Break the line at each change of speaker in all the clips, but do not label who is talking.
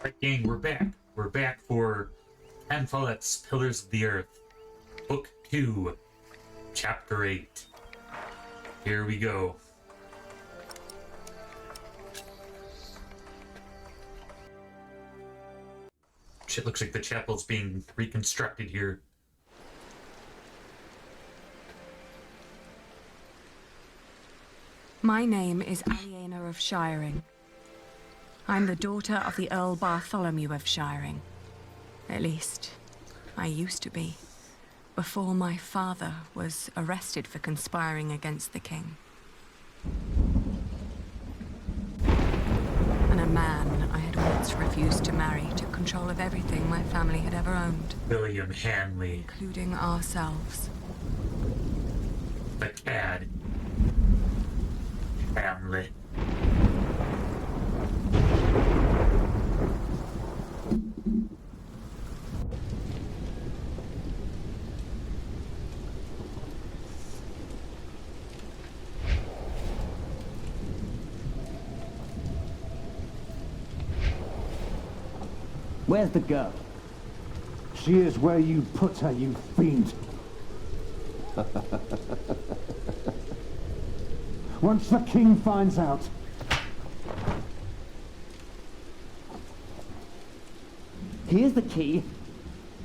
Right, gang, we're back. We're back for Ken Follets Pillars of the Earth, Book 2, Chapter 8. Here we go. Shit, looks like the chapel's being reconstructed here.
My name is Aliena of Shiring. I'm the daughter of the Earl Bartholomew of Shiring. At least, I used to be, before my father was arrested for conspiring against the king. And a man I had once refused to marry took control of everything my family had ever owned.
William Hanley.
Including ourselves.
The cad. Hamlet.
Where's the girl?
She is where you put her, you fiend. Once the king finds out...
Here's the key.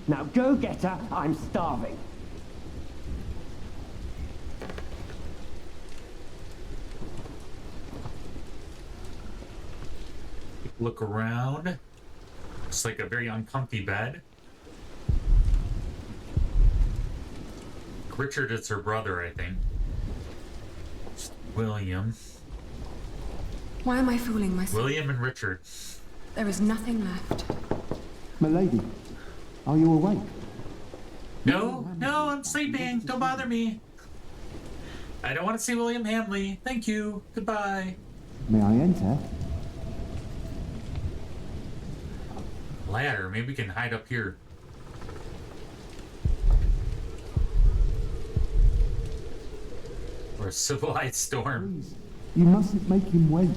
Now go get her, I'm starving.
Look around. It's like a very uncomfy bed. Richard is her brother, I think. It's William.
Why am I fooling myself?
William and Richard.
There is nothing left.
Milady, are you awake?
No, I'm sleeping. Don't bother me. I don't want to see William Hamley. Thank you. Goodbye.
May I enter?
Ladder. Maybe we can hide up here. Or a civilized storm.
Please, you mustn't make him wait.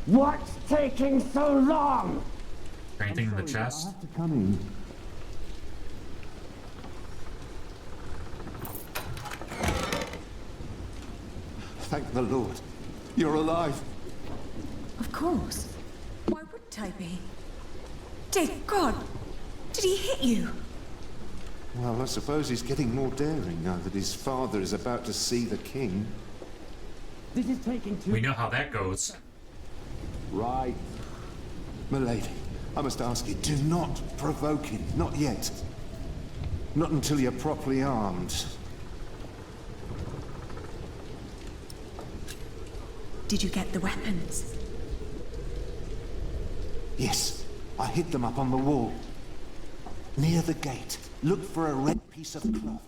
What's taking so long?
Anything in the
I
chest?
have to come in.
Thank the Lord. You're alive.
Of course. Why wouldn't I be? Dear God! Did he hit you?
Well, I suppose he's getting more daring now that his father is about to see the king.
This is taking too...
We know how that goes.
Right.
Milady, I must ask you, do not provoke him. Not yet. Not until you're properly armed.
Did you get the weapons?
Yes, I hid them up on the wall. Near the gate. Look for a red piece of cloth.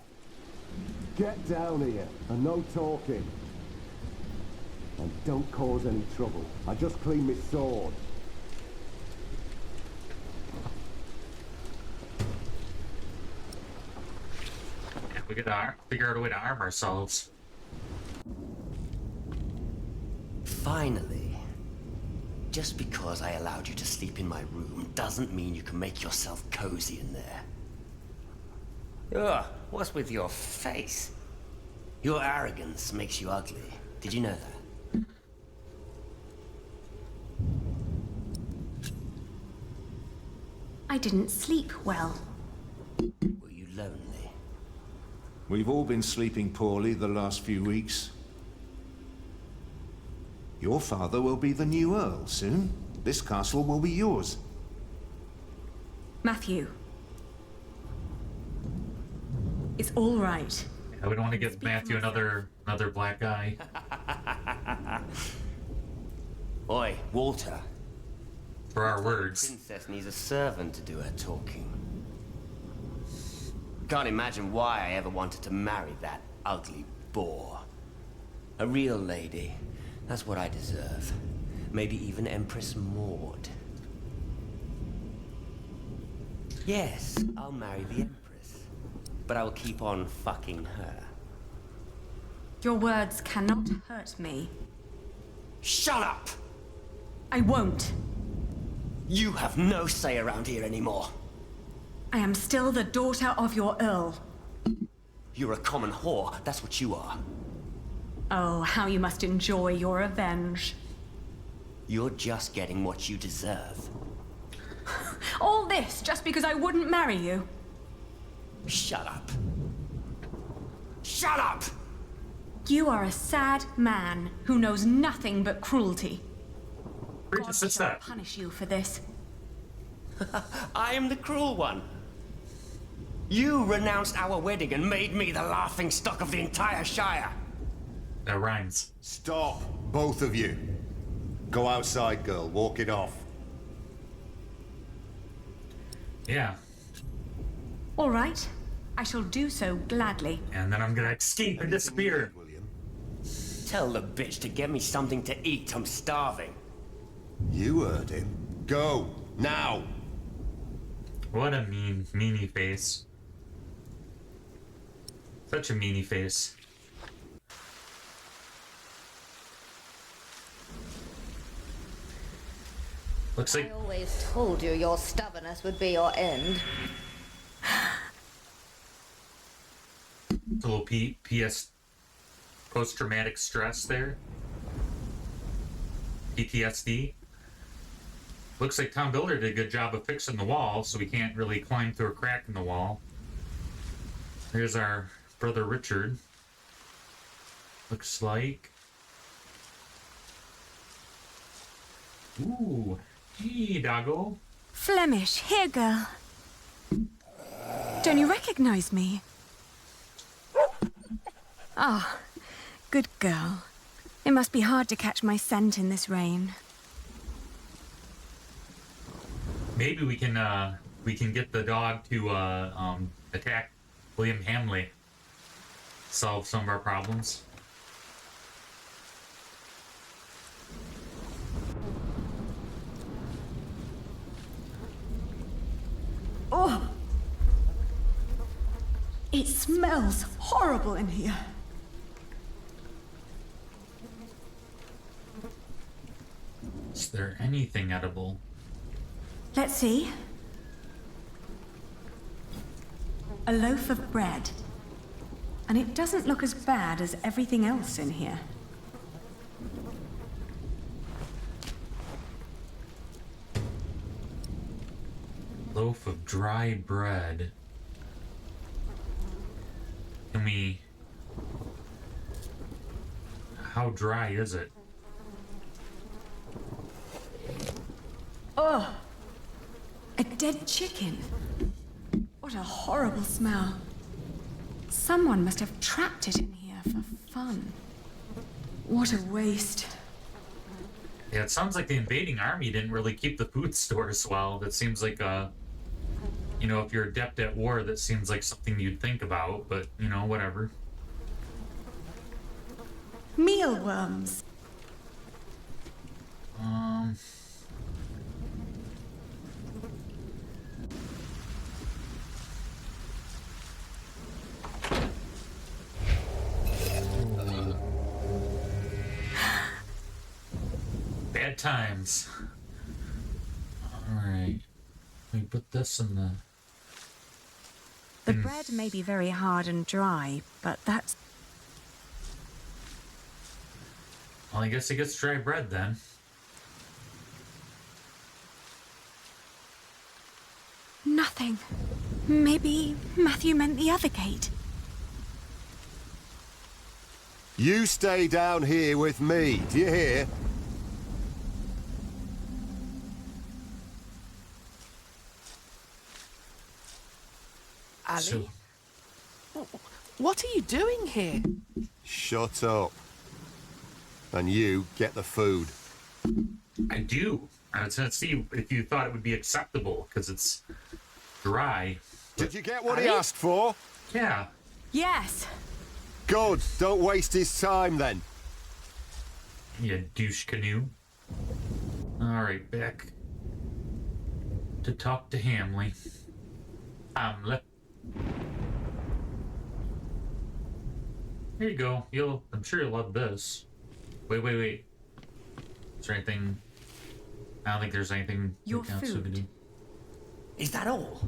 Get down here, and no talking. And don't cause any trouble. I just cleaned my sword.
Yeah, we gotta figure out a way to arm ourselves.
Finally. Just because I allowed you to sleep in my room doesn't mean you can make yourself cozy in there. Ugh, what's with your face? Your arrogance makes you ugly. Did you know that?
I didn't sleep well.
Were you lonely?
We've all been sleeping poorly the last few weeks. Your father will be the new Earl soon. This castle will be yours.
Matthew. It's all right.
Yeah, we don't want to give Matthew another black eye.
Oi, Walter.
For our words.
The princess needs a servant to do her talking. Can't imagine why I ever wanted to marry that ugly boar. A real lady. That's what I deserve. Maybe even Empress Maud. Yes, I'll marry the Empress. but I will keep on fucking her.
Your words cannot hurt me.
Shut up!
I won't.
You have no say around here anymore.
I am still the daughter of your Earl.
You're a common whore, that's what you are.
Oh, how you must enjoy your revenge.
You're just getting what you deserve.
All this just because I wouldn't marry you?
Shut up. Shut up!
You are a sad man who knows nothing but cruelty. God
Regis,
shall
that?
punish you for this.
I am the cruel one. You renounced our wedding and made me the laughingstock of the entire Shire.
That rhymes.
Stop, both of you. Go outside, girl. Walk it off.
Yeah.
All right. I shall do so gladly.
And then I'm gonna escape and disappear.
William.
Tell the bitch to get me something to eat. I'm starving.
You heard him. Go, now.
What a meanie face. Such a meanie face. Looks
I
like
always told you your stubbornness would be your end.
a little PS post-traumatic stress there. PTSD. Looks like Tom Builder did a good job of fixing the wall, so we can't really climb through a crack in the wall. Here's our brother Richard. Looks like. Ooh, hey, doggo.
Flemish, here, girl. Don't you recognize me? Ah, good girl. It must be hard to catch my scent in this rain.
Maybe we can get the dog to attack William Hamley. Solve some of our problems.
Oh! It smells horrible in here.
Is there anything edible?
Let's see. A loaf of bread. And it doesn't look as bad as everything else in here.
Loaf of dry bread. Can we... How dry is it?
Oh! A dead chicken. What a horrible smell. Someone must have trapped it in here for fun. What a waste.
Yeah, it sounds like the invading army didn't really keep the food stores well. That seems like you know, if you're adept at war, that seems like something you'd think about, but, you know, whatever.
Mealworms.
Bad times. Alright. Let me put this in the...
The bread may be very hard and dry, but that's...
Well, I guess he gets dry bread then.
nothing. Maybe Matthew meant the other gate.
You stay down here with me, do you hear?
Ali?
So,
What are you doing here?
Shut up. And you get the food.
I do. I was gonna see if you thought it would be acceptable, because it's dry.
Did you get what he
Ali?
asked for?
Yeah.
Yes.
Good. Don't waste his time then.
You douche canoe. Alright, back to talk to Hamley. Hamlet. Here you go. I'm sure you'll love this. Wait. Is there anything? I don't think there's anything.
Your
we can
food.
do.
Is that all?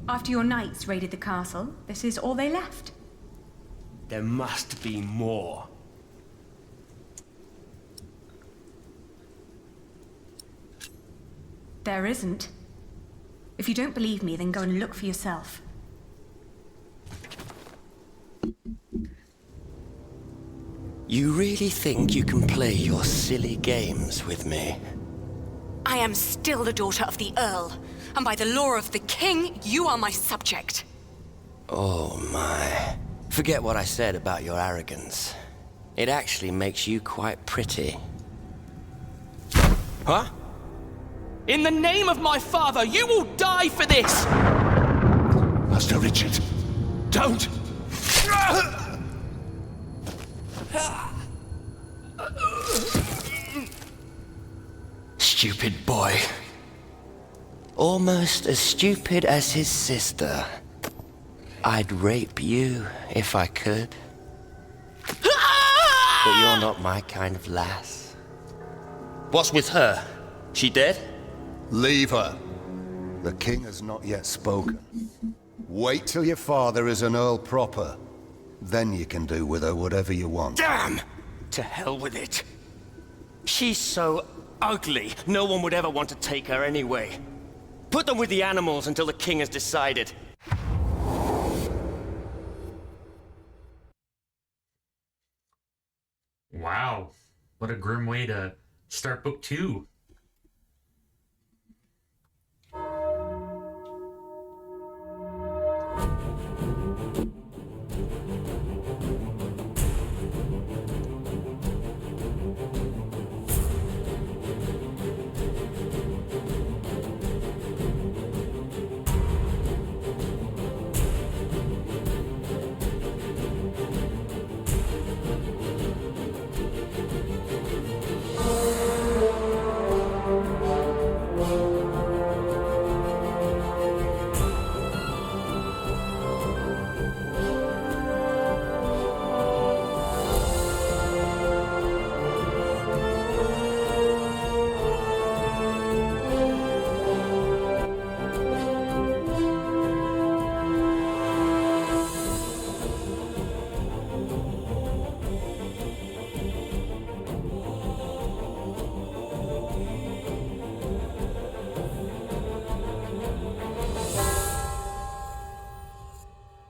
After your knights raided the castle, this is all they left.
There must be more.
There isn't. If you don't believe me, then go and look for yourself.
You really think you can play your silly games with me?
I am still the daughter of the Earl, and by the law of the king, you are my subject.
Oh my. Forget what I said about your arrogance. It actually makes you quite pretty. Huh?
In the name of my father, you will die for this!
Master Richard, don't!
Stupid boy. Almost as stupid as his sister. I'd rape you if I could. But you're not my kind of lass. What's with her? She dead?
Leave her. The king has not yet spoken. Wait till your father is an earl proper. Then you can do with her whatever you want.
Damn! To hell with it. She's so ugly, no one would ever want to take her anyway. Put them with the animals until the king has decided.
Wow. What a grim way to start book 2.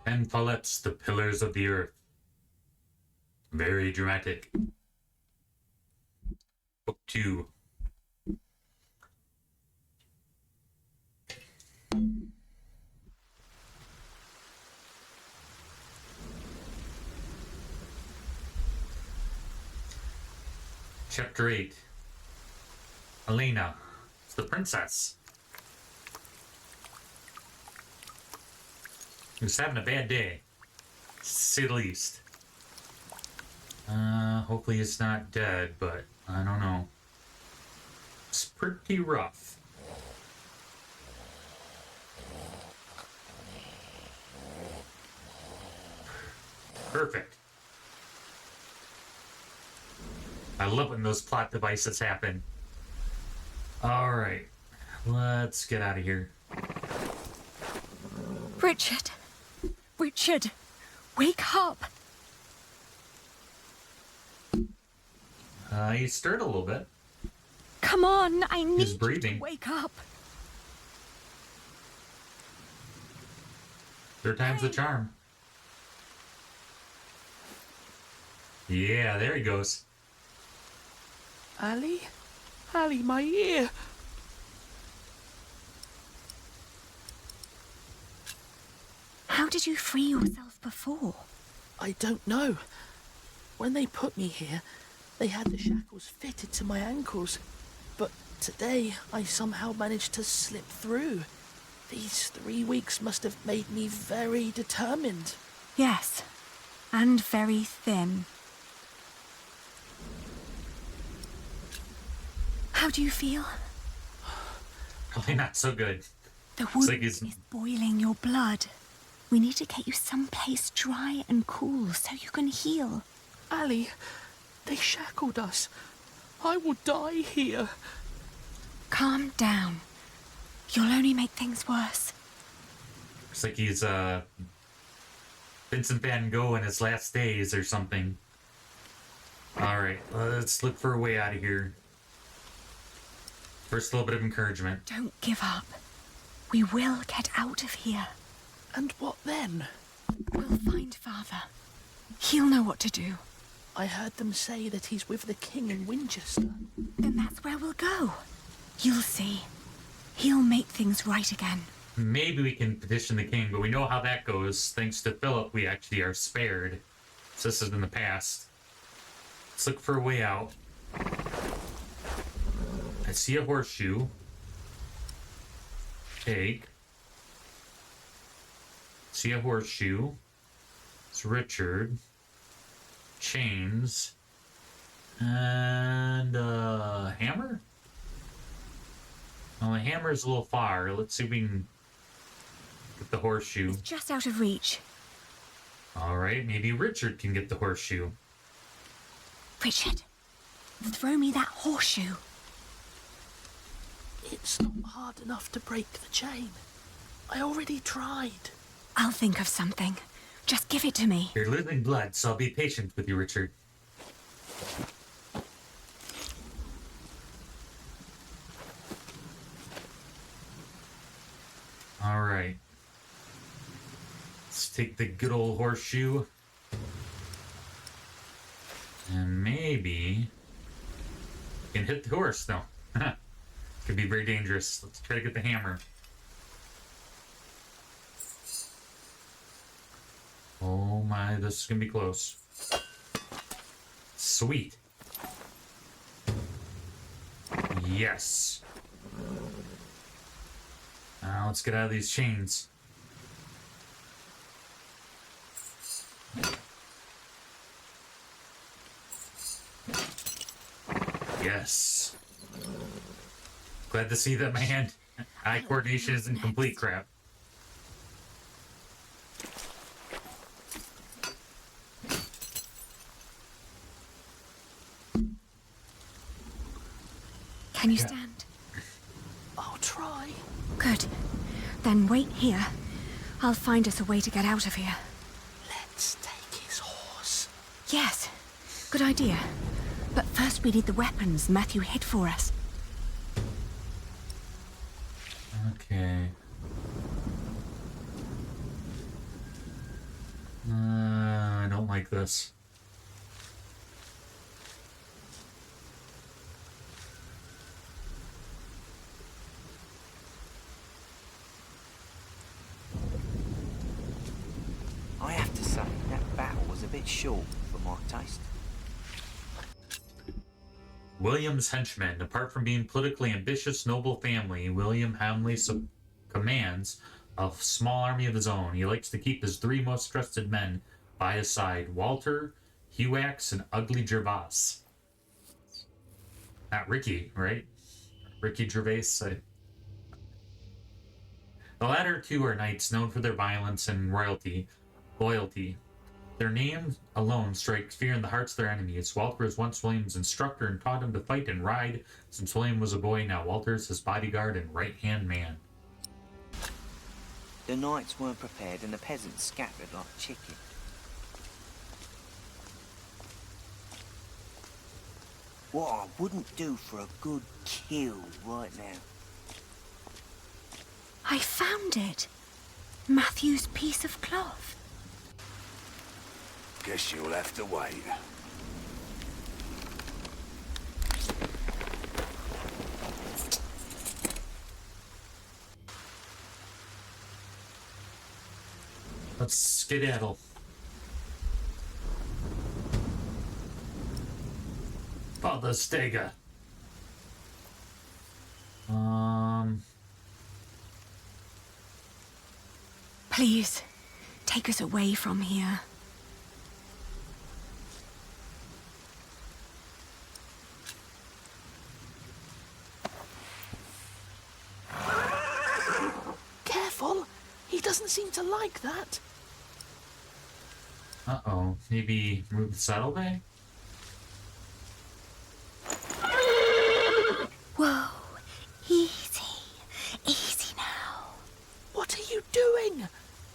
Ken Follets, The Pillars of the Earth. Very dramatic. Book 2. Chapter 8. Elena, it's the princess. Who's having a bad day, to say the least. Hopefully it's not dead, but I don't know. It's pretty rough. Perfect. I love when those plot devices happen. Alright, let's get out of here.
Richard! Richard! Wake up!
He stirred a little bit.
Come on, I need
He's
you
breathing.
to wake up.
Third time's the charm. Yeah, there he goes.
Ali? Ali, my ear!
How did you free yourself before?
I don't know. When they put me here, they had the shackles fitted to my ankles. But today, I somehow managed to slip through. These 3 weeks must have made me very determined.
Yes, and very thin. How do you feel?
Probably not so good.
The wound
like he's-
is boiling your blood. We need to get you someplace dry and cool so you can heal.
Ali, they shackled us. I will die here.
Calm down. You'll only make things worse.
Looks like he's Vincent Van Gogh in his last days or something. Alright, let's look for a way out of here. First, a little bit of encouragement.
Don't give up. We will get out of here.
And what then?
We'll find Father. He'll know what to do.
I heard them say that he's with the king in Winchester.
Then that's where we'll go. You'll see. He'll make things right again.
Maybe we can petition the king, but we know how that goes. Thanks to Philip, we actually are spared. So this is in the past. Let's look for a way out. I see a horseshoe. Take. See a horseshoe. It's Richard. Chains. And a hammer? Well, the hammer is a little far. Let's see if we can get the horseshoe.
It's just out of reach.
Alright, maybe Richard can get the horseshoe.
Richard, throw me that horseshoe.
It's not hard enough to break the chain. I already tried.
I'll think of something. Just give it to me.
You're losing blood, so I'll be patient with you, Richard. Alright. Let's take the good old horseshoe. And maybe we can hit the horse, though. Could be very dangerous. Let's try to get the hammer. Oh my, this is gonna be close. Sweet. Yes. Now let's get out of these chains. Yes. Glad to see that my hand-eye coordination isn't complete crap.
Can you stand?
I'll try.
Good. Then wait here. I'll find us a way to get out of here.
Let's take his horse.
Yes. Good idea. But first we need the weapons Matthew hid for us.
Okay. I don't like this.
I have to say, that battle was a bit short for my taste.
William's henchmen. Apart from being politically ambitious noble family, William Hamley commands a small army of his own. He likes to keep his three most trusted men by his side: Walter, Huax, and Ugly Gervais. Not Ricky, right? Ricky Gervais. The latter two are knights known for their violence and loyalty. Their names alone strike fear in the hearts of their enemies. Walter was once William's instructor and taught him to fight and ride. Since William was a boy, now Walter is his bodyguard and right-hand man.
The knights weren't prepared and the peasants scattered like chicken. What I wouldn't do for a good kill right now.
I found it. Matthew's piece of cloth.
Guess you'll have to wait.
Let's skedaddle. Father Stega.
Please, take us away from here.
Careful! He doesn't seem to like that.
Uh-oh. Maybe move the saddlebag?
Whoa. Easy. Easy now.
What are you doing?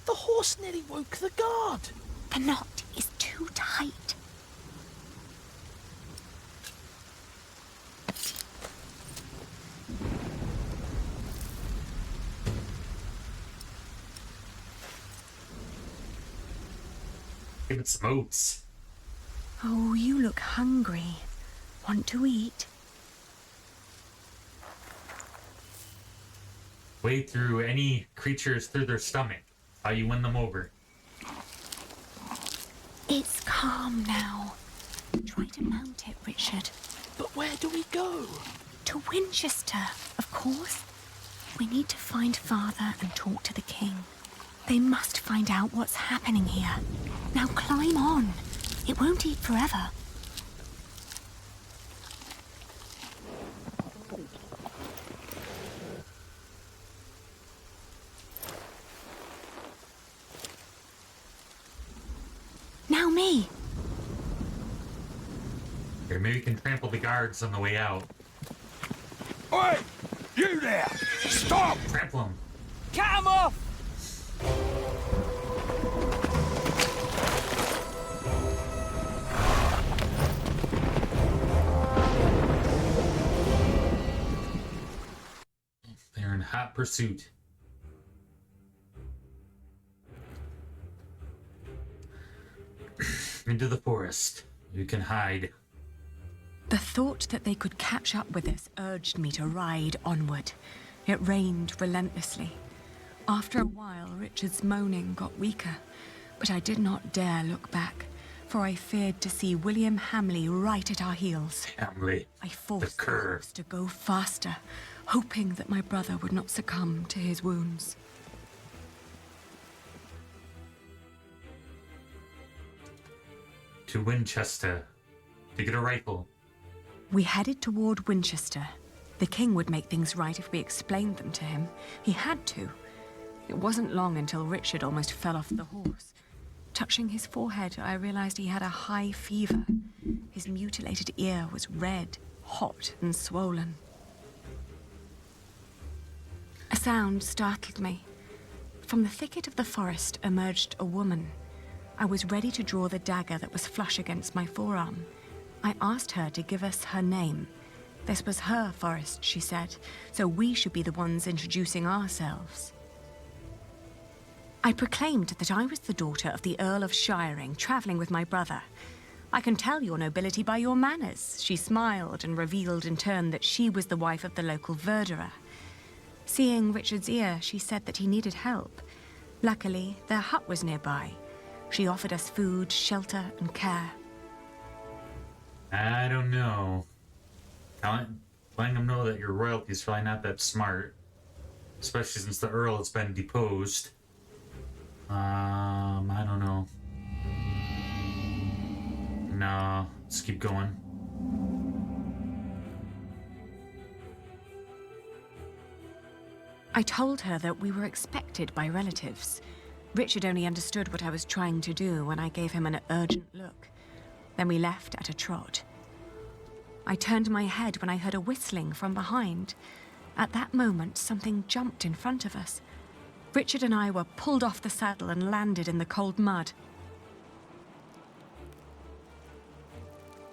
The horse nearly woke the guard.
The knot is too tight.
Give it some oats.
Oh, you look hungry. Want to eat?
Wade through any creatures through their stomach. How you win them over.
It's calm now. Try to mount it, Richard.
But where do we go?
To Winchester, of course. We need to find Father and talk to the king. They must find out what's happening here. Now climb on. It won't eat forever. Now me.
Here, maybe we can trample the guards on the way out.
Oi! You there! Stop!
Trample them.
Cut 'em off!
They're in hot pursuit. Into the forest. You can hide.
The thought that they could catch up with us urged me to ride onward. It rained relentlessly. After a while, Richard's moaning got weaker, but I did not dare look back, for I feared to see William Hamley right at our heels.
Hamley.
I forced the
cur.
horse to go faster, hoping that my brother would not succumb to his wounds.
To Winchester. To get a rifle.
We headed toward Winchester. The king would make things right if we explained them to him. He had to. It wasn't long until Richard almost fell off the horse. Touching his forehead, I realized he had a high fever. His mutilated ear was red, hot, and swollen. A sound startled me. From the thicket of the forest emerged a woman. I was ready to draw the dagger that was flush against my forearm. I asked her to give us her name. This was her forest, she said, so we should be the ones introducing ourselves. I proclaimed that I was the daughter of the Earl of Shiring, traveling with my brother. I can tell your nobility by your manners. She smiled and revealed in turn that she was the wife of the local verderer. Seeing Richard's ear, she said that he needed help. Luckily, their hut was nearby. She offered us food, shelter, and care.
I don't know. Letting them know that your royalty is probably not that smart. Especially since the Earl has been deposed. I don't know. No, let's keep going.
I told her that we were expected by relatives. Richard only understood what I was trying to do when I gave him an urgent look. Then we left at a trot. I turned my head when I heard a whistling from behind. At that moment, something jumped in front of us. Richard and I were pulled off the saddle and landed in the cold mud.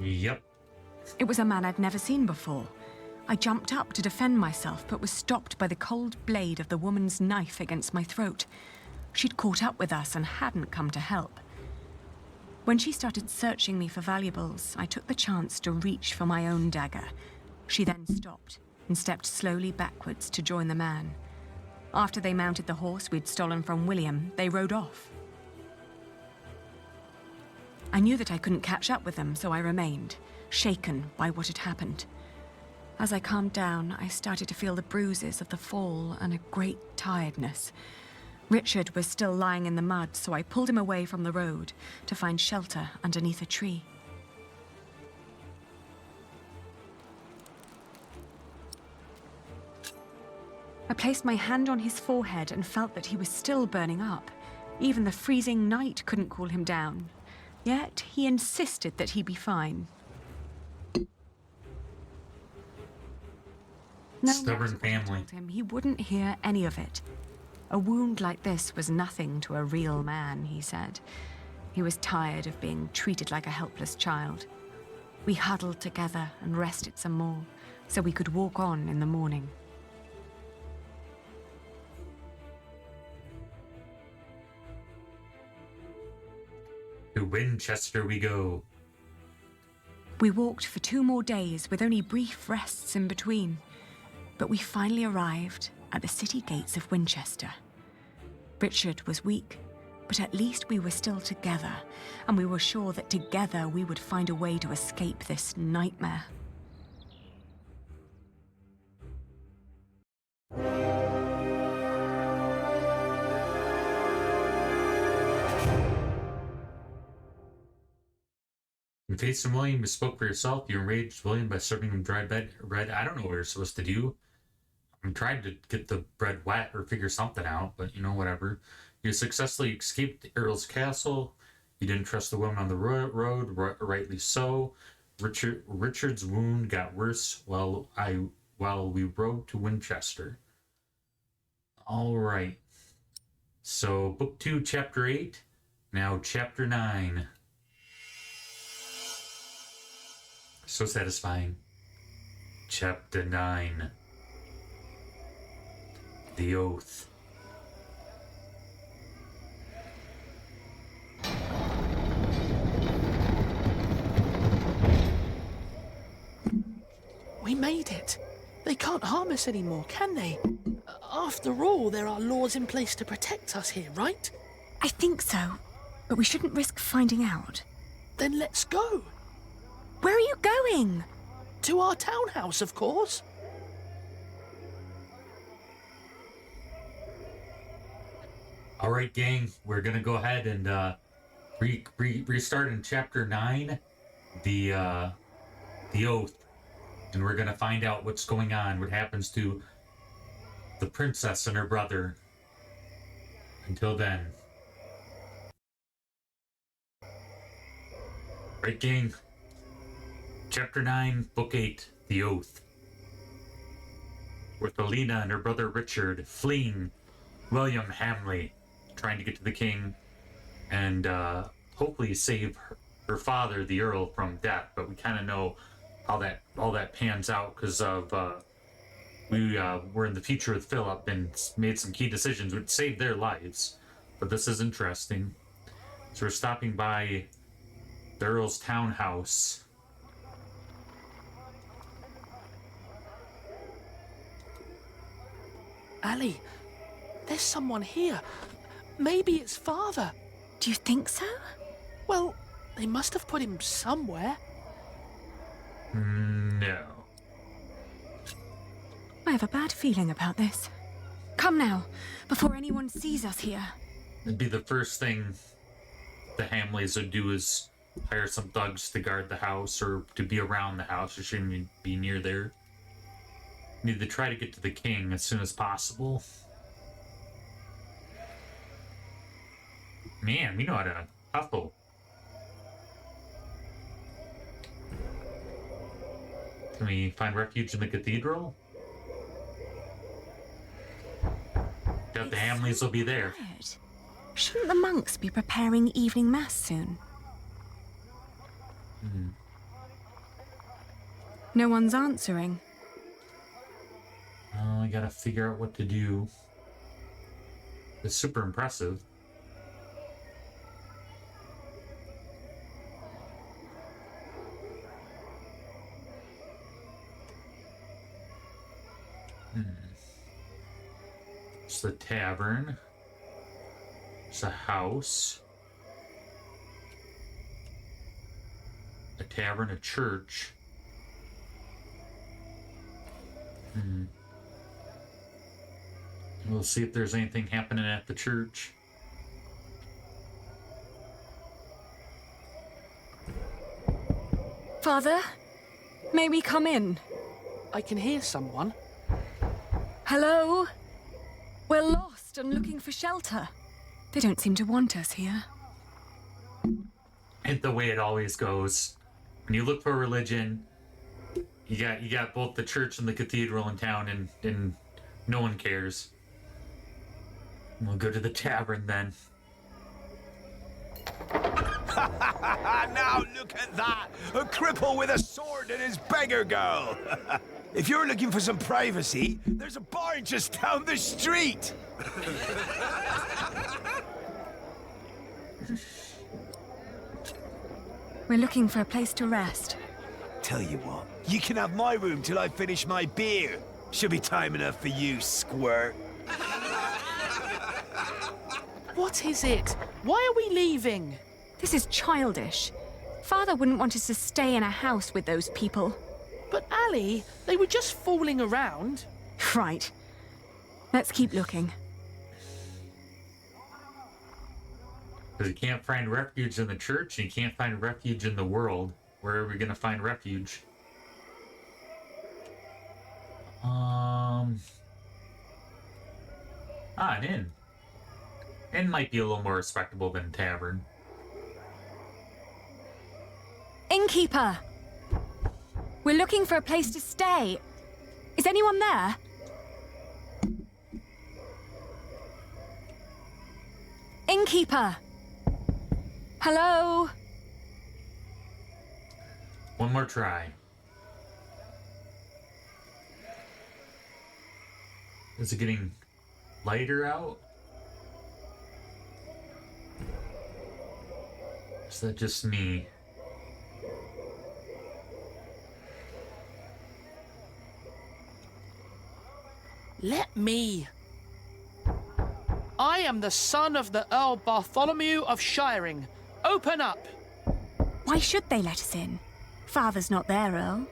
Yep.
It was a man I'd never seen before. I jumped up to defend myself, but was stopped by the cold blade of the woman's knife against my throat. She'd caught up with us and hadn't come to help. When she started searching me for valuables, I took the chance to reach for my own dagger. She then stopped and stepped slowly backwards to join the man. After they mounted the horse we'd stolen from William, they rode off. I knew that I couldn't catch up with them, so I remained, shaken by what had happened. As I calmed down, I started to feel the bruises of the fall and a great tiredness. Richard was still lying in the mud, so I pulled him away from the road to find shelter underneath a tree. I placed my hand on his forehead and felt that he was still burning up. Even the freezing night couldn't cool him down. Yet he insisted that he be fine. No
Stubborn
matter what I
family.
told him, he wouldn't hear any of it. A wound like this was nothing to a real man, he said. He was tired of being treated like a helpless child. We huddled together and rested some more, so we could walk on in the morning.
To Winchester we go.
We walked for 2 more days with only brief rests in between. But we finally arrived at the city gates of Winchester. Richard was weak, but at least we were still together, and we were sure that together we would find a way to escape this nightmare.
You faced him, William. You spoke for yourself. You enraged William by serving him dry bread. I don't know what you're supposed to do. I'm trying to get the bread wet or figure something out, but whatever. You successfully escaped the Earl's castle. You didn't trust the woman on the road, rightly so. Richard's wound got worse while we rode to Winchester. All right. So, Book 2, Chapter 8. Now, Chapter 9. So satisfying. Chapter 9. The Oath.
We made it. They can't harm us anymore, can they? After all, there are laws in place to protect us here, right?
I think so, but we shouldn't risk finding out.
Then let's go.
Where are you going?
To our townhouse, of course.
All right, gang, we're gonna go ahead and restart in Chapter 9, the Oath, and we're gonna find out what's going on, what happens to the princess and her brother. Until then. Right, gang. Chapter 9, Book 8, The Oath. With Alina and her brother Richard fleeing William Hamley, trying to get to the king and hopefully save her father, the Earl, from death. But we kind of know how all that pans out because of we were in the future with Philip and made some key decisions which saved their lives. But this is interesting. So we're stopping by the Earl's townhouse.
Ali, there's someone here. Maybe it's Father.
Do you think so?
Well, they must have put him somewhere.
No.
I have a bad feeling about this. Come now, before anyone sees us here.
It'd be the first thing the Hamleys would do is hire some thugs to guard the house or to be around the house. It shouldn't even be near there. Need to try to get to the king as soon as possible. Man, we know how to hustle. Can we find refuge in the cathedral? Doubt the Hamleys will be there.
Quiet. Shouldn't the monks be preparing evening mass soon?
No one's answering.
Oh, I gotta figure out what to do. It's super impressive. It's the tavern. It's a house. A tavern, a church. We'll see if there's anything happening at the church.
Father, may we come in?
I can hear someone.
Hello? We're lost and looking for shelter. They don't seem to want us here.
It's the way it always goes. When you look for religion, you got both the church and the cathedral in town, and no one cares. We'll go to the tavern then.
Now look at that! A cripple with a sword and his beggar girl! If you're looking for some privacy, there's a bar just down the street!
We're looking for a place to rest.
Tell you what, you can have my room till I finish my beer. Should be time enough for you, squirt.
What is it? Why are we leaving?
This is childish. Father wouldn't want us to stay in a house with those people.
But Ali, they were just fooling around.
Right. Let's keep looking.
Because you can't find refuge in the church, and you can't find refuge in the world. Where are we going to find refuge? An inn. Inn might be a little more respectable than tavern.
Innkeeper! We're looking for a place to stay. Is anyone there? Innkeeper! Hello?
One more try. Is it getting lighter out? Is that just me?
Let me. I am the son of the Earl Bartholomew of Shiring. Open up!
Why should they let us in? Father's not there, Earl.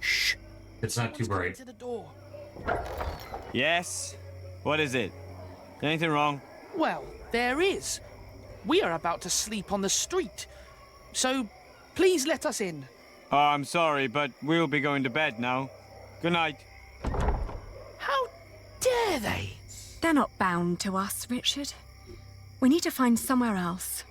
Shh.
It's not too bright.
To the door.
Yes? What is it? Anything wrong?
Well, there is. We are about to sleep on the street. So, please let us in.
Oh, I'm sorry, but we'll be going to bed now. Good night.
How dare they?
They're not bound to us, Richard. We need to find somewhere else.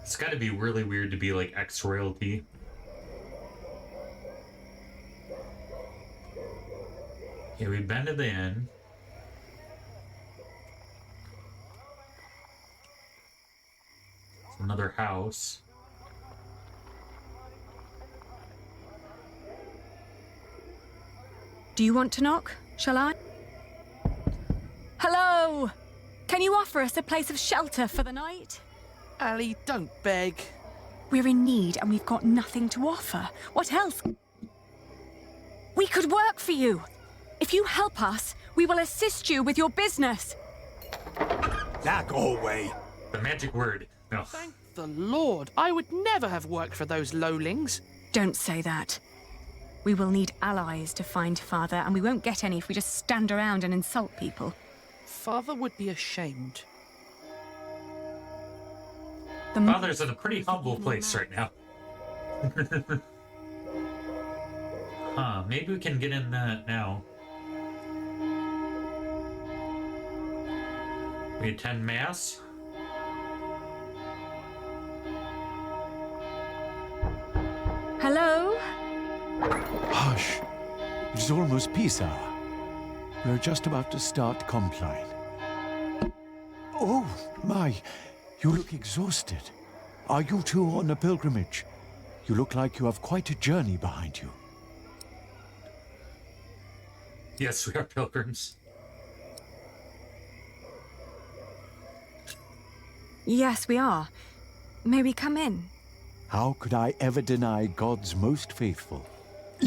It's gotta be really weird to be like ex-royalty. Okay, we've been to the inn. It's another house.
Do you want to knock? Shall I? Hello! Can you offer us a place of shelter for the night?
Ali, don't beg.
We're in need and we've got nothing to offer. What else? We could work for you. If you help us, we will assist you with your business.
That go away.
The magic word. No.
Thank the Lord. I would never have worked for those lowlings.
Don't say that. We will need allies to find Father, and we won't get any if we just stand around and insult people.
Father would be ashamed.
Father's in a pretty humble place right now. Huh, maybe we can get in that now. We attend Mass.
Hello?
Hush. It is almost peace hour. We're just about to start Compline. Oh, my. You look exhausted. Are you two on a pilgrimage? You look like you have quite a journey behind you.
Yes, we are pilgrims.
Yes, we are. May we come in?
How could I ever deny God's most faithful?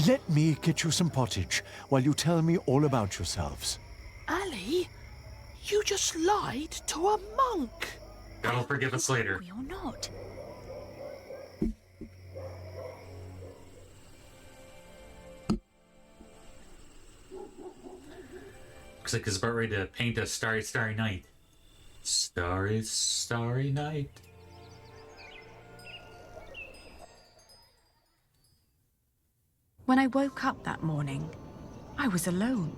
Let me get you some pottage while you tell me all about yourselves.
Ali, you just lied to a monk.
God will forgive us later.
We or not.
Looks like it's about ready to paint a starry, starry night. Starry, starry night.
When I woke up that morning, I was alone.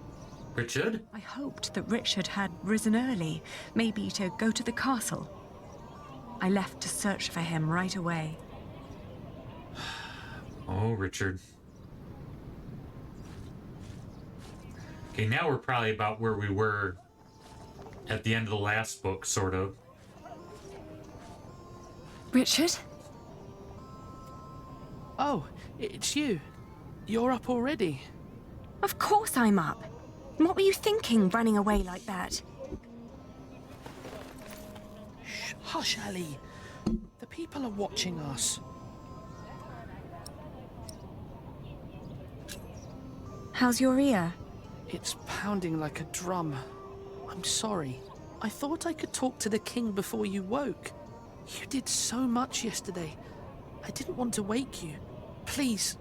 Richard?
I hoped that Richard had risen early, maybe to go to the castle. I left to search for him right away.
Oh, Richard. Okay, now we're probably about where we were at the end of the last book, sort of.
Richard?
Oh, it's you. You're up already.
Of course I'm up. What were you thinking, running away like that?
Shh, hush, Ali. The people are watching us.
How's your ear?
It's pounding like a drum. I'm sorry. I thought I could talk to the king before you woke. You did so much yesterday. I didn't want to wake you. Please,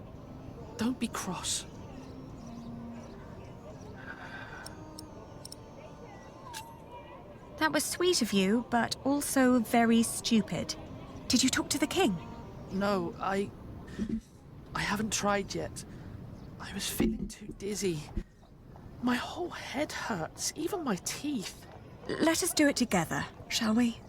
don't be cross.
That was sweet of you, but also very stupid. Did you talk to the king?
No, I haven't tried yet. I was feeling too dizzy. My whole head hurts, even my teeth.
Let us do it together, shall we?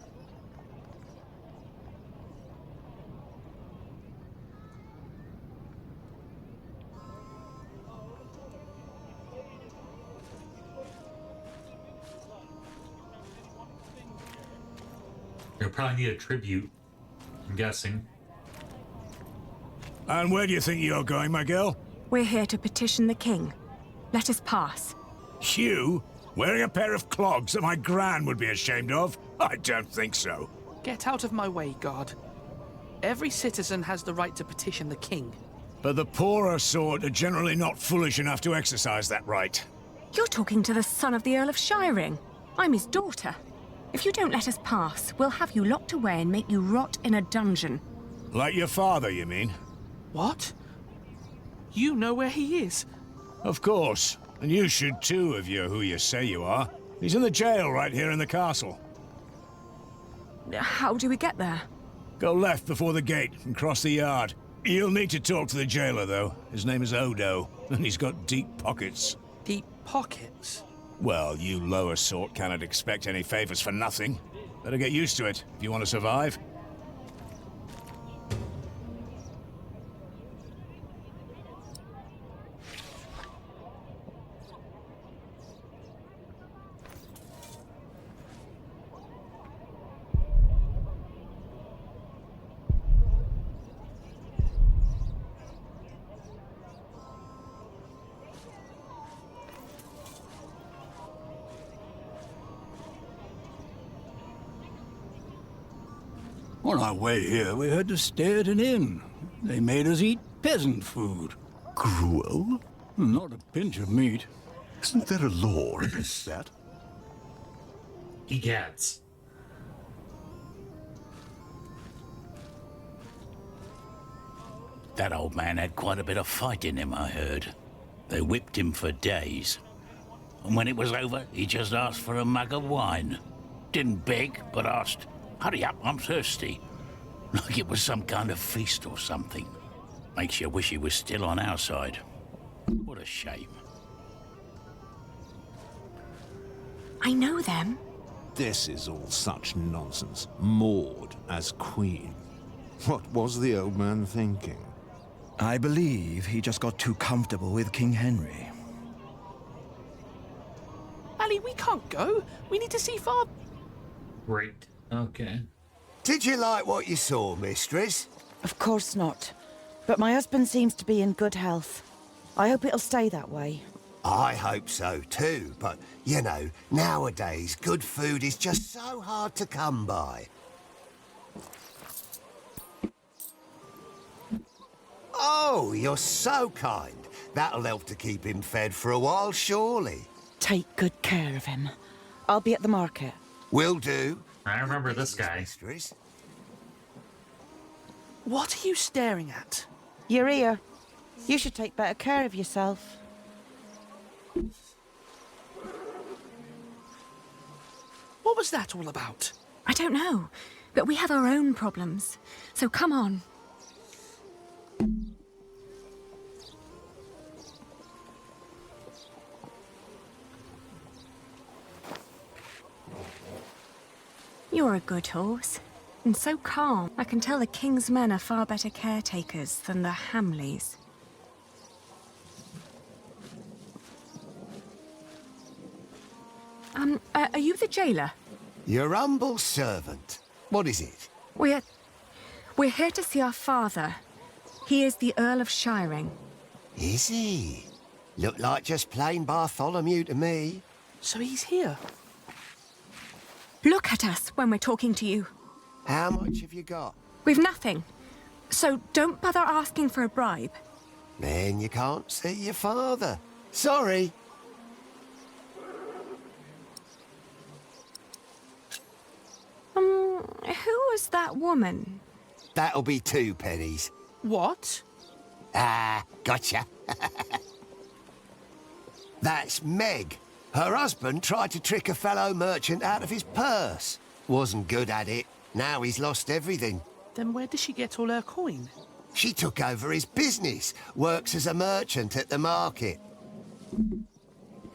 You'll probably need a tribute, I'm guessing.
And where do you think you're going, my girl?
We're here to petition the king. Let us pass.
Hugh? Wearing a pair of clogs that my gran would be ashamed of? I don't think so.
Get out of my way, guard. Every citizen has the right to petition the king.
But the poorer sort are generally not foolish enough to exercise that right.
You're talking to the son of the Earl of Shiring. I'm his daughter. If you don't let us pass, we'll have you locked away and make you rot in a dungeon.
Like your father, you mean?
What? You know where he is?
Of course. And you should too, if you're who you say you are. He's in the jail right here in the castle.
How do we get there?
Go left before the gate and cross the yard. You'll need to talk to the jailer, though. His name is Odo, and he's got deep pockets.
Deep pockets?
Well, you lower sort cannot expect any favors for nothing. Better get used to it if you want to survive.
On our way here, we had to stay at an inn. They made us eat peasant food.
Gruel?
Not a pinch of meat.
Isn't there a law against that?
Egads.
That old man had quite a bit of fight in him, I heard. They whipped him for days. And when it was over, he just asked for a mug of wine. Didn't beg, but asked, "Hurry up, I'm thirsty." Like it was some kind of feast or something. Makes you wish he was still on our side. What a shame.
I know them.
This is all such nonsense. Maud as queen. What was the old man thinking?
I believe he just got too comfortable with King Henry.
Ali, we can't go. We need to see Father.
Great. Okay.
Did you like what you saw, mistress?
Of course not. But my husband seems to be in good health. I hope it'll stay that way.
I hope so too, but, you know, nowadays good food is just so hard to come by. Oh, you're so kind. That'll help to keep him fed for a while, surely.
Take good care of him. I'll be at the market.
Will do.
I remember this guy.
Mistress.
What are you staring at?
Your ear. You should take better care of yourself.
What was that all about?
I don't know, but we have our own problems. So come on. You're a good horse, and so calm. I can tell the king's men are far better caretakers than the Hamleys. Are you the jailer?
Your humble servant. What is it?
We're here to see our father. He is the Earl of Shiring.
Is he? Look like just plain Bartholomew to me.
So he's here?
Look at us when we're talking to you.
How much have you got?
We've nothing. So don't bother asking for a bribe.
Then you can't see your father. Sorry.
Who was that woman?
That'll be 2 pennies.
What?
Ah, gotcha. That's Meg. Her husband tried to trick a fellow merchant out of his purse. Wasn't good at it. Now he's lost everything.
Then where does she get all her coin?
She took over his business, works as a merchant at the market.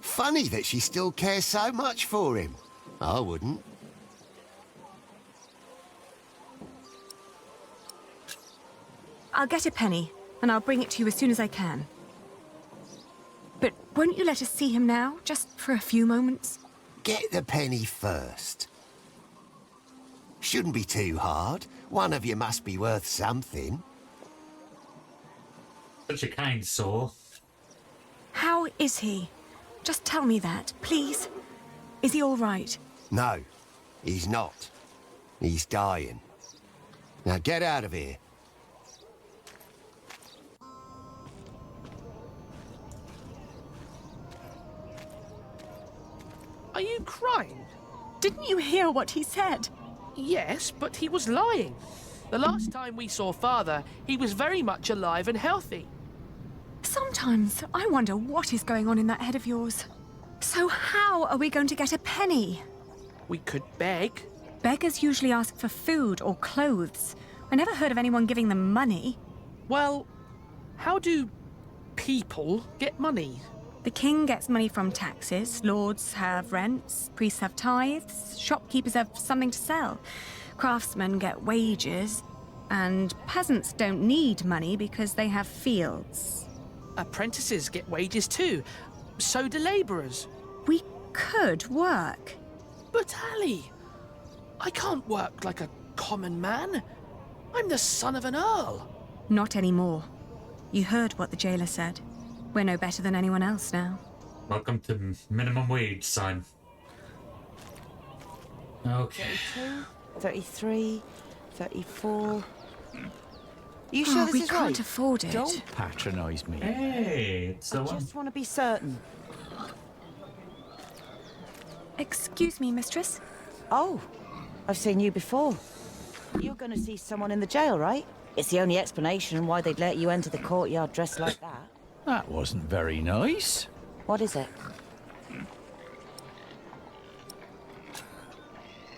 Funny that she still cares so much for him. I wouldn't.
I'll get a penny, and I'll bring it to you as soon as I can. But won't you let us see him now, just for a few moments?
Get the penny first. Shouldn't be too hard. One of you must be worth something.
Such a kind soul.
How is he? Just tell me that, please. Is he all right?
No, he's not. He's dying. Now get out of here.
Are you crying?
Didn't you hear what he said?
Yes, but he was lying. The last time we saw Father, he was very much alive and healthy.
Sometimes I wonder what is going on in that head of yours. So how are we going to get a penny?
We could beg.
Beggars usually ask for food or clothes. I never heard of anyone giving them money.
Well, how do people get money?
The king gets money from taxes, lords have rents, priests have tithes, shopkeepers have something to sell, craftsmen get wages, and peasants don't need money because they have fields.
Apprentices get wages too. So do labourers.
We could work.
But Ali, I can't work like a common man. I'm the son of an earl.
Not anymore. You heard what the jailer said. We're no better than anyone else now.
Welcome to minimum wage, son. Okay.
32, 33, 34. You sure this
we
is
can't
right?
afford it.
Don't patronise me.
Hey, it's the
I
one.
just want to be certain.
Excuse me, mistress.
Oh, I've seen you before. You're going to see someone in the jail, right? It's the only explanation why they'd let you enter the courtyard dressed like that.
That wasn't very nice.
What is it?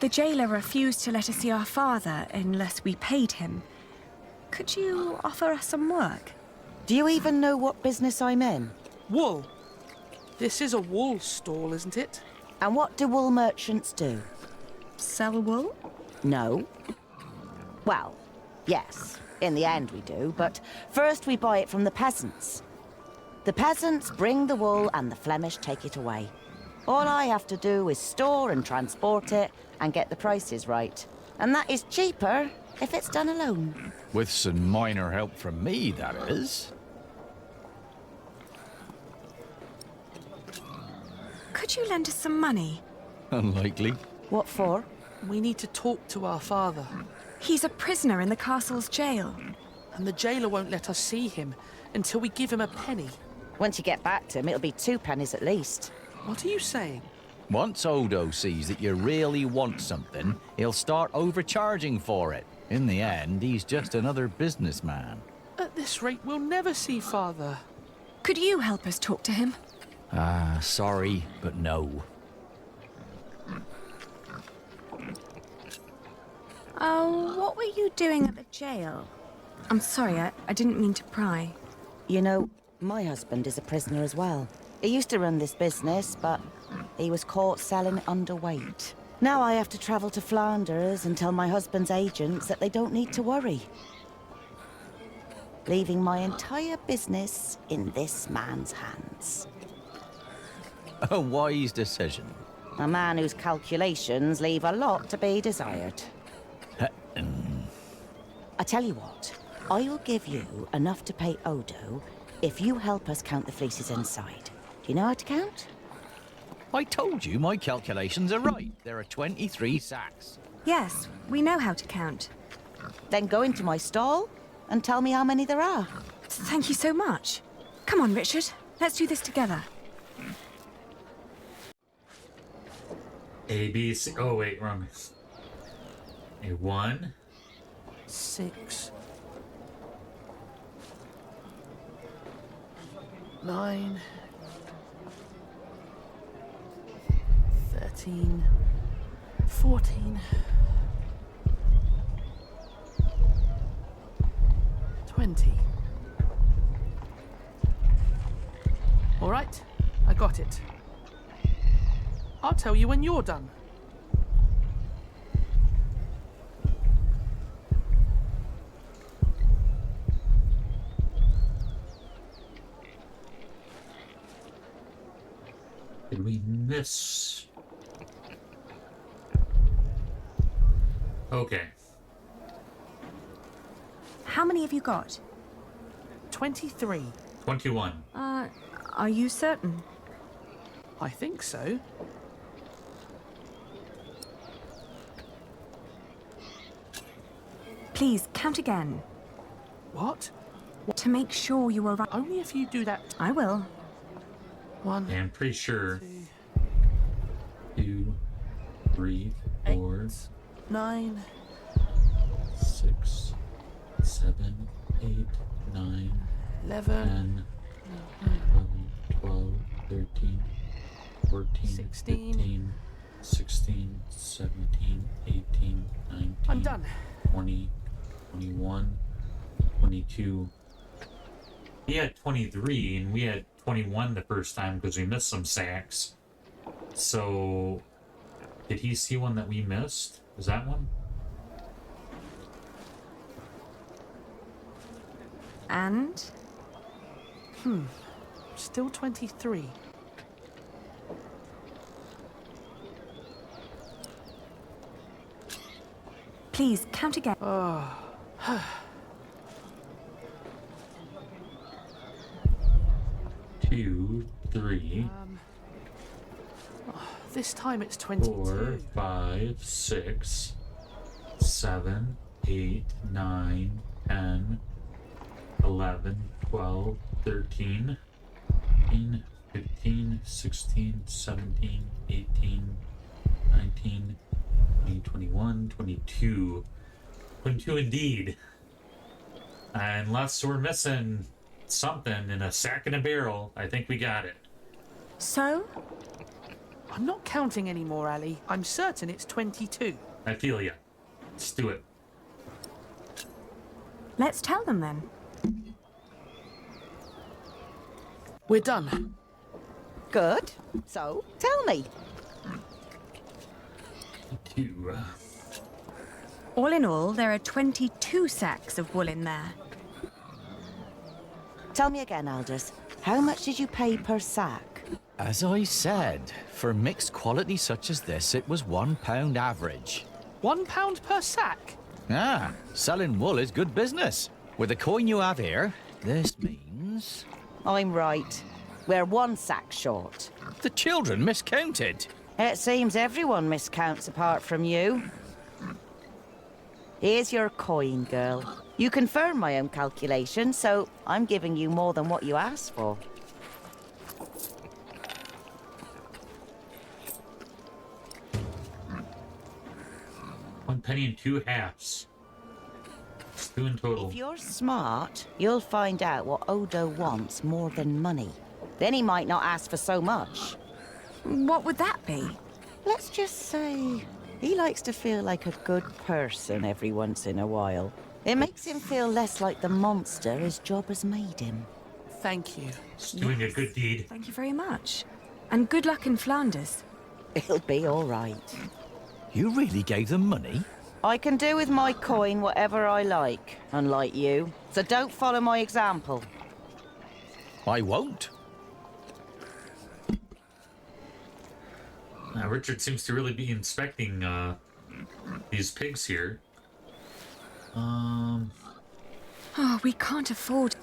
The jailer refused to let us see our father unless we paid him. Could you offer us some work?
Do you even know what business I'm in?
Wool. This is a wool stall, isn't it?
And what do wool merchants do?
Sell wool?
No. Well, yes, in the end we do, but first we buy it from the peasants. The peasants bring the wool and the Flemish take it away. All I have to do is store and transport it and get the prices right. And that is cheaper if it's done alone.
With some minor help from me, that is.
Could you lend us some money?
Unlikely.
What for?
We need to talk to our father.
He's a prisoner in the castle's jail.
And the jailer won't let us see him until we give him a penny.
Once you get back to him, it'll be 2 pennies at least.
What are you saying?
Once Odo sees that you really want something, he'll start overcharging for it. In the end, he's just another businessman.
At this rate, we'll never see Father.
Could you help us talk to him?
Sorry, but no.
Oh, what were you doing at the jail? I'm sorry, I didn't mean to pry.
You know, my husband is a prisoner as well. He used to run this business, but he was caught selling underweight. Now I have to travel to Flanders and tell my husband's agents that they don't need to worry. Leaving my entire business in this man's hands.
A wise decision.
A man whose calculations leave a lot to be desired. I tell you what, I'll give you enough to pay Odo if you help us count the fleeces inside. Do you know how to count?
I told you my calculations are right. There are 23 sacks.
Yes, we know how to count.
Then go into my stall and tell me how many there are.
Thank you so much. Come on, Richard. Let's do this together.
A, B, C. Oh, wait, wrong. A 1.
6. 9. 13. 14. 20. All right, I got it. I'll tell you when you're done.
Did we miss? Okay.
How many have you got?
23.
21.
Are you certain?
I think so.
Please, count again.
What?
To make sure you are right.
Only if you do that.
I will.
1.
Yeah, I'm pretty sure. 2, 3, 4,
9,
6, 7, 8, 9,
11,
10, 12, 13, 14,
16,
15, 16, 17, 18, 19.
I'm done.
20, 21, 22. He had 23 and we had 21 the first time because we missed some sacks. So, did he see one that we missed? Was that one?
And?
Still 23.
Please, count again.
Oh.
2, 3,
This time it's 22.
4, 5, 6, 7, 8, 9, 10, 11, 12, 13, 14, 15, 16, 17, 18, 19, 20, 21, 22. 22 indeed. Unless we're missing something in a sack and a barrel, I think we got it.
So?
I'm not counting anymore, Ali. I'm certain it's 22.
I feel ya. Let's do it.
Let's tell them then.
We're done.
Good. So, tell me.
2.
All in all, there are 22 sacks of wool in there.
Tell me again, Aldous. How much did you pay per sack?
As I said, for mixed quality such as this, it was £1 average.
£1 per sack?
Ah, selling wool is good business. With the coin you have here, this means...
I'm right. We're 1 sack short.
The children miscounted.
It seems everyone miscounts apart from you. Here's your coin, girl. You confirm my own calculation, so I'm giving you more than what you asked for.
One penny and 2 halves. It's 2 in total.
If you're smart, you'll find out what Odo wants more than money. Then he might not ask for so much.
What would that be?
Let's just say he likes to feel like a good person every once in a while. It makes him feel less like the monster his job has made him.
Thank you.
It's doing a good deed.
Thank you very much. And good luck in Flanders.
It'll be all right.
You really gave them money?
I can do with my coin whatever I like, unlike you. So don't follow my example.
I won't.
Richard seems to really be inspecting these pigs here.
Oh, we can't afford...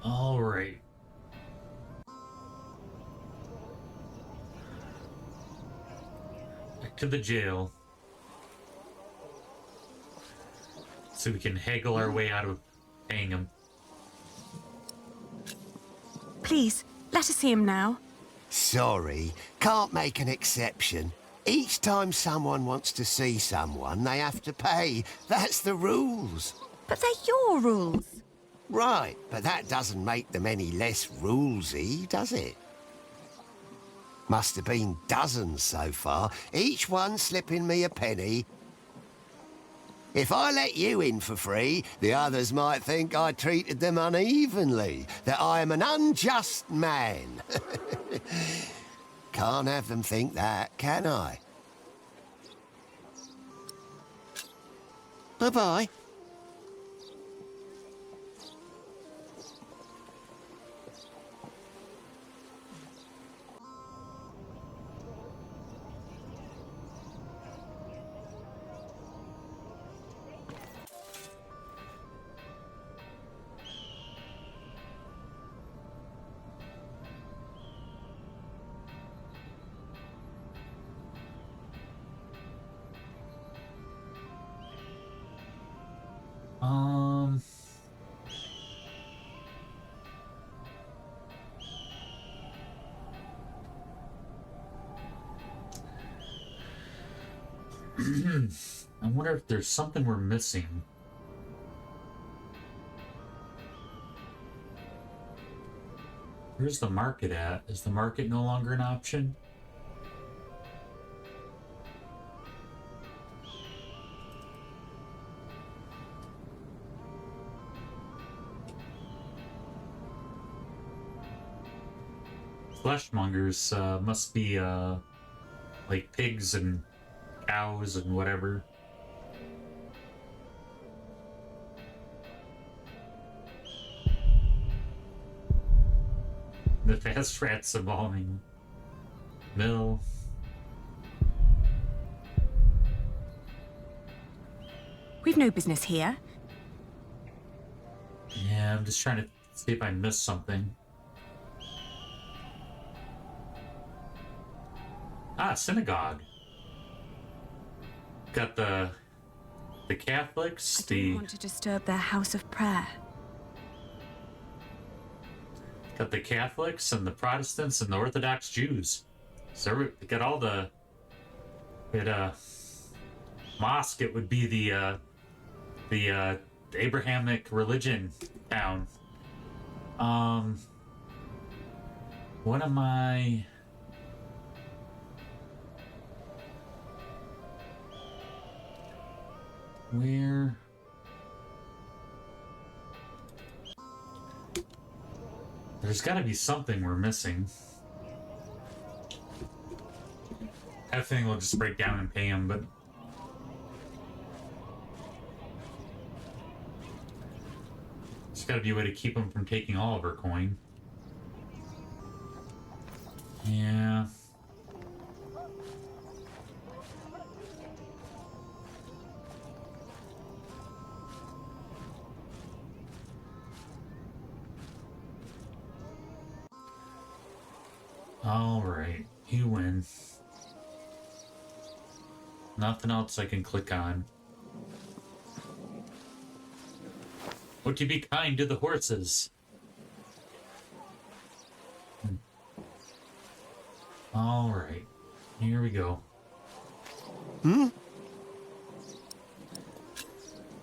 All right. Back to the jail. So we can haggle our way out of paying him.
Please, let us see him now.
Sorry, can't make an exception. Each time someone wants to see someone, they have to pay. That's the rules.
But they're your rules.
Right, but that doesn't make them any less rulesy, does it? Must have been dozens so far, each one slipping me a penny. If I let you in for free, the others might think I treated them unevenly, that I am an unjust man. Can't have them think that, can I? Bye-bye.
I wonder if there's something we're missing. Where's the market at? Is the market no longer an option? Fleshmongers must be like pigs and cows and whatever. The fast rats evolving. Mill.
We've no business here.
Yeah, I'm just trying to see if I missed something. Ah, synagogue. Got the Catholics,
I don't want to disturb their house of prayer.
Got the Catholics and the Protestants and the Orthodox Jews. So we got all the mosque. It would be the Abrahamic religion town. What am I? Where? There's got to be something we're missing. Everything will just break down and pay him, but there's got to be a way to keep him from taking all of our coin. Yeah. All right, you win. Nothing else I can click on. Would you be kind to the horses? All right, here we go.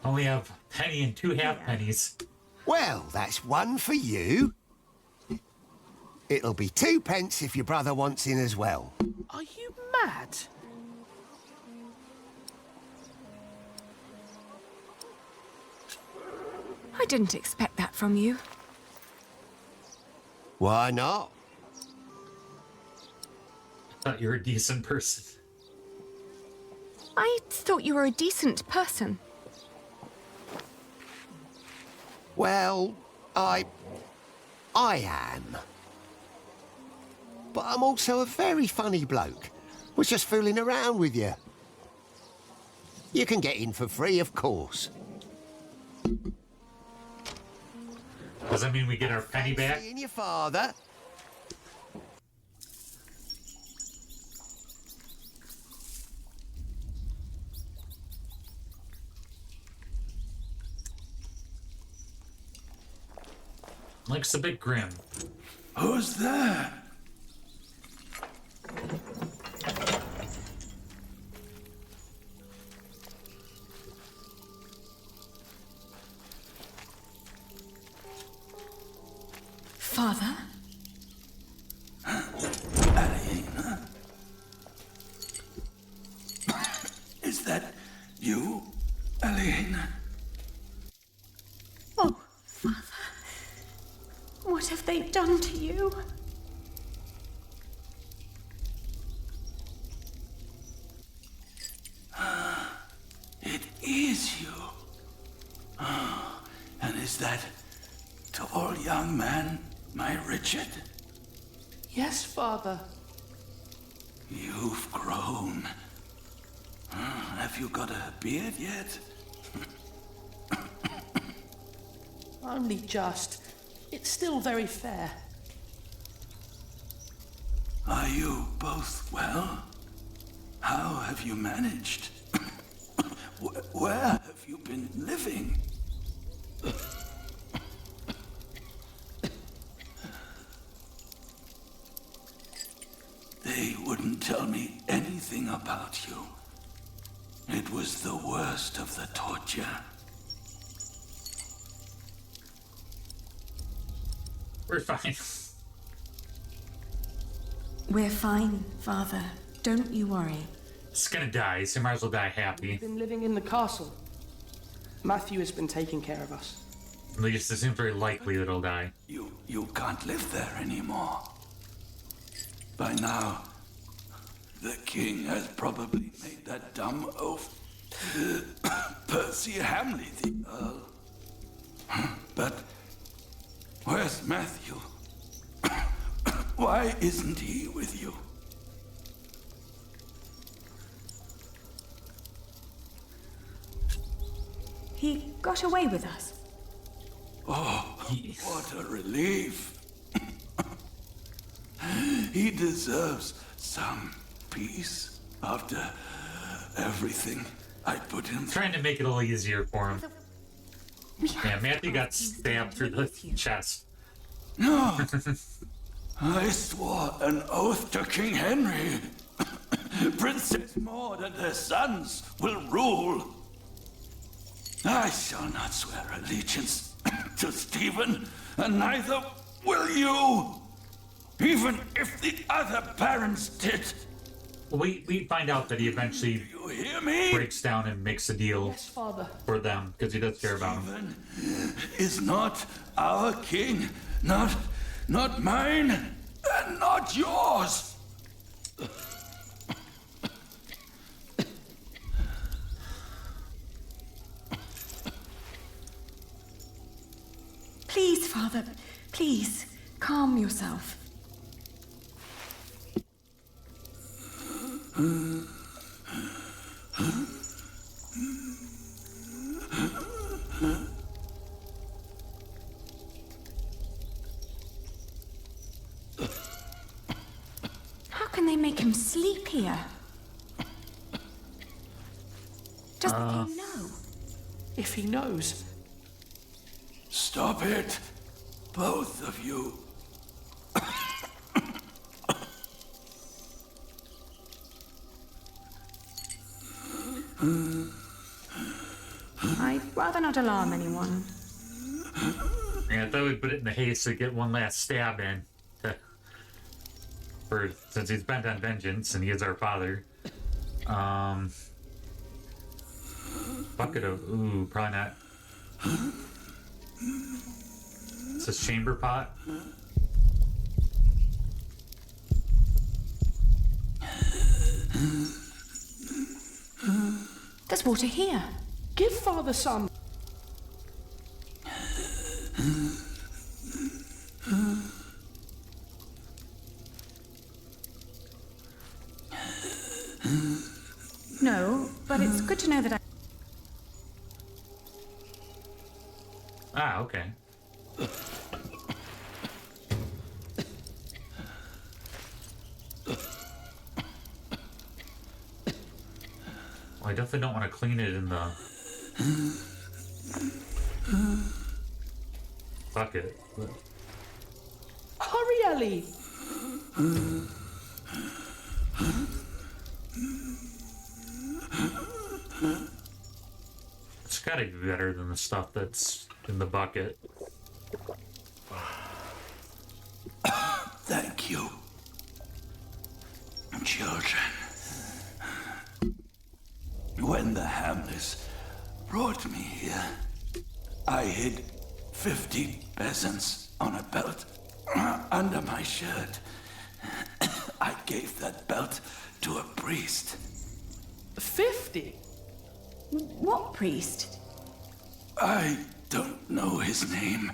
Only have a penny and 2 half pennies.
Well, that's one for you. It'll be 2 pence if your brother wants in as well.
Are you mad?
I didn't expect that from you?
Why not?
I thought you were a decent person.
I thought you were a decent person.
Well, I am. But I'm also a very funny bloke. Was just fooling around with you. You can get in for free, of course.
Does that mean we get our penny back?
Seeing your father.
Looks a bit grim.
Who's there?
Father?
Alina? Is that you, Alina?
Oh, Father. What have they done to you?
It is you. And is that tall young man my Richard?
Yes, Father.
You've grown. Have you got a beard yet?
Only just. It's still very fair.
Are you both well? How have you managed? Where have you been living? They wouldn't tell me anything about you. It was the worst of the torture.
We're fine.
We're fine, Father. Don't you worry.
It's gonna die, so might as well die happy.
We've been living in the castle. Matthew has been taking care of us.
At least it seems very likely that it'll die.
You can't live there anymore. By now, the king has probably made that dumb oaf Percy Hamley the Earl. But where's Matthew? Why isn't he with you?
He got away with us.
Oh, what a relief. He deserves some peace after everything I put him through.
Trying to make it a little easier for him. Yeah, Matthew got stabbed through the chest.
No! I swore an oath to King Henry. Princess Maud and her sons will rule. I shall not swear allegiance to Stephen, and neither will you. Even if the other parents did.
We find out that he eventually breaks down and makes a deal for them because he does care about them.
Is not our king, not mine, and not yours.
Please, Father, please, calm yourself. How can they make him sleep here? Does the king know?
If he knows.
Stop it, both of you.
I'd rather not alarm anyone.
Yeah, I thought we'd put it in the haste to get one last stab in. Since he's bent on vengeance and he is our father. Bucket of... Ooh, probably not. It's a chamber pot.
There's water here.
Give Father some.
No, but it's good to know that I...
Ah, okay. Well, I definitely don't want to clean it in the bucket. But...
Hurry, Ellie!
It's gotta be better than the stuff that's in the bucket.
Thank you, children. When the Hamlets brought me here, I hid 50 peasants on a belt under my shirt. I gave that belt to a priest.
50?
What priest?
I don't know his name.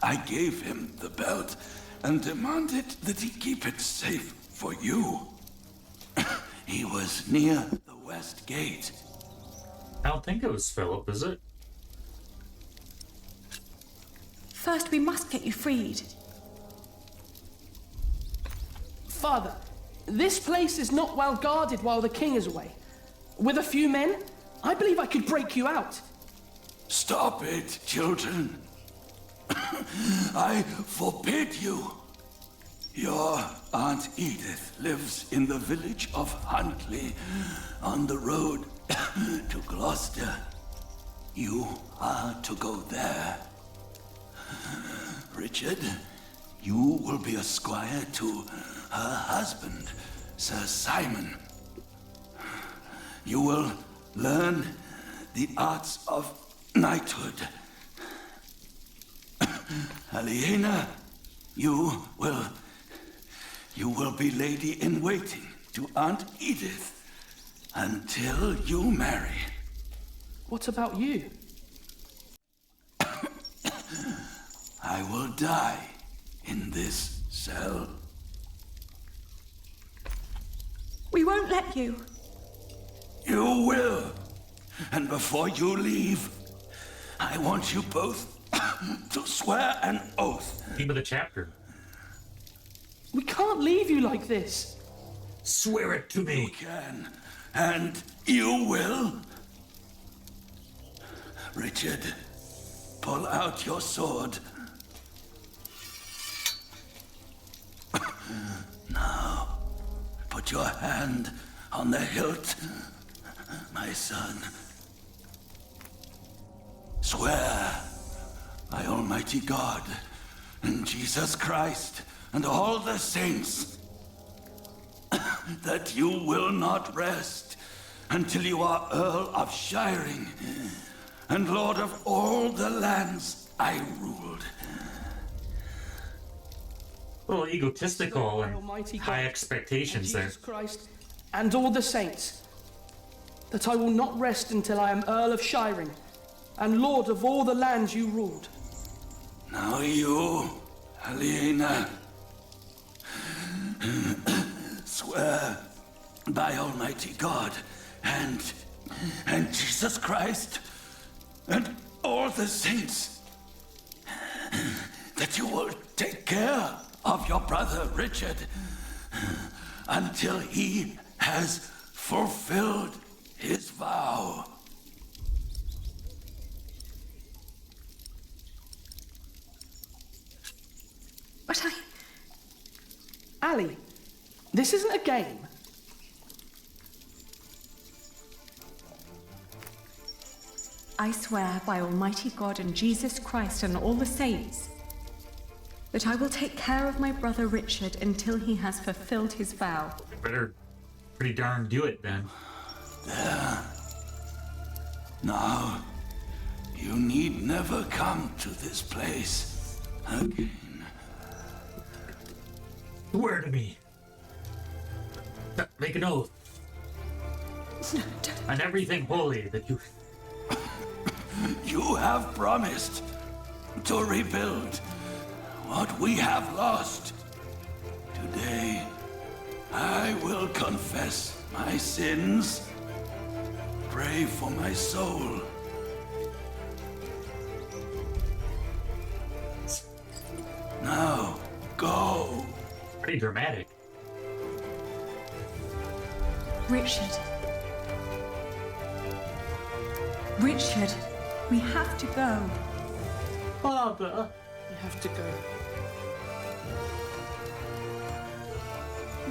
I gave him the belt and demanded that he keep it safe for you. He was near the west gate.
I don't think it was Philip, is it?
First, we must get you freed.
Father, this place is not well guarded while the king is away. With a few men, I believe I could break you out.
Stop it, children. I forbid you. Your Aunt Edith lives in the village of Huntley, on the road to Gloucester. You are to go there. Richard, you will be a squire to her husband, Sir Simon. You will learn the arts of knighthood. Aliena, you will be lady-in-waiting to Aunt Edith until you marry.
What about you?
I will die in this cell.
We won't let you.
You will. And before you leave, I want you both to swear an oath.
Theme of the chapter.
We can't leave you like this.
Swear it to me.
You can, and you will. Richard, pull out your sword. Now, put your hand on the hilt, my son. Swear by Almighty God and Jesus Christ and all the saints that you will not rest until you are Earl of Shiring and Lord of all the lands I ruled.
A little egotistical and high expectations there.
Jesus Christ and all the saints, that I will not rest until I am Earl of Shiring and Lord of all the lands you ruled.
Now you, Aliena, swear by Almighty God and Jesus Christ and all the saints that you will take care of your brother Richard until he has fulfilled his vow.
But
Ali, this isn't a game.
I swear by Almighty God and Jesus Christ and all the saints that I will take care of my brother Richard until he has fulfilled his vow.
You better pretty darn do it then.
There. Now, You need never come to this place again.
Swear to me. Make an oath. On everything holy that you...
You have promised to rebuild what we have lost. Today, I will confess my sins. Pray for my soul. Now, go.
Pretty dramatic.
Richard. Richard, we have to go.
Father, we have to go.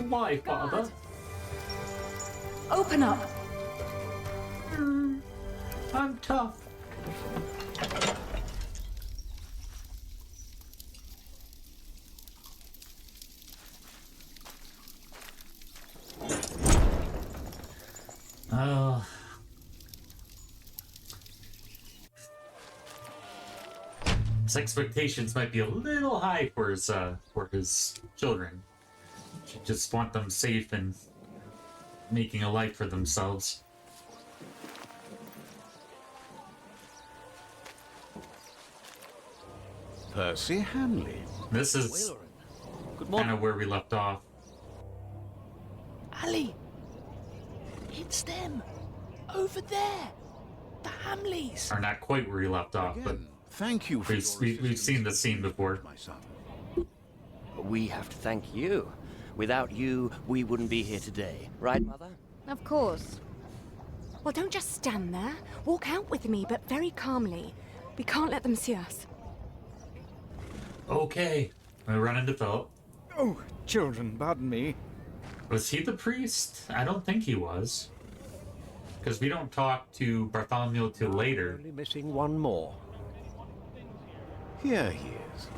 Why, Father?
Open up.
I'm tough. Oh. His expectations might be a little high for his children. Should just want them safe and making a life for themselves.
Percy Hanley.
This is kind of where we left off.
Ali! It's them! Over there! The Hamleys!
Or not quite where we left off, but
thank you for
we've seen this scene before.
my son.
We have to thank you. Without you, we wouldn't be here today. Right, Mother?
Of course.
Well, don't just stand there. Walk out with me, but very calmly. We can't let them see us.
Okay. I run into Philip.
Oh, children, pardon me.
Was he the priest? I don't think he was. Because we don't talk to Bartholomew till later.
Only missing one more.
Here he is.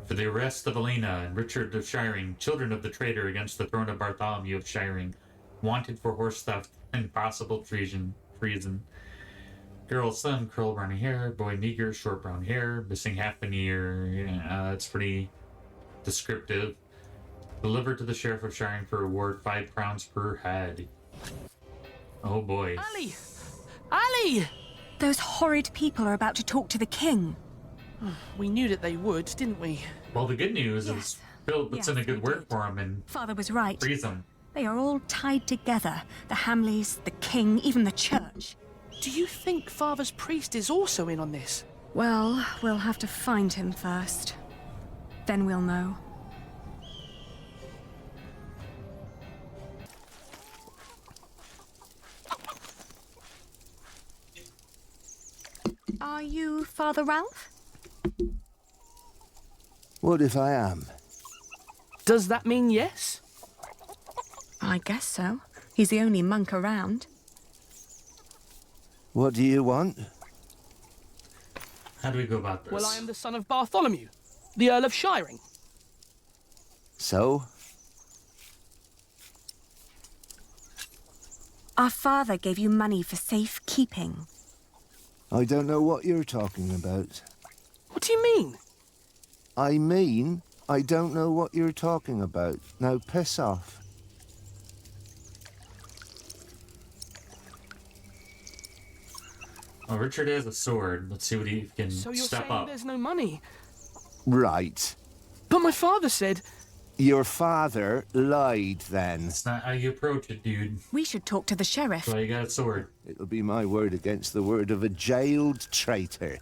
For the arrest of Elena and Richard of Shiring, children of the traitor against the throne of Bartholomew of Shiring, wanted for horse theft and possible treason. Girl slim, curl brown hair, boy meager, short brown hair, missing half an ear. Yeah, that's pretty descriptive. Delivered to the sheriff of Shiring for reward 5 crowns per head. Oh boy.
Ali! Ali!
Those horrid people are about to talk to the king.
We knew that they would, didn't we?
Well, the good news is Philip puts in a good word for him and
Father was right.
frees him.
They are all tied together. The Hamleys, the king, even the church.
Do you think Father's priest is also in on this?
Well, we'll have to find him first. Then we'll know.
Are you Father Ralph?
What if I am?
Does that mean yes?
I guess so. He's the only monk around.
What do you want?
How do we go about this?
Well, I am the son of Bartholomew, the Earl of Shiring.
So?
Our father gave you money for safekeeping.
I don't know what you're talking about.
What do you mean?
I mean, I don't know what you're talking about. Now piss off.
Well, Richard has a sword. Let's see what he can
So you're
step
saying
up.
there's no money?
Right.
But my father said...
Your father lied then.
That's not how you approach it, dude.
We should talk to the sheriff.
So you got a sword.
It'll be my word against the word of a jailed traitor.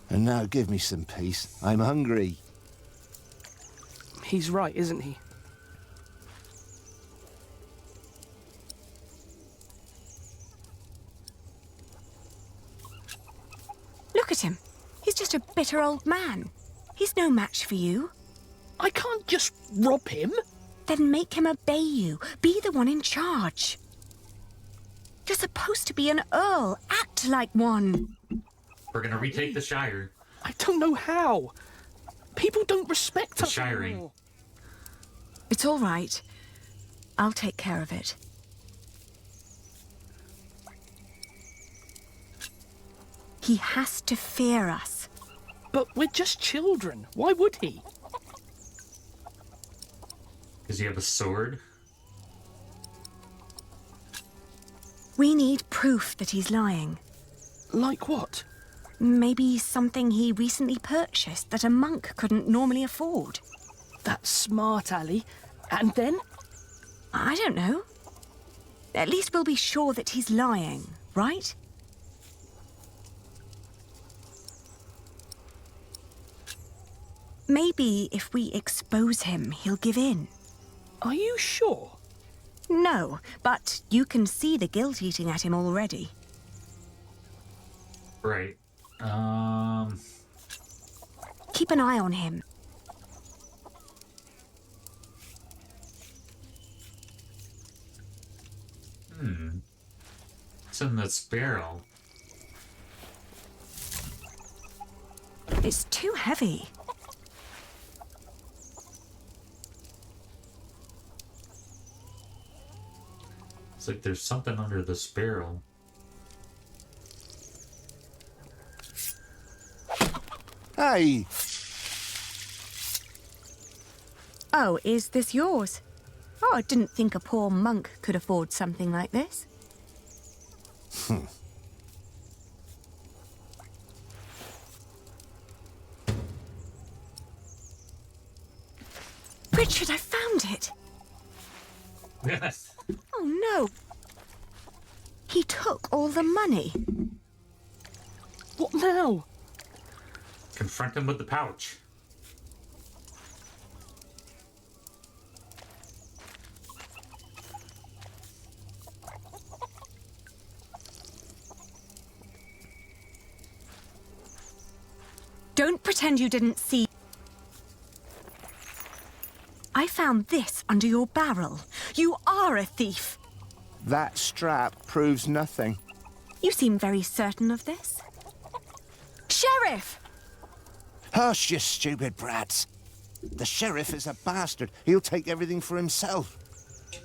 And now give me some peace. I'm hungry.
He's right, isn't he?
Look at him. He's just a bitter old man. He's no match for you.
I can't just rob him.
Then make him obey you. Be the one in charge. You're supposed to be an earl. Act like one.
We're gonna retake the Shire.
I don't know how. People don't respect
The
us
Shiring.
anymore.
It's all right. I'll take care of it. He has to fear us.
But we're just children. Why would he?
Because you have a sword?
We need proof that he's lying.
Like what?
Maybe something he recently purchased that a monk couldn't normally afford.
That's smart, Ali. And then?
I don't know. At least we'll be sure that he's lying, right? Maybe if we expose him, he'll give in.
Are you sure?
No, but you can see the guilt eating at him already.
Right.
Keep an eye on him.
What's in this barrel?
It's too heavy.
It's like there's something under this barrel.
Hey!
Oh, is this yours? Oh, I didn't think a poor monk could afford something like this. Richard, I found it!
Yes.
Oh no! He took all the money.
What now?
Confront him with the pouch.
Don't pretend you didn't see. I found this under your barrel. You are a thief.
That strap proves nothing.
You seem very certain of this. Sheriff!
Hush, you stupid brats. The sheriff is a bastard. He'll take everything for himself.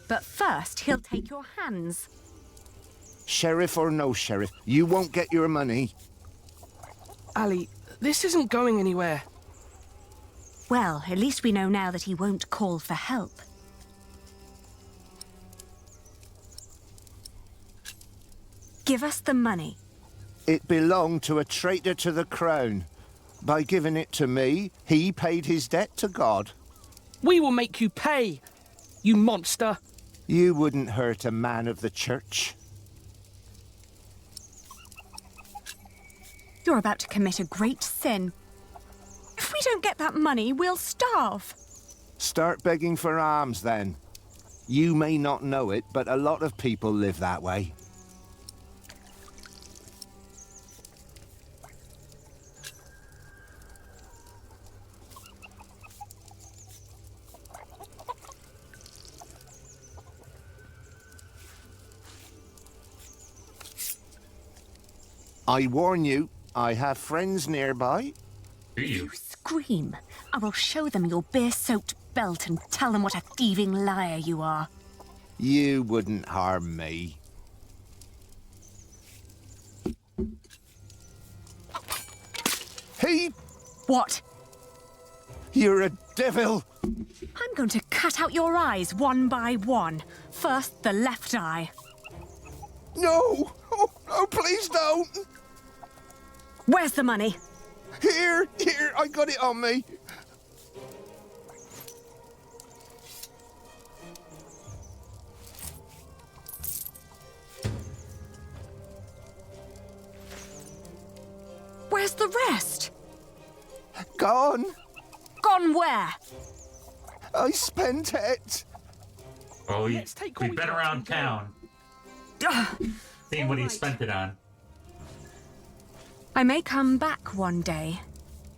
But first, he'll take your hands.
Sheriff or no sheriff, you won't get your money.
Ali, this isn't going anywhere.
Well, at least we know now that he won't call for help. Give us the money.
It belonged to a traitor to the crown. By giving it to me, he paid his debt to God.
We will make you pay, you monster.
You wouldn't hurt a man of the church.
You're about to commit a great sin. If we don't get that money, we'll starve.
Start begging for alms, then. You may not know it, but a lot of people live that way. I warn you, I have friends nearby.
Do you?
You scream. I will show them your beer-soaked belt and tell them what a thieving liar you are.
You wouldn't harm me. Hey!
What?
You're a devil!
I'm going to cut out your eyes one by one. First, the left eye.
No! Oh, please don't!
Where's the money?
Here, I got it on me.
Where's the rest?
Gone.
Gone where?
I spent it.
Oh, we've been around town. Seeing what he spent it on.
I may come back one day,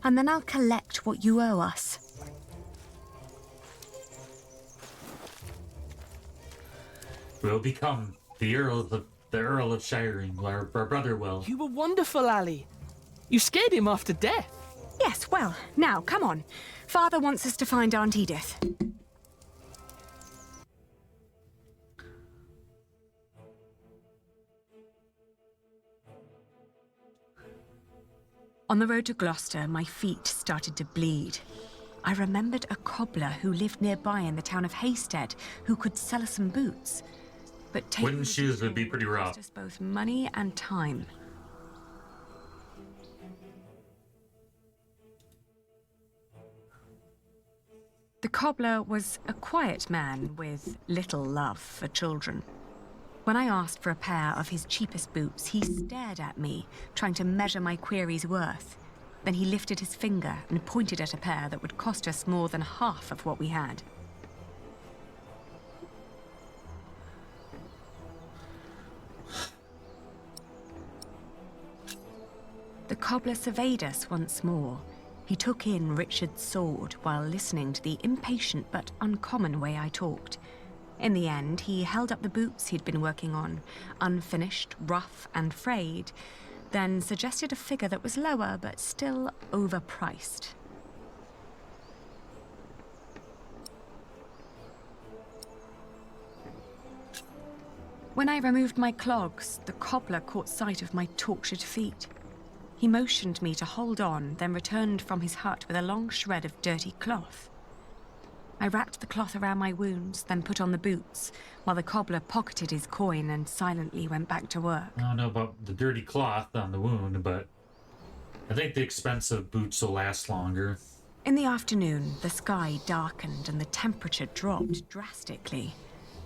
and then I'll collect what you owe us.
We'll become the Earl of Shiring, our brother will.
You were wonderful, Ali. You scared him after death.
Yes, well, now, come on. Father wants us to find Aunt Edith. On the road to Gloucester, my feet started to bleed. I remembered a cobbler who lived nearby in the town of Hastead who could sell us some boots. But
wooden shoes would be pretty rough.
Cost us both money and time. The cobbler was a quiet man with little love for children. When I asked for a pair of his cheapest boots, he stared at me, trying to measure my query's worth. Then he lifted his finger and pointed at a pair that would cost us more than half of what we had. The cobbler surveyed us once more. He took in Richard's sword while listening to the impatient but uncommon way I talked. In the end, he held up the boots he'd been working on, unfinished, rough and frayed, then suggested a figure that was lower but still overpriced. When I removed my clogs, the cobbler caught sight of my tortured feet. He motioned me to hold on, then returned from his hut with a long shred of dirty cloth. I wrapped the cloth around my wounds, then put on the boots, while the cobbler pocketed his coin and silently went back to work.
I don't know about the dirty cloth on the wound, but I think the expensive boots will last longer.
In the afternoon, the sky darkened and the temperature dropped drastically.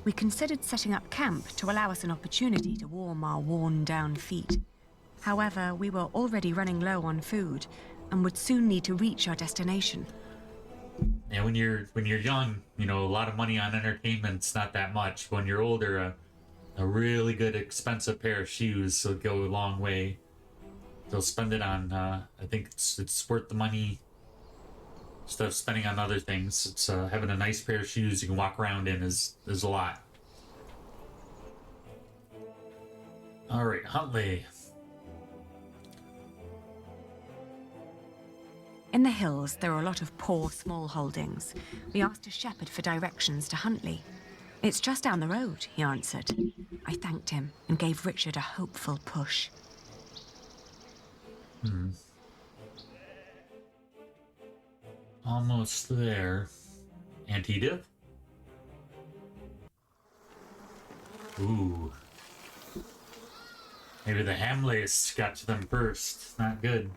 We considered setting up camp to allow us an opportunity to warm our worn-down feet. However, we were already running low on food and would soon need to reach our destination.
And when you're young, you know, a lot of money on entertainment's not that much. When you're older, a really good expensive pair of shoes will go a long way. They'll spend it on, I think it's worth the money instead of spending on other things. It's having a nice pair of shoes you can walk around in is a lot. All right, Huntley.
In the hills, there are a lot of poor, small holdings. We asked a shepherd for directions to Huntley. "It's just down the road," he answered. I thanked him and gave Richard a hopeful push.
Almost there. Aunt Edith? Ooh. Maybe the Hamleys got to them first. Not good.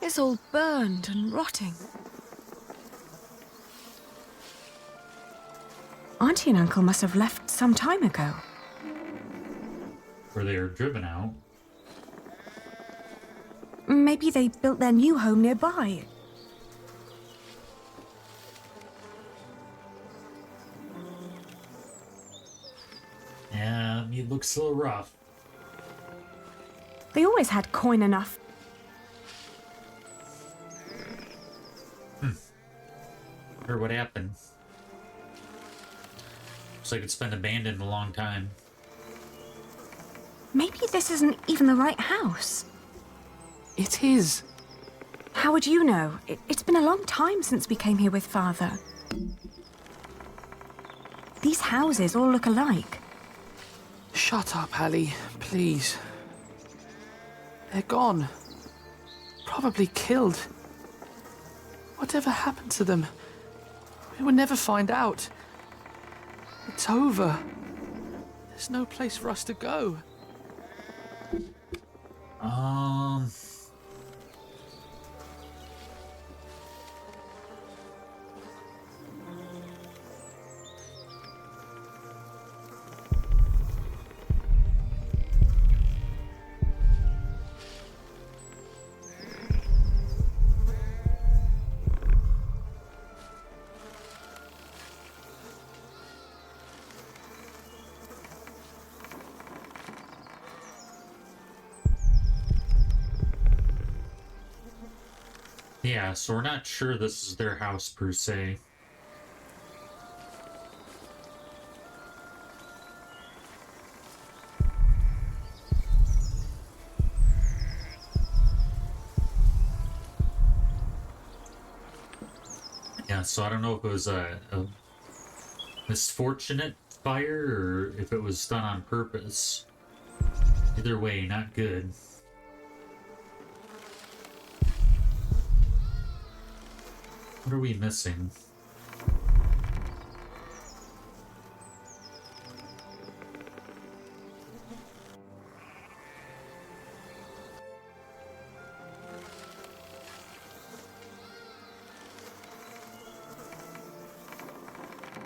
It's all burned and rotting. Auntie and Uncle must have left some time ago.
Or they were driven out.
Maybe they built their new home nearby.
Yeah, it looks a little rough.
They always had coin enough.
Or what happened? Looks like it's been abandoned a long time.
Maybe this isn't even the right house.
It is.
How would you know? It's been a long time since we came here with Father. These houses all look alike.
Shut up, Hallie, please. They're gone. Probably killed. Whatever happened to them? We will never find out. It's over. There's no place for us to go.
Yeah, so we're not sure this is their house per se. Yeah, so I don't know if it was a misfortunate fire or if it was done on purpose. Either way, not good. What are we missing?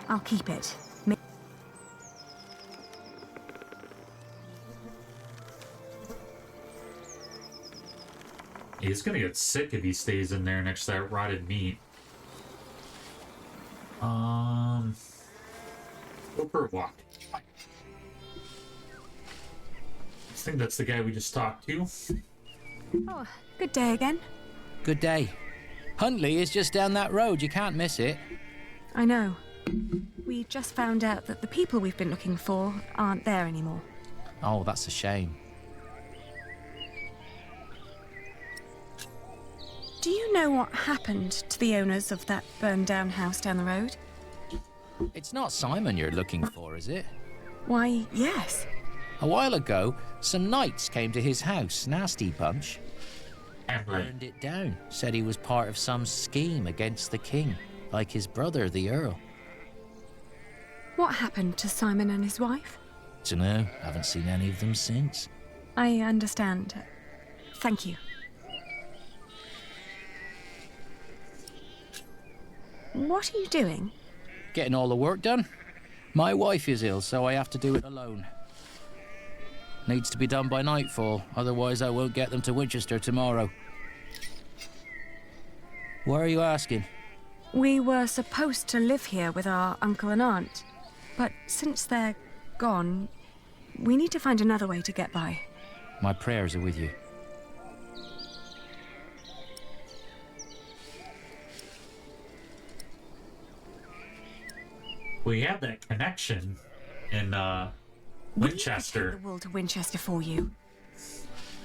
I'll keep it.
He's gonna get sick if he stays in there next to that rotted meat. Go for a walk. I think that's the guy we just talked to.
Oh, good day again.
Good day. Huntley is just down that road. You can't miss it.
I know. We just found out that the people we've been looking for aren't there anymore.
Oh, that's a shame.
Do you know what happened to the owners of that burned-down house down the road?
It's not Simon you're looking for, is it?
Why, yes.
A while ago, some knights came to his house, nasty bunch.
And
burned it down, said he was part of some scheme against the king, like his brother, the Earl.
What happened to Simon and his wife?
Dunno, haven't seen any of them since.
I understand. Thank you. What are you doing?
Getting all the work done. My wife is ill, so I have to do it alone. Needs to be done by nightfall, otherwise I won't get them to Winchester tomorrow. Why are you asking?
We were supposed to live here with our uncle and aunt, but since they're gone, we need to find another way to get by.
My prayers are with you.
We have that connection in Winchester.
We could take the wool to Winchester for you.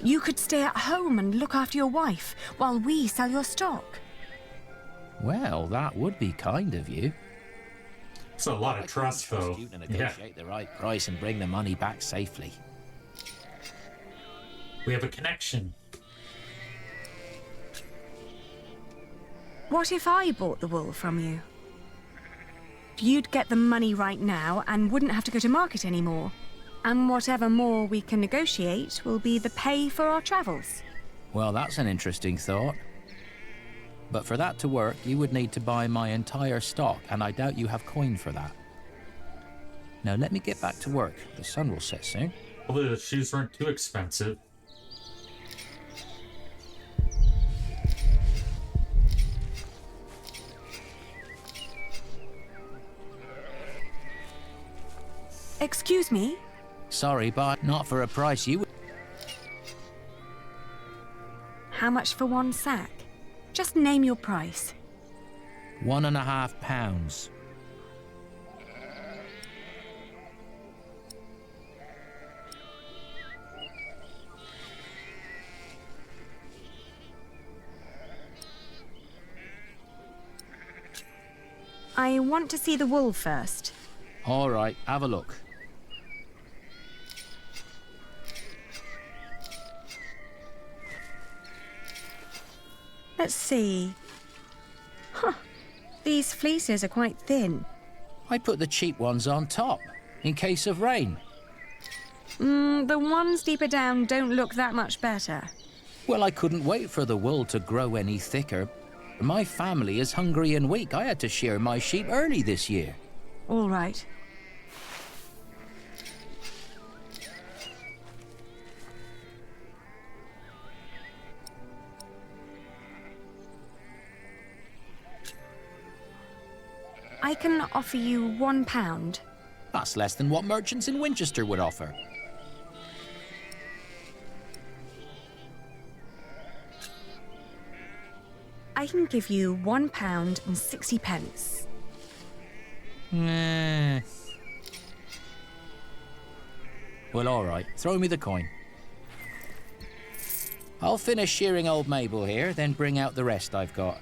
You could stay at home and look after your wife while we sell your stock.
Well, that would be kind of you.
It's a lot of trust, though.
You to negotiate the right price and bring the money back safely.
We have a connection.
What if I bought the wool from you? You'd get the money right now and wouldn't have to go to market anymore. And whatever more we can negotiate will be the pay for our travels.
Well, that's an interesting thought. But for that to work, you would need to buy my entire stock, and I doubt you have coin for that. Now let me get back to work. The sun will set soon.
Hopefully the shoes weren't too expensive.
Excuse me?
Sorry, but not for a price you would.
How much for one sack? Just name your price.
£1.5.
I want to see the wool first.
All right, have a look.
Let's see. Huh. These fleeces are quite thin.
I put the cheap ones on top, in case of rain.
The ones deeper down don't look that much better.
Well, I couldn't wait for the wool to grow any thicker. My family is hungry and weak. I had to shear my sheep early this year.
All right. I can offer you £1.
That's less than what merchants in Winchester would offer.
I can give you £1.60.
Nah. Well, all right. Throw me the coin. I'll finish shearing old Mabel here, then bring out the rest I've got.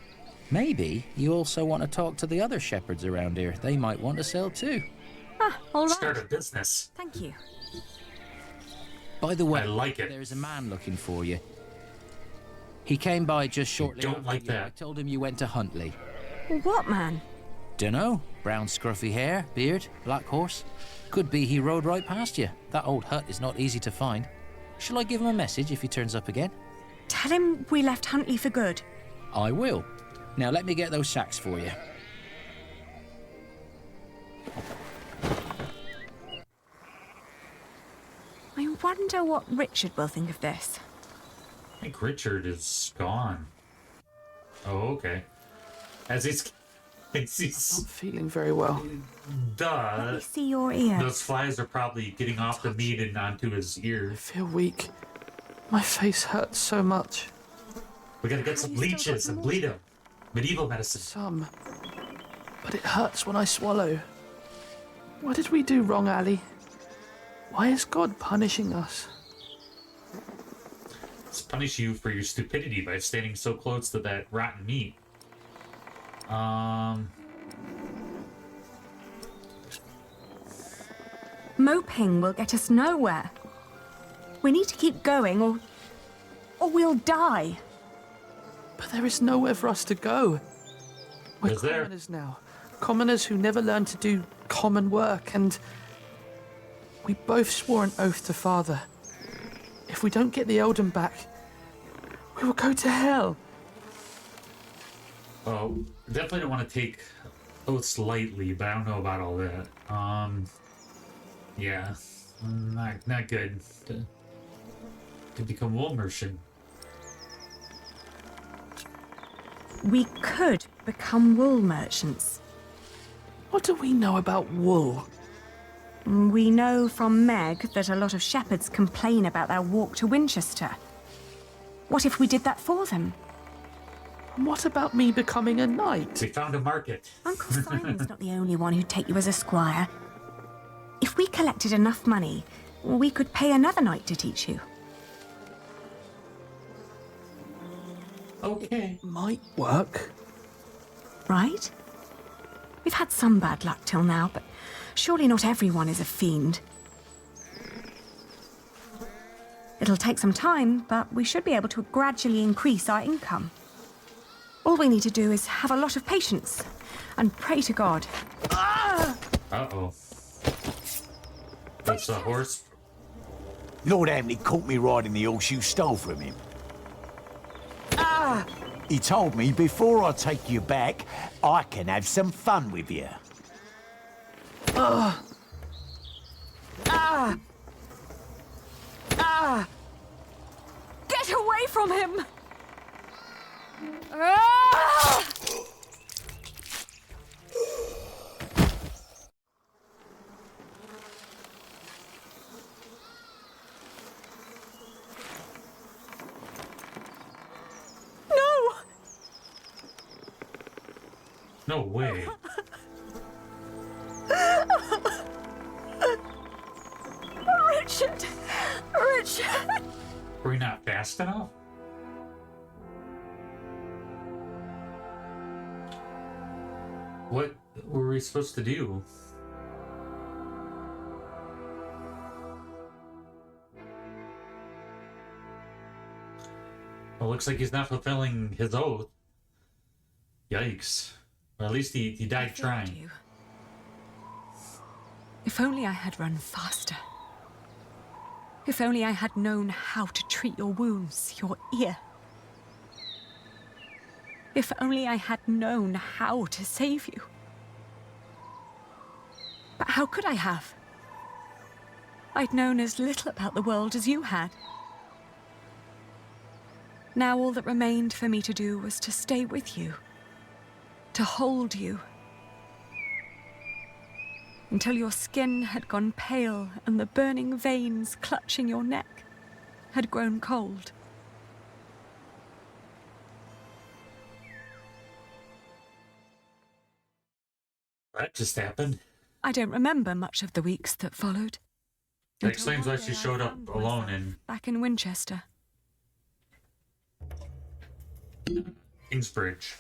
Maybe you also want to talk to the other shepherds around here. They might want to sell too.
Ah, all right.
Start a business.
Thank you.
By the way,
I like it.
there's a man looking for you. He came by just shortly
Don't
after
like
you.
that.
I told him you went to Huntley.
What man?
Dunno. Brown scruffy hair, beard, black horse. Could be he rode right past you. That old hut is not easy to find. Shall I give him a message if he turns up again?
Tell him we left Huntley for good.
I will. Now let me get those sacks for you.
I wonder what Richard will think of this.
I think Richard is gone. Oh, okay. As he's
Not feeling very well.
Let me see your ear.
Those flies are probably getting off the meat and onto his ear.
I feel weak. My face hurts so much.
We gotta get some leeches and bleed him. Medieval medicine.
Some. But it hurts when I swallow. What did we do wrong, Ali? Why is God punishing us?
Let's punish you for your stupidity by standing so close to that rotten meat.
Moping will get us nowhere. We need to keep going or we'll die.
But there is nowhere for us to go. We're
Is there?
commoners now. Commoners who never learned to do common work, and we both swore an oath to Father. If we don't get the Eldon back, we will go to hell.
Oh, definitely don't want to take oaths lightly, but I don't know about all that. Yeah, not good. To become wool merchant.
We could become wool merchants.
What do we know about wool?
We know from Meg that a lot of shepherds complain about their walk to Winchester. What if we did that for them?
And what about me becoming a knight?
We found a market.
Uncle Simon's not the only one who'd take you as a squire. If we collected enough money, we could pay another knight to teach you.
Okay.
It might work.
Right? We've had some bad luck till now, but surely not everyone is a fiend. It'll take some time, but we should be able to gradually increase our income. All we need to do is have a lot of patience and pray to God.
Uh-oh. That's a horse.
Lord Amley caught me riding the horse you stole from him. He told me before I take you back, I can have some fun with you.
Get away from him! No!
No way.
Richard! Richard!
Were we not fast enough? What were we supposed to do? Well, looks like he's not fulfilling his oath. Yikes. Or at least he died trying.
You. If only I had run faster. If only I had known how to treat your wounds, your ear. If only I had known how to save you. But how could I have? I'd known as little about the world as you had. Now all that remained for me to do was to stay with you, to hold you, until your skin had gone pale and the burning veins clutching your neck had grown cold.
That just happened.
I don't remember much of the weeks that followed.
That explains why she showed up alone in
Back in Winchester.
Kingsbridge.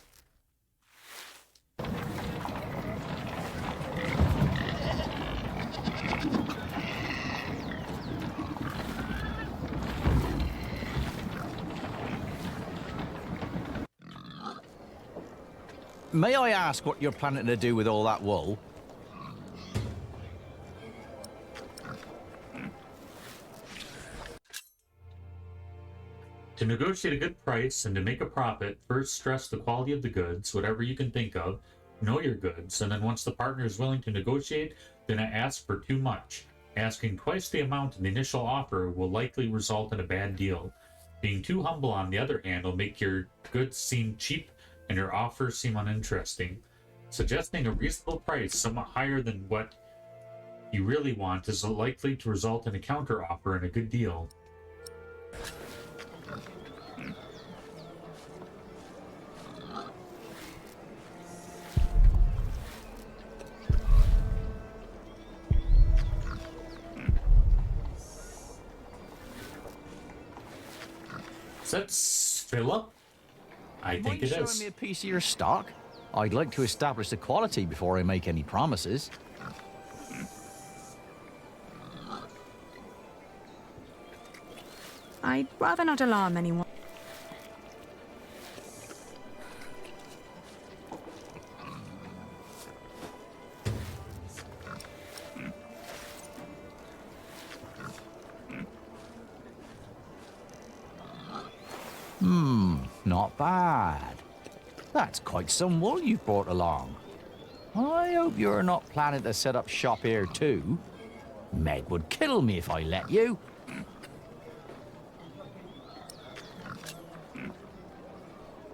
May I ask what you're planning to do with all that wool?
To negotiate a good price and to make a profit, first stress the quality of the goods, whatever you can think of, know your goods, and then once the partner is willing to negotiate, do not ask for too much. Asking twice the amount in the initial offer will likely result in a bad deal. Being too humble, on the other hand, will make your goods seem cheap and your offer seem uninteresting. Suggesting a reasonable price somewhat higher than what you really want is likely to result in a counter-offer and a good deal. That's Philip? I think it
Mind
is.
showing me a piece of your stock? I'd like to establish the quality before I make any promises.
I'd rather not alarm anyone.
Not bad. That's quite some wool you've brought along. I hope you're not planning to set up shop here too. Meg would kill me if I let you.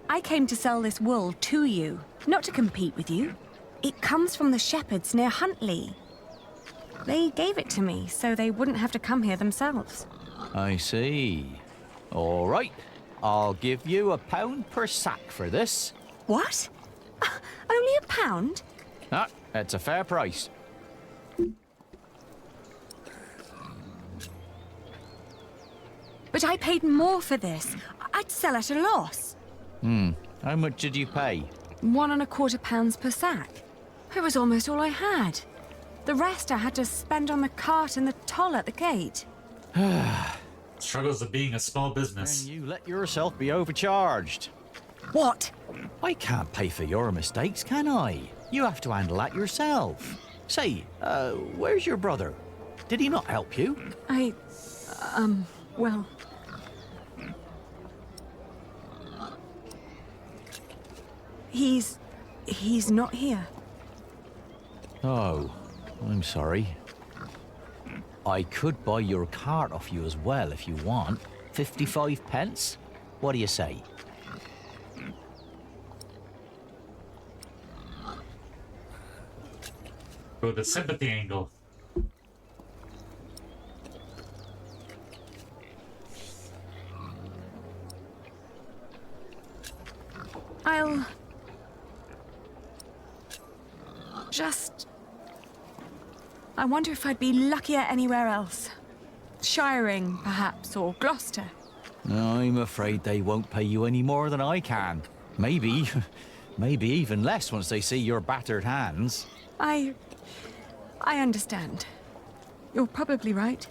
I came to sell this wool to you, not to compete with you. It comes from the shepherds near Huntley. They gave it to me so they wouldn't have to come here themselves.
I see. All right. I'll give you £1 per sack for this.
What? Only £1?
Ah, that's a fair price.
But I paid more for this. I'd sell at a loss.
How much did you pay?
£1.25 per sack. It was almost all I had. The rest I had to spend on the cart and the toll at the gate.
Struggles of being a small business.
And you let yourself be overcharged.
What?
I can't pay for your mistakes, can I? You have to handle that yourself. Say, where's your brother? Did he not help you?
Well... He's not here.
Oh, I'm sorry. I could buy your cart off you as well if you want. 55 pence? What do you say?
Go the sympathy angle.
I'll... I wonder if I'd be luckier anywhere else. Shiring, perhaps, or Gloucester.
I'm afraid they won't pay you any more than I can. Maybe even less once they see your battered hands.
I understand. You're probably right.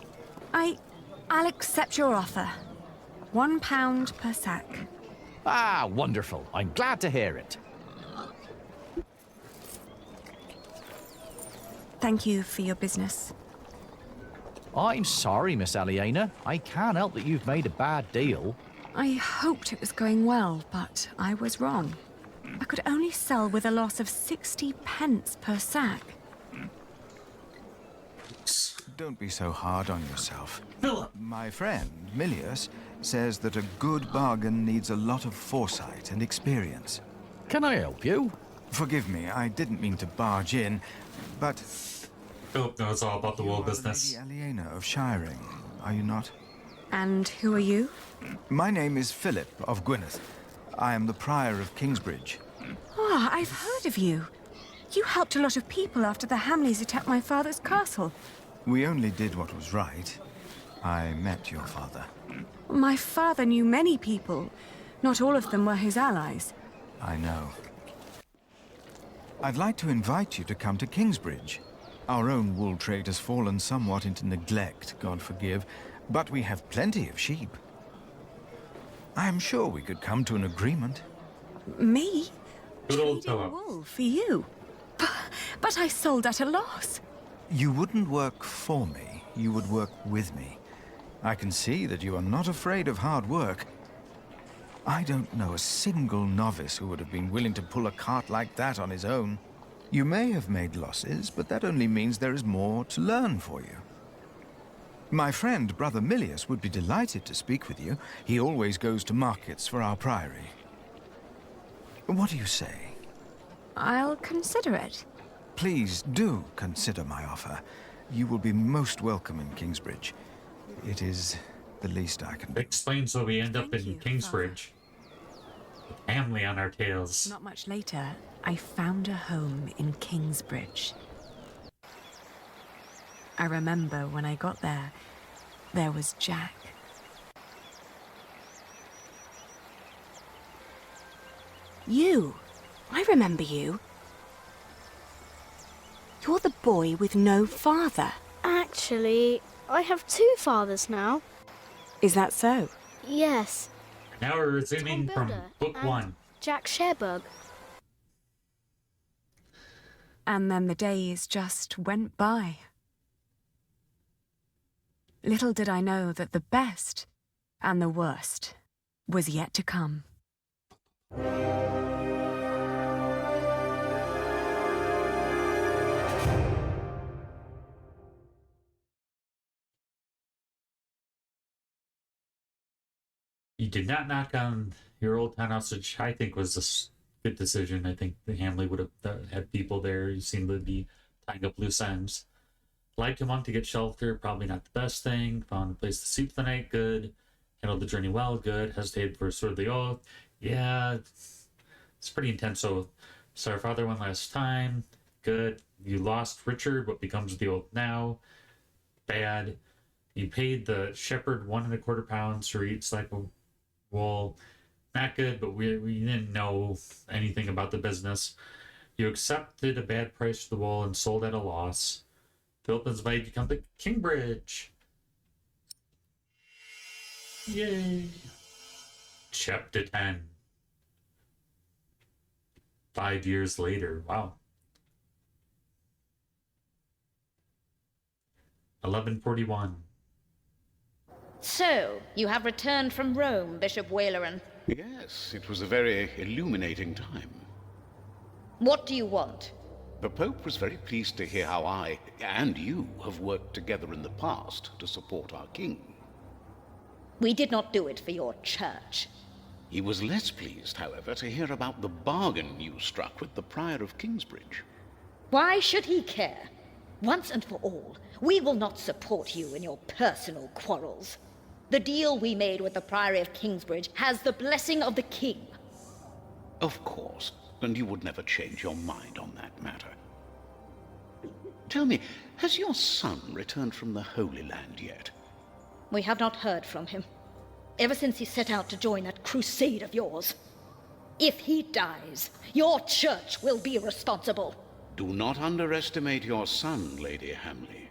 I'll accept your offer. £1 per sack.
Ah, wonderful. I'm glad to hear it.
Thank you for your business.
I'm sorry, Miss Aliena. I can't help that you've made a bad deal.
I hoped it was going well, but I was wrong. I could only sell with a loss of 60 pence per sack.
Don't be so hard on yourself.
Philip!
My friend, Milius, says that a good bargain needs a lot of foresight and experience.
Can I help you?
Forgive me, I didn't mean to barge in, but...
Philip knows all about the wool business.
Lady Aliena of Shiring, are you not?
And who are you?
My name is Philip of Gwynedd. I am the Prior of Kingsbridge.
Ah, I've heard of you. You helped a lot of people after the Hamleys attacked my father's castle.
We only did what was right. I met your father.
My father knew many people. Not all of them were his allies.
I know. I'd like to invite you to come to Kingsbridge. Our own wool trade has fallen somewhat into neglect, God forgive, but we have plenty of sheep. I am sure we could come to an agreement.
Me?
Good old
trading
Philip.
wool for you. But I sold at a loss.
You wouldn't work for me, you would work with me. I can see that you are not afraid of hard work. I don't know a single novice who would have been willing to pull a cart like that on his own. You may have made losses, but that only means there is more to learn for you. My friend, Brother Milius, would be delighted to speak with you. He always goes to markets for our priory. What do you say?
I'll consider it.
Please do consider my offer. You will be most welcome in Kingsbridge. It is the least I can do.
Explains why we end up in Kingsbridge. With family on our tails.
Not much later, I found a home in Kingsbridge. I remember when I got there, there was Jack. You! I remember you. You're the boy with no father.
Actually, I have 2 fathers now.
Is that so?
Yes,
Now we're resuming from book 1.
Jack Sherbug.
And then the days just went by. Little did I know that the best and the worst was yet to come.
You did not knock on your old townhouse, which I think was a good decision. I think the Hamley would have had people there who seemed to be tying up loose ends. Lied to a monk to get shelter, probably not the best thing. Found a place to sleep for the night, good. Handled the journey well, good. Hesitated for sort of the oath. Yeah, it's pretty intense oath. Saw our father one last time, good. You lost Richard, what becomes the oath now? Bad. You paid the shepherd 1 1/4 pounds for each slack of wool. Not good, but we didn't know anything about the business. You accepted a bad price for the wool and sold at a loss. Philip is invited to come to Kingbridge. Yay. Chapter 10. 5 years later. Wow. 1141.
So, you have returned from Rome, Bishop Waleran.
Yes, it was a very illuminating time.
What do you want?
The Pope was very pleased to hear how I, and you, have worked together in the past to support our king.
We did not do it for your church.
He was less pleased, however, to hear about the bargain you struck with the Prior of Kingsbridge.
Why should he care? Once and for all, we will not support you in your personal quarrels. The deal we made with the Priory of Kingsbridge has the blessing of the king.
Of course, and you would never change your mind on that matter. Tell me, has your son returned from the Holy Land yet?
We have not heard from him, ever since he set out to join that crusade of yours. If he dies, your church will be responsible.
Do not underestimate your son, Lady Hamley.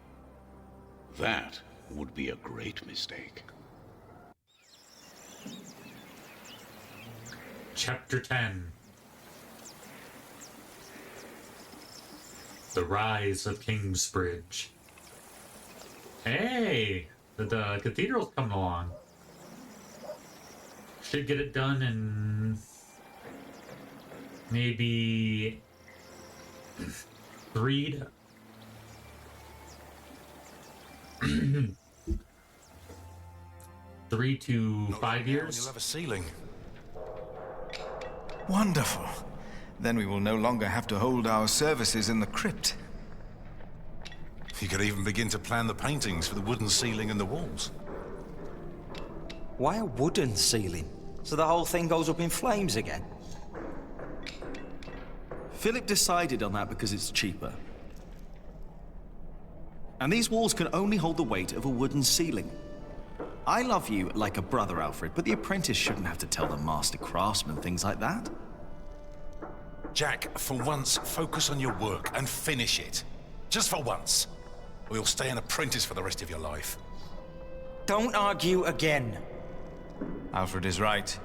That would be a great mistake.
Chapter 10. The Rise of Kingsbridge. Hey! The cathedral's coming along. Should get it done in maybe 3 to 5 years.
You'll have a ceiling.
Wonderful. Then we will no longer have to hold our services in the crypt.
You could even begin to plan the paintings for the wooden ceiling and the walls.
Why a wooden ceiling? So the whole thing goes up in flames again?
Philip decided on that because it's cheaper. And these walls can only hold the weight of a wooden ceiling. I love you like a brother, Alfred, but the apprentice shouldn't have to tell the master craftsman things like that.
Jack, for once, focus on your work and finish it. Just for once. Or you'll stay an apprentice for the rest of your life.
Don't argue again.
Alfred is right.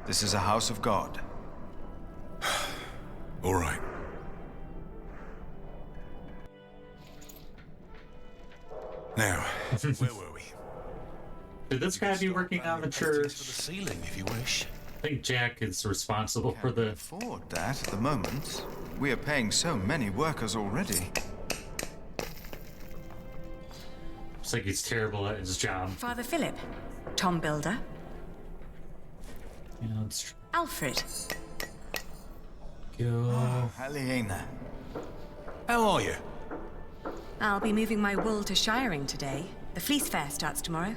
This is a house of God.
All right. Now, where were we?
Could this guy be working on the church?
For the ceiling, if you wish.
I think Jack is responsible for the...
afford that at the moment. We are paying so many workers already.
Looks like he's terrible at his job.
Father Philip, Tom Builder,
Yeah, let's
Alfred.
go.
Aliena.
How are you?
I'll be moving my wool to Shiring today. The fleece fair starts tomorrow.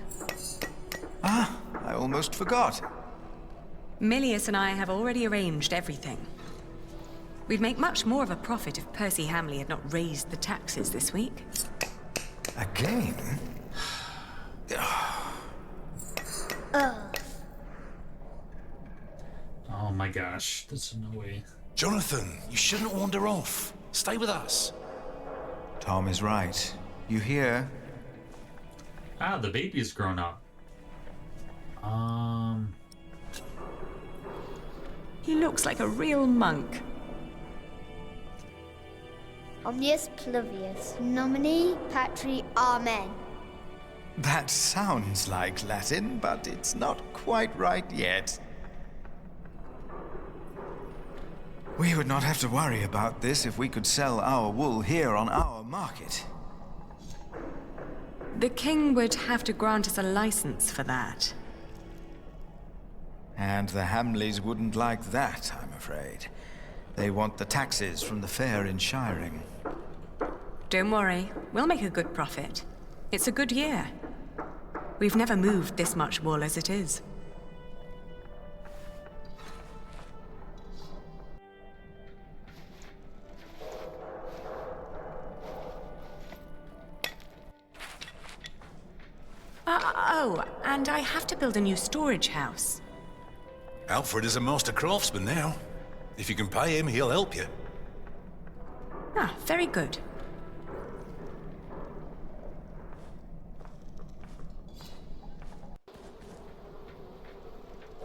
Ah, I almost forgot.
Milius and I have already arranged everything. We'd make much more of a profit if Percy Hamley had not raised the taxes this week.
Again?
Oh my gosh, there's no way.
Jonathan, you shouldn't wander off. Stay with us.
Tom is right. You hear?
Ah, the baby's grown up.
He looks like a real monk.
Omnius Pluvius, nomine patri amen.
That sounds like Latin, but it's not quite right yet. We would not have to worry about this if we could sell our wool here on our market.
The king would have to grant us a license for that.
And the Hamleys wouldn't like that, I'm afraid. They want the taxes from the fair in Shiring.
Don't worry, we'll make a good profit. It's a good year. We've never moved this much wool as it is. Oh, and I have to build a new storage house.
Alfred is a master craftsman now. If you can pay him, he'll help you.
Ah, very good.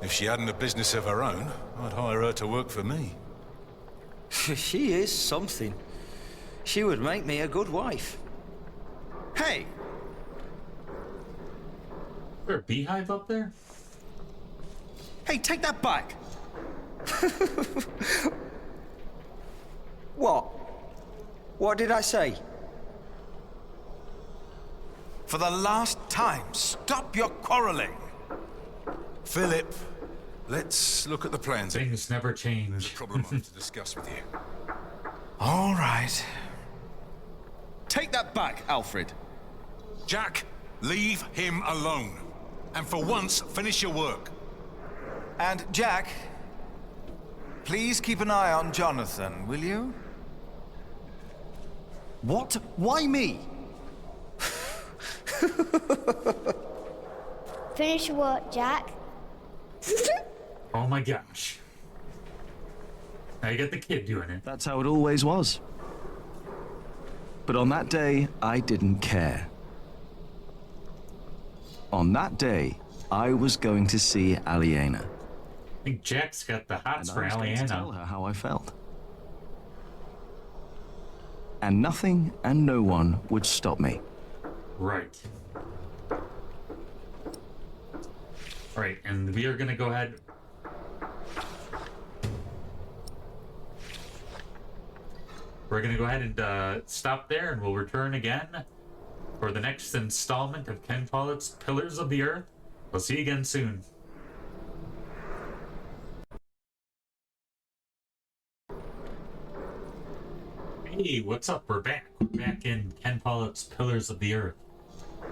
If she hadn't a business of her own, I'd hire her to work for me.
She is something. She would make me a good wife.
Hey!
Is there a beehive up there?
Hey, take that back!
What? What did I say?
For the last time, stop your quarreling!
Philip, let's look at the plans.
Things never change.
There's a problem I have to discuss with you.
All right.
Take that back, Alfred.
Jack, leave him alone. And for once, finish your work.
And Jack, please keep an eye on Jonathan, will you?
What? Why me?
Finish your work, Jack.
Oh my gosh. Now you got the kid doing it.
That's how it always was. But on that day, I didn't care. On that day, I was going to see Aliena.
I think Jack's got the hots
And
for
I was going to tell
Aliena.
her how I felt. And nothing and no one would stop me.
Right. Right, and we are gonna go ahead. We're gonna go ahead and stop there, and we'll return again for the next installment of Ken Follets Pillars of the Earth. We'll see you again soon. Hey, what's up? We're back. We're back in Ken Follett's Pillars of the Earth.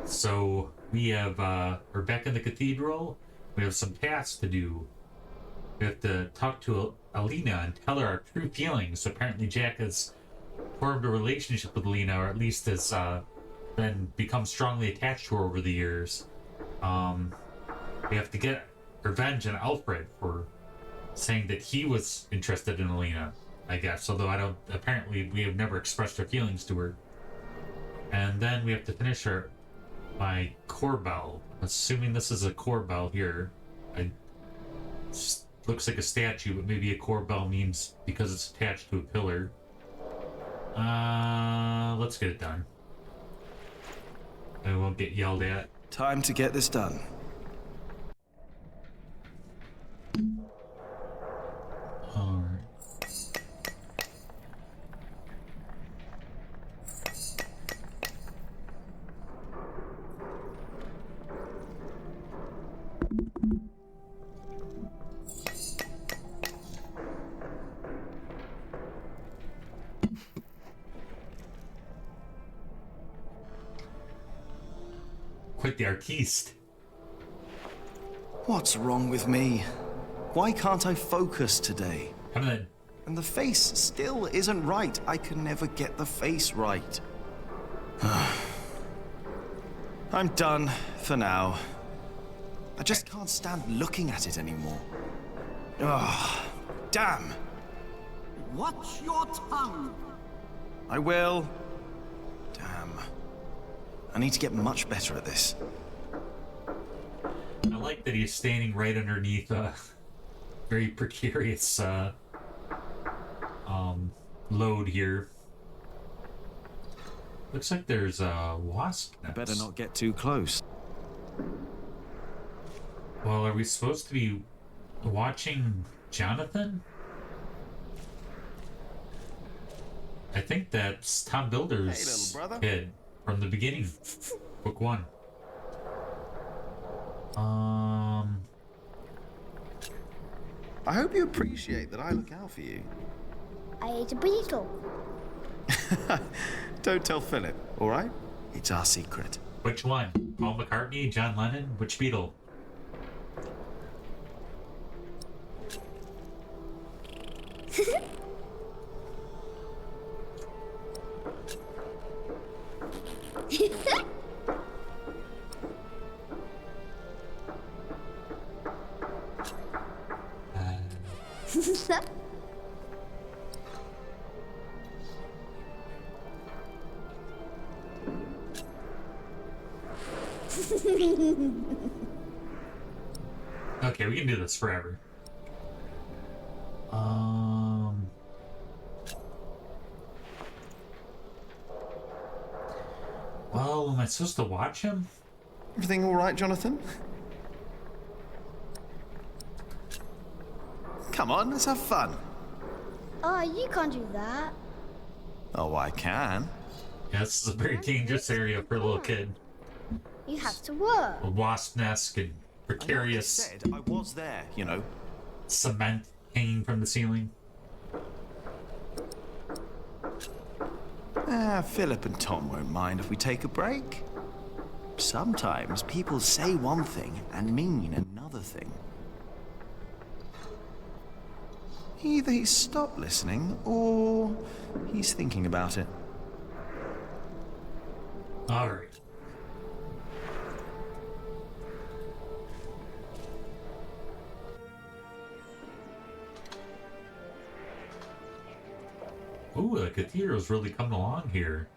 So we have we're back in the cathedral. We have some tasks to do. We have to talk to Alina and tell her our true feelings. Apparently Jack has formed a relationship with Alina, or at least has been become strongly attached to her over the years. We have to get revenge on Alfred for saying that he was interested in Alina, I guess, although apparently we have never expressed our feelings to her. And then we have to finish my core bell. Assuming this is a core bell here. looks like a statue, but maybe a core bell means because it's attached to a pillar. Let's get it done. I won't get yelled at.
Time to get this done.
Alright. Quite the artiste.
What's wrong with me? Why can't I focus today?
And
the face still isn't right. I can never get the face right. I'm done for now. I just can't stand looking at it anymore. Ah, damn.
Watch your tongue.
I will. Damn. I need to get much better at this.
I like that he's standing right underneath a very precarious load here. Looks like there's a wasp nest.
I better not get too close.
Well, are we supposed to be watching Jonathan? I think that's Tom Builder's kid from the beginning, book 1.
I hope you appreciate that I look out for you.
I ate a beetle.
Don't tell Philip, all right? It's our secret.
Which one? Paul McCartney, John Lennon? Which Beatle? Okay, we can do this forever. Well, am I supposed to watch him?
Everything all right, Jonathan? Come on, let's have fun.
Oh, you can't do that.
Oh, I can.
Yeah, this is a very dangerous area for a little kid.
You have to work.
A wasp nest and precarious.
I was there, you know.
Cement hanging from the ceiling.
Philip and Tom won't mind if we take a break. Sometimes people say one thing and mean another thing. Either he's stopped listening or he's thinking about it.
All right. Ooh, the cathedral's really coming along here.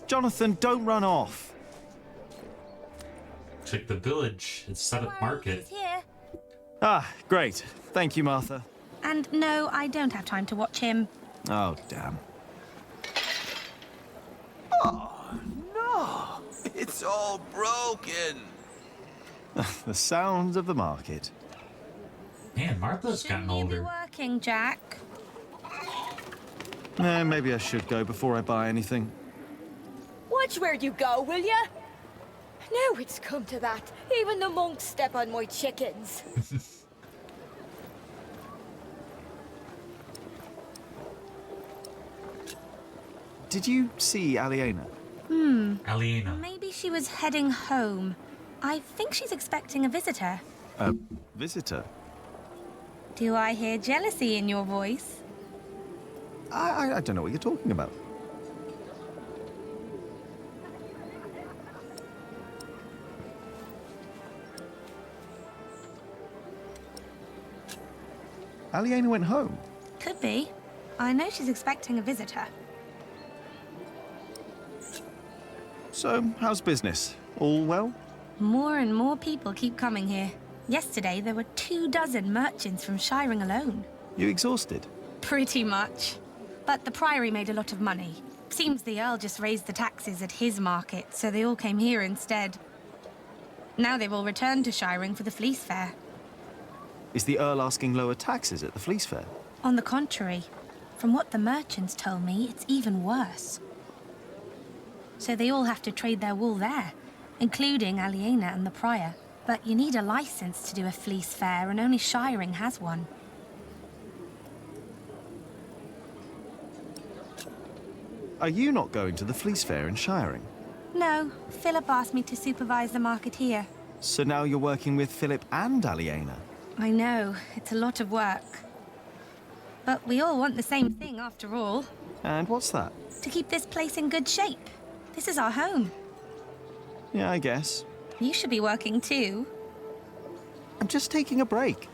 Jonathan, don't run off.
Looks like the village is set up market.
Here.
Ah, great. Thank you, Martha.
And no, I don't have time to watch him.
Oh, damn.
Oh, no. It's all broken.
The sounds of the market.
Man, Martha's gotten older.
Working, Jack.
Maybe I should go before I buy anything.
Watch where you go, will ya? Now it's come to that. Even the monks step on my chickens.
Did you see Aliena?
Aliena.
Maybe she was heading home. I think she's expecting a visitor.
A visitor?
Do I hear jealousy in your voice?
I don't know what you're talking about. Aliena went home.
Could be. I know she's expecting a visitor.
So, how's business? All well?
More and more people keep coming here. Yesterday, there were 24 merchants from Shiring alone.
You exhausted?
Pretty much. But the Priory made a lot of money. Seems the Earl just raised the taxes at his market, so they all came here instead. Now they've all returned to Shiring for the Fleece Fair.
Is the Earl asking lower taxes at the Fleece Fair?
On the contrary, from what the merchants told me, it's even worse. So they all have to trade their wool there, including Aliena and the Prior. But you need a license to do a Fleece Fair, and only Shiring has one.
Are you not going to the Fleece Fair in Shiring?
No, Philip asked me to supervise the market here.
So now you're working with Philip and Aliena?
I know, it's a lot of work. But we all want the same thing after all.
And what's that?
To keep this place in good shape. This is our home.
Yeah, I guess.
You should be working too.
I'm just taking a break.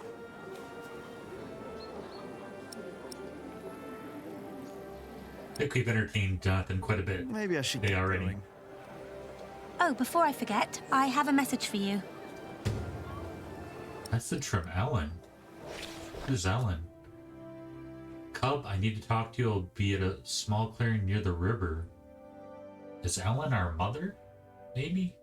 I think we've entertained Jonathan quite a bit.
Maybe I should
get already.
going.
Oh, before I forget, I have a message for you.
Message from Ellen. Who's Ellen? Cub, I need to talk to you. I'll be at a small clearing near the river. Is Ellen our mother? Maybe?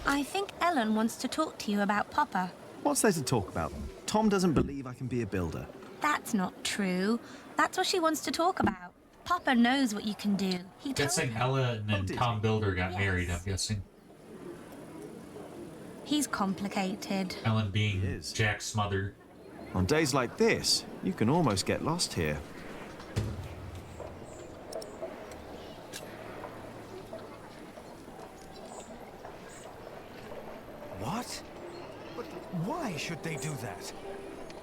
I think Ellen wants to talk to you about Papa.
What's there to talk about? Tom doesn't believe I can be a builder.
That's not true. That's what she wants to talk about. Papa knows what you can do. He
Guessing Ellen and Tom Builder got married, I'm guessing.
He's complicated.
Ellen being Jack's mother.
On days like this, you can almost get lost here.
What? But why should they do that?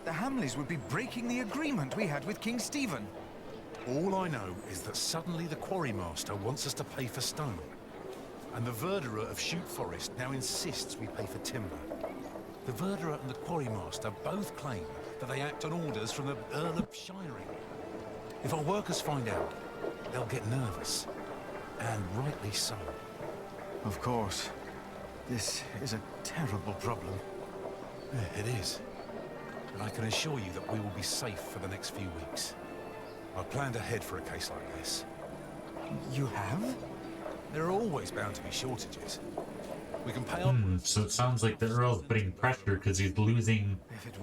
The Hamleys would be breaking the agreement we had with King Stephen.
All I know is that suddenly the quarrymaster wants us to pay for stone. And the verderer of Shoot Forest now insists we pay for timber. The verderer and the quarrymaster both claim that they act on orders from the Earl of Shiring. If our workers find out, they'll get nervous. And rightly so.
Of course. This is a terrible problem.
Yeah, it is. But I can assure you that we will be safe for the next few weeks. I've planned ahead for a case like this.
You have?
There are always bound to be shortages. We can pay our...
So it sounds like the Earl's putting pressure because he's losing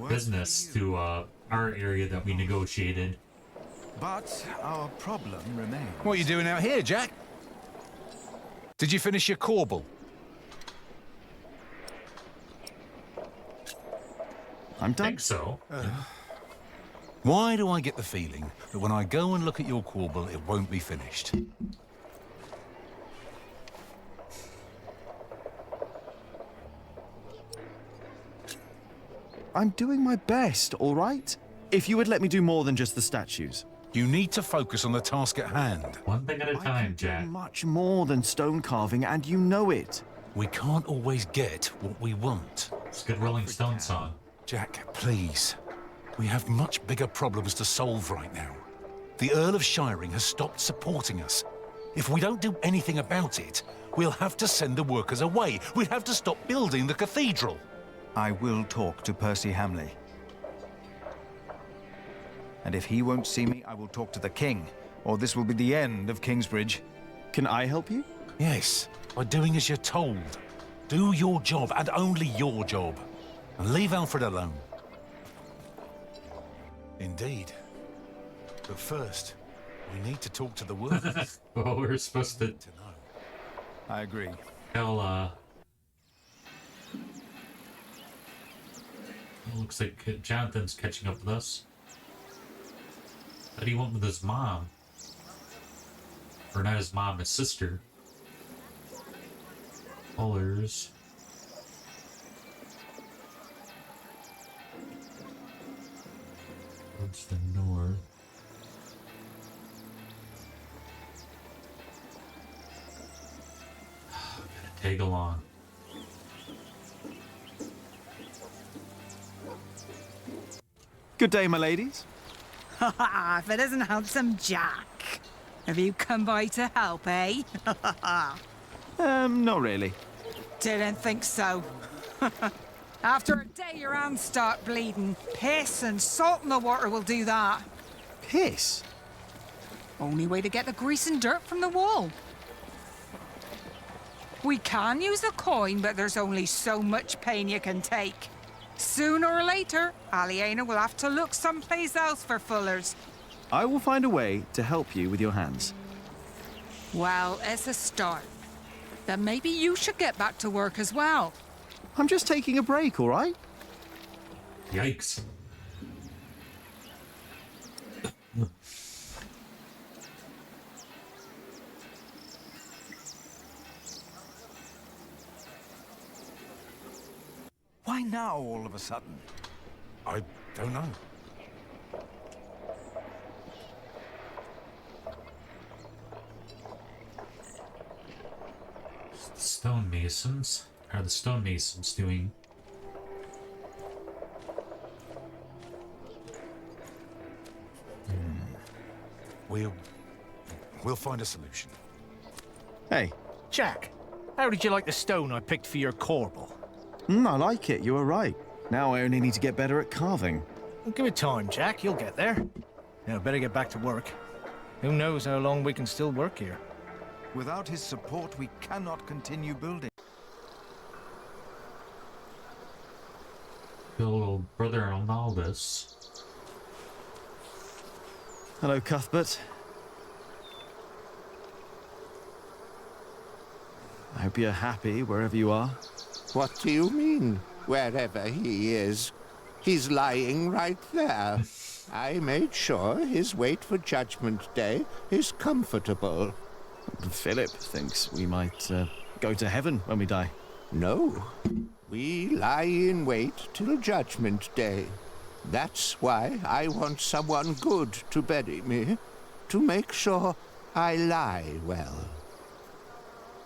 business to our area that we negotiated.
But our problem remains.
What are you doing out here, Jack? Did you finish your corbel?
I'm done.
I think so.
Why do I get the feeling that when I go and look at your corbel, it won't be finished?
I'm doing my best, all right? If you would let me do more than just the statues.
You need to focus on the task at hand.
One thing at a time, Jack.
Much more than stone carving, and you know it.
We can't always get what we want.
It's a good Rolling Stone song.
Jack, please. We have much bigger problems to solve right now. The Earl of Shiring has stopped supporting us. If we don't do anything about it, we'll have to send the workers away. We'll have to stop building the cathedral.
I will talk to Percy Hamley. And if he won't see me, I will talk to the king, or this will be the end of Kingsbridge.
Can I help you?
Yes, by doing as you're told. Do your job, and only your job. And leave Alfred alone. Indeed. But first, we need to talk to the workers.
Well, we're supposed to
I agree.
tell, looks like Jonathan's catching up with us. But he went with his mom. Or not his mom, his sister. Pillars. Towards the north. Gotta tag along.
Good day, my ladies.
Ha ha! If it isn't handsome Jack. Have you come by to help, eh?
Not really.
Didn't think so. After a day, your hands start bleeding. Piss and salt in the water will do that.
Piss?
Only way to get the grease and dirt from the wall. We can use a coin, but there's only so much pain you can take. Sooner or later, Aliena will have to look someplace else for fullers.
I will find a way to help you with your hands.
Well, it's a start. Then maybe you should get back to work as well.
I'm just taking a break, all right?
Yikes.
Why now, all of a sudden?
I don't know.
Stonemasons? How are the stonemasons doing?
We'll find a solution.
Hey.
Jack, how did you like the stone I picked for your corbel?
I like it, you were right. Now I only need to get better at carving.
Well, give it time, Jack, you'll get there. Now, better get back to work. Who knows how long we can still work here.
Without his support, we cannot continue building.
Your little brother Arnaldus.
Hello, Cuthbert. I hope you're happy wherever you are.
What do you mean, wherever he is? He's lying right there. I made sure his wait for Judgment Day is comfortable.
Philip thinks we might go to heaven when we die.
No. We lie in wait till Judgment Day. That's why I want someone good to bury me, to make sure I lie well.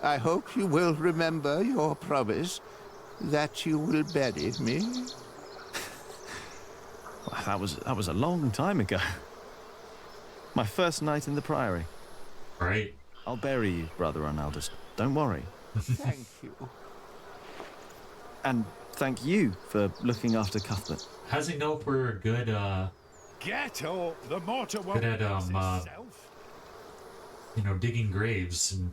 I hope you will remember your promise that you will bury me.
Well, that was a long time ago. My first night in the Priory.
Right.
I'll bury you, Brother Arnaldus. Don't worry.
Thank you.
And thank you for looking after Cuthbert.
How's he know if we're good,
Get up! The mortar won't
good at,
itself.
you know, digging graves and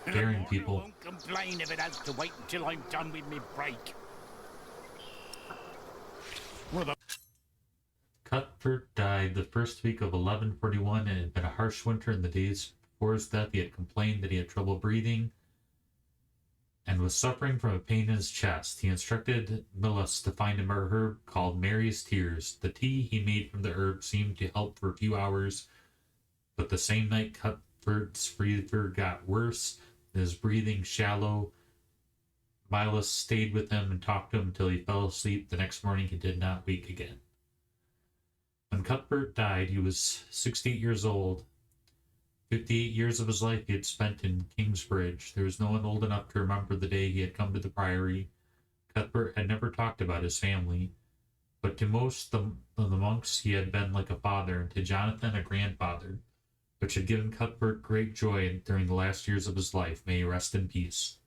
burying people?
Won't complain if it has to wait until I'm done with me break.
Cuthbert died the first week of 1141. It had been a harsh winter. In the days before his death, he had complained that he had trouble breathing and was suffering from a pain in his chest. He instructed Millis to find him a herb called Mary's Tears. The tea he made from the herb seemed to help for a few hours, but the same night Cuthbert's fever got worse, his breathing shallow. Millis stayed with him and talked to him until he fell asleep. The next morning he did not wake again. When Cuthbert died, he was 68 years old. 58 years of his life he had spent in Kingsbridge. There was no one old enough to remember the day he had come to the Priory. Cuthbert had never talked about his family, but to most of the monks he had been like a father, and to Jonathan a grandfather, which had given Cuthbert great joy during the last years of his life. May he rest in peace.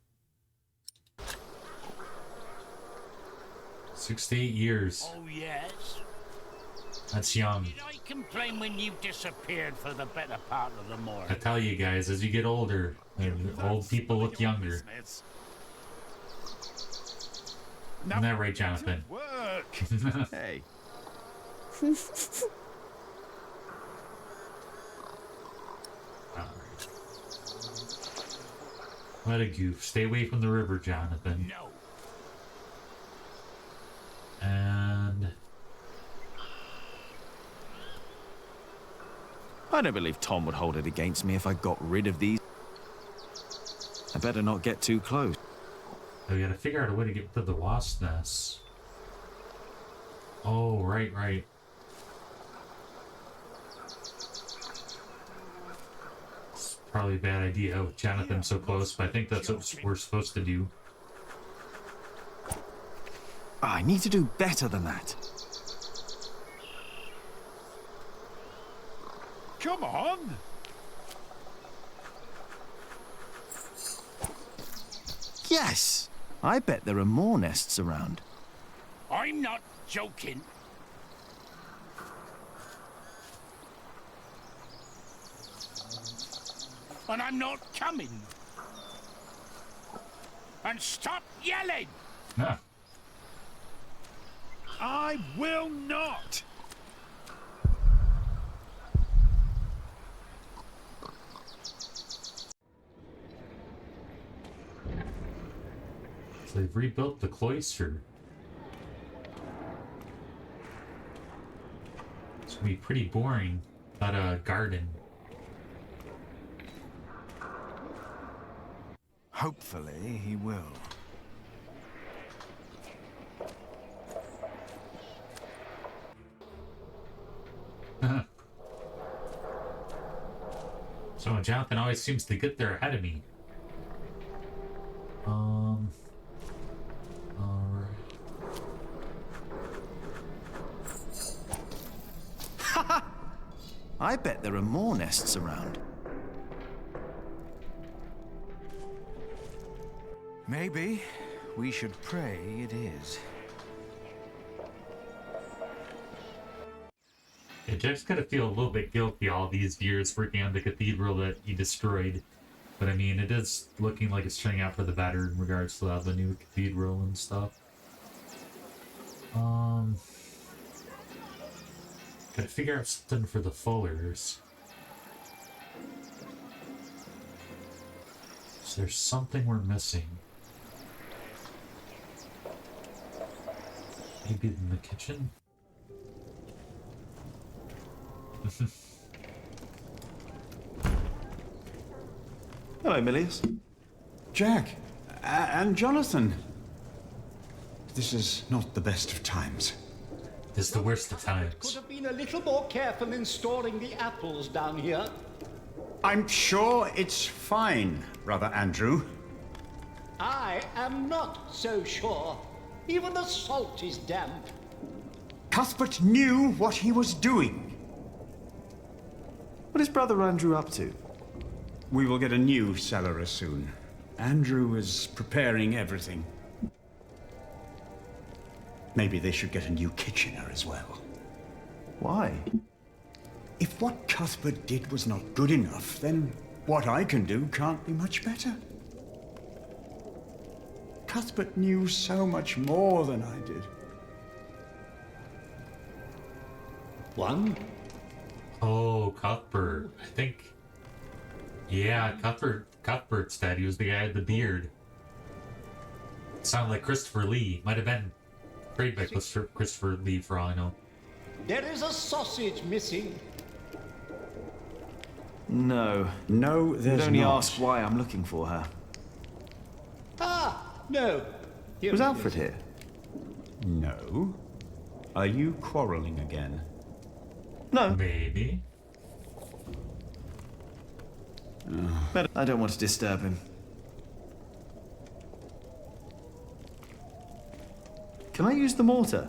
68 years.
Oh, yes?
That's young.
Did I complain when you disappeared for the better part of the morning?
I tell you guys, as you get older, old people look younger. Isn't that right, Jonathan?
Hey.
What a goof. Stay away from the river, Jonathan.
No.
And
I don't believe Tom would hold it against me if I got rid of these. I better not get too close.
we gotta figure out a way to get to the wasp nest. Oh, right. It's probably a bad idea with Jonathan so close, but I think that's what we're supposed to do.
I need to do better than that.
Come on!
Yes. I bet there are more nests around.
I'm not joking. And I'm not coming. And stop yelling!
Huh.
I will not!
So they've rebuilt the cloister. It's gonna be pretty boring without a garden.
Hopefully he will.
So Jonathan always seems to get there ahead of me. Alright.
I bet there are more nests around.
Maybe we should pray it is.
Yeah, Jeff's gotta feel a little bit guilty all these years working on the cathedral that he destroyed. But I mean, it is looking like it's turning out for the better in regards to the new cathedral and stuff. Gotta figure out something for the Fullers. Is there something we're missing? Maybe in the kitchen?
Hello, Milius. Jack. And Jonathan. This is not the best of times.
This is the worst of
Could
times.
have been a little more careful in storing the apples down here.
I'm sure it's fine, Brother Andrew.
I am not so sure. Even the salt is damp.
Cuthbert knew what he was doing. What is Brother Andrew up to? We will get a new cellarer soon. Andrew is preparing everything. Maybe they should get a new kitchener as well. Why? If what Cuthbert did was not good enough, then what I can do can't be much better. Cuthbert knew so much more than I did.
One?
Oh, Cuthbert. I think... Yeah, Cuthbert's dad. He was the guy with the beard. Sounded like Christopher Lee. Might have been played by Christopher Lee for all I know.
There is a sausage missing.
No, there's only not. ask why I'm looking for her.
Ah, no. Here
Was
it
Alfred
is.
here? No. Are you quarreling again? No.
Maybe.
I don't want to disturb him. Can I use the mortar?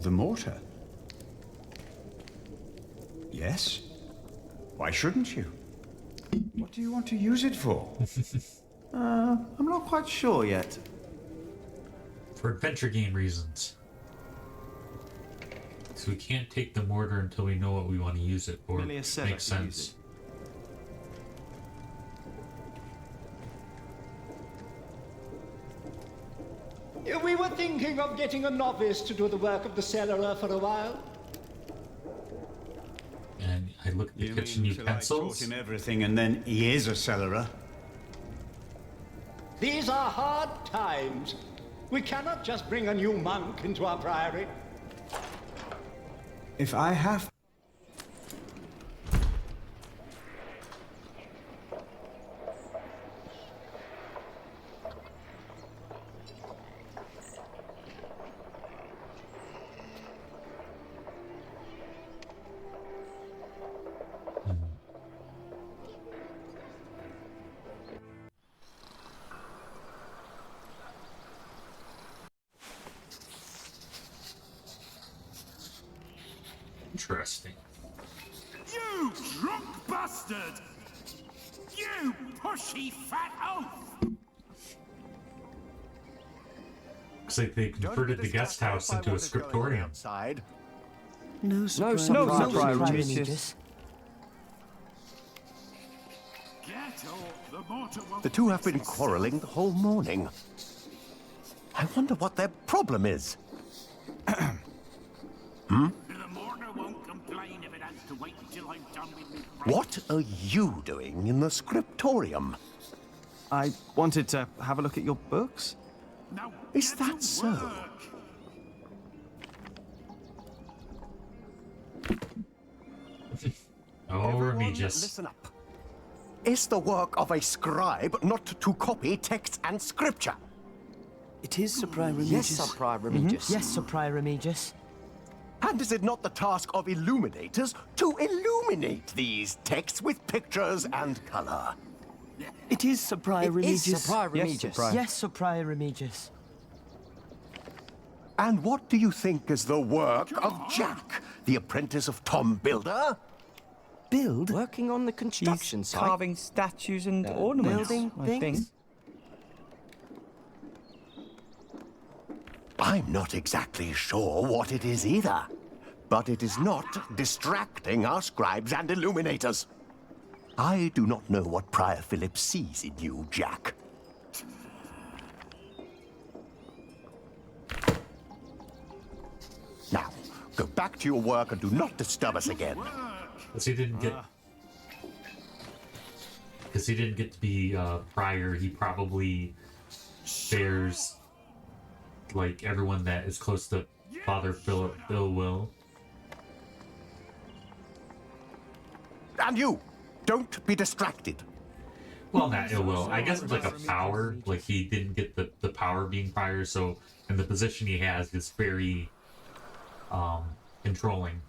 The mortar? Yes. Why shouldn't you? What do you want to use it for? I'm not quite sure yet.
For adventure game reasons. So we can't take the mortar until we know what we want to use it for.
Merely a setup
Makes
to use
sense.
We were thinking of getting a novice to do the work of the cellarer for a while.
And I look at the kitchen
Till I taught
utensils.
him everything and then he is a cellarer.
These are hard times. We cannot just bring a new monk into our priory.
If I have...
Interesting.
You drunk bastard! You pushy fat oaf!
Looks like they converted the guest house into a scriptorium.
No
surprise, Remigius.
The two have been quarreling the whole morning. I wonder what their problem is. What are you doing in the scriptorium?
I wanted to have a look at your books.
Is that so?
Oh, Remigius.
Listen up. Is the work of a scribe not to copy text and scripture?
It is, Sir Prior Remigius.
Yes, Sir Prior Remigius.
Yes, Sir Prior Remigius.
And is it not the task of illuminators to illuminate these texts with pictures and color?
It is, Sir Prior Remigius.
Sir Prior Remigius.
Yes, Sir Prior Remigius.
And what do you think is the work of Jack, the apprentice of Tom Builder?
Build?
Working on the construction
He's
site.
carving
statues and ornaments.
Building things?
I'm not exactly sure what it is either. But it is not distracting our scribes and illuminators. I do not know what Prior Philip sees in you, Jack. Now, go back to your work and do not disturb us again.
Because he didn't get... Because he didn't get to be prior, he probably bears, like, everyone that is close to Father Philip ill will.
And you, don't be distracted.
Well, not ill will. I guess it's like a power. Like, he didn't get the power being prior, so... And the position he has is very... controlling.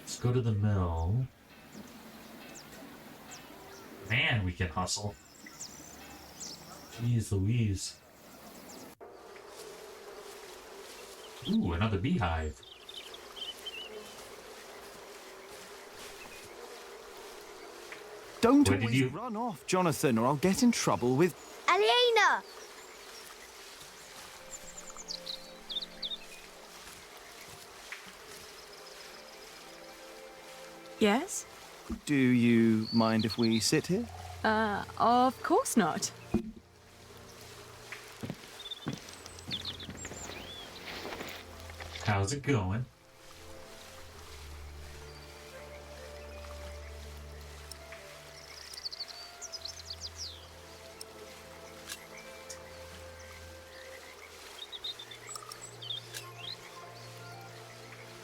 Let's go to the mill. Man, we can hustle. Jeez Louise. Ooh, another beehive.
Don't
Where did
always
you-
run off, Jonathan, or I'll get in trouble with...
Aliena!
Yes?
Do you mind if we sit here?
Of course not.
How's it going?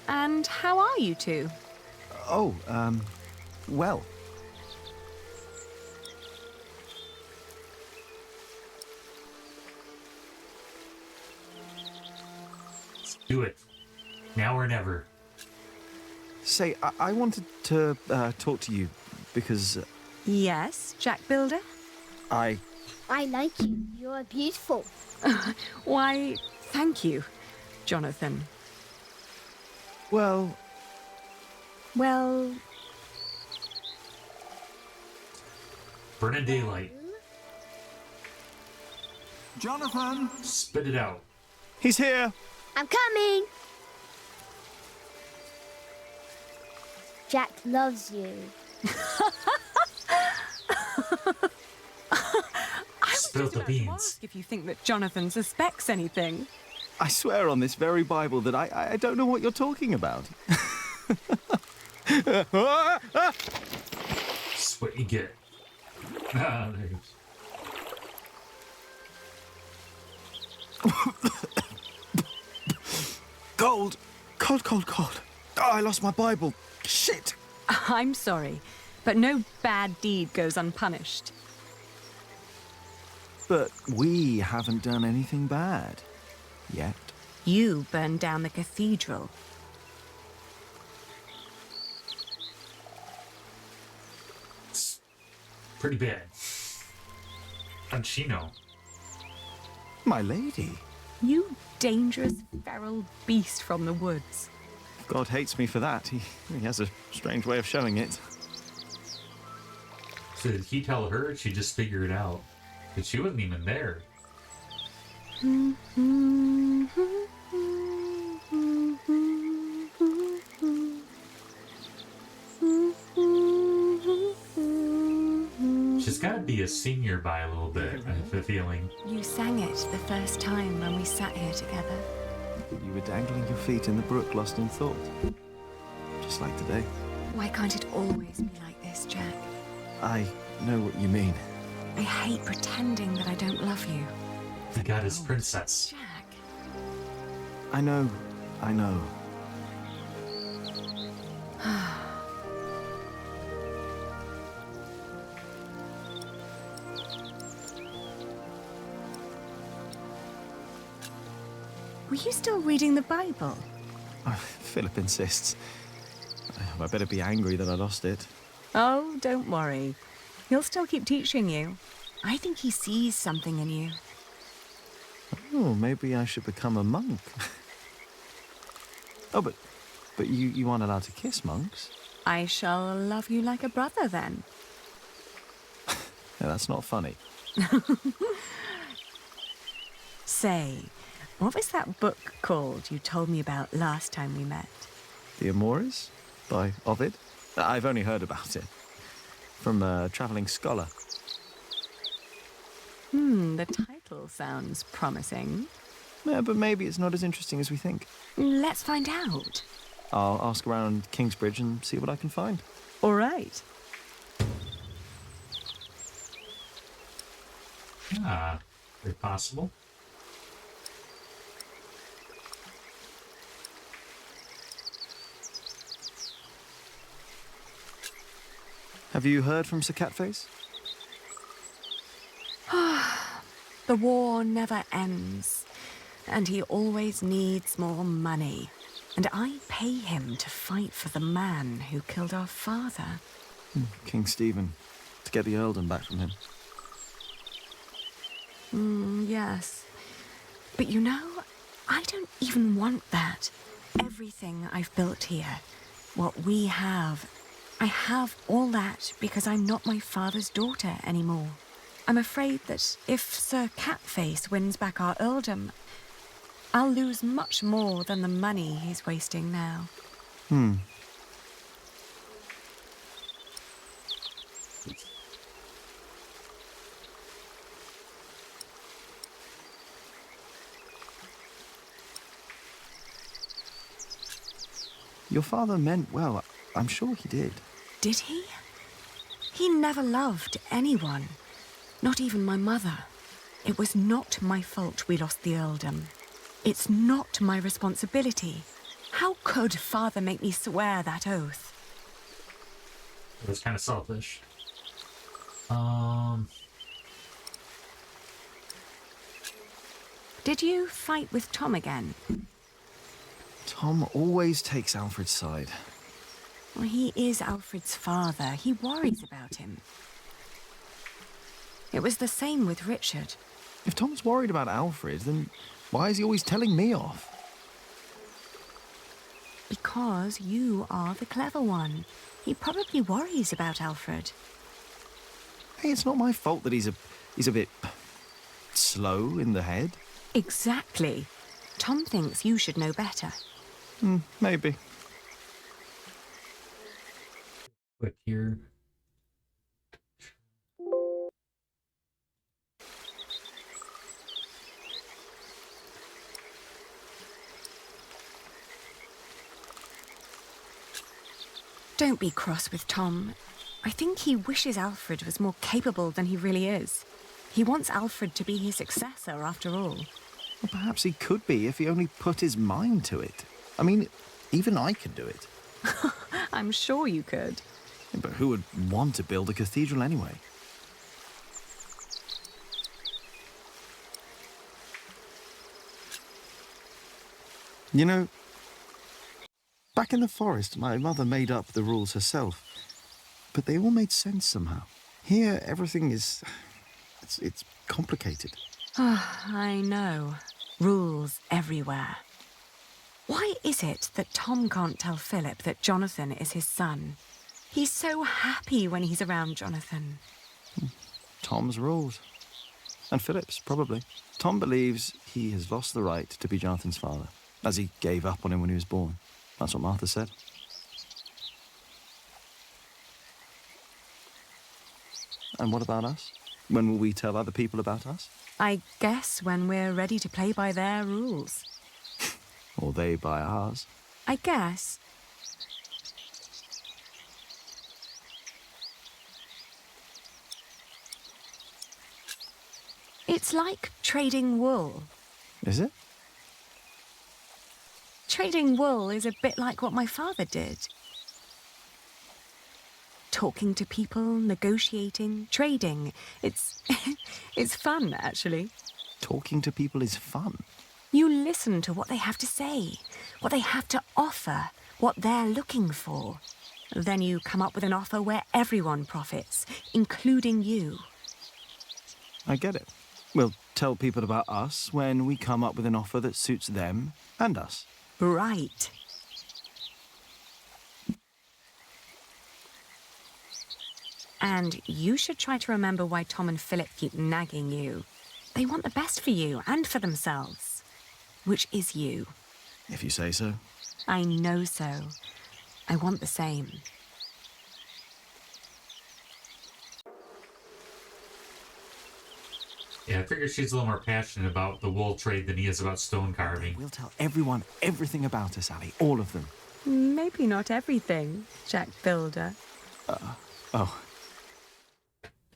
And how are you two?
Oh, well.
Let's do it. Now or never.
Say, I wanted to talk to you because
Yes, Jack Builder?
I
like you. You're beautiful.
Why, thank you, Jonathan.
Well,
Burn in daylight.
Jonathan!
Spit it out.
He's here!
I'm coming! Jack loves you.
Spill the beans.
If you think that Jonathan suspects anything.
I swear on this very Bible that I don't know what you're talking about.
That's what you get. Ah, there it is.
Gold! Cold. Oh, I lost my Bible. Shit!
I'm sorry, but no bad deed goes unpunished.
But we haven't done anything bad. Yet.
You burned down the cathedral.
It's pretty bad. How'd she know?
My lady.
You dangerous, feral beast from the woods.
God hates me for that. He has a strange way of showing it.
So did he tell her? Or she just figured it out? Because she wasn't even there. She's got to be a senior by a little bit, I have a feeling.
You sang it the first time when we sat here together.
You were dangling your feet in the brook, lost in thought. Just like today.
Why can't it always be like this, Jack?
I know what you mean.
I hate pretending that I don't love you.
He got his princess.
Jack.
I know.
Were you still reading the Bible?
Philip insists. I better be angry that I lost it.
Oh, don't worry. He'll still keep teaching you. I think he sees something in you.
Oh, maybe I should become a monk. Oh, but you aren't allowed to kiss monks.
I shall love you like a brother, then.
Yeah, that's not funny.
Say, what was that book called you told me about last time we met?
The Amores by Ovid. I've only heard about it from a travelling scholar.
The title sounds promising.
Yeah, but maybe it's not as interesting as we think.
Let's find out.
I'll ask around Kingsbridge and see what I can find.
All right.
Very possible.
Have you heard from Sir Catface?
The war never ends, and he always needs more money. And I pay him to fight for the man who killed our father.
King Stephen, to get the earldom back from him.
Yes. But you know, I don't even want that. Everything I've built here, what we have, I have all that because I'm not my father's daughter anymore. I'm afraid that if Sir Catface wins back our earldom, I'll lose much more than the money he's wasting now.
Your father meant well. I'm sure he did.
Did he? He never loved anyone, not even my mother. It was not my fault we lost the earldom. It's not my responsibility. How could father make me swear that oath?
It was kind of selfish.
Did you fight with Tom again?
Tom always takes Alfred's side.
Well, he is Alfred's father. He worries about him. It was the same with Richard.
If Tom's worried about Alfred, then why is he always telling me off?
Because you are the clever one. He probably worries about Alfred.
Hey, it's not my fault that he's a bit slow in the head.
Exactly. Tom thinks you should know better.
Maybe.
Click here.
Don't be cross with Tom. I think he wishes Alfred was more capable than he really is. He wants Alfred to be his successor, after all.
Well, perhaps he could be if he only put his mind to it. I mean, even I could do it.
I'm sure you could.
Yeah, but who would want to build a cathedral anyway? You know, back in the forest, my mother made up the rules herself, but they all made sense somehow. Here, everything is... it's complicated.
I know. rules everywhere. Why is it that Tom can't tell Philip that Jonathan is his son? He's so happy when he's around Jonathan.
Tom's rules. And Philip's, probably. Tom believes he has lost the right to be Jonathan's father, as he gave up on him when he was born. That's what Martha said. And what about us? When will we tell other people about us?
I guess when we're ready to play by their rules.
Or they by ours?
I guess. It's like trading wool.
Is it?
Trading wool is a bit like what my father did. Talking to people, negotiating, trading. It's fun, actually.
Talking to people is fun.
You listen to what they have to say, what they have to offer, what they're looking for. Then you come up with an offer where everyone profits, including you.
I get it. We'll tell people about us when we come up with an offer that suits them and us.
Right. And you should try to remember why Tom and Philip keep nagging you. They want the best for you and for themselves. Which is you.
If you say so.
I know so. I want the same.
Yeah, I figure she's a little more passionate about the wool trade than he is about stone carving.
We'll tell everyone everything about us, Ali. All of them.
Maybe not everything, Jack Builder.
Oh.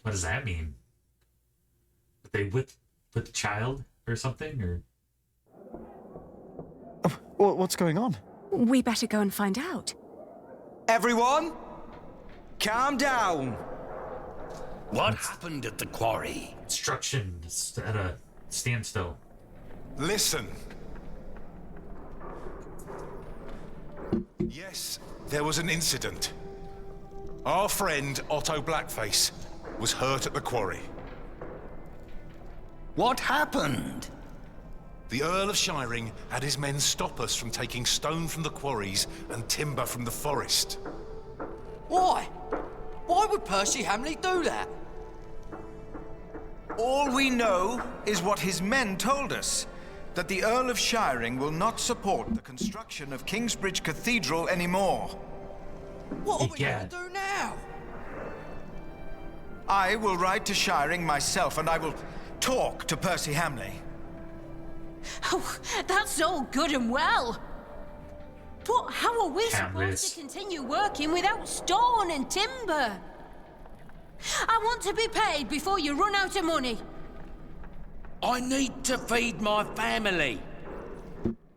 What does that mean? Are they with the child or something, or?
What's going on?
We better go and find out.
Everyone, calm down.
What happened at the quarry?
Instructions at a standstill.
Listen. Yes, there was an incident. Our friend Otto Blackface was hurt at the quarry.
What happened?
The Earl of Shiring had his men stop us from taking stone from the quarries and timber from the forest.
Why? Why would Percy Hamley do that?
All we know is what his men told us. That the Earl of Shiring will not support the construction of Kingsbridge Cathedral anymore.
What are we going to do now?
I will ride to Shiring myself, and I will talk to Percy Hamley.
Oh, that's all good and well. But how are we supposed to continue working without stone and timber? I want to be paid before you run out of money.
I need to feed my family.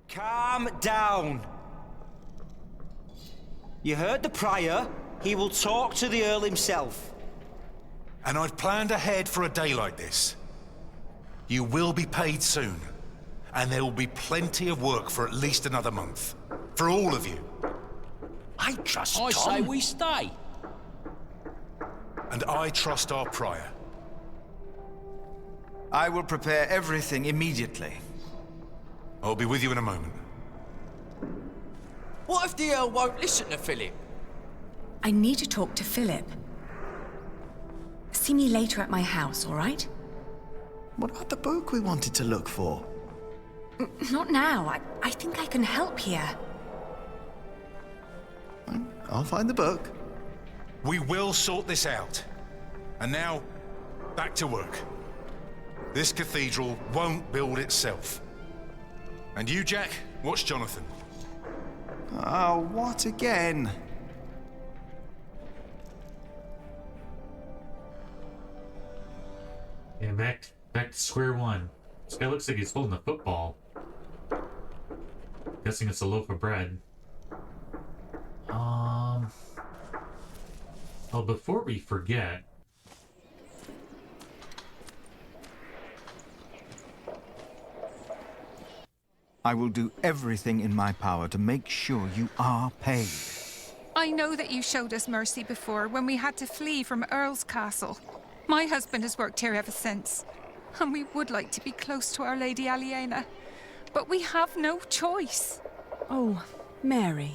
Calm down. You heard the Prior. He will talk to the Earl himself.
And I've planned ahead for a day like this. You will be paid soon. And there will be plenty of work for at least another month. For all of you.
I trust Tom. I say we stay.
And I trust our Prior.
I will prepare everything immediately.
I'll be with you in a moment.
What if the Earl won't listen to Philip?
I need to talk to Philip. See me later at my house, all right?
What about the book we wanted to look for?
Not now. I think I can help here.
I'll find the book.
We will sort this out. And now, back to work. This cathedral won't build itself. And you, Jack, watch Jonathan.
Oh, what again?
Yeah, back to square one. This guy looks like he's holding a football. Guessing it's a loaf of bread. Oh, before we forget.
I will do everything in my power to make sure you are paid.
I know that you showed us mercy before when we had to flee from Earl's Castle. My husband has worked here ever since. And we would like to be close to Our Lady Aliena. but we have no choice.
Oh, Mary.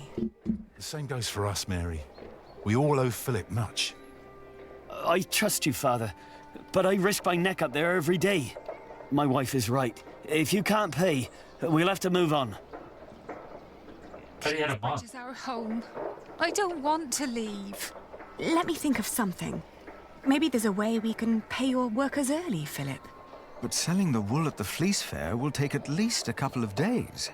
The same goes for us, Mary. We all owe Philip much.
I trust you, Father, but I risk my neck up there every day. My wife is right. If you can't pay, we'll have to move on.
Kingsbridge is our home. I don't want to leave.
Let me think of something. Maybe there's a way we can pay your workers early, Philip.
But selling the wool at the fleece fair will take at least a couple of days.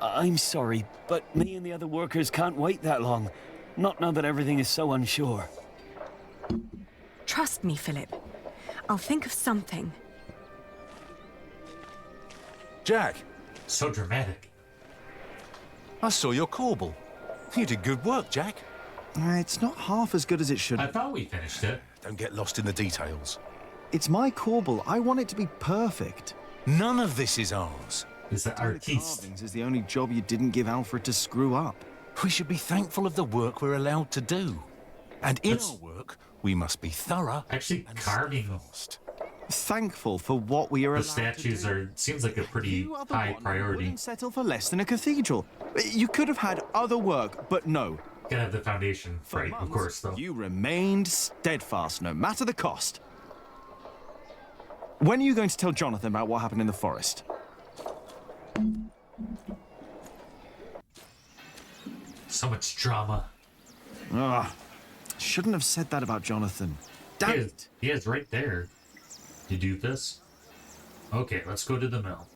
I'm sorry, but me and the other workers can't wait that long. Not now that everything is so unsure.
Trust me, Philip. I'll think of something.
Jack!
So dramatic.
I saw your corbel. You did good work, Jack.
It's not half as good as it should be.
I thought we finished it.
Don't get lost in the details.
It's my corbel. I want it to be perfect.
None of this is ours.
Is the artiste.
Is the only job you didn't give Alfred to screw up.
We should be thankful of the work we're allowed to do. And in our work, we must be thorough.
Actually, carving.
Thankful for what we are
The
allowed
statues
to do.
are seems like a pretty high priority.
Wouldn't settle for less than a cathedral. You could have had other work, but no.
Gotta have the foundation right, of course, though.
You remained steadfast, no matter the cost. When are you going to tell Jonathan about what happened in the forest?
So much drama.
Ah, shouldn't have said that about Jonathan. Damn it!
He is right there. You do this? Okay, let's go to the mill.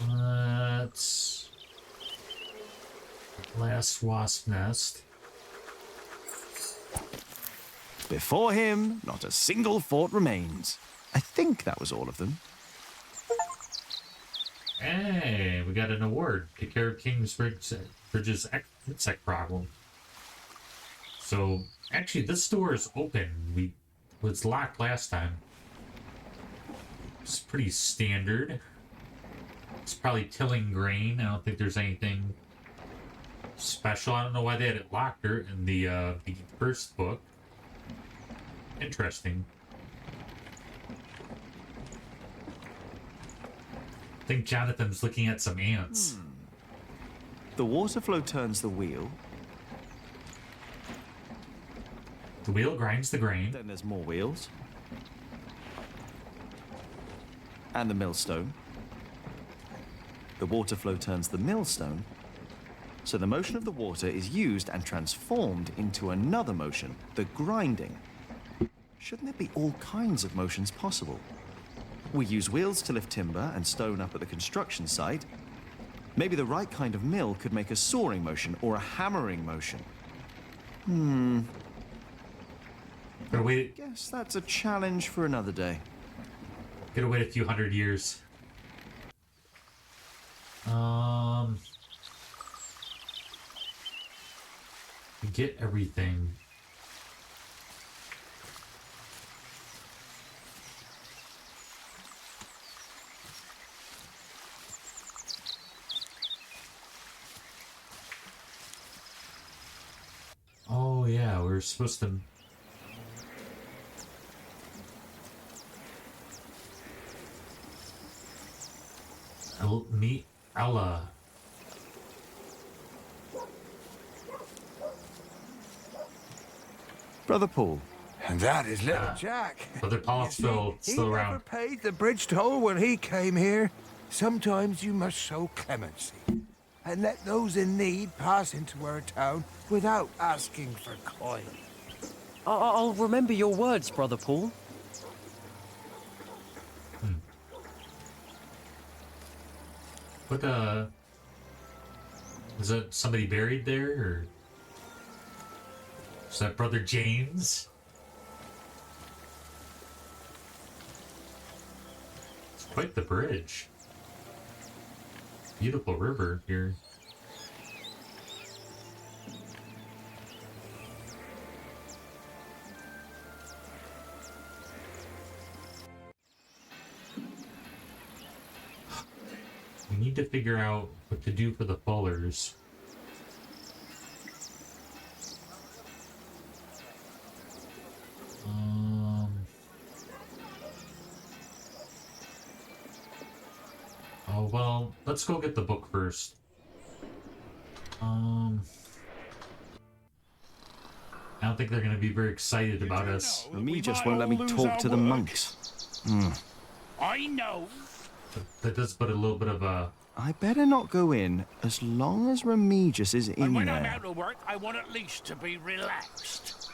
Let's... Last wasp nest.
Before him, not a single fort remains. I think that was all of them.
Hey, we got an award. Take care of Kingsbridge's insect problem. So, actually, this door is open. It was locked last time. It's pretty standard. It's probably tilling grain. I don't think there's anything special. I don't know why they had it locked in the first book. Interesting. I think Jonathan's looking at some ants.
The water flow turns the wheel.
The wheel grinds the grain.
Then there's more wheels. And the millstone. The water flow turns the millstone. So the motion of the water is used and transformed into another motion, the grinding. Shouldn't there be all kinds of motions possible? We use wheels to lift timber and stone up at the construction site. Maybe the right kind of mill could make a sawing motion or a hammering motion. Guess that's a challenge for another day.
Gotta wait a few hundred years. Get everything. Oh yeah, we were supposed to. Meet Ella.
Brother Paul.
And that is little Jack.
Brother Paul's still
He
around.
never paid the bridge toll when he came here. Sometimes you must show clemency and let those in need pass into our town without asking for coin.
I'll remember your words, Brother Paul.
What is that somebody buried there, or is that Brother James? It's quite the bridge. Beautiful river here. We need to figure out what to do for the Fullers. Oh, well, let's go get the book first. I don't think they're going to be very excited about us.
Me just won't let me talk to the monks.
I know.
That does put a little bit of a...
I better not go in as long as Remigius is in
And when
there.
I'm out of work, I want at least to be relaxed.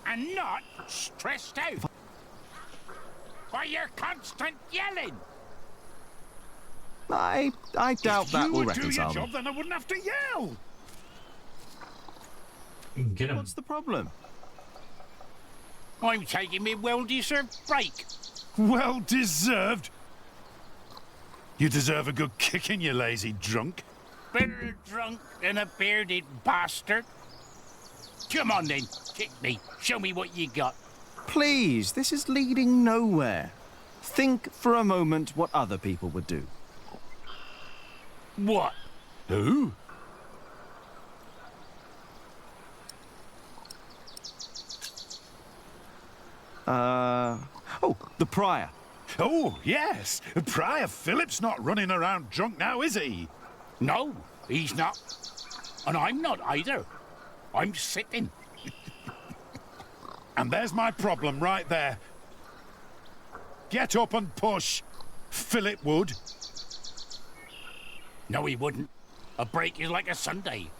And not stressed out by your constant yelling.
I doubt that will
If you would do your
reconcile
job,
them.
then I wouldn't have to yell.
Get him.
What's the problem?
I'm taking me well-deserved break.
Well deserved. You deserve a good kicking, you lazy drunk.
Better drunk than a bearded bastard. Come on then, kick me. Show me what you got.
Please, this is leading nowhere. Think for a moment what other people would do.
What?
Who?
Oh, the Prior.
Oh, yes. Prior Philip's not running around drunk now, is he?
No, he's not. And I'm not either. I'm sitting.
And there's my problem right there. Get up and push. Philip would.
No, he wouldn't. A break is like a Sunday.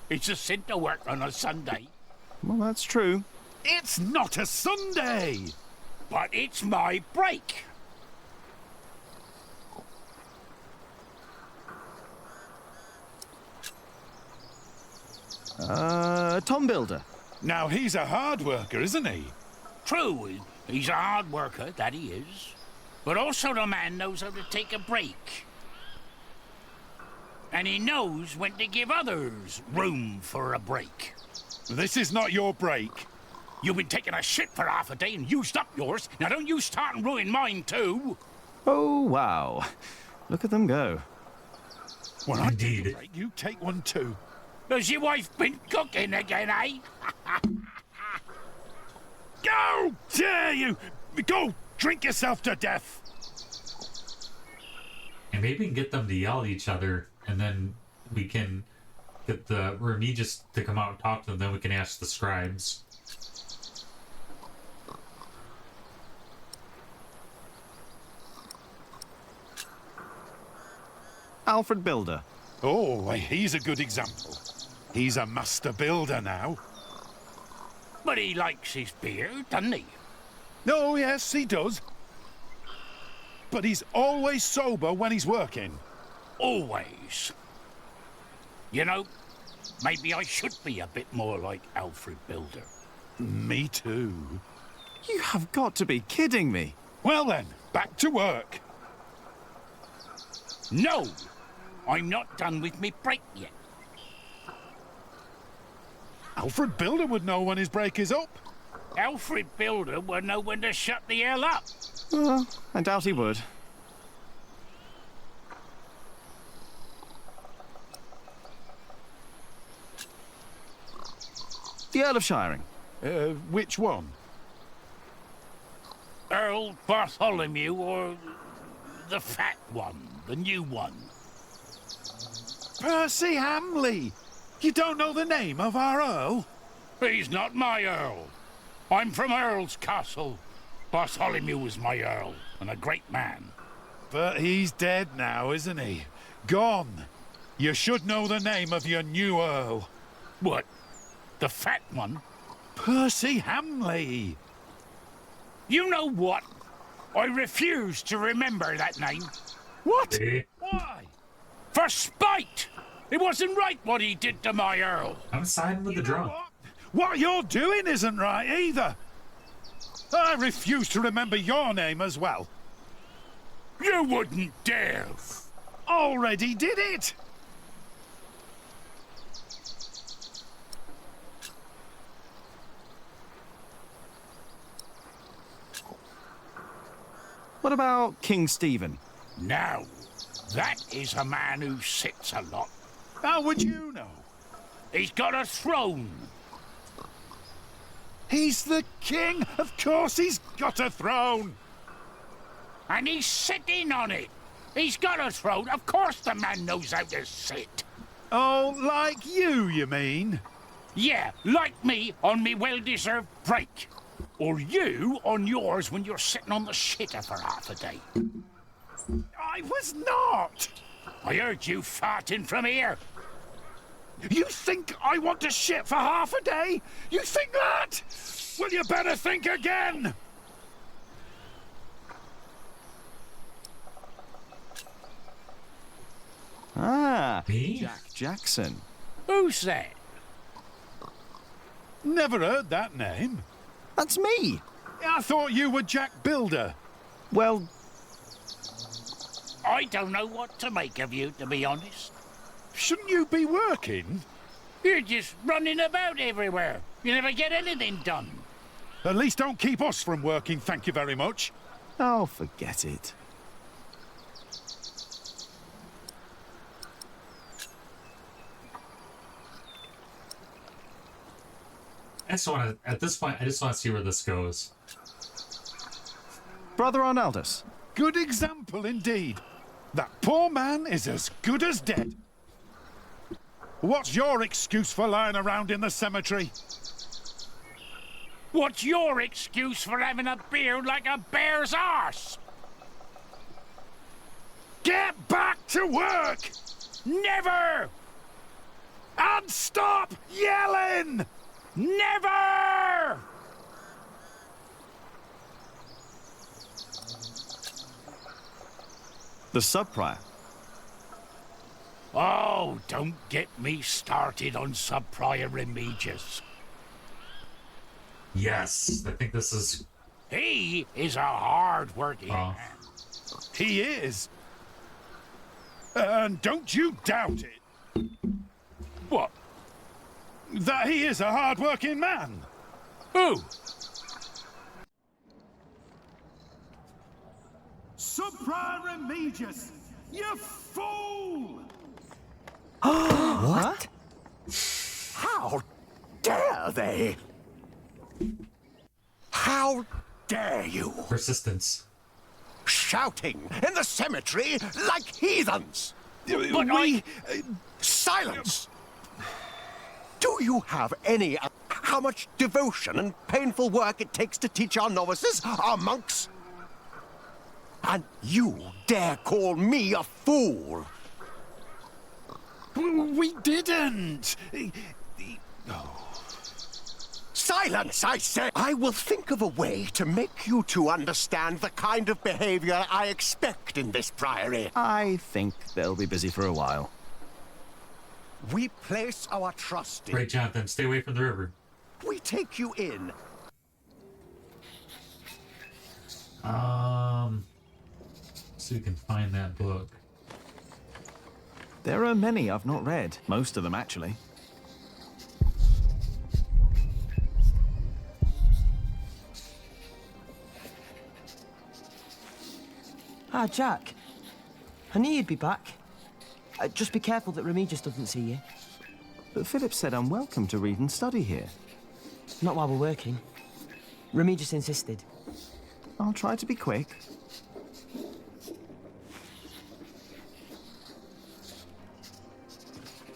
It's a sin to work on a Sunday.
Well, that's true.
It's not a Sunday.
But it's my break.
Tom Builder.
Now, he's a hard worker, isn't he?
True, he's a hard worker, that he is. But also the man knows how to take a break. And he knows when to give others room for a break.
This is not your break.
You've been taking a shit for half a day and used up yours. Now don't you start and ruin mine too.
Oh, wow. Look at them go.
When I take a break, you take one too.
Has your wife been cooking again, eh?
How dare you! Go drink yourself to death!
And maybe we can get them to yell at each other, and then we can get the Remigius to come out and talk to them, then we can ask the scribes.
Alfred Builder.
Oh, he's a good example. He's a master builder now.
But he likes his beer, doesn't he?
Oh, yes, he does. But he's always sober when he's working.
Always. You know, maybe I should be a bit more like Alfred Builder.
Me too.
You have got to be kidding me.
Well then, back to work.
No! I'm not done with me break yet.
Alfred Builder would know when his break is up.
Alfred Builder would know when to shut the hell up.
I doubt he would. The Earl of Shiring.
Which one?
Earl Bartholomew or the fat one, the new one?
Percy Hamley! You don't know the name of our Earl?
He's not my Earl. I'm from Earl's Castle. Bartholomew was my Earl, and a great man.
But he's dead now, isn't he? Gone. You should know the name of your new Earl.
What? The fat one?
Percy Hamley.
You know what? I refuse to remember that name.
What?
Why? For spite! It wasn't right what he did to my Earl.
I'm siding with the drunk.
What you're doing isn't right either. I refuse to remember your name as well.
You wouldn't dare.
Already did it.
What about King Stephen?
Now, that is a man who sits a lot.
How would you know?
He's got a throne.
He's the king. Of course he's got a throne.
and he's sitting on it. He's got a throne. Of course the man knows how to sit.
Oh, like you mean?
Yeah, like me on me well-deserved break. Or you on yours when you're sitting on the shitter for half a day.
I was not!
I heard you farting from here.
You think I want to shit for half a day? You think that? Well, you better think again!
Ah, Jack Jackson.
Who's that?
Never heard that name.
That's me.
I thought you were Jack Builder.
Well,
I don't know what to make of you, to be honest.
Shouldn't you be working?
You're just running about everywhere. You never get anything done.
At least don't keep us from working, thank you very much.
Oh, forget it.
At this point, I just want to see where this goes.
Brother Arnaldus.
Good example indeed. That poor man is as good as dead. What's your excuse for lying around in the cemetery?
What's your excuse for having a beard like a bear's arse?
Get back to work!
Never!
And stop yelling!
Never!
The sub-prior.
Oh, don't get me started on Sub-Prior Remigius.
Yes, I think this is...
He is a hard-working man.
He is. And don't you doubt it.
What?
That he is a hard-working man.
Who?
Sub-Prior Remigius, you fool!
What? How dare they? How dare you?
Persistence.
Shouting in the cemetery like heathens!
But
Silence! Do you have any how much devotion and painful work it takes to teach our novices, our monks? And you dare call me a fool?
We didn't.
Silence, I say! I will think of a way to make you two understand the kind of behavior I expect in this priory.
I think they'll be busy for a while.
We place our trust in...
Right, Jonathan, stay away from the river.
We take you in.
So you can find that book.
There are many I've not read. Most of them, actually.
Ah, Jack. I knew you'd be back. Just be careful that Remigius doesn't see you.
But Philip said I'm welcome to read and study here.
Not while we're working. Remigius insisted.
I'll try to be quick.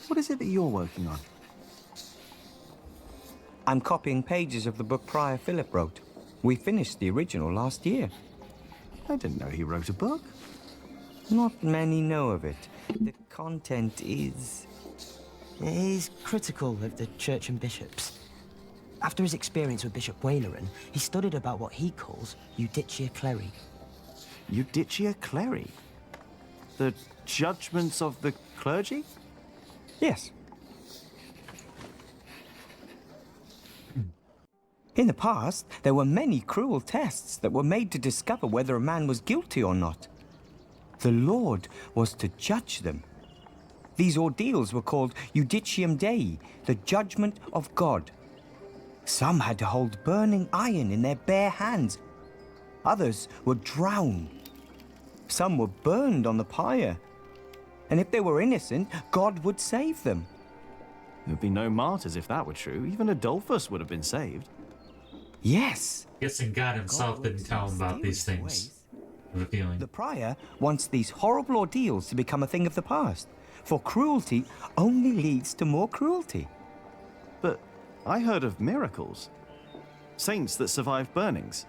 What is it that you're working on?
I'm copying pages of the book Prior Philip wrote. We finished the original last year.
I didn't know he wrote a book.
Not many know of it. The content is
critical of the church and bishops. After his experience with Bishop Waileran, he studied about what he calls Judicia Cleri.
Judicia Cleri? The judgments of the clergy?
Yes. In the past, there were many cruel tests that were made to discover whether a man was guilty or not. The Lord was to judge them. These ordeals were called Judicium Dei, the judgment of God. Some had to hold burning iron in their bare hands. Others were drowned. Some were burned on the pyre. And if they were innocent, God would save them.
There'd be no martyrs if that were true. Even Adolphus would have been saved.
Yes.
Guessing God himself didn't tell him about these things. I have a feeling.
The prior wants these horrible ordeals to become a thing of the past, for cruelty only leads to more cruelty.
But I heard of miracles. Saints that survived burnings.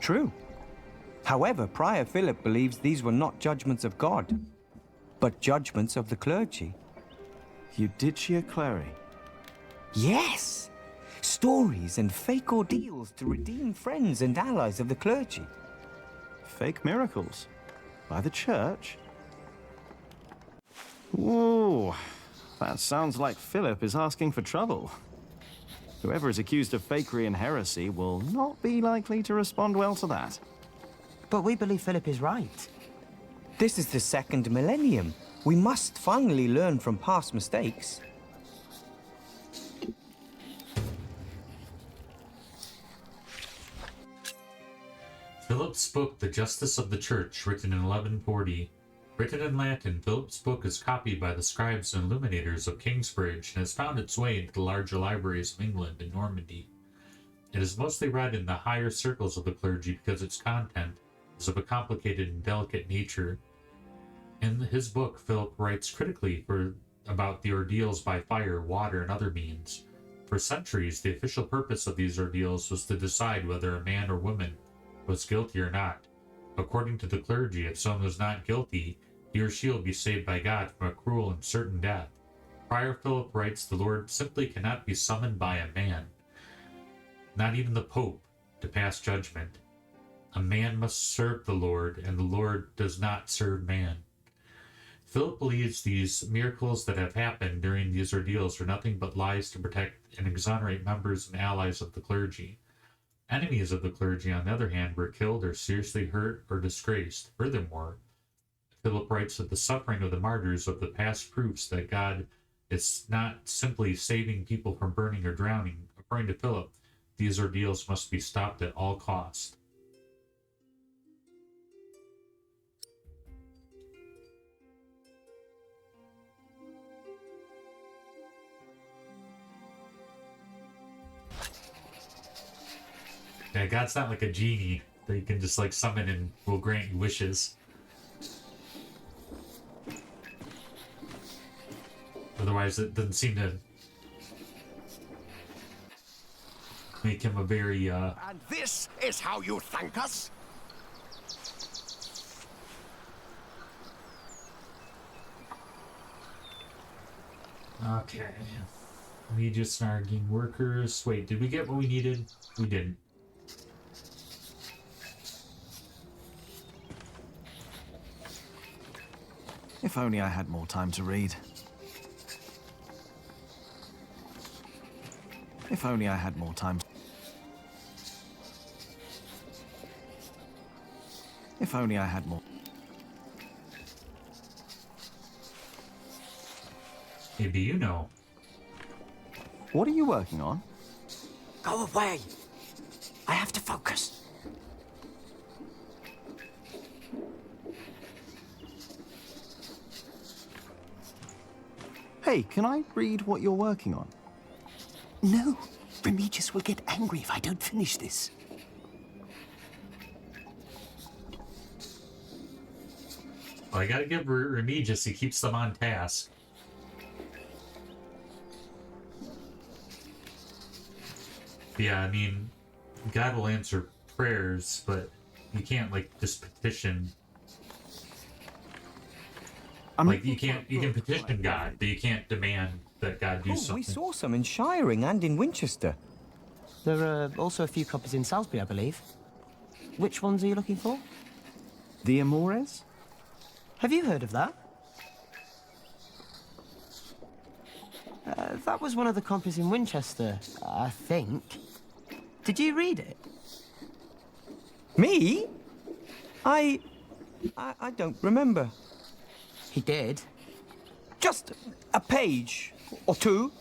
True. However, Prior Philip believes these were not judgments of God, but judgments of the clergy.
Judicia Cleri.
Yes! Stories and fake ordeals to redeem friends and allies of the clergy.
Fake miracles? By the church? Whoa, that sounds like Philip is asking for trouble. Whoever is accused of fakery and heresy will not be likely to respond well to that.
But we believe Philip is right.
This is the second millennium. We must finally learn from past mistakes.
Philip's book, The Justice of the Church, written in 1140. Written in Latin, Philip's book is copied by the scribes and illuminators of Kingsbridge and has found its way into the larger libraries of England and Normandy. It is mostly read in the higher circles of the clergy because its content is of a complicated and delicate nature. In his book, Philip writes critically about the ordeals by fire, water, and other means. For centuries, the official purpose of these ordeals was to decide whether a man or woman was guilty or not. According to the clergy, if someone was not guilty, he or she will be saved by God from a cruel and certain death. Prior Philip writes, the Lord simply cannot be summoned by a man, not even the Pope, to pass judgment. A man must serve the Lord, and the Lord does not serve man. Philip believes these miracles that have happened during these ordeals are nothing but lies to protect and exonerate members and allies of the clergy. Enemies of the clergy, on the other hand, were killed or seriously hurt or disgraced. Furthermore, Philip writes that the suffering of the martyrs of the past proofs that God is not simply saving people from burning or drowning. According to Philip, these ordeals must be stopped at all costs. Yeah, God's not like a genie that you can just like summon and will grant you wishes. Otherwise, it doesn't seem to make him a very
And this is how you thank us?
Okay. Media snagging workers. Wait, did we get what we needed? We didn't.
If only I had more time to read. If only I had more time. If only I had more.
Maybe you know.
What are you working on?
Go away. I have to focus.
Hey, can I read what you're working on?
No. Remigius will get angry if I don't finish this.
Well, I gotta give Remigius, he keeps them on task. Yeah, I mean, God will answer prayers, but you can't, like, just petition. Like, you can petition God, but you can't demand that God do something.
We saw some in Shiring and in Winchester.
There are also a few copies in Salisbury, I believe. Which ones are you looking for?
The Amores?
Have you heard of that? That was one of the copies in Winchester, I think. Did you read it?
Me? I don't remember.
He did.
Just a page or two.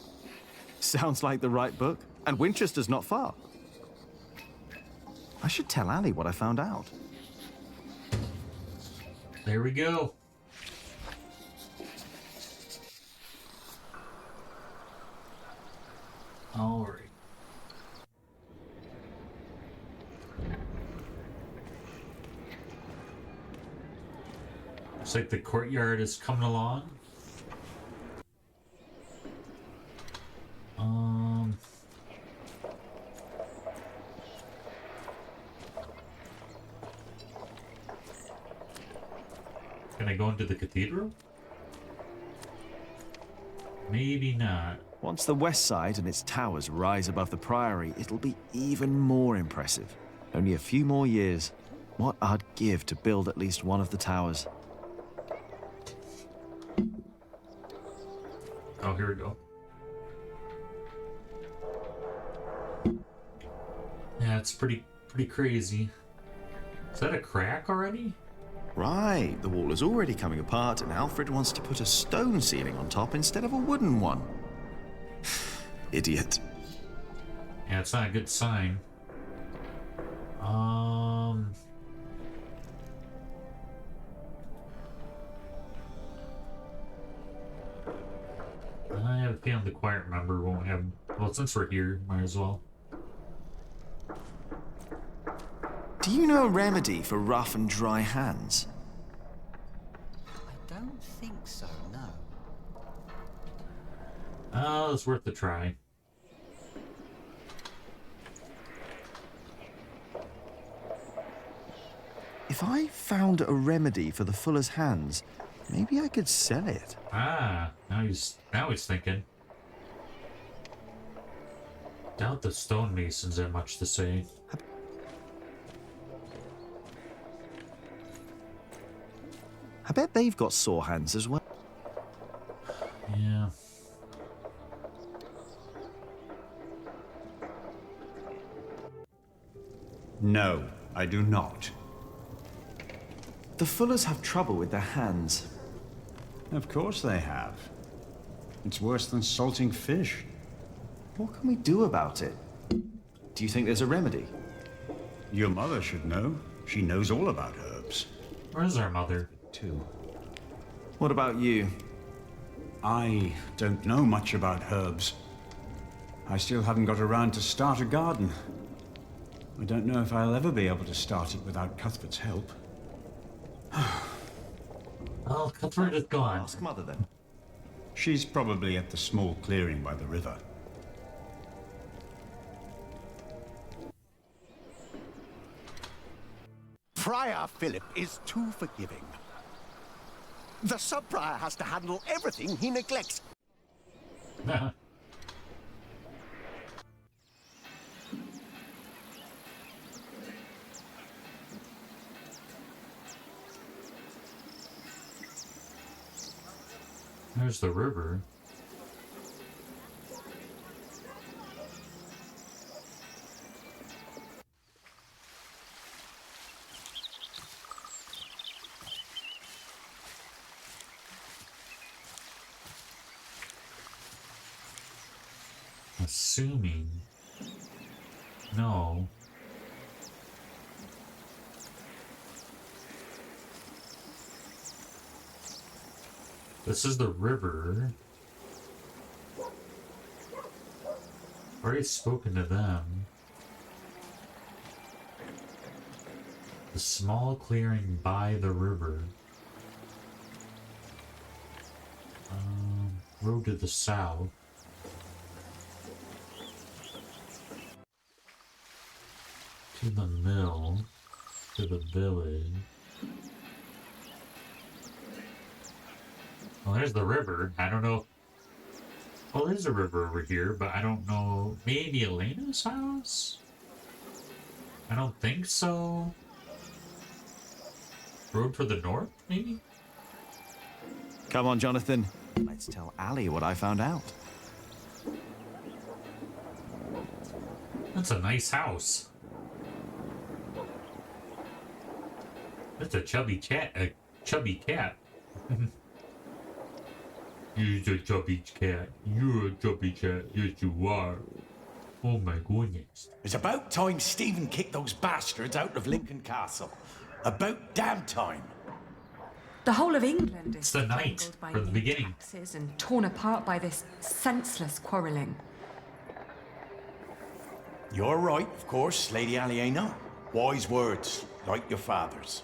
Sounds like the right book. And Winchester's not far. I should tell Ali what I found out.
There we go. All right. Looks like the courtyard is coming along. Can I go into the cathedral? Maybe not.
Once the west side and its towers rise above the priory, it'll be even more impressive. Only a few more years. What I'd give to build at least one of the towers.
Oh, here we go. Yeah, it's pretty crazy. Is that a crack already?
Right, the wall is already coming apart and Alfred wants to put a stone ceiling on top instead of a wooden one. Idiot.
Yeah, it's not a good sign. I have a feeling the quiet member won't have... Well, since we're here, might as well.
Do you know a remedy for rough and dry hands?
I don't think so, no.
Oh, it's worth a try.
If I found a remedy for the fuller's hands, maybe I could sell it.
Ah, now he's thinking. Doubt the stonemasons have much to say.
I bet they've got sore hands as well.
Yeah.
No, I do not.
The Fullers have trouble with their hands.
Of course they have. It's worse than salting fish.
What can we do about it? Do you think there's a remedy?
Your mother should know. She knows all about herbs.
Where's our mother?
Too.
What about you?
I don't know much about herbs. I still haven't got around to start a garden. I don't know if I'll ever be able to start it without Cuthbert's help.
Well, Cuthbert is gone.
Ask Mother then.
She's probably at the small clearing by the river.
Friar Philip is too forgiving. The sub-prior has to handle everything he neglects.
There's the river. Assuming. No. This is the river. Already spoken to them. The small clearing by the river. Road to the south. To the mill. To the village. Well, there's the river. I don't know. Well, there's a river over here, but I don't know. Maybe Elena's house? I don't think so. Road for the north, maybe?
Come on, Jonathan. Let's tell Ali what I found out.
That's a nice house. That's a chubby cat. A chubby cat. You're a chubby cat. You're a chubby cat. Yes, you are. Oh my goodness.
It's about time Stephen kicked those bastards out of Lincoln Castle. About damn time.
The whole of England is
It's the night
strangled by
from the beginning.
taxes and torn apart by this senseless quarrelling.
You're right, of course, Lady Aliena. Wise words, like your father's.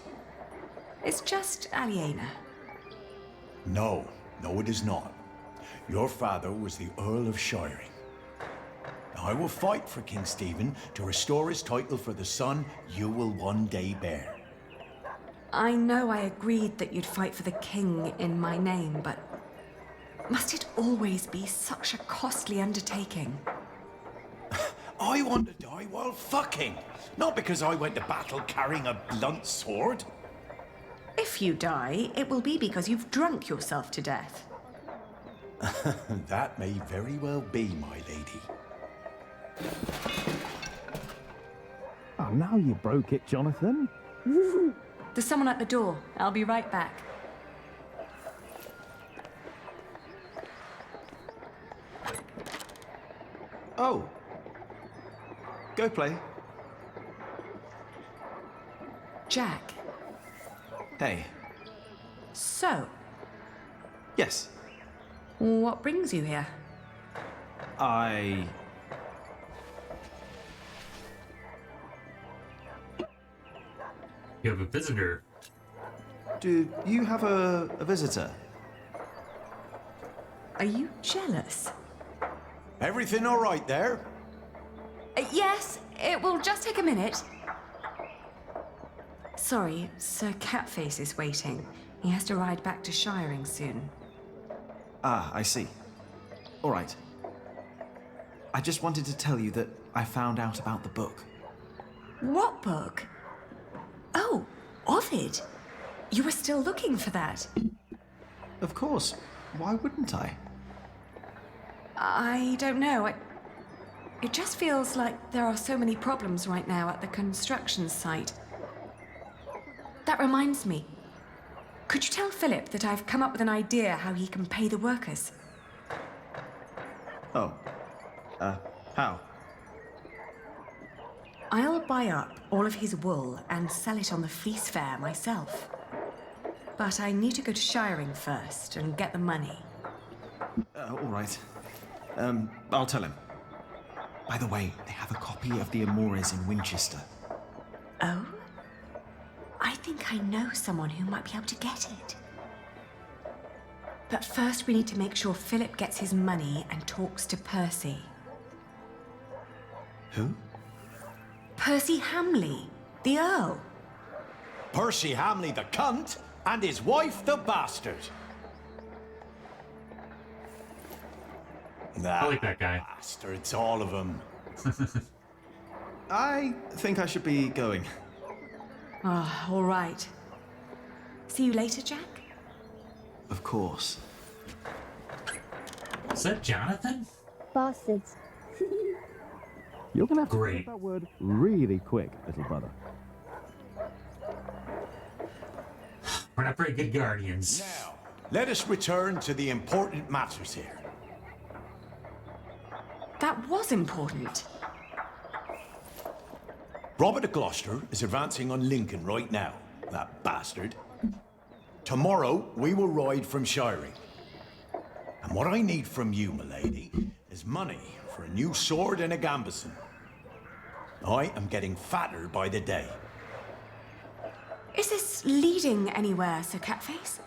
It's just Aliena.
No, no it is not. Your father was the Earl of Shiring. I will fight for King Stephen to restore his title for the son you will one day bear.
I know I agreed that you'd fight for the king in my name, but must it always be such a costly undertaking?
I want to die while fucking, not because I went to battle carrying a blunt sword.
If you die, it will be because you've drunk yourself to death.
That may very well be, my lady.
Oh, now you broke it, Jonathan.
There's someone at the door. I'll be right back.
Oh. Go play.
Jack.
Hey.
So,
Yes.
what brings you here?
You have a visitor.
Do you have a visitor?
Are you jealous?
Everything all right there?
Yes, it will just take a minute. Sorry, Sir Catface is waiting. He has to ride back to Shiring soon.
Ah, I see. All right. I just wanted to tell you that I found out about the book.
What book? Oh, Ovid. You were still looking for that.
Of course. Why wouldn't I?
I don't know. It just feels like there are so many problems right now at the construction site. That reminds me. Could you tell Philip that I've come up with an idea how he can pay the workers?
Oh. How?
I'll buy up all of his wool and sell it on the fleece fair myself. But I need to go to Shiring first and get the money.
All right. I'll tell him. By the way, they have a copy of the Amores in Winchester.
Oh? I think I know someone who might be able to get it. But first we need to make sure Philip gets his money and talks to Percy.
Who?
Percy Hamley, the Earl.
Percy Hamley the cunt, and his wife the bastard.
I like that guy.
Bastards, all of them.
I think I should be going.
Ah, all right. See you later, Jack?
Of course.
Is that Jonathan?
Bastards.
You're gonna have to
Great.
say that word really quick, little brother.
We're not very good guardians.
Now, let us return to the important matters here.
That was important.
Robert of Gloucester is advancing on Lincoln right now, that bastard. Tomorrow, we will ride from Shiring. And what I need from you, milady, is money for a new sword and a gambeson. I am getting fatter by the day.
Is this leading anywhere, Sir Catface?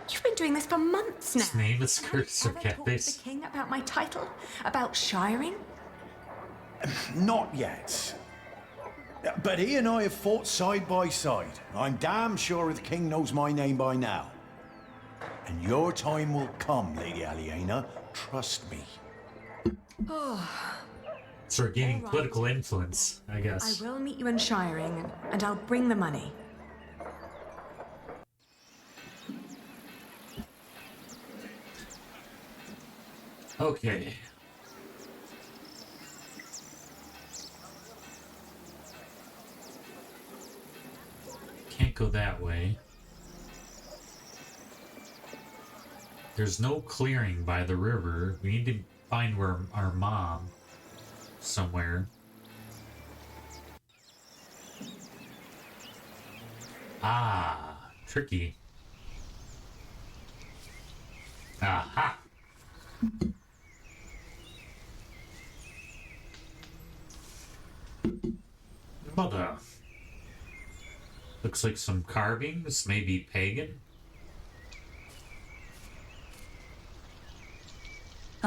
You've been doing this for months now.
His name is Sir
Have I talked to
Catface.
the king about my title? About Shiring?
Not yet. But he and I have fought side by side. I'm damn sure the king knows my name by now. And your time will come, Lady Aliena. Trust me.
Oh,
Start gaining
All right.
political influence, I guess.
I will meet you in Shiring, and I'll bring the money.
Okay. Can't go that way. There's no clearing by the river. We need to find where our mom somewhere. Ah, tricky. Aha. Mother. Looks like some carvings, maybe pagan.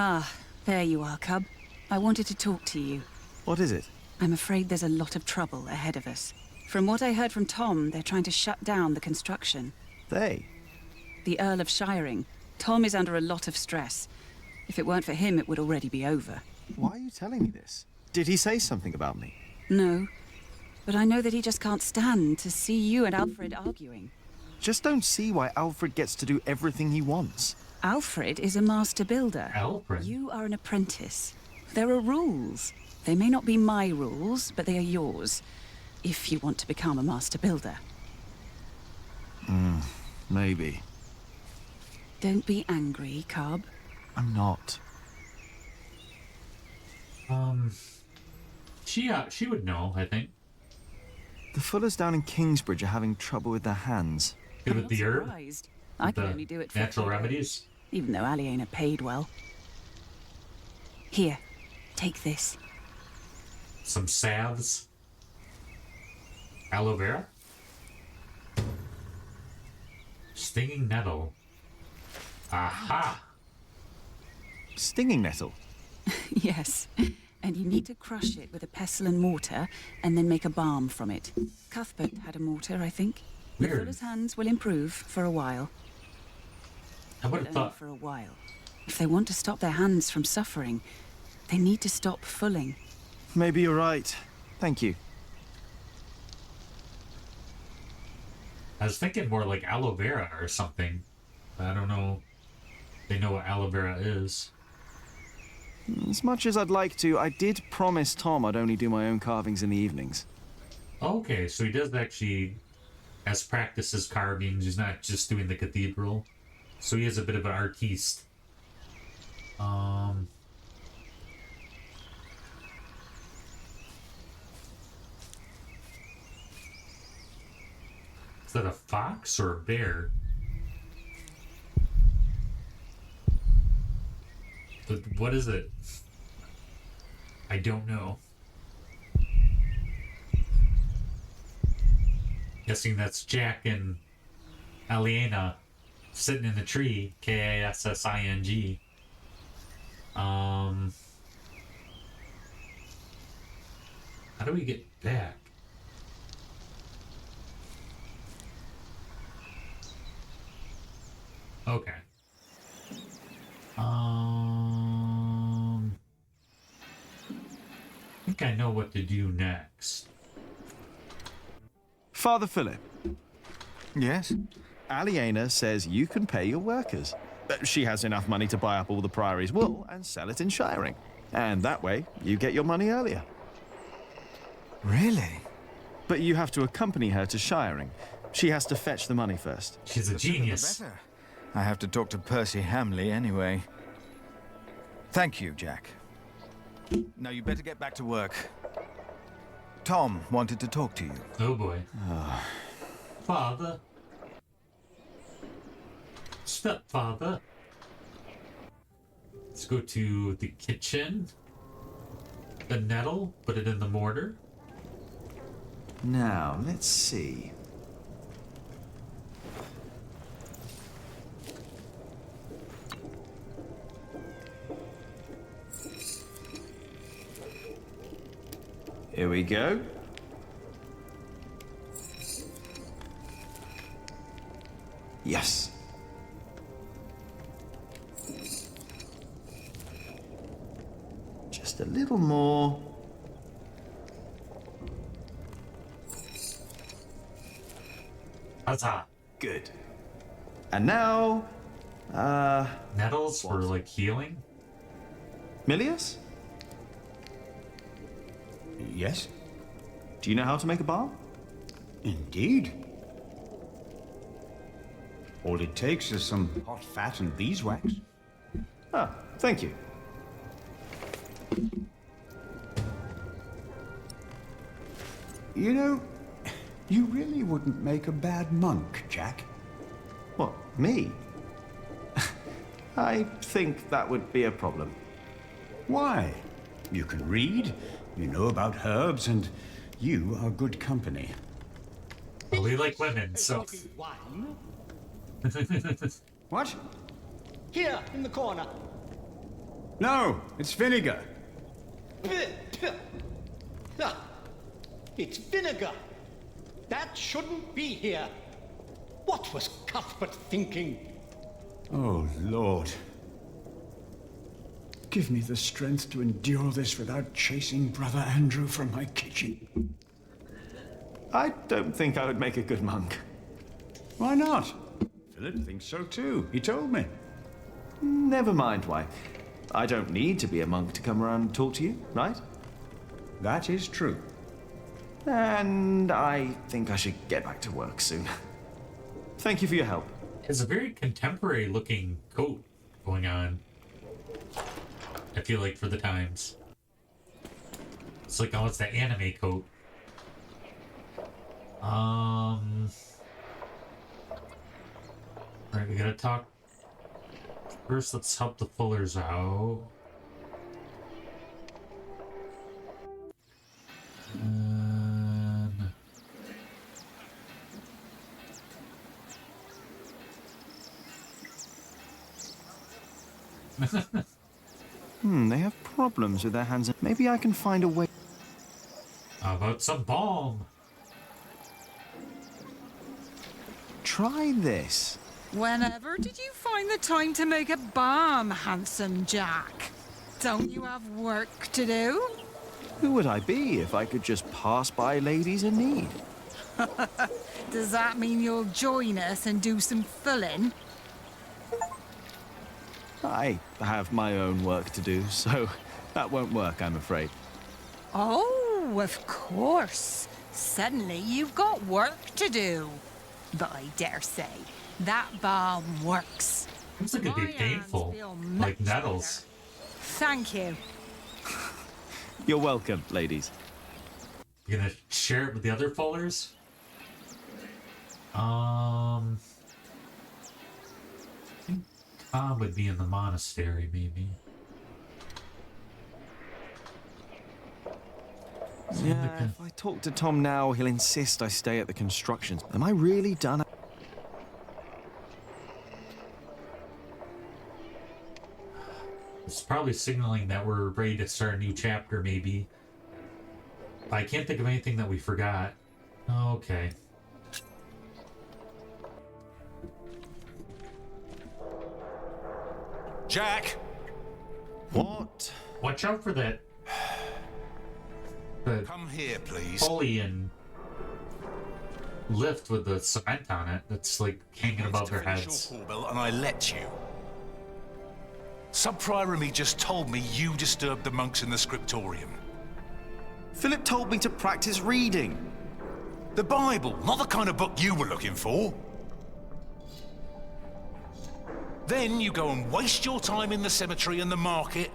Ah, there you are, Cub. I wanted to talk to you.
What is it?
I'm afraid there's a lot of trouble ahead of us. From what I heard from Tom, they're trying to shut down the construction.
They?
The Earl of Shiring. Tom is under a lot of stress. If it weren't for him, it would already be over.
Why are you telling me this? Did he say something about me?
No. But I know that he just can't stand to see you and Alfred arguing.
Just don't see why Alfred gets to do everything he wants.
Alfred is a master builder.
Alfred?
You are an apprentice. There are rules. They may not be my rules, but they are yours. If you want to become a master builder.
Maybe.
Don't be angry, Cub.
I'm not.
She would know, I think.
The Fullers down in Kingsbridge are having trouble with their hands.
Good with the herb?
Surprised. I can only do it for
natural
$3,
remedies?
even though Aliena paid well. Here, take this.
Some salves. Aloe vera. Stinging nettle. Aha!
Stinging nettle?
Yes, and you need to crush it with a pestle and mortar, and then make a balm from it. Cuthbert had a mortar, I think.
Weird.
The Fuller's hands will improve for a while.
I would have
Only
thought.
for a while. If they want to stop their hands from suffering, they need to stop fulling.
Maybe you're right. Thank you.
I was thinking more like aloe vera or something. I don't know. They know what aloe vera is.
As much as I'd like to, I did promise Tom I'd only do my own carvings in the evenings.
Okay, so he does actually has practiced his carvings. He's not just doing the cathedral. So he is a bit of an artiste. Is that a fox or a bear? But what is it? I don't know. Guessing that's Jack and Aliena sitting in the tree. Kassing. How do we get back? Okay. I think I know what to do next.
Father Philip.
Yes?
Aliena says you can pay your workers. She has enough money to buy up all the Priory's wool and sell it in Shiring. And that way, you get your money earlier.
Really?
But you have to accompany her to Shiring. She has to fetch the money first.
She's a
The sooner the
genius.
better. I have to talk to Percy Hamley anyway. Thank you, Jack. Now you better get back to work. Tom wanted to talk to you.
Oh boy. Father. Stepfather. Let's go to the kitchen. The nettle, put it in the mortar.
Now, let's see. Here we go. Yes. Just a little more.
Huzzah.
Good. And now,
Nettles for like healing?
Milius?
Yes?
Do you know how to make a balm?
Indeed. All it takes is some hot fat and beeswax.
Ah, thank you.
You know, you really wouldn't make a bad monk, Jack.
What, me? I think that would be a problem.
Why? You can read, you know about herbs, and you are good company.
Well, we like women, so.
Wine?
What?
Here, in the corner.
No, it's vinegar.
It's vinegar. That shouldn't be here. What was Cuthbert thinking?
Oh, Lord. Give me the strength to endure this without chasing Brother Andrew from my kitchen.
I don't think I would make a good monk.
Why not? Philip thinks so too. He told me.
Never mind why. I don't need to be a monk to come around and talk to you, right?
That is true.
And I think I should get back to work soon. Thank you for your help.
It's a very contemporary looking coat going on. I feel like for the times. It's like, oh, it's that anime coat. Alright, we gotta talk. First, let's help the Fullers out.
They have problems with their hands. Maybe I can find a way.
How about some balm?
Try this.
Whenever did you find the time to make a balm, handsome Jack? Don't you have work to do?
Who would I be if I could just pass by ladies in need?
Does that mean you'll join us and do some filling?
I have my own work to do, so that won't work, I'm afraid.
Oh, of course. Suddenly you've got work to do. But I dare say, that balm works.
Looks like it'd be painful, like nettles.
Thank you.
You're welcome, ladies.
You gonna share it with the other Fullers? I think Tom would be in the monastery, maybe.
Yeah, if I talk to Tom now, he'll insist I stay at the constructions. Am I really done?
It's probably signaling that we're ready to start a new chapter, maybe. I can't think of anything that we forgot. Okay.
Jack!
What?
Watch out for that.
Come here, please.
Pulley and lift with the cement on it that's like hanging above their heads.
Your bill and I let you. Sub-Prior Remy just told me you disturbed the monks in the scriptorium.
Philip told me to practice reading.
The Bible, not the kind of book you were looking for. Then you go and waste your time in the cemetery and the market,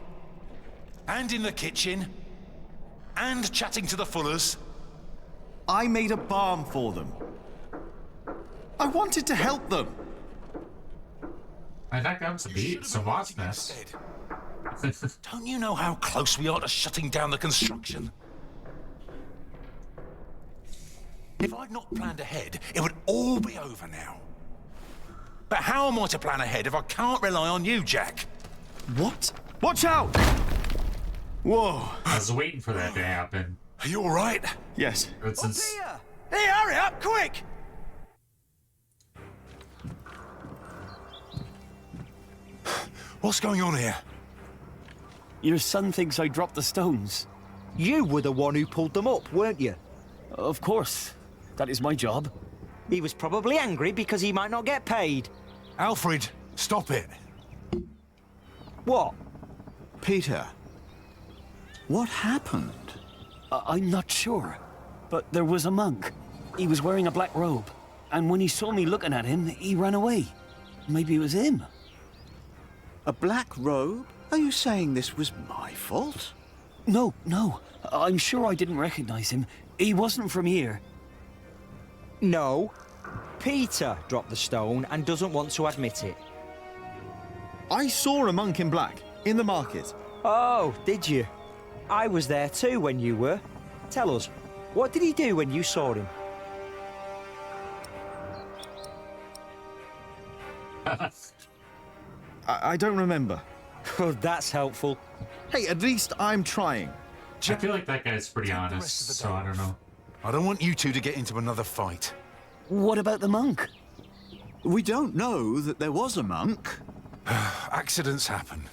and in the kitchen, and chatting to the Fullers.
I made a balm for them. I wanted to help them.
I knocked down some wasp nests.
Don't you know how close we are to shutting down the construction? If I'd not planned ahead, it would all be over now. But how am I to plan ahead if I can't rely on you, Jack?
What? Watch out! Whoa.
I was waiting for that to happen.
Are you alright?
Yes.
Hey, hurry up, quick!
What's going on here?
Your son thinks I dropped the stones.
You were the one who pulled them up, weren't you?
Of course. That is my job.
He was probably angry because he might not get paid.
Alfred, stop it.
What?
Peter, what happened?
I'm not sure. But there was a monk. He was wearing a black robe. And when he saw me looking at him, he ran away. Maybe it was him.
A black robe? Are you saying this was my fault?
No. I'm sure I didn't recognize him. He wasn't from here.
No. Peter dropped the stone and doesn't want to admit it.
I saw a monk in black in the market.
Oh, did you? I was there too when you were. Tell us, what did he do when you saw him?
I don't remember.
Oh, that's helpful.
Hey, at least I'm trying.
I feel like that guy's pretty honest, so I don't know.
I don't want you two to get into another fight.
What about the monk?
We don't know that there was a monk.
Accidents happen.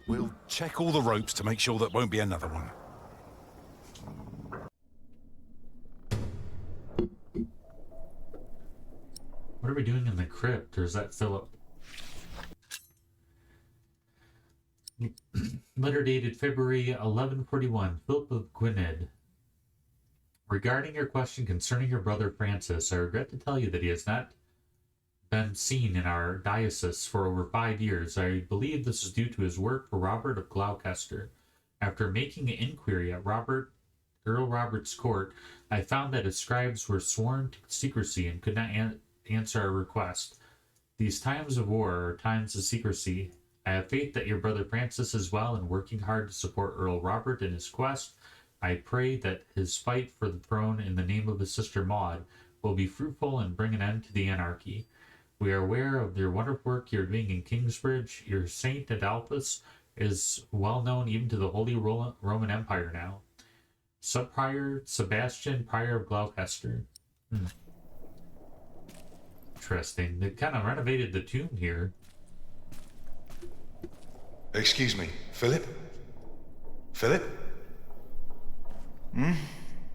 We'll check all the ropes to make sure that won't be another one.
What are we doing in the crypt, or is that Philip? Letter dated February 1141, Philip of Gwynedd. Regarding your question concerning your brother Francis, I regret to tell you that he has not been seen in our diocese for over 5 years. I believe this is due to his work for Robert of Gloucester. After making an inquiry at Earl Robert's court, I found that his scribes were sworn to secrecy and could not answer our request. These times of war are times of secrecy. I have faith that your brother Francis is well and working hard to support Earl Robert in his quest. I pray that his fight for the throne in the name of his sister Maud will be fruitful and bring an end to the anarchy. We are aware of your wonderful work you're doing in Kingsbridge. Your Saint Adolphus is well known even to the Holy Roman Empire now. Sub-Prior Sebastian, Prior of Gloucester. Interesting. They kind of renovated the tomb here.
Excuse me, Philip? Philip?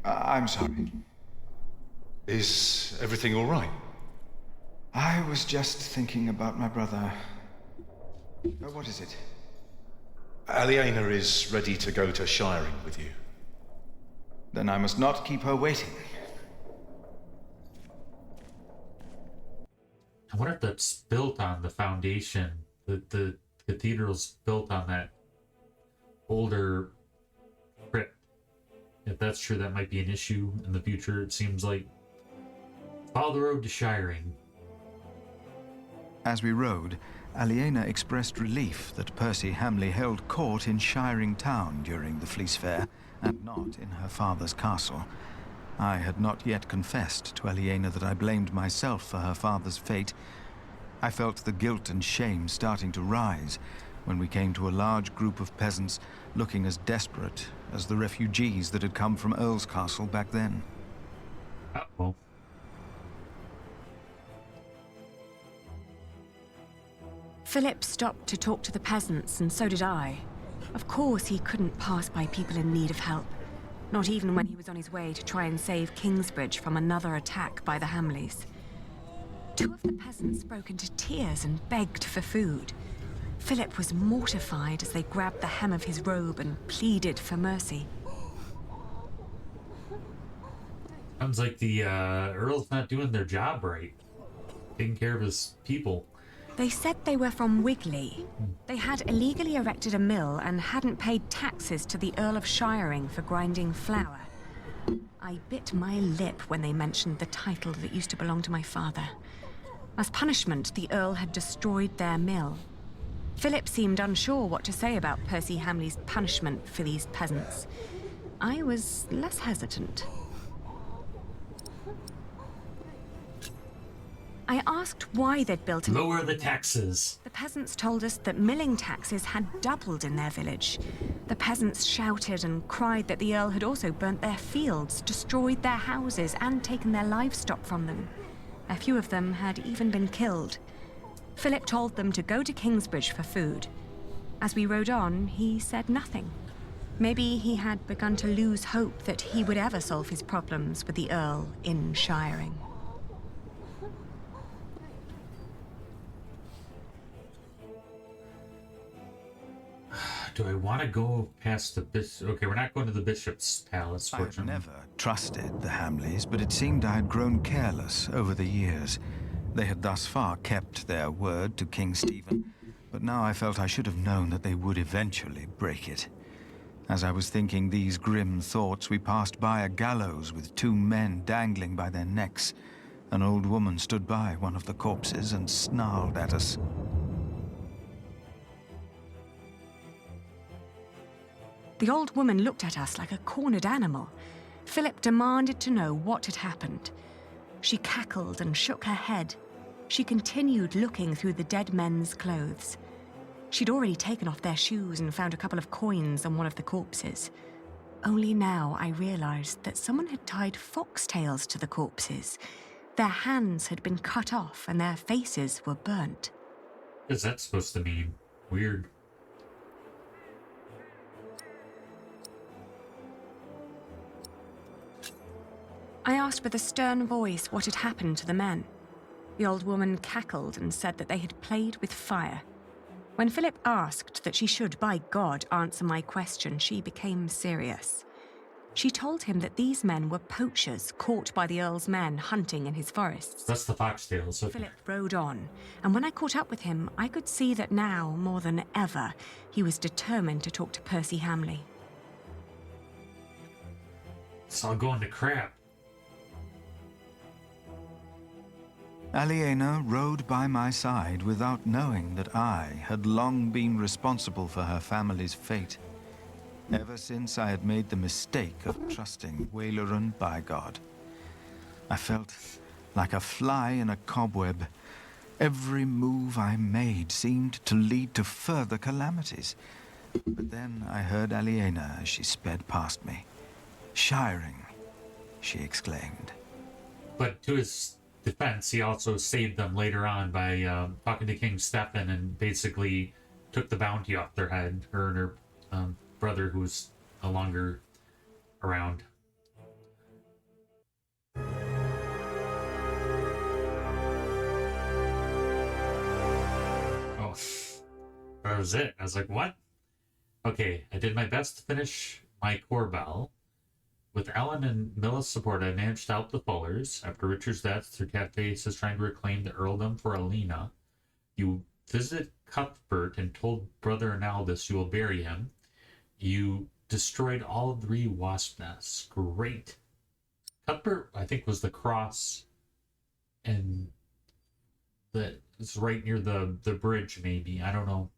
I'm sorry.
Is everything all right?
I was just thinking about my brother. What is it?
Aliena is ready to go to Shiring with you.
Then I must not keep her waiting.
I wonder if that's built on the foundation. The cathedral's built on that older crypt. If that's true, that might be an issue in the future. It seems like follow the road to Shiring.
As we rode, Aliena expressed relief that Percy Hamley held court in Shiring Town during the Fleece Fair, and not in her father's castle. I had not yet confessed to Aliena that I blamed myself for her father's fate. I felt the guilt and shame starting to rise when we came to a large group of peasants looking as desperate as the refugees that had come from Earl's Castle back then.
Uh-oh.
Philip stopped to talk to the peasants, and so did I. Of course, he couldn't pass by people in need of help. Not even when he was on his way to try and save Kingsbridge from another attack by the Hamleys. 2 of the peasants broke into tears and begged for food. Philip was mortified as they grabbed the hem of his robe and pleaded for mercy.
Sounds like the Earl's not doing their job right. Taking care of his people.
They said they were from Wigley. They had illegally erected a mill and hadn't paid taxes to the Earl of Shiring for grinding flour. I bit my lip when they mentioned the title that used to belong to my father. As punishment, the Earl had destroyed their mill. Philip seemed unsure what to say about Percy Hamley's punishment for these peasants. I was less hesitant. I asked why they'd built a...
Lower the taxes.
The peasants told us that milling taxes had doubled in their village. The peasants shouted and cried that the Earl had also burnt their fields, destroyed their houses, and taken their livestock from them. A few of them had even been killed. Philip told them to go to Kingsbridge for food. As we rode on, he said nothing. Maybe he had begun to lose hope that he would ever solve his problems with the Earl in Shiring.
Do I want to go past the bishop? Okay, we're not going to the bishop's palace, fortunately.
I've never trusted the Hamleys, but it seemed I had grown careless over the years. They had thus far kept their word to King Stephen, but now I felt I should have known that they would eventually break it. As I was thinking these grim thoughts, we passed by a gallows with 2 men dangling by their necks. An old woman stood by one of the corpses and snarled at us.
The old woman looked at us like a cornered animal. Philip demanded to know what had happened. She cackled and shook her head. She continued looking through the dead men's clothes. She'd already taken off their shoes and found a couple of coins on one of the corpses. Only now I realized that someone had tied foxtails to the corpses. Their hands had been cut off and their faces were burnt.
What is that supposed to mean? Weird.
I asked with a stern voice what had happened to the men. The old woman cackled and said that they had played with fire. When Philip asked that she should, by God, answer my question, she became serious. She told him that these men were poachers caught by the Earl's men hunting in his forests.
That's the foxtails. Okay.
Philip rode on, and when I caught up with him, I could see that now, more than ever, he was determined to talk to Percy Hamley.
It's all going to crap.
Aliena rode by my side without knowing that I had long been responsible for her family's fate. Ever since I had made the mistake of trusting Waileran by God. I felt like a fly in a cobweb. Every move I made seemed to lead to further calamities. But then I heard Aliena as she sped past me. "Shiring," she exclaimed.
But to his defense, he also saved them later on by talking to King Stefan and basically took the bounty off their head, her and her brother who was no longer around. Oh, that was it. I was like, what? Okay, I did my best to finish my Corbel. With Ellen and Milla's support, I managed to help the Fullers. After Richard's death, Sir Catface is trying to reclaim the earldom for Alina. You visited Cuthbert and told Brother Arnaldus you will bury him. You destroyed all 3 wasp nests. Great. Cuthbert, I think, was the cross, and it's right near the bridge, maybe. I don't know.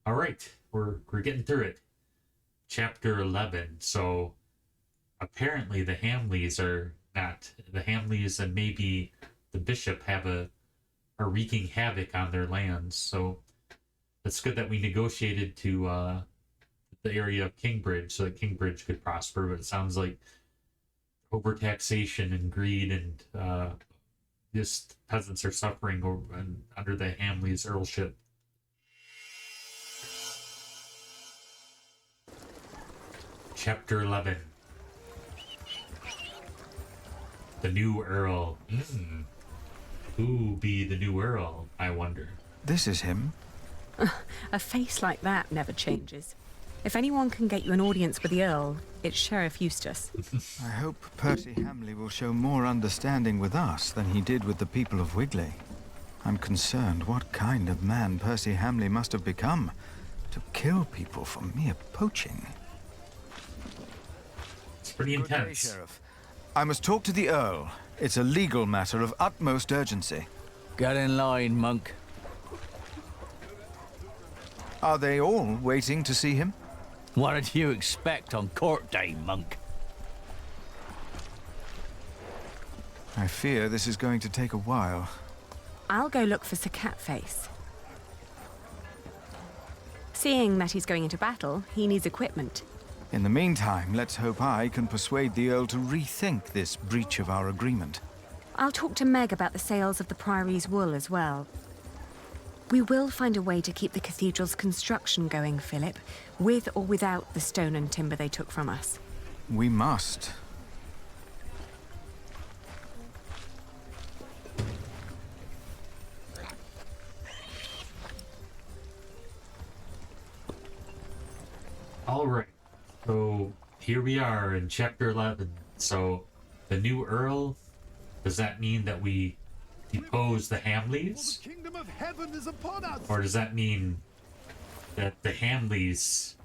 All right, we're getting through it. Chapter 11. So apparently the Hamleys are not. The Hamleys and maybe the bishop are wreaking havoc on their lands. So it's good that we negotiated to the area of Kingbridge so that Kingbridge could prosper. But it sounds like overtaxation and greed and just peasants are suffering under the Hamleys' earlship. Chapter 11. The new Earl. Who be the new Earl, I wonder?
This is him.
A face like that never changes. If anyone can get you an audience with the Earl, it's Sheriff Eustace.
I hope Percy Hamley will show more understanding with us than he did with the people of Wigley. I'm concerned what kind of man Percy Hamley must have become to kill people for mere poaching.
It's pretty intense.
Good day, Sheriff. I must talk to the Earl. It's a legal matter of utmost urgency.
Get in line, monk.
Are they all waiting to see him?
What did you expect on court day, monk?
I fear this is going to take a while.
I'll go look for Sir Catface. Seeing that he's going into battle, he needs equipment.
In the meantime, let's hope I can persuade the Earl to rethink this breach of our agreement.
I'll talk to Meg about the sales of the Priory's wool as well. We will find a way to keep the cathedral's construction going, Philip, with or without the stone and timber they took from us.
We must.
All right. So here we are in chapter 11. So the new Earl, does that mean that we depose the Hamleys?
The kingdom of heaven is upon us.
Or does that mean that the Hamleys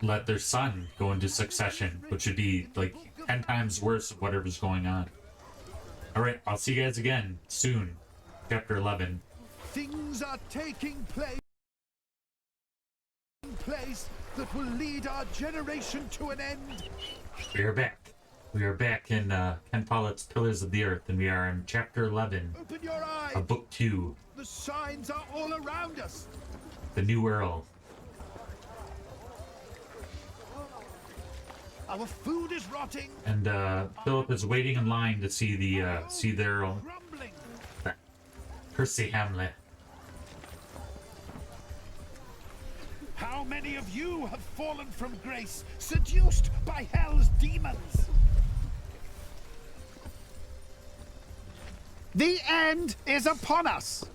let their son go into succession, which would be like 10 times worse of whatever's going on? All right, I'll see you guys again soon. Chapter 11.
Things are taking place that will lead our generation to an end.
We are back. We are back in Ken Follets Pillars of the Earth, and we are in chapter 11
Open your eyes.
of book 2.
The signs are all around us.
The new Earl.
Our food is rotting.
And Philip is waiting in line to see the Earl. Percy Hamlet.
How many of you have fallen from grace, seduced by hell's demons? The end is upon us,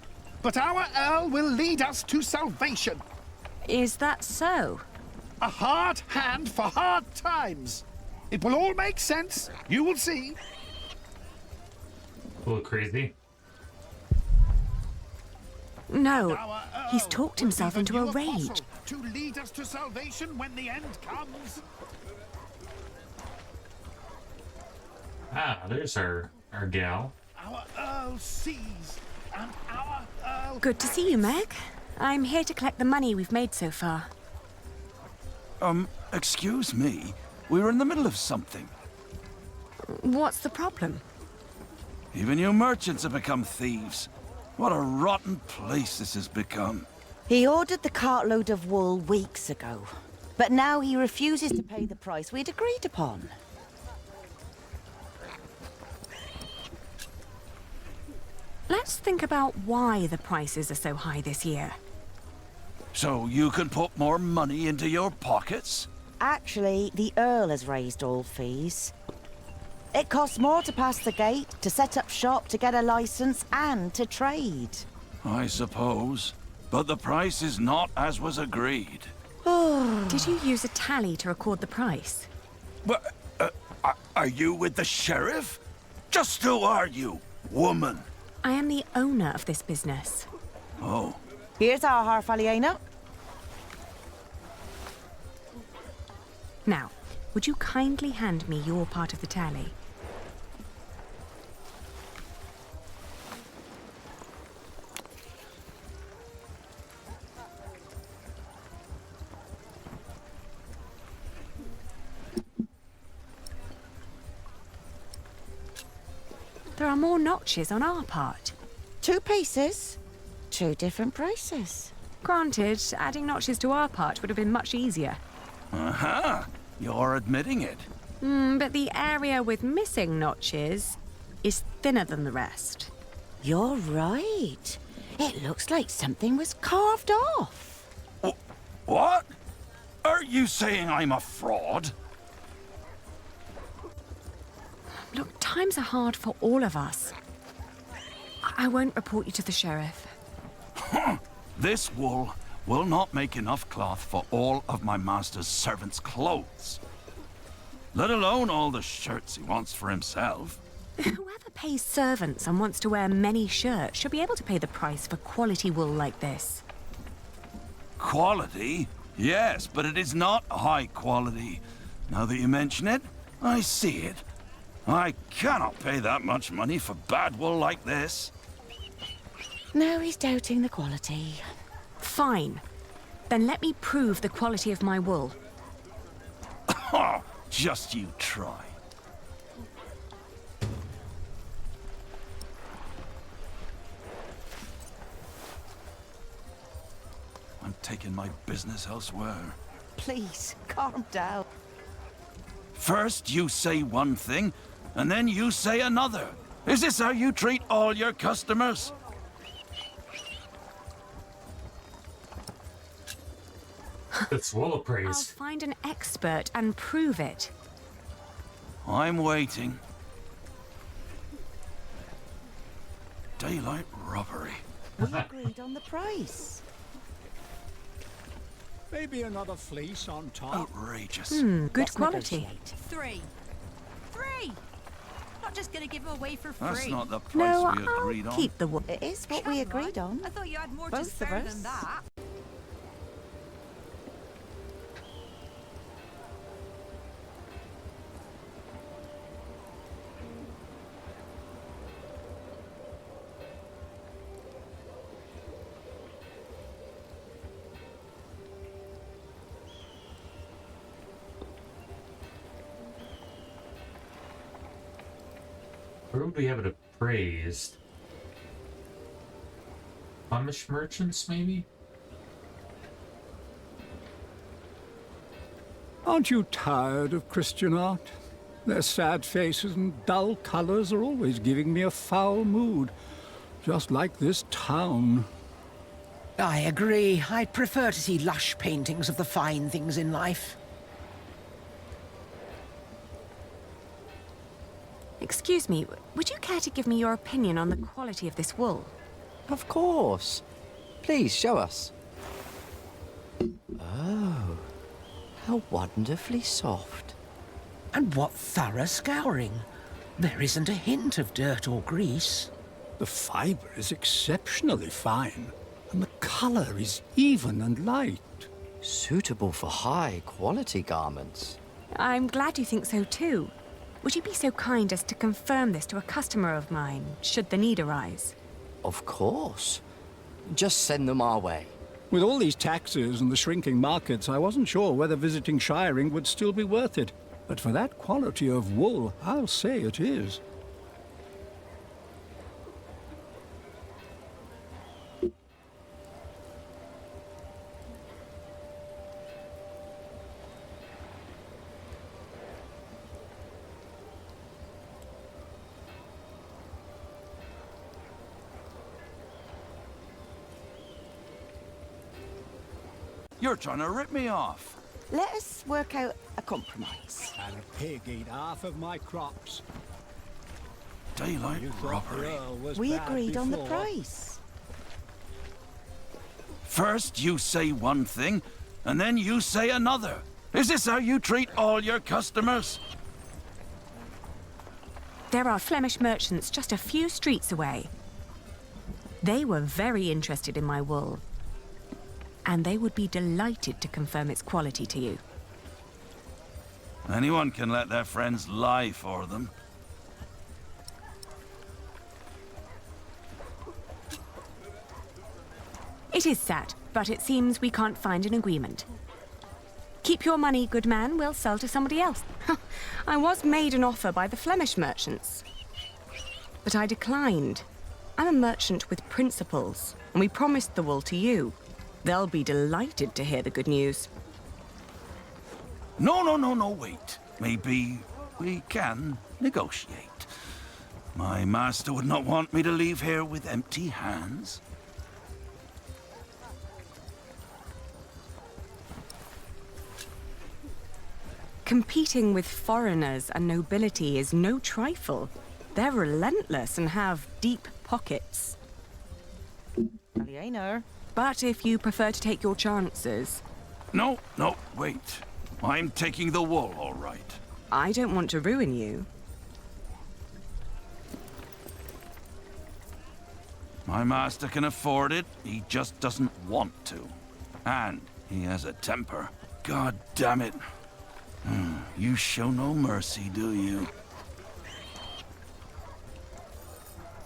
but our Earl will lead us to salvation.
Is that so?
A hard hand for hard times. It will all make sense. You will see.
A little crazy.
No, he's talked himself into a rage.
To lead us to salvation when the end comes.
Ah, there's our gal.
Our Earl sees, and our Earl...
Good to see you, Meg. I'm here to collect the money we've made so far.
Excuse me. We were in the middle of something.
What's the problem?
Even you merchants have become thieves. What a rotten place this has become.
He ordered the cartload of wool weeks ago, but now he refuses to pay the price we'd agreed upon.
Let's think about why the prices are so high this year.
So you can put more money into your pockets?
Actually, the Earl has raised all fees. It costs more to pass the gate, to set up shop, to get a license, and to trade.
I suppose. But the price is not as was agreed.
Did you use a tally to record the price?
But, are you with the sheriff? Just who are you, woman?
I am the owner of this business.
Oh.
Here's our Harfaliena.
Now, would you kindly hand me your part of the tally? There are more notches on our part.
2 pieces, 2 different prices.
Granted, adding notches to our part would have been much easier.
Aha! You're admitting it.
But the area with missing notches is thinner than the rest.
You're right. It looks like something was carved off.
What? Are you saying I'm a fraud?
Look, times are hard for all of us. I won't report you to the sheriff.
This wool will not make enough cloth for all of my master's servants' clothes. Let alone all the shirts he wants for himself.
Whoever pays servants and wants to wear many shirts should be able to pay the price for quality wool like this.
Quality? Yes, but it is not high quality. Now that you mention it, I see it. I cannot pay that much money for bad wool like this.
Now he's doubting the quality.
Fine. Then let me prove the quality of my wool.
Just you try. I'm taking my business elsewhere.
Please, calm down.
First you say one thing, and then you say another. Is this how you treat all your customers?
It's well
I'll
appraised.
find an expert and prove it.
I'm waiting. Daylight robbery.
We agreed on the price.
Maybe another fleece on top.
Outrageous.
Good
Let's
quality.
negotiate.
3. 3! Not just gonna give them away for free.
That's not the price
No,
we agreed
I'll
on.
keep the wool.
It is what we agreed on.
I thought you had more to
Both of
spare
us.
than that.
Where would we have it appraised? Flemish merchants, maybe?
Aren't you tired of Christian art? Their sad faces and dull colors are always giving me a foul mood. Just like this town.
I agree. I'd prefer to see lush paintings of the fine things in life.
Excuse me, would you care to give me your opinion on the quality of this wool?
Of course. Please, show us. Oh, how wonderfully soft.
And what thorough scouring. There isn't a hint of dirt or grease.
The fiber is exceptionally fine, and the color is even and light.
Suitable for high-quality garments.
I'm glad you think so too. Would you be so kind as to confirm this to a customer of mine, should the need arise?
Of course. Just send them our way.
With all these taxes and the shrinking markets, I wasn't sure whether visiting Shiring would still be worth it. But for that quality of wool, I'll say it is.
You're trying to rip me off.
Let us work out a compromise.
And a pig ate half of my crops.
Daylight robbery.
We agreed on the price.
First you say one thing, and then you say another. Is this how you treat all your customers?
There are Flemish merchants just a few streets away. They were very interested in my wool. And they would be delighted to confirm its quality to you.
Anyone can let their friends lie for them.
It is sad, but it seems we can't find an agreement. Keep your money, good man. We'll sell to somebody else. I was made an offer by the Flemish merchants, but I declined. I'm a merchant with principles, and we promised the wool to you. They'll be delighted to hear the good news.
No, wait. Maybe we can negotiate. My master would not want me to leave here with empty hands.
Competing with foreigners and nobility is no trifle. They're relentless and have deep pockets.
Aliena.
But if you prefer to take your chances...
No, wait. I'm taking the wool, all right.
I don't want to ruin you.
My master can afford it. He just doesn't want to. And he has a temper. God damn it. You show no mercy, do you?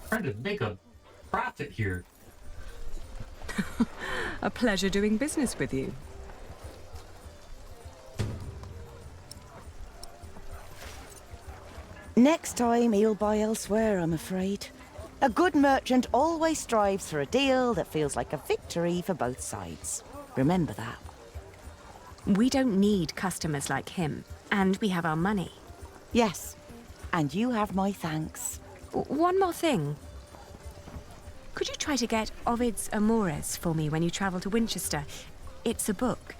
Trying to make a profit here.
A pleasure doing business with you.
Next time he'll buy elsewhere, I'm afraid. A good merchant always strives for a deal that feels like a victory for both sides. Remember that.
We don't need customers like him, and we have our money.
Yes, and you have my thanks.
One more thing. Could you try to get Ovid's Amores for me when you travel to Winchester? It's a book.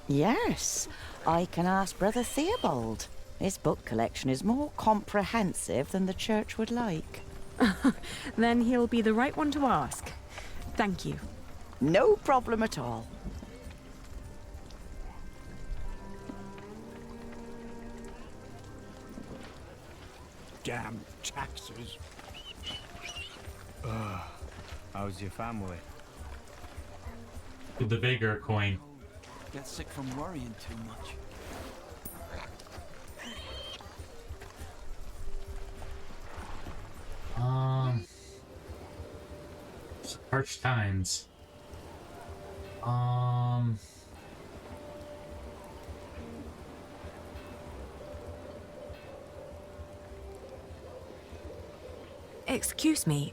Yes, I can ask Brother Theobald. His book collection is more comprehensive than the church would like.
Then he'll be the right one to ask. Thank you.
No problem at all.
Damn taxes.
How's your family?
With the bigger coin.
Get sick from worrying too much.
Harsh times.
Excuse me,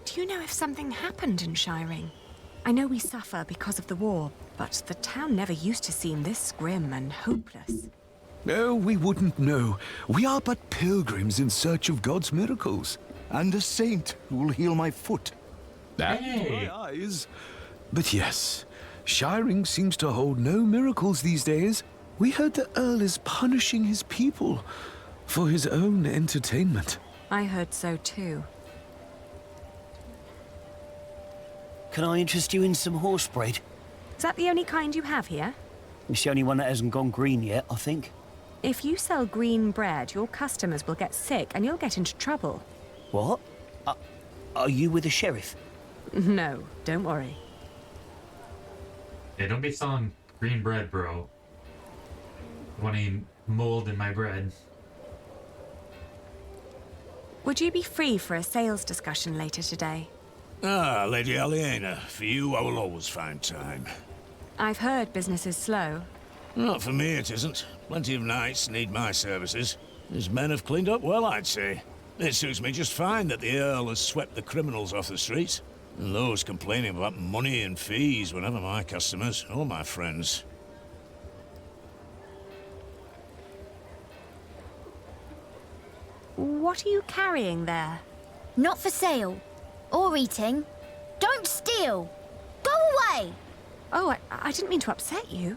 do you know if something happened in Shiring? I know we suffer because of the war, but the town never used to seem this grim and hopeless.
Oh, we wouldn't know. We are but pilgrims in search of God's miracles, and a saint who will heal my foot. And my eyes. But yes, Shiring seems to hold no miracles these days. We heard the Earl is punishing his people for his own entertainment.
I heard so too.
Can I interest you in some horse bread?
Is that the only kind you have here?
It's the only one that hasn't gone green yet, I think.
If you sell green bread, your customers will get sick and you'll get into trouble.
What? Are you with the sheriff?
No, don't worry.
Yeah, don't be selling green bread, bro. Want any mold in my bread?
Would you be free for a sales discussion later today?
Ah, Lady Aliena, for you I will always find time.
I've heard business is slow.
Not for me it isn't. Plenty of knights need my services. His men have cleaned up well, I'd say. It suits me just fine that the Earl has swept the criminals off the streets. And those complaining about money and fees were never my customers or my friends.
What are you carrying there?
Not for sale. Or eating. Don't steal! Go away!
Oh, I didn't mean to upset you.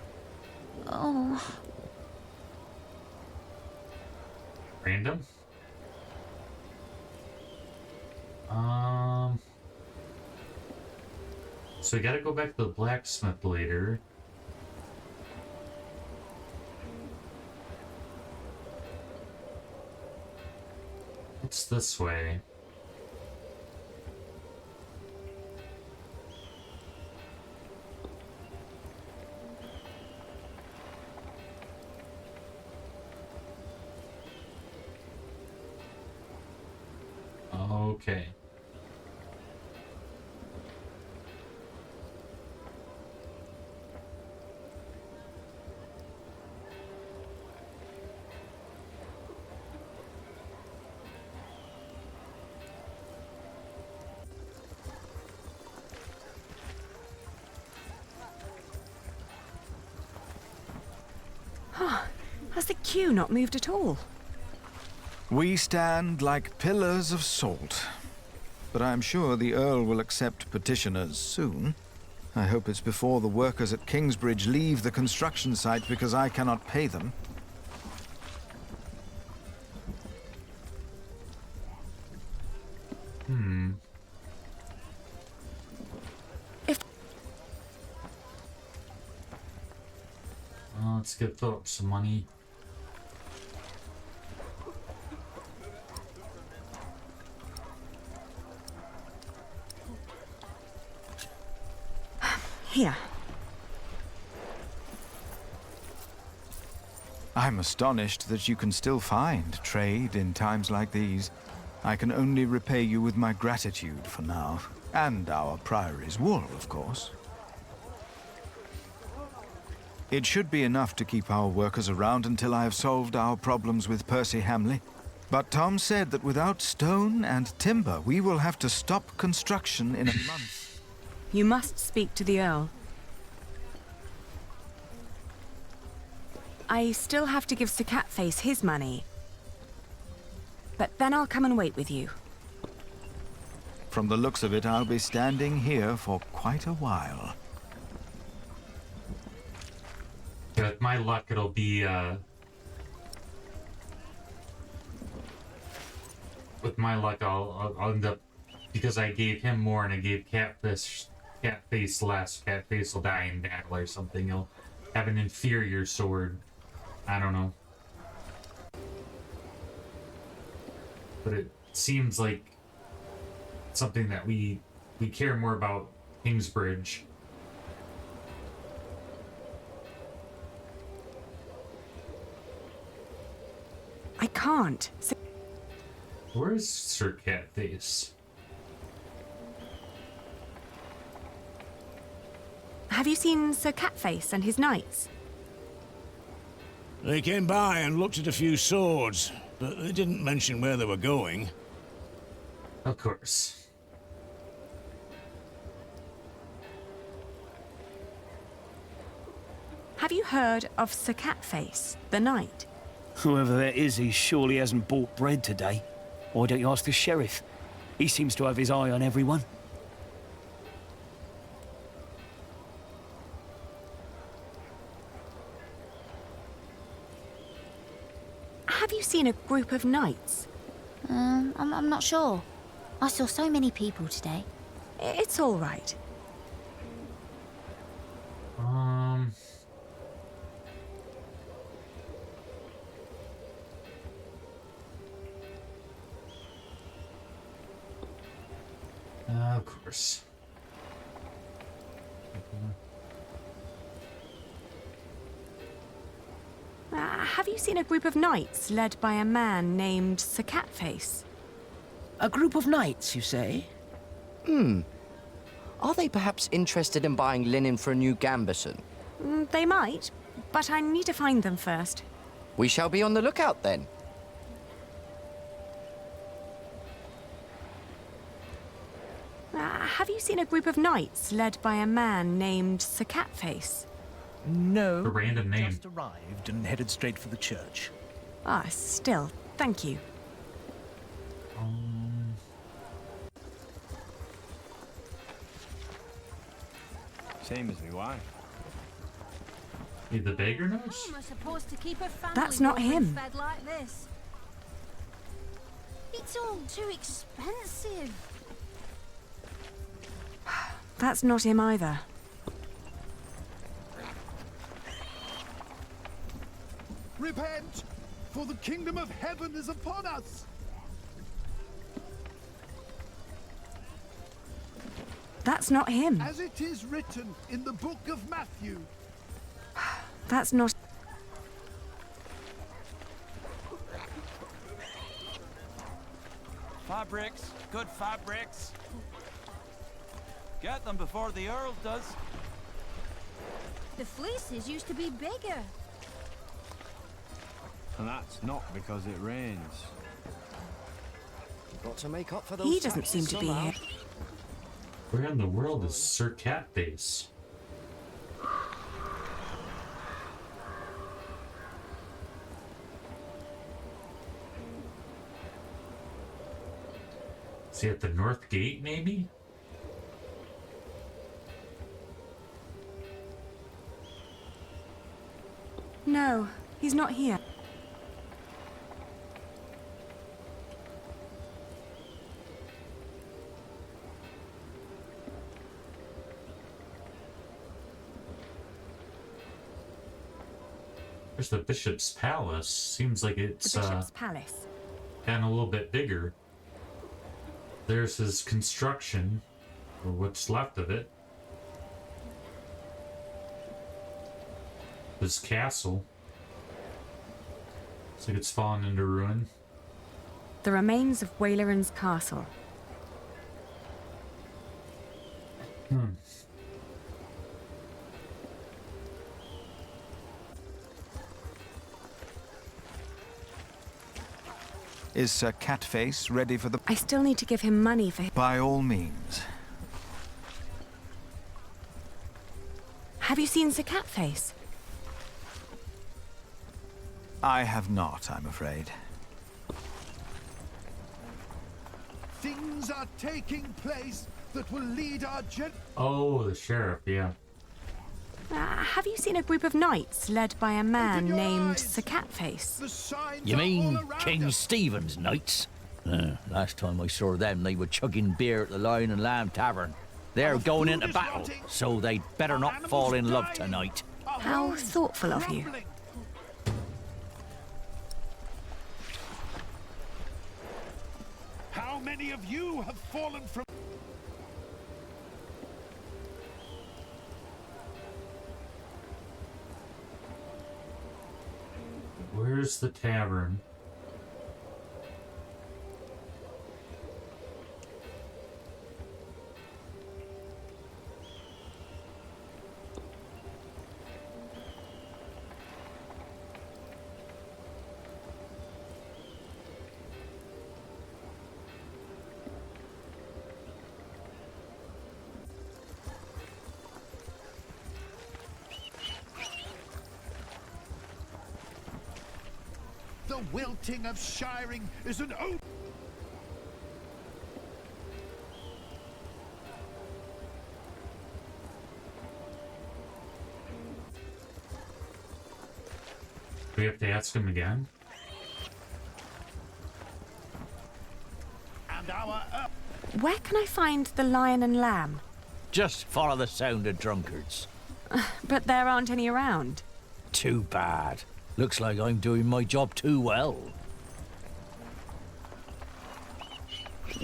Oh.
Random? So we gotta go back to the blacksmith later. What's this way? Okay.
Has the queue not moved at all?
We stand like pillars of salt. But I'm sure the Earl will accept petitioners soon. I hope it's before the workers at Kingsbridge leave the construction site because I cannot pay them.
Let's get Philip some money.
Here.
I'm astonished that you can still find trade in times like these. I can only repay you with my gratitude for now. And our Priory's wool, of course. It should be enough to keep our workers around until I have solved our problems with Percy Hamley. But Tom said that without stone and timber, we will have to stop construction in a month.
You must speak to the Earl. I still have to give Sir Catface his money. But then I'll come and wait with you.
From the looks of it, I'll be standing here for quite a while.
With my luck, it'll be, with my luck, I'll end up, because I gave him more and I gave Catface less. Catface will die in battle or something. He'll have an inferior sword. I don't know. But it seems like something that we care more about Kingsbridge.
I can't.
Where's Sir Catface?
Have you seen Sir Catface and his knights?
They came by and looked at a few swords, but they didn't mention where they were going.
Of course.
Have you heard of Sir Catface, the knight?
Whoever that is, he surely hasn't bought bread today. Why don't you ask the sheriff? He seems to have his eye on everyone.
Have you seen a group of knights?
I'm not sure. I saw so many people today.
It's all right.
Of course.
Have you seen a group of knights led by a man named Sir Catface?
A group of knights, you say?
Are they perhaps interested in buying linen for a new gambeson?
They might, but I need to find them first.
We shall be on the lookout then.
Have you seen a group of knights led by a man named Sir Catface?
No.
A random name.
Just arrived and headed straight for the church.
Still, thank you.
Same as me wife.
Need the beggar nose?
How am I supposed to keep a family
That's not
going
him.
fed like this? It's all too expensive.
That's not him either.
Repent, for the kingdom of heaven is upon us.
That's not him.
As it is written in the book of Matthew.
That's not...
Fabrics, good fabrics. Get them before the Earl does.
The fleeces used to be bigger.
And that's not because it rains.
Got to make up for those
He doesn't seem to be
somehow.
here.
Where in the world is Sir Catface? Is he at the North Gate, maybe?
No, he's not here.
There's the Bishop's Palace. Seems like it's
The Bishop's Palace.
gotten a little bit bigger. There's his construction, or what's left of it. His castle. Looks like it's fallen into ruin.
The remains of Waileran's castle.
Is Sir Catface ready for the...
I still need to give him money for...
By all means.
Have you seen Sir Catface?
I have not, I'm afraid.
Things are taking place that will lead our
Oh, the sheriff, yeah.
Have you seen a group of knights led by a man named Sir Catface?
You mean King Stephen's knights? Last time I saw them, they were chugging beer at the Lion and Lamb Tavern. They're going into battle, so they'd better not fall in love tonight.
How thoughtful of you.
How many of you have fallen from...
Where's the tavern?
the wilting of shiring is an open...
We have to ask him again.
And our...
Where can I find the lion and lamb?
Just follow the sound of drunkards.
But there aren't any around.
Too bad. Looks like I'm doing my job too well.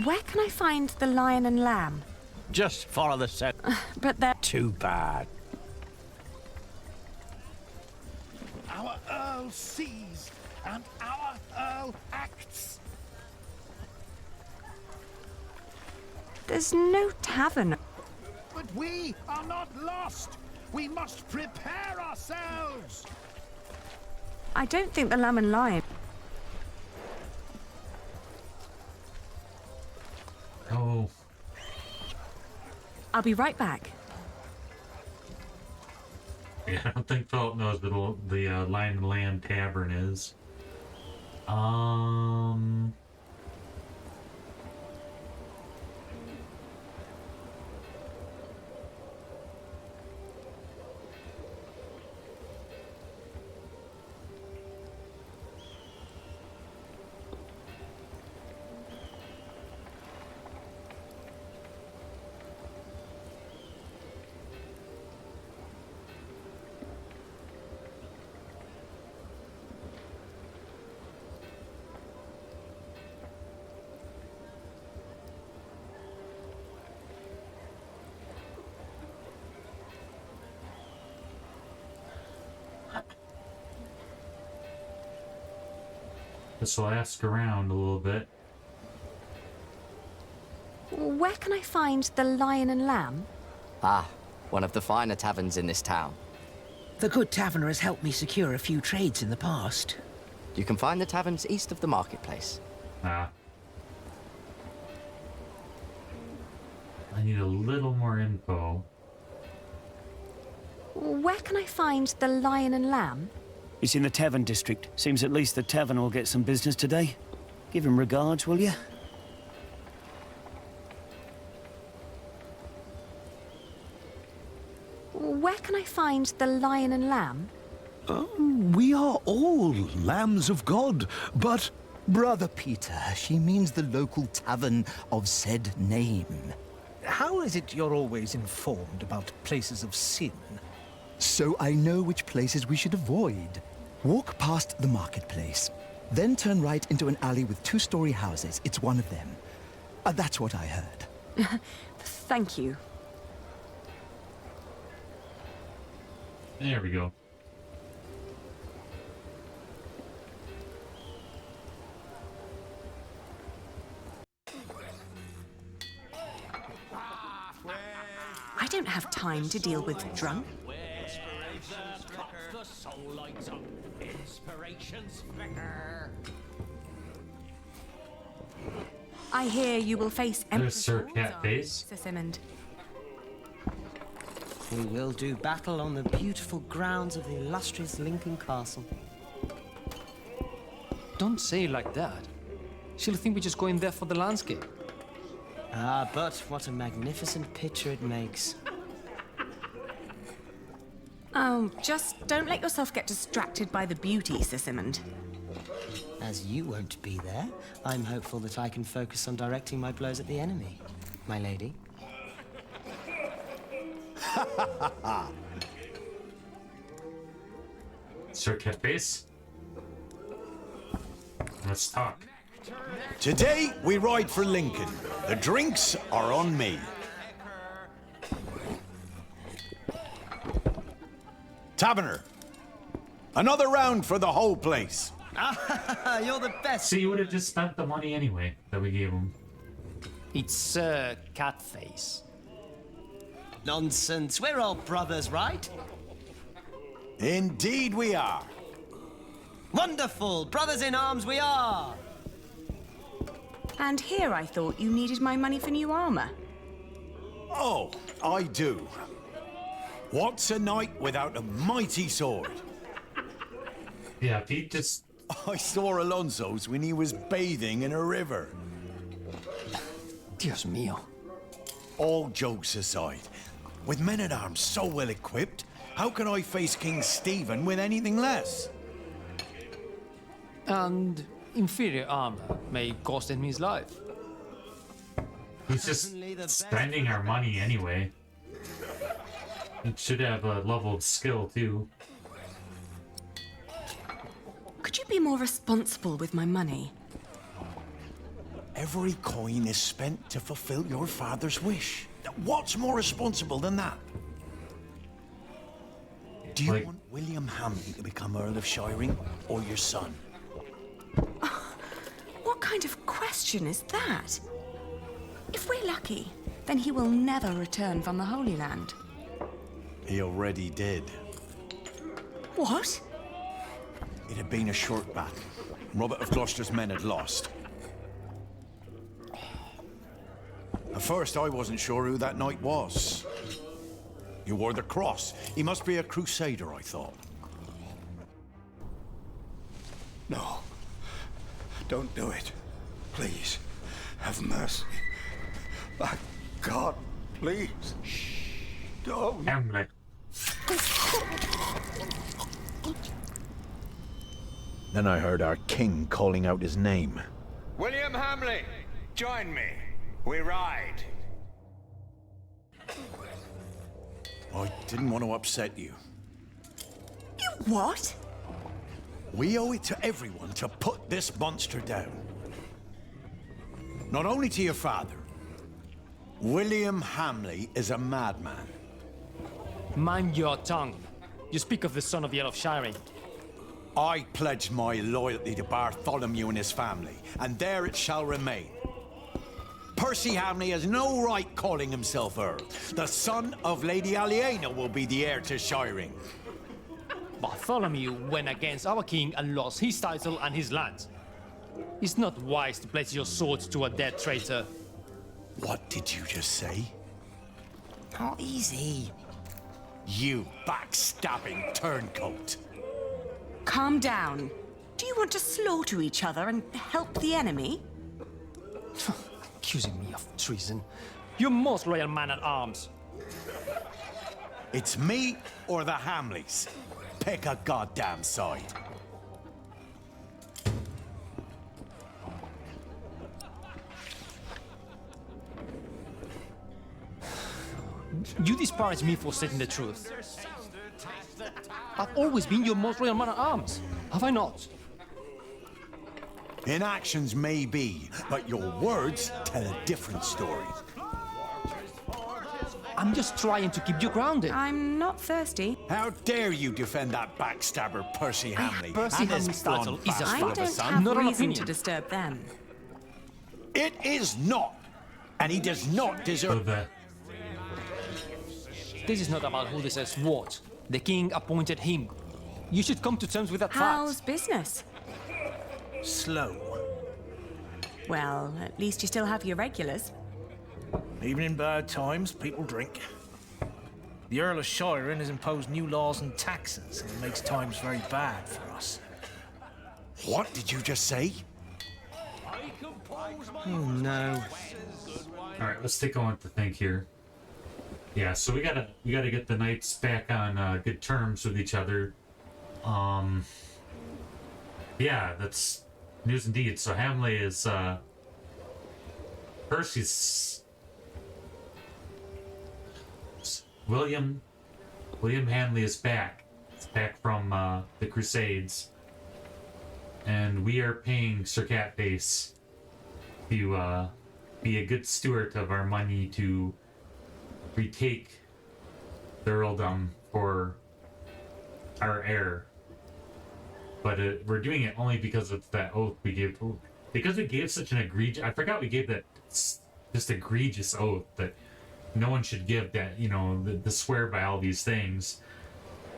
Where can I find the lion and lamb?
Just follow the sound.
But they're...
Too bad.
Our Earl sees, and our Earl acts.
There's no tavern.
But we are not lost. We must prepare ourselves.
I don't think the lamb and lion...
Oh.
I'll be right back.
Yeah, I don't think Philip knows what the Lion and Lamb Tavern is. So I'll ask around a little bit.
Where can I find the lion and lamb?
Ah, one of the finer taverns in this town.
The good taverner has helped me secure a few trades in the past.
You can find the taverns east of the marketplace.
Ah. I need a little more info.
Where can I find the lion and lamb?
It's in the tavern district. Seems at least the tavern will get some business today. Give him regards, will you?
Where can I find the lion and lamb?
We are all lambs of God, but...
Brother Peter, she means the local tavern of said name.
How is it you're always informed about places of sin?
So I know which places we should avoid. Walk past the marketplace, then turn right into an alley with two-story houses. It's one of them. That's what I heard.
Thank you.
There we go.
I don't have time to deal with drunk.
The soul lights up. Inspirations flicker.
I hear you will face
There's Sir Catface.
Sir Simond.
We will do battle on the beautiful grounds of the illustrious Lincoln Castle.
Don't say it like that. She'll think we're just going there for the landscape.
Ah, but what a magnificent picture it makes.
Oh, just don't let yourself get distracted by the beauty, Sir Simond.
As you won't be there, I'm hopeful that I can focus on directing my blows at the enemy, my lady.
Sir Catface? Let's talk.
Today, we ride for Lincoln. The drinks are on me. Taverner, another round for the whole place.
You're the best.
So you would have just spent the money anyway that we gave him.
It's Sir Catface.
Nonsense. We're all brothers, right?
Indeed we are.
Wonderful. Brothers in arms we are.
And here I thought you needed my money for new armor.
Oh, I do. What's a knight without a mighty sword?
Yeah, Pete just
I saw Alonso's when he was bathing in a river.
Dios mío.
All jokes aside, with men-at-arms so well equipped, how can I face King Stephen with anything less?
And inferior armor may cost him his life.
He's just spending our money anyway. He should have a level of skill too.
Could you be more responsible with my money?
Every coin is spent to fulfill your father's wish. What's more responsible than that? Do you want William Hamley to become Earl of Shiring, or your son?
What kind of question is that? If we're lucky, then he will never return from the Holy Land.
He already did.
What?
It had been a short battle. Robert of Gloucester's men had lost. At first, I wasn't sure who that knight was. He wore the cross. He must be a crusader, I thought.
No. Don't do it. Please. Have mercy. My God, please. Don't.
Hamlet.
Then I heard our king calling out his name.
William Hamley, join me. We ride.
I didn't want to upset you.
You what?
We owe it to everyone to put this monster down. Not only to your father. William Hamley is a madman.
Mind your tongue. You speak of the son of the Earl of Shiring.
I pledge my loyalty to Bartholomew and his family, and there it shall remain. Percy Hamley has no right calling himself Earl. The son of Lady Aliena will be the heir to Shiring.
Bartholomew went against our king and lost his title and his lands. It's not wise to place your sword to a dead traitor.
What did you just say?
Not easy.
You backstabbing turncoat.
Calm down. Do you want to slaughter each other and help the enemy?
Accusing me of treason. You're most loyal man-at-arms.
It's me or the Hamleys. Pick a goddamn side.
You disparage me for stating the truth. I've always been your most loyal man-at-arms, have I not?
Inactions may be, but your words tell a different story.
I'm just trying to keep you grounded.
I'm not thirsty.
How dare you defend that backstabber, Percy Hamley?
Percy
and his
Hamley's title
blonde
is a
bastard
I
of a
don't
son?
have
Not an
reason
opinion.
to disturb them.
It is not, and he does not deserve
that.
This is not about who deserves what. The king appointed him. You should come to terms with that
How's
fact.
business?
Slow.
Well, at least you still have your regulars.
Even in bad times, people drink. The Earl of Shiring has imposed new laws and taxes, and it makes times very bad for us.
What did you just say?
Oh no.
Alright, let's take a moment to think here. Yeah, so we gotta get the knights back on good terms with each other. Yeah, that's news indeed. So Hamley is Percy's William Hamley is back. It's back from the Crusades. And we are paying Sir Catface to be a good steward of our money to retake the earldom for our heir. But we're doing it only because of that oath we gave. Because we gave such an egregious... I forgot we gave that just egregious oath that no one should give, that, you know, the swear by all these things.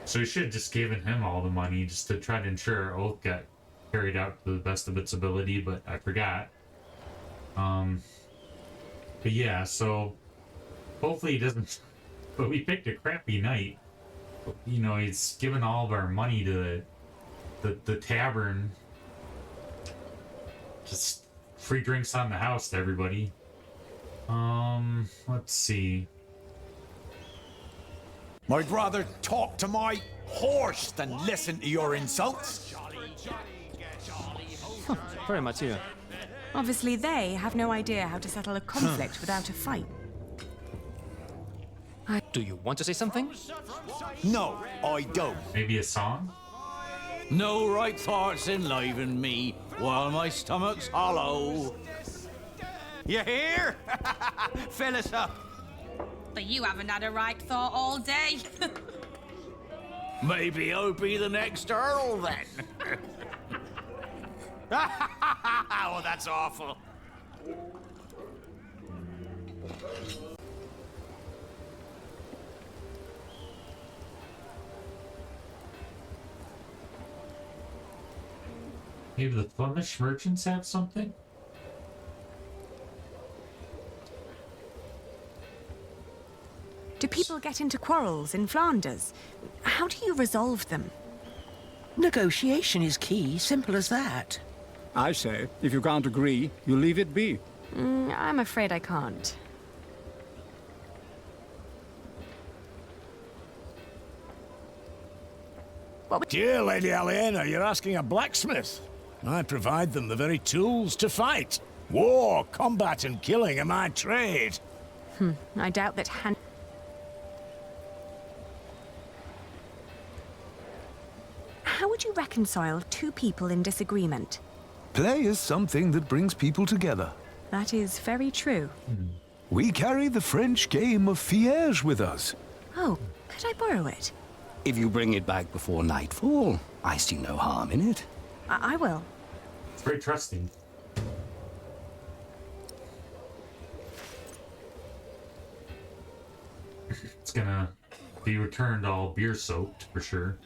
So we should have just given him all the money just to try to ensure our oath got carried out to the best of its ability, but I forgot. But yeah, so hopefully he doesn't... But we picked a crappy night. You know, he's given all of our money to the tavern Just free drinks on the house to everybody. Let's see.
I'd rather talk to my horse than listen to your insults.
Very much here.
Obviously, they have no idea how to settle a conflict without a fight.
Do you want to say something?
No, I don't.
Maybe a song?
No right thoughts enliven me while my stomach's hollow.
You hear? Fill us up.
But you haven't had a right thought all day.
Maybe I'll be the next Earl then.
Oh, that's awful.
Maybe the Flemish merchants have something?
Do people get into quarrels in Flanders? How do you resolve them?
Negotiation is key, simple as that.
I say, if you can't agree, you leave it be.
I'm afraid I can't.
Dear Lady Aliena, you're asking a blacksmith. I provide them the very tools to fight. War, combat, and killing are my trade.
I doubt that How would you reconcile two people in disagreement?
Play is something that brings people together.
That is very true.
We carry the French game of Fiège with us.
Oh, could I borrow it?
If you bring it back before nightfall, I see no harm in it.
I will.
It's very trusting. It's gonna be returned all beer soaked for sure.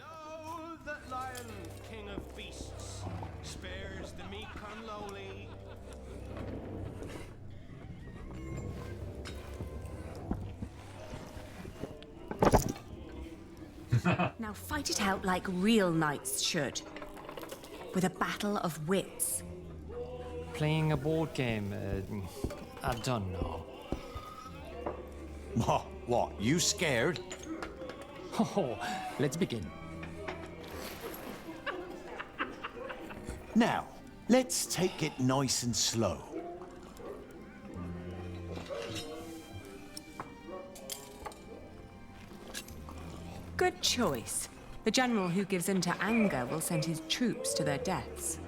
King of beasts, spares the meek and lowly.
Now fight it out like real knights should. With a battle of wits.
Playing a board game, I don't know.
What, you scared?
Oh, let's begin.
Now, let's take it nice and slow.
Good choice. The general who gives in to anger will send his troops to their deaths.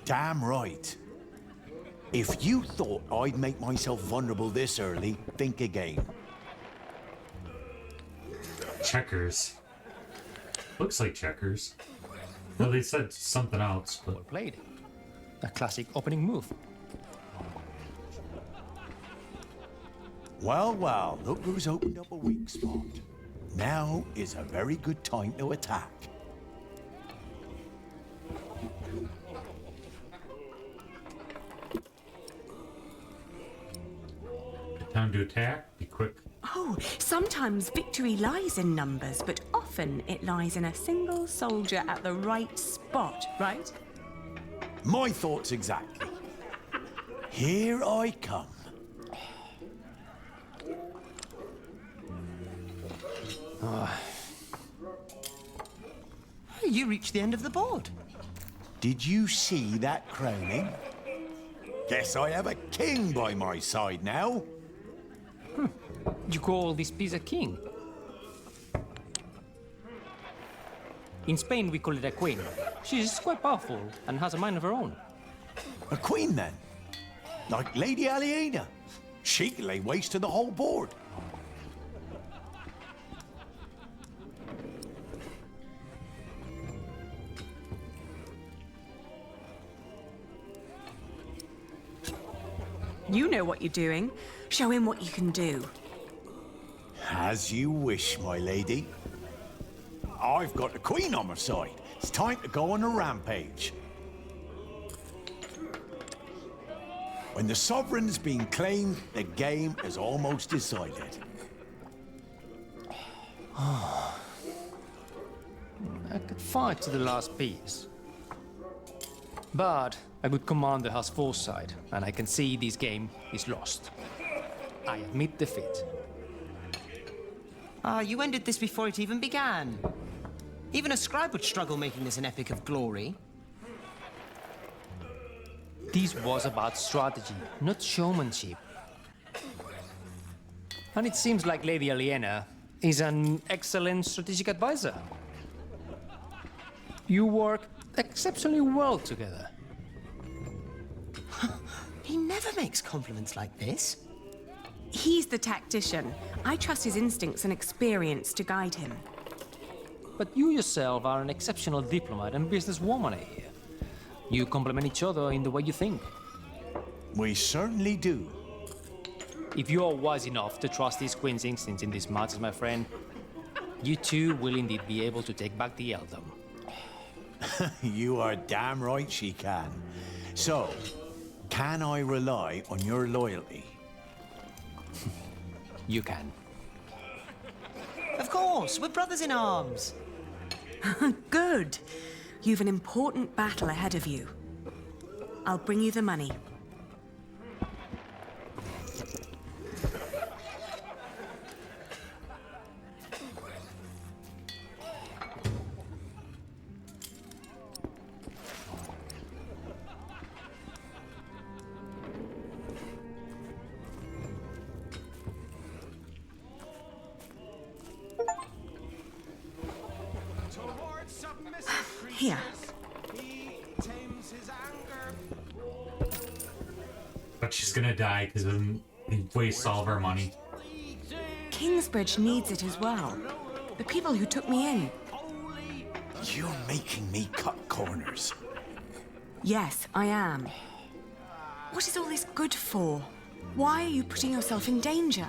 Damn right. If you thought I'd make myself vulnerable this early, think again.
Checkers. Looks like checkers. Well, they said something else, but...
Well played. A classic opening move.
Well, look who's opened up a weak spot. Now is a very good time to attack.
Time to attack. Be quick.
Oh, sometimes victory lies in numbers, but often it lies in a single soldier at the right spot, right?
My thoughts exactly. Here I come.
You reached the end of the board.
Did you see that crowning? Guess I have a king by my side now.
You call this piece a king? In Spain, we call it a queen. She's quite powerful and has a mind of her own.
A queen, then? Like Lady Aliena. She can lay waste to the whole board.
You know what you're doing. Show him what you can do.
As you wish, my lady. I've got the queen on my side. It's time to go on a rampage. When the sovereign's been claimed, the game is almost decided.
I could fight to the last piece. But A good commander has foresight, and I can see this game is lost. I admit defeat.
Ah, you ended this before it even began. Even a scribe would struggle making this an epic of glory.
This was about strategy, not showmanship. And it seems like Lady Aliena is an excellent strategic advisor. You work exceptionally well together.
He never makes compliments like this.
He's the tactician. I trust his instincts and experience to guide him.
But you yourself are an exceptional diplomat and businesswoman here. You complement each other in the way you think.
We certainly do.
If you are wise enough to trust these Queen's instincts in these matters, my friend, you too will indeed be able to take back the earldom.
You are damn right she can. So, can I rely on your loyalty?
You can.
Of course, we're brothers in arms.
Good. You've an important battle ahead of you. I'll bring you the money. Here.
But she's gonna die because he wastes all of our money.
Kingsbridge needs it as well. The people who took me in.
You're making me cut corners.
Yes, I am. What is all this good for? Why are you putting yourself in danger?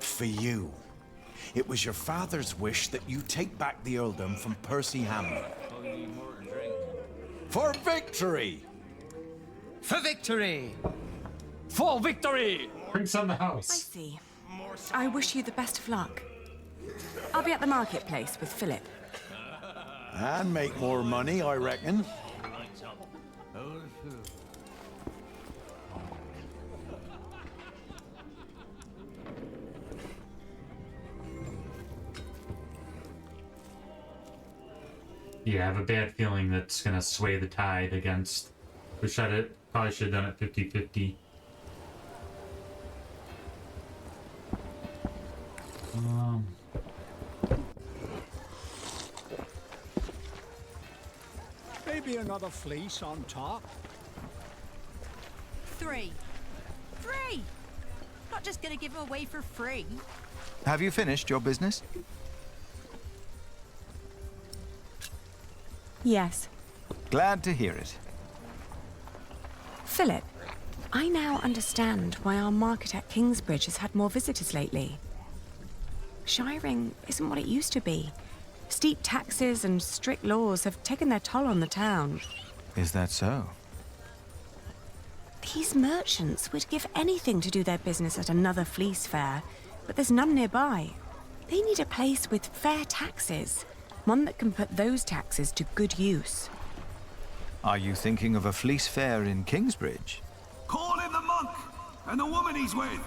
For you. It was your father's wish that you take back the earldom from Percy Hamlin. For victory!
For victory!
For victory!
Bring some to the
I
house.
see. I wish you the best of luck. I'll be at the marketplace with Philip.
And make more money, I reckon.
Yeah, I have a bad feeling that's gonna sway the tide against. Probably should have done it 50-50.
Maybe another fleece on top.
3. 3! Not just gonna give them away for free.
Have you finished your business?
Yes.
Glad to hear it.
Philip, I now understand why our market at Kingsbridge has had more visitors lately. Shiring isn't what it used to be. Steep taxes and strict laws have taken their toll on the town.
Is that so?
These merchants would give anything to do their business at another fleece fair, but there's none nearby. They need a place with fair taxes, one that can put those taxes to good use.
Are you thinking of a fleece fair in Kingsbridge?
Call in the monk and the woman he's with.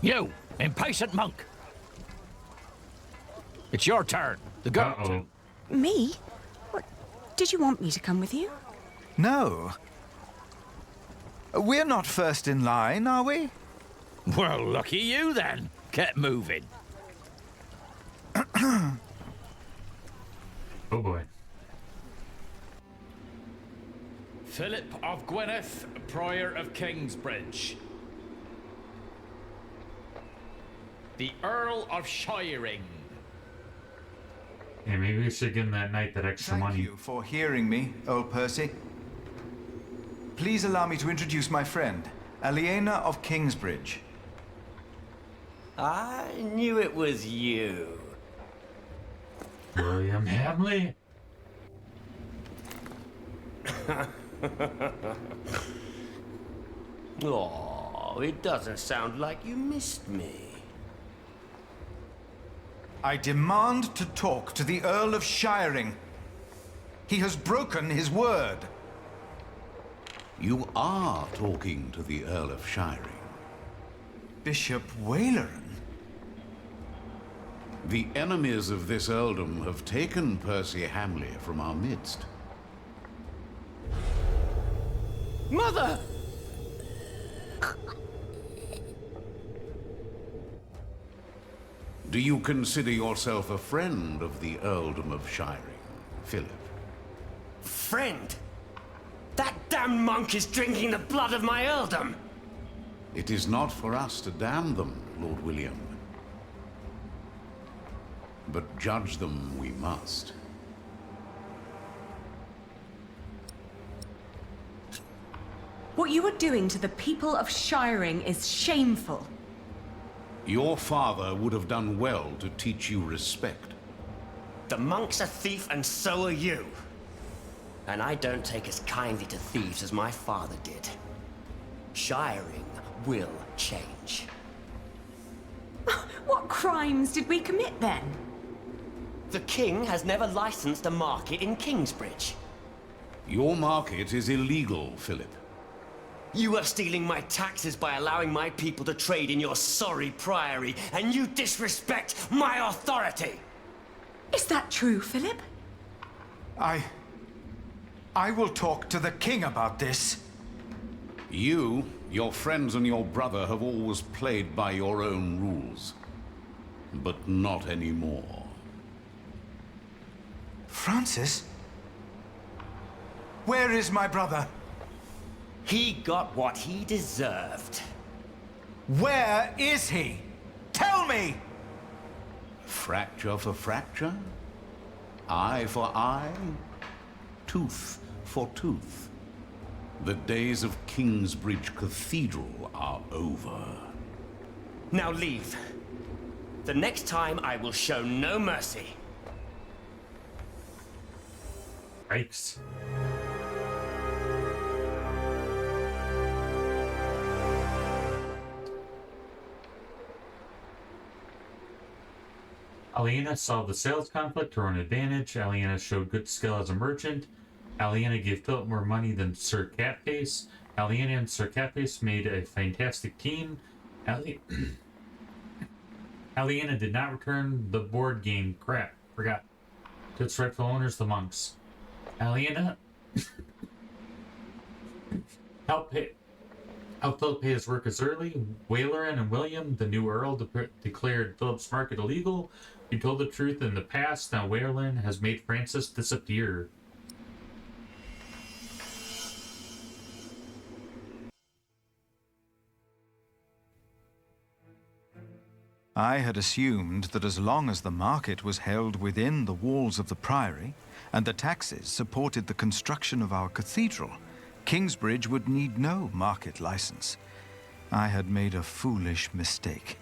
You, impatient monk! It's your turn. The girl.
Me? What? Did you want me to come with you?
No. We're not first in line, are we?
Well, lucky you then. Get moving.
Oh boy.
Philip of Gwynedd, Prior of Kingsbridge. The Earl of Shiring.
Yeah, maybe we should give him that night that extra money.
Thank you for hearing me, old Percy. Please allow me to introduce my friend, Aliena of Kingsbridge.
I knew it was you.
William Hamley.
Oh, it doesn't sound like you missed me.
I demand to talk to the Earl of Shiring. He has broken his word.
You are talking to the Earl of Shiring.
Bishop Waleran?
The enemies of this earldom have taken Percy Hamley from our midst.
Mother!
Do you consider yourself a friend of the earldom of Shiring, Philip?
Friend? That damned monk is drinking the blood of my earldom!
It is not for us to damn them, Lord William. But judge them we must.
What you are doing to the people of Shiring is shameful.
Your father would have done well to teach you respect.
The monk's a thief and so are you. And I don't take as kindly to thieves as my father did. Shiring will change.
What crimes did we commit then?
The king has never licensed a market in Kingsbridge.
Your market is illegal, Philip.
You are stealing my taxes by allowing my people to trade in your sorry priory, and you disrespect my authority!
Is that true, Philip?
I will talk to the king about this.
You, your friends and your brother have always played by your own rules. But not anymore.
Francis? Where is my brother?
He got what he deserved.
Where is he? Tell me!
Fracture for fracture? Eye for eye? Tooth for tooth. The days of Kingsbridge Cathedral are over.
Now leave. The next time I will show no mercy.
Yikes. Aliena solved the sales conflict to her own advantage. Aliena showed good skill as a merchant. Aliena gave Philip more money than Sir Catface. Aliena and Sir Catface made a fantastic team. Aliena did not return the board game crap. Forgot. To its rightful owners, the monks. Aliena helped Philip pay his workers early. Waleran and William, the new earl, declared Philip's market illegal. He told the truth in the past. Now Waleran has made Francis disappear.
I had assumed that as long as the market was held within the walls of the priory, and the taxes supported the construction of our cathedral, Kingsbridge would need no market license. I had made a foolish mistake.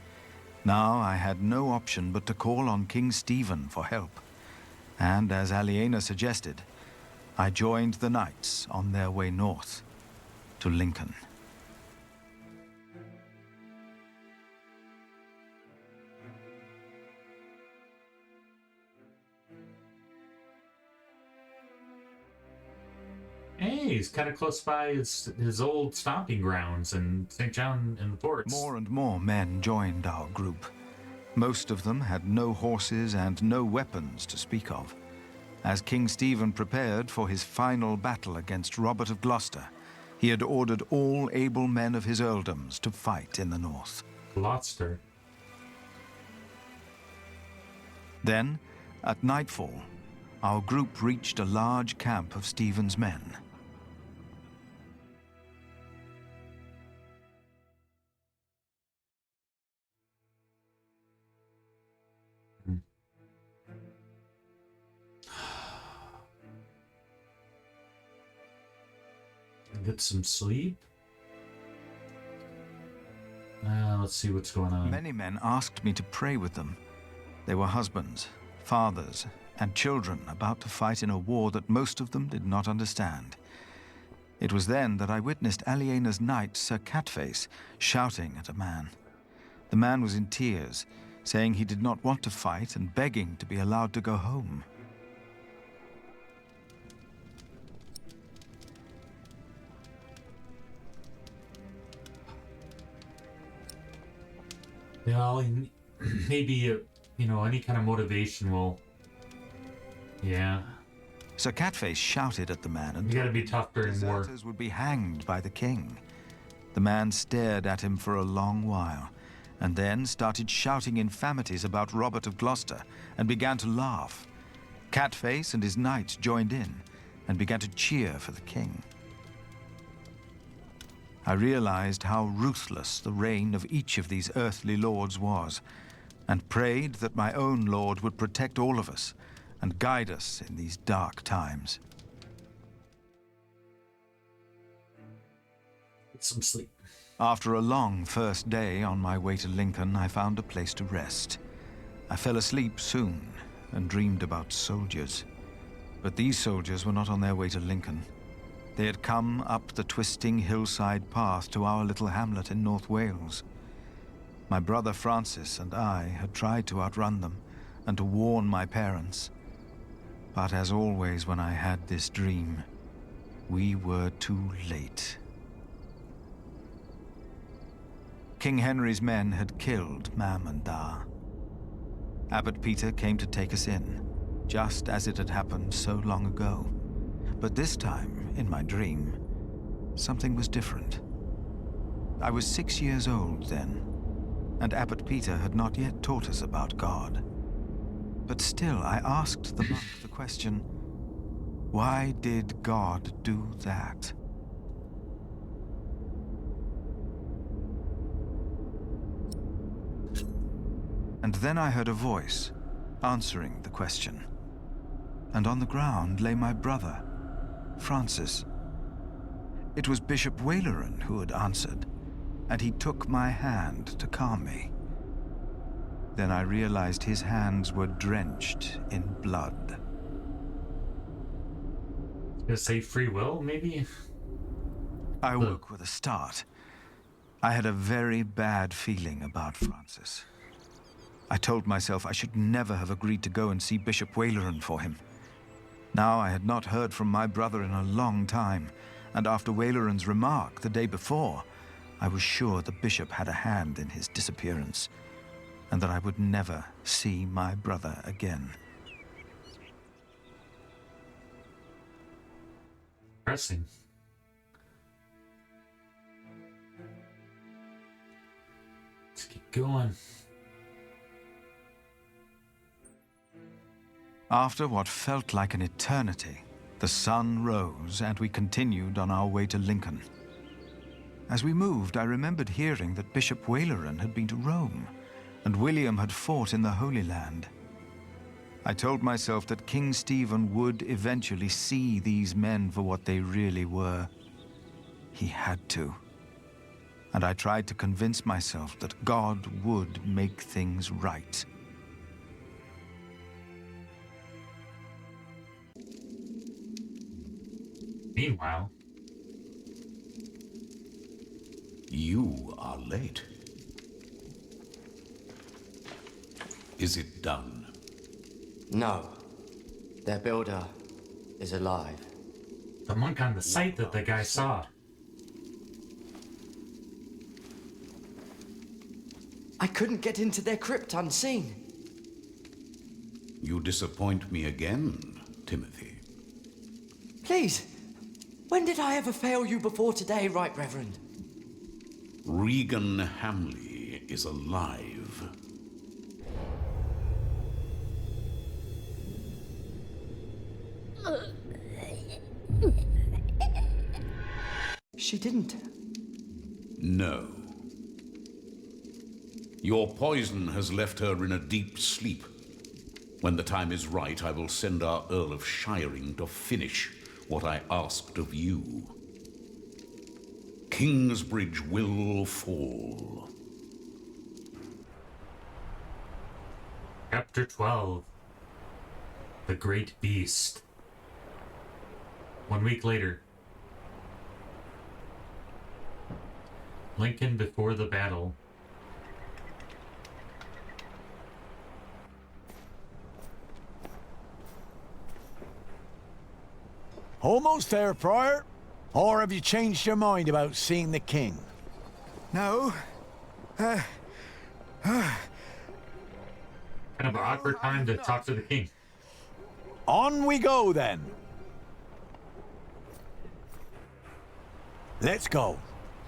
Now I had no option but to call on King Stephen for help. And as Aliena suggested, I joined the knights on their way north to Lincoln.
Hey, he's kind of close by his old stomping grounds in St. John in the Forts.
More and more men joined our group. Most of them had no horses and no weapons to speak of. As King Stephen prepared for his final battle against Robert of Gloucester, he had ordered all able men of his earldoms to fight in the north.
Gloucester.
Then, at nightfall, our group reached a large camp of Stephen's men.
Get some sleep. Let's see what's going on.
Many men asked me to pray with them. They were husbands, fathers, and children about to fight in a war that most of them did not understand. It was then that I witnessed Aliena's knight, Sir Catface, shouting at a man. The man was in tears, saying he did not want to fight and begging to be allowed to go home.
Well, maybe, you know, any kind of motivation will... Yeah.
Sir Catface shouted at the man and
You gotta be tough during war.
deserters would be hanged by the king. The man stared at him for a long while, and then started shouting infamities about Robert of Gloucester, and began to laugh. Catface and his knights joined in, and began to cheer for the king. I realized how ruthless the reign of each of these earthly lords was, and prayed that my own lord would protect all of us, and guide us in these dark times.
Get some sleep.
After a long first day on my way to Lincoln, I found a place to rest. I fell asleep soon and dreamed about soldiers. But these soldiers were not on their way to Lincoln. They had come up the twisting hillside path to our little hamlet in North Wales. My brother Francis and I had tried to outrun them and to warn my parents. But as always when I had this dream, we were too late. King Henry's men had killed Mam and Da. Abbot Peter came to take us in, just as it had happened so long ago. But this time, in my dream, something was different. I was 6 years old then, and Abbot Peter had not yet taught us about God. But still, I asked the monk the question, why did God do that? And then I heard a voice answering the question. And on the ground lay my brother, Francis. It was Bishop Waleran who had answered, and he took my hand to calm me. Then I realized his hands were drenched in blood.
Gonna say free will, maybe?
I woke with a start. I had a very bad feeling about Francis. I told myself I should never have agreed to go and see Bishop Waleran for him. Now I had not heard from my brother in a long time, and after Waleran's remark the day before, I was sure the bishop had a hand in his disappearance, and that I would never see my brother again.
Pressing. Let's keep going.
After what felt like an eternity, the sun rose and we continued on our way to Lincoln. As we moved, I remembered hearing that Bishop Waleran had been to Rome, and William had fought in the Holy Land. I told myself that King Stephen would eventually see these men for what they really were. He had to. And I tried to convince myself that God would make things right.
Meanwhile,
you are late. Is it done?
No. Their builder is alive.
the monk on the site that the guy saw.
I couldn't get into their crypt unseen.
You disappoint me again, Timothy.
Please, when did I ever fail you before today, Right Reverend?
Regan Hamley is alive.
She didn't.
No. Your poison has left her in a deep sleep. When the time is right, I will send our Earl of Shiring to finish what I asked of you. Kingsbridge will fall.
Chapter 12. The Great Beast. 1 week later. Lincoln before the battle.
Almost there, Prior? Or have you changed your mind about seeing the king?
No.
Kind of an awkward time to talk to the king.
On we go, then. Let's go.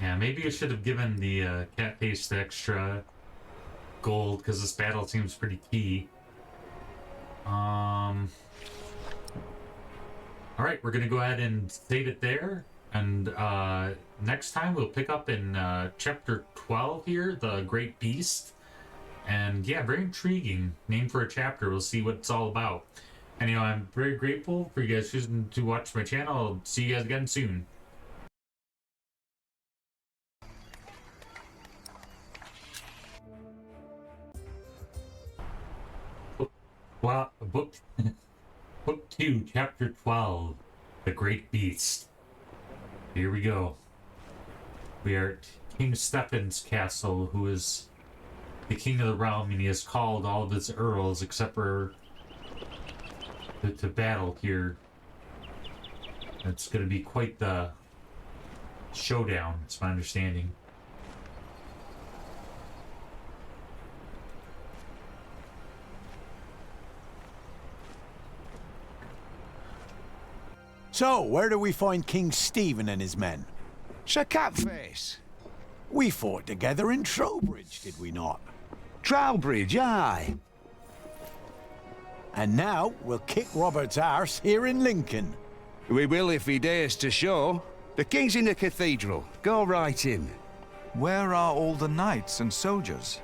Yeah, maybe I should have given the cat face the extra gold, because this battle seems pretty key. Alright, we're going to go ahead and save it there. And next time we'll pick up in chapter 12 here, the Great Beast. And yeah, very intriguing name for a chapter. We'll see what it's all about. Anyway, I'm very grateful for you guys choosing to watch my channel. I'll see you guys again soon. Well, book 2, chapter 12, the Great Beast. Here we go. We are at King Stefan's castle, who is the king of the realm, and he has called all of his earls except for to battle here. It's going to be quite the showdown, it's my understanding.
So, where do we find King Stephen and his men?
Sir Catface.
We fought together in Trowbridge, did we not?
Trowbridge, aye.
And now we'll kick Robert's arse here in Lincoln.
We will if he dares to show. The king's in the cathedral. Go right in.
Where are all the knights and soldiers?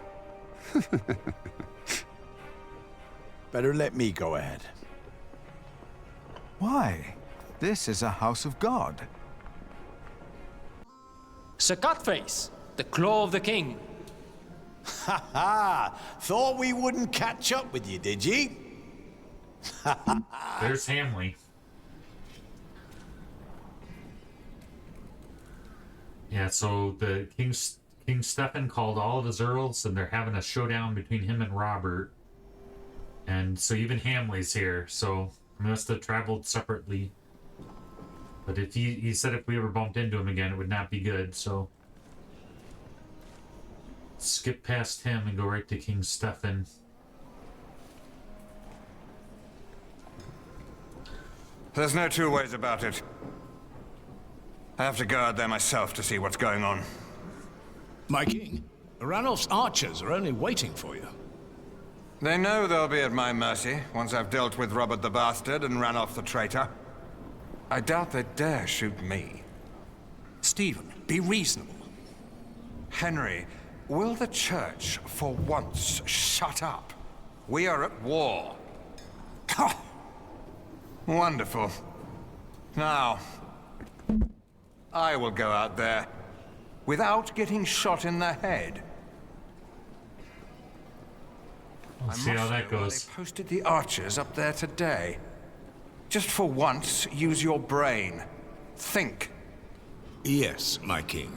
Better let me go ahead.
Why? This is a house of God.
Sir Cutface, the claw of the king.
Ha ha! Thought we wouldn't catch up with you, did ye?
There's Hamley. Yeah, so the King Stefan called all of his earls, and they're having a showdown between him and Robert. And so even Hamley's here, so we must have traveled separately. But if he said if we ever bumped into him again, it would not be good, so skip past him and go right to King Stefan.
There's no two ways about it. I have to go out there myself to see what's going on.
My king, Ranulph's archers are only waiting for you.
They know they'll be at my mercy once I've dealt with Robert the Bastard and Ranulph the traitor. I doubt they dare shoot me.
Stephen, be reasonable.
Henry, will the church for once shut up? We are at war. Wonderful. Now, I will go out there without getting shot in the head.
Let's see how that goes.
They posted the archers up there today. Just for once, use your brain. Think.
Yes, my king.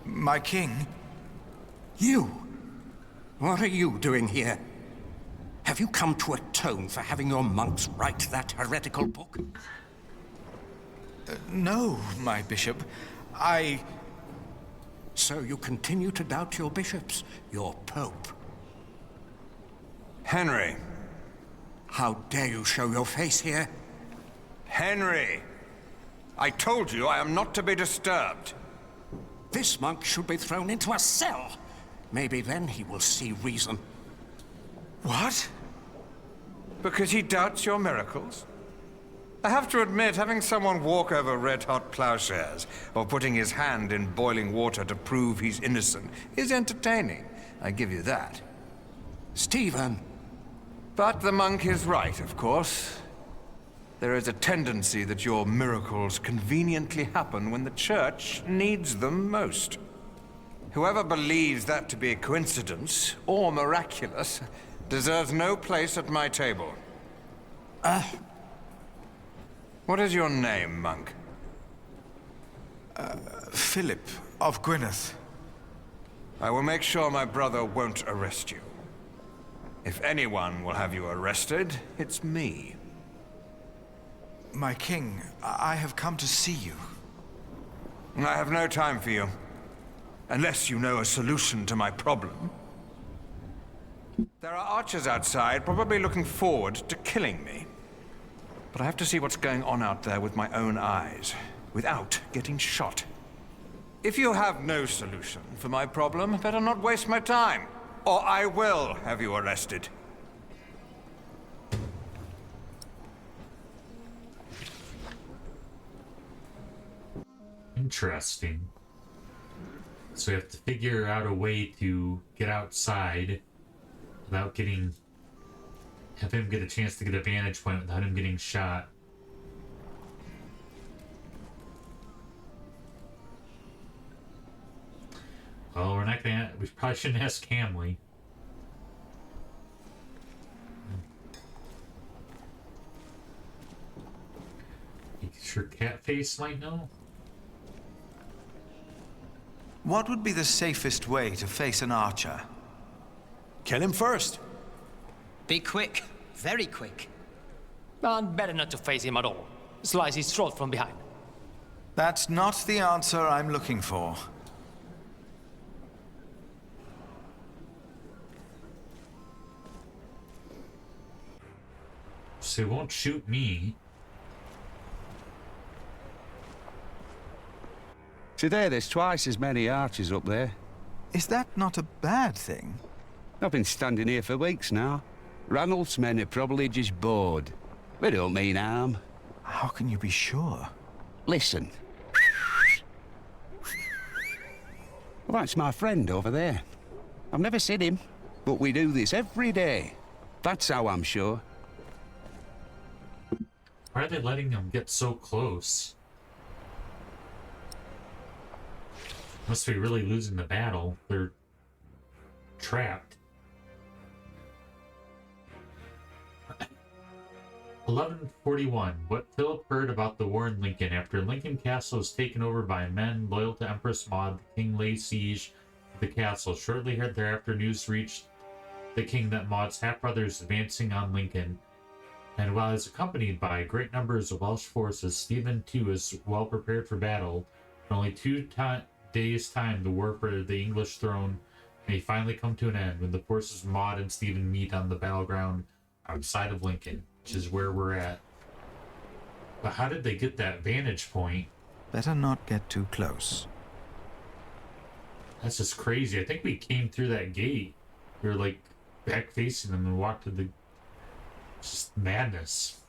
My king?
You? What are you doing here? Have you come to atone for having your monks write that heretical book?
No, my bishop.
So you continue to doubt your bishops, your pope?
Henry.
How dare you show your face here?
Henry! I told you I am not to be disturbed.
This monk should be thrown into a cell. Maybe then he will see reason.
What? Because he doubts your miracles? I have to admit, having someone walk over red-hot plowshares or putting his hand in boiling water to prove he's innocent is entertaining. I give you that.
Stephen!
But the monk is right, of course. There is a tendency that your miracles conveniently happen when the church needs them most. Whoever believes that to be a coincidence or miraculous deserves no place at my table. What is your name, monk?
Philip of Gwynedd.
I will make sure my brother won't arrest you. If anyone will have you arrested, it's me.
My king, I have come to see you.
I have no time for you. Unless you know a solution to my problem. There are archers outside, probably looking forward to killing me. But I have to see what's going on out there with my own eyes, without getting shot. If you have no solution for my problem, better not waste my time, or I will have you arrested.
Interesting. So we have to figure out a way to get outside without getting... have him get a chance to get a vantage point without him getting shot. Well, we're not gonna... we probably shouldn't ask Hamley. You sure Catface might know?
What would be the safest way to face an archer?
Kill him first.
Be quick. Very quick.
And better not to face him at all. Slice his throat from behind.
That's not the answer I'm looking for.
So he won't shoot me.
Today there's twice as many archers up there.
Is that not a bad thing?
I've been standing here for weeks now. Ranulph's men are probably just bored. We don't mean harm.
How can you be sure?
Listen. Well, that's my friend over there. I've never seen him, but we do this every day. That's how I'm sure.
Why are they letting them get so close? Must be really losing the battle. They're trapped. 1141. What Philip heard about the war in Lincoln. After Lincoln Castle was taken over by men loyal to Empress Maud, the king laid siege to the castle. Shortly thereafter, news reached the king that Maud's half-brother is advancing on Lincoln. And while he's accompanied by great numbers of Welsh forces, Stephen too is well prepared for battle. In only 2 days' time, the war for the English throne may finally come to an end when the forces of Maud and Stephen meet on the battleground outside of Lincoln, which is where we're at. But how did they get that vantage point?
Better not get too close.
That's just crazy. I think we came through that gate. We were like back facing them and walked to the... just madness.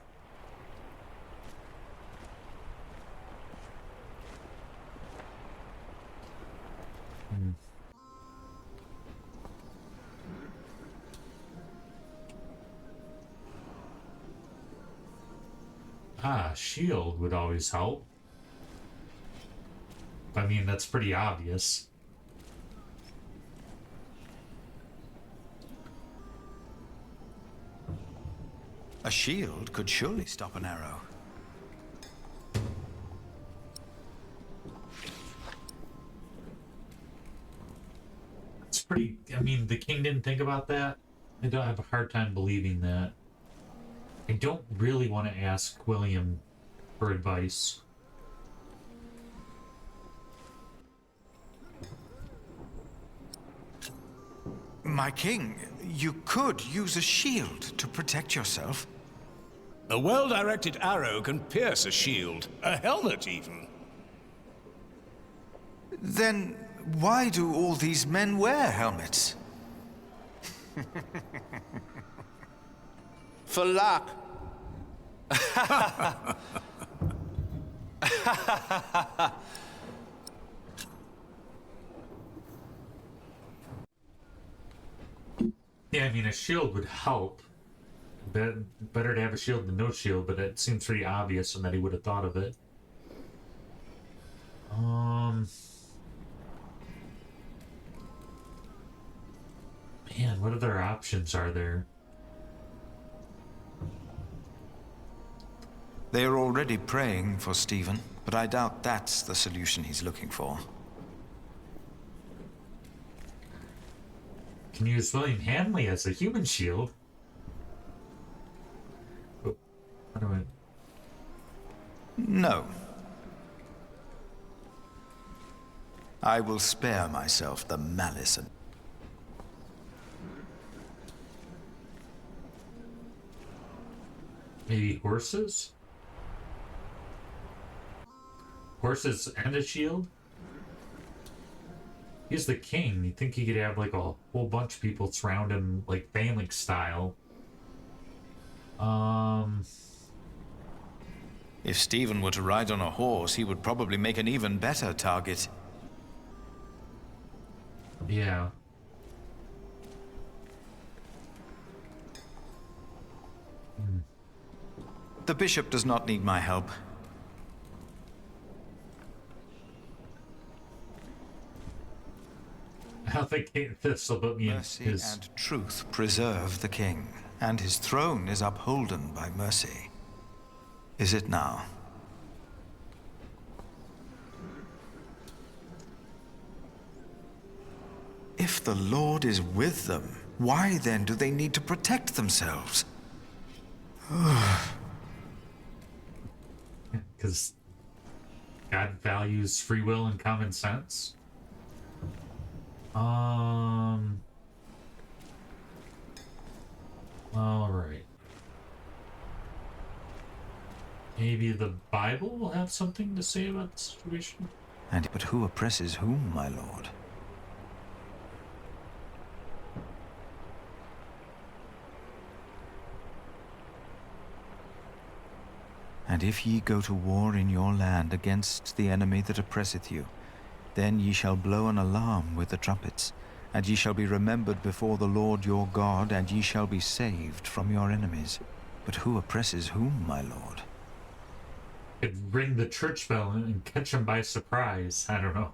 Ah, shield would always help. I mean, that's pretty obvious.
A shield could surely stop an arrow.
It's pretty... I mean, the king didn't think about that. I don't have a hard time believing that. I don't really want to ask William for advice.
My king, you could use a shield to protect yourself.
A well-directed arrow can pierce a shield, a helmet even.
Then why do all these men wear helmets?
For luck.
Yeah, I mean, a shield would help. Better to have a shield than no shield, but it seems pretty obvious and that he would have thought of it. Man, what other options are there?
They are already praying for Stephen, but I doubt that's the solution he's looking for.
Can use William Hanley as a human shield. Oh, how do I...
No. I will spare myself the malice and...
Maybe horses? Horses and a shield? He's the king. You'd think he could have like a whole bunch of people surround him, like family style.
If Stephen were to ride on a horse, he would probably make an even better target.
Yeah.
The bishop does not need my help.
I don't think this will put me in
Mercy
his...
and truth preserve the king, and his throne is upholden by mercy. Is it now? If the Lord is with them, why then do they need to protect themselves?
Because God values free will and common sense. Alright. Maybe the Bible will have something to say about the situation?
But who oppresses whom, my lord? And if ye go to war in your land against the enemy that oppresseth you, then ye shall blow an alarm with the trumpets, and ye shall be remembered before the Lord your God, and ye shall be saved from your enemies. But who oppresses whom, my lord?
Could ring the church bell and catch him by surprise. I don't know.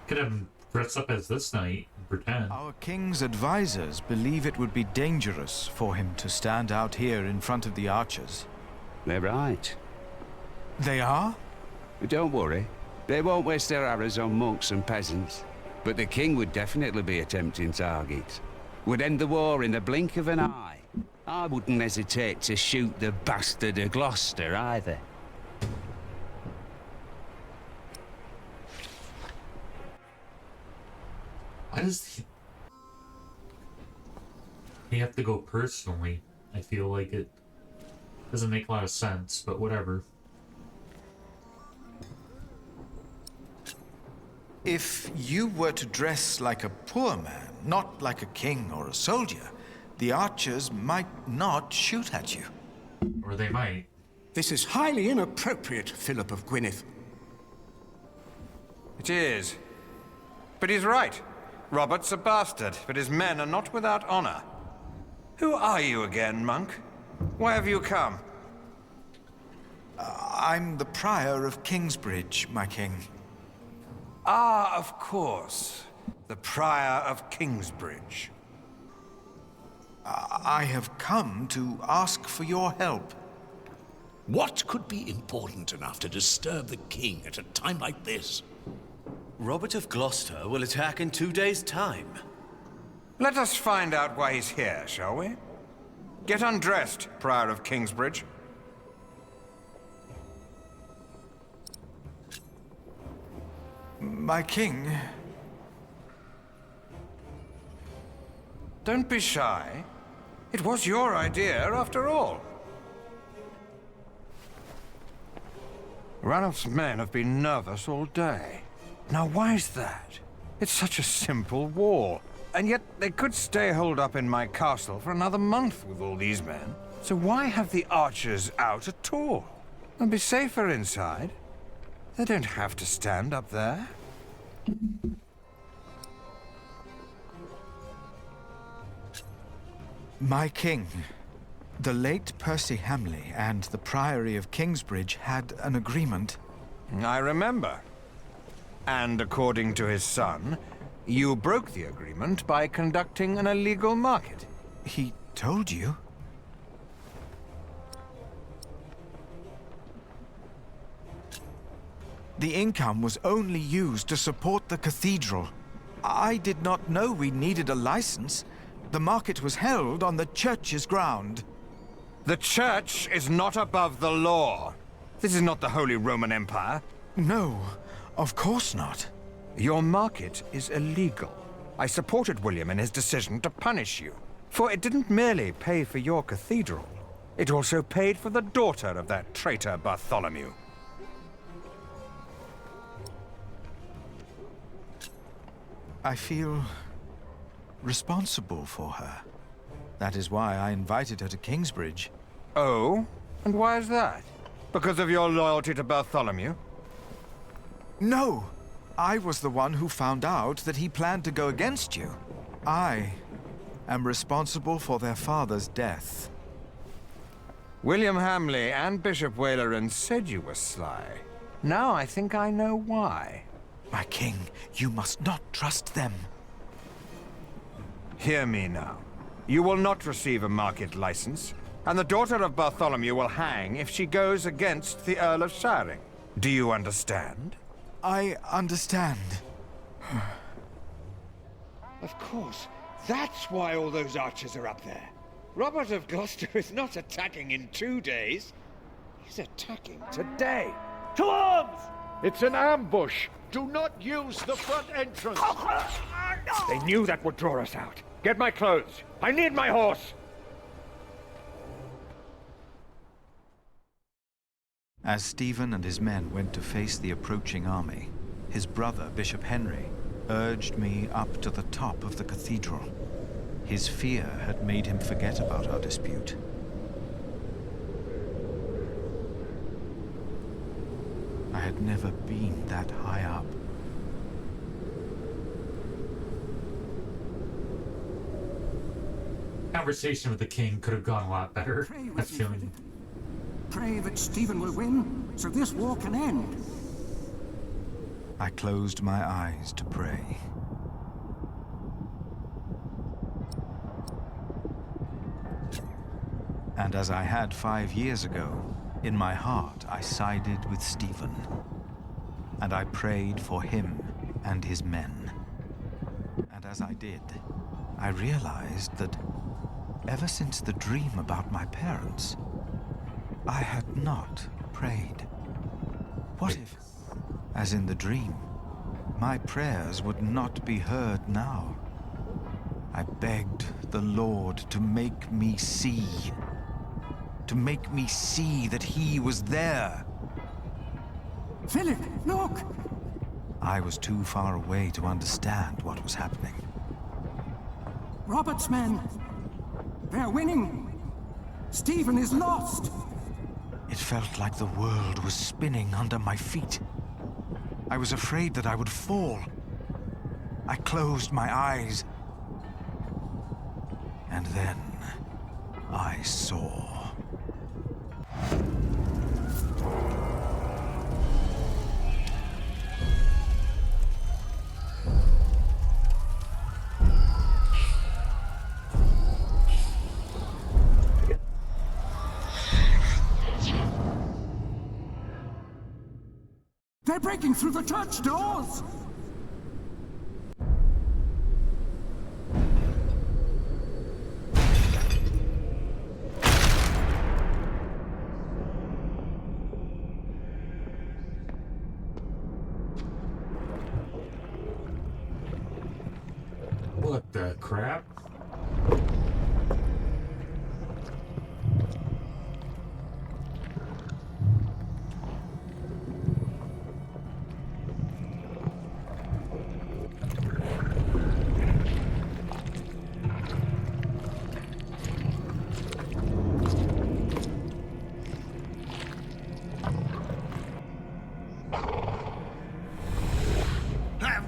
Could have him dress up as this knight and pretend.
Our king's advisors believe it would be dangerous for him to stand out here in front of the archers.
They're right.
They are?
Don't worry. They won't waste their arrows on monks and peasants. But the king would definitely be a tempting target. Would end the war in the blink of an eye. I wouldn't hesitate to shoot the bastard of Gloucester either.
Why does he have to go personally? I feel like it doesn't make a lot of sense, but whatever.
If you were to dress like a poor man, not like a king or a soldier, the archers might not shoot at you.
Or they might.
This is highly inappropriate, Philip of Gwynedd.
It is. But he's right. Robert's a bastard, but his men are not without honor. Who are you again, monk? Why have you come?
I'm the Prior of Kingsbridge, my king.
Ah, of course. The Prior of Kingsbridge.
I have come to ask for your help.
What could be important enough to disturb the king at a time like this?
Robert of Gloucester will attack in 2 days' time.
Let us find out why he's here, shall we? Get undressed, Prior of Kingsbridge.
My king...
Don't be shy. It was your idea, after all. Ranulph's men have been nervous all day. Now, why's that? It's such a simple war. And yet, they could stay holed up in my castle for another month with all these men. So why have the archers out at all? They'll be safer inside. They don't have to stand up there.
My king, the late Percy Hamley and the Priory of Kingsbridge had an agreement.
I remember. And according to his son, you broke the agreement by conducting an illegal market.
He told you? The income was only used to support the cathedral. I did not know we needed a license. The market was held on the church's ground.
The church is not above the law. This is not the Holy Roman Empire.
No, of course not.
Your market is illegal. I supported William in his decision to punish you, for it didn't merely pay for your cathedral. It also paid for the daughter of that traitor Bartholomew.
I feel responsible for her. That is why I invited her to Kingsbridge.
Oh? And why is that? Because of your loyalty to Bartholomew?
No! I was the one who found out that he planned to go against you. I am responsible for their father's death.
William Hamley and Bishop Waleran said you were sly. Now I think I know why.
My king, you must not trust them.
Hear me now. You will not receive a market license, and the daughter of Bartholomew will hang if she goes against the Earl of Shiring. Do you understand?
I understand.
Of course. That's why all those archers are up there. Robert of Gloucester is not attacking in 2 days. He's attacking today. To arms! It's an ambush. Do not use the front entrance. They knew that would draw us out. Get my clothes. I need my horse.
As Stephen and his men went to face the approaching army, his brother, Bishop Henry, urged me up to the top of the cathedral. His fear had made him forget about our dispute. I had never been that high up.
Conversation with the king could have gone a lot better. I'm feeling.
Pray that Stephen will win, so this war can end.
I closed my eyes to pray. And as I had 5 years ago, in my heart I sided with Stephen. And I prayed for him and his men. And as I did, I realized that ever since the dream about my parents, I had not prayed. What if, as in the dream, my prayers would not be heard now? I begged the Lord to make me see. To make me see that he was there.
Philip, look!
I was too far away to understand what was happening.
Robert's men! They're winning! Stephen is lost!
It felt like the world was spinning under my feet. I was afraid that I would fall. I closed my eyes. And then I saw.
They're breaking through the church doors!
What the crap?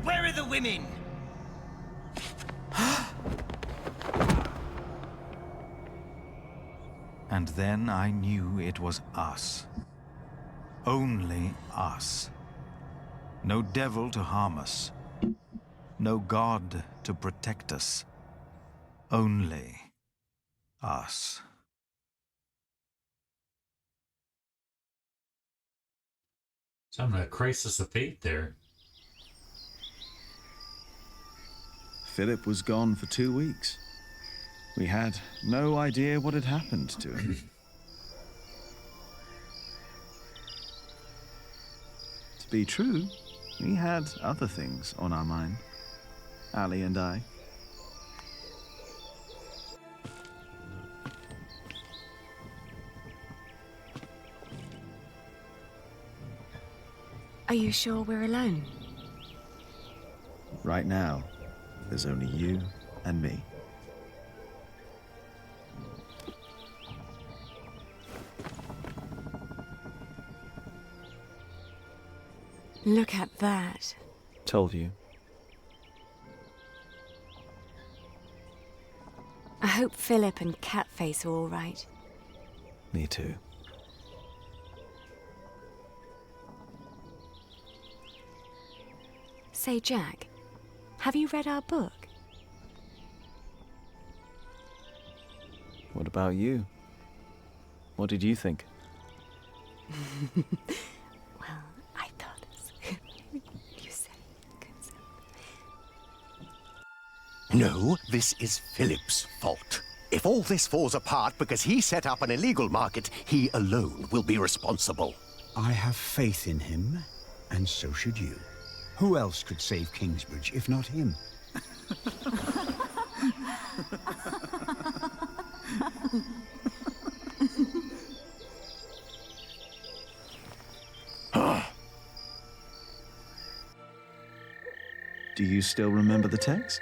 Where are the women?
And then I knew it was us. Only us. No devil to harm us. No God to protect us. Only us.
Some crisis of faith there.
Philip was gone for 2 weeks.
We had no idea what had happened to him. To be true, we had other things on our mind. Ali and I.
Are you sure we're alone?
Right now, there's only you and me.
Look at that.
Told you.
I hope Philip and Catface are all right.
Me too.
Say, Jack, have you read our book?
What about you? What did you think?
Well, I thought you said
No, this is Philip's fault. If all this falls apart because he set up an illegal market, he alone will be responsible.
I have faith in him, and so should you. Who else could save Kingsbridge if not him?
Do you still remember the text?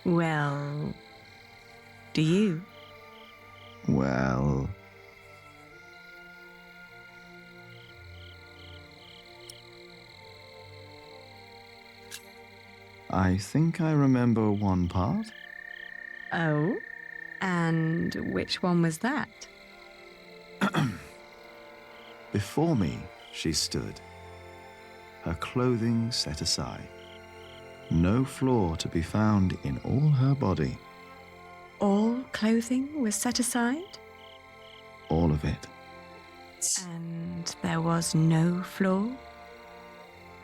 Well, do you?
Well... I think I remember one part.
Oh? And which one was that?
Before me, she stood, her clothing set aside. No flaw to be found in all her body.
All clothing was set aside?
All of it.
And there was no flaw?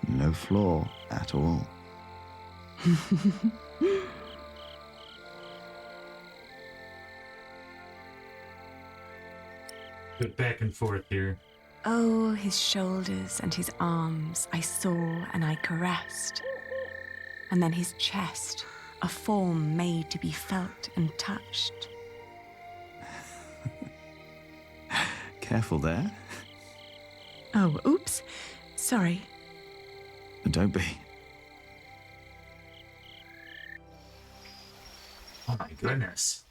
No flaw at all.
Bit back and forth here.
Oh, his shoulders and his arms I saw and I caressed. And then his chest, a form made to be felt and touched.
Careful there.
Oh, oops. Sorry.
Don't be.
Oh my goodness.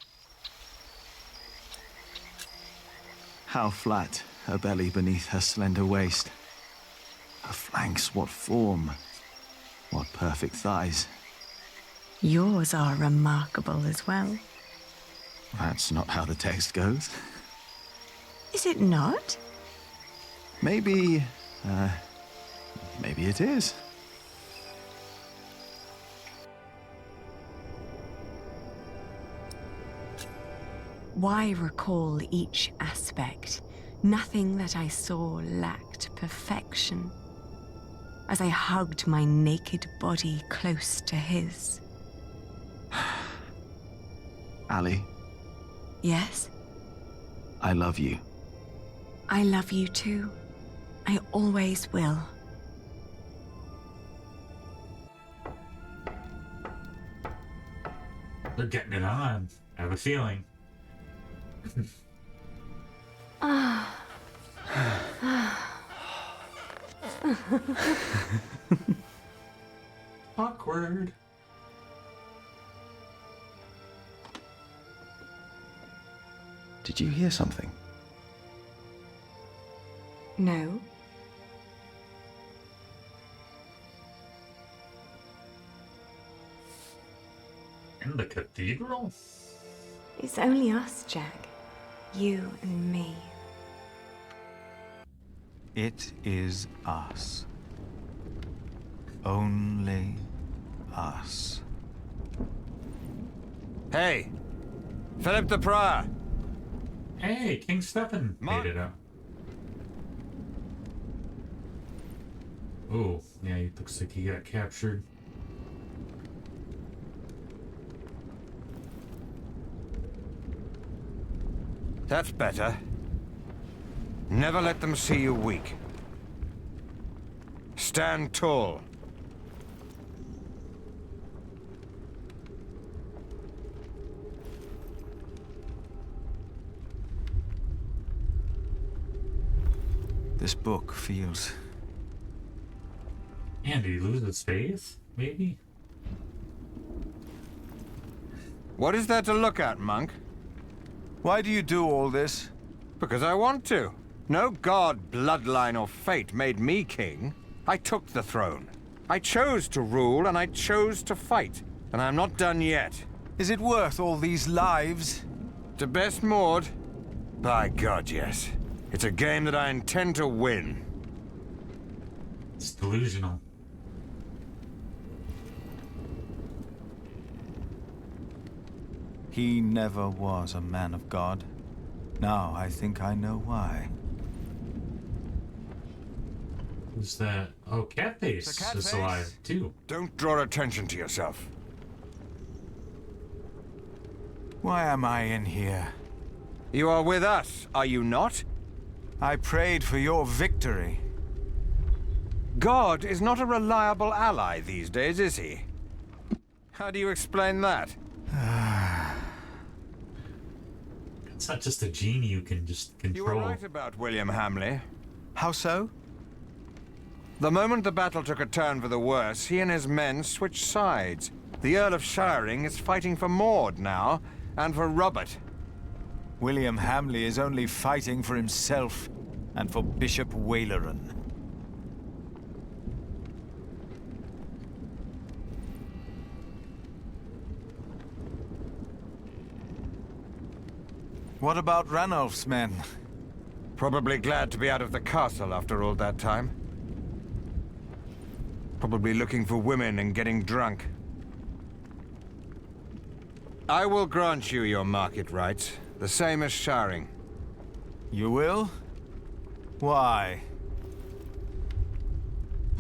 How flat her belly beneath her slender waist. Her flanks, what form. What perfect thighs.
Yours are remarkable as well.
That's not how the text goes.
Is it not?
Maybe it is.
Why recall each aspect? Nothing that I saw lacked perfection. As I hugged my naked body close to his.
Ali,
Yes?
I love you.
I love you too. I always will.
They're getting it on. I have a feeling. Awkward.
Did you hear something?
No.
In the cathedral?
It's only us, Jack. You and me.
It is us. Only us.
Hey! Philip the Prior!
Hey, King Stephen made it up. Oh, yeah, it looks like he got captured.
That's better. Never let them see you weak. Stand tall.
This book feels...
And did he lose his faith? Maybe?
What is there to look at, monk?
Why do you do all this?
Because I want to. No god, bloodline, or fate made me king. I took the throne. I chose to rule, and I chose to fight. And I'm not done yet.
Is it worth all these lives?
To best Maud? By God, yes. It's a game that I intend to win.
It's delusional.
He never was a man of God. Now I think I know why.
Who's that? Oh, Catface is alive, too.
Don't draw attention to yourself.
Why am I in here?
You are with us, are you not?
I prayed for your victory.
God is not a reliable ally these days, is he? How do you explain that?
It's not just a genie you can just control.
You were right about William Hamley.
How so?
The moment the battle took a turn for the worse, he and his men switched sides. The Earl of Shiring is fighting for Maud now, and for Robert.
William Hamley is only fighting for himself, and for Bishop Waleran. What about Ranulf's men?
Probably glad to be out of the castle after all that time. Probably looking for women and getting drunk. I will grant you your market rights, the same as Shiring.
You will? Why?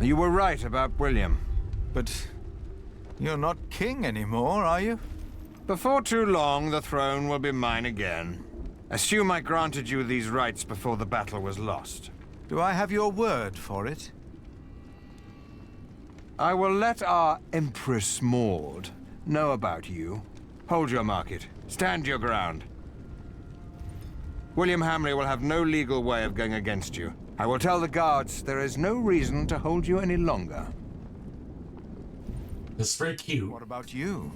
You were right about William.
But you're not king anymore, are you?
Before too long, the throne will be mine again. Assume I granted you these rights before the battle was lost.
Do I have your word for it?
I will let our Empress Maud know about you. Hold your market. Stand your ground. William Hamley will have no legal way of going against you. I will tell the guards there is no reason to hold you any longer.
That's very cute.
What about you?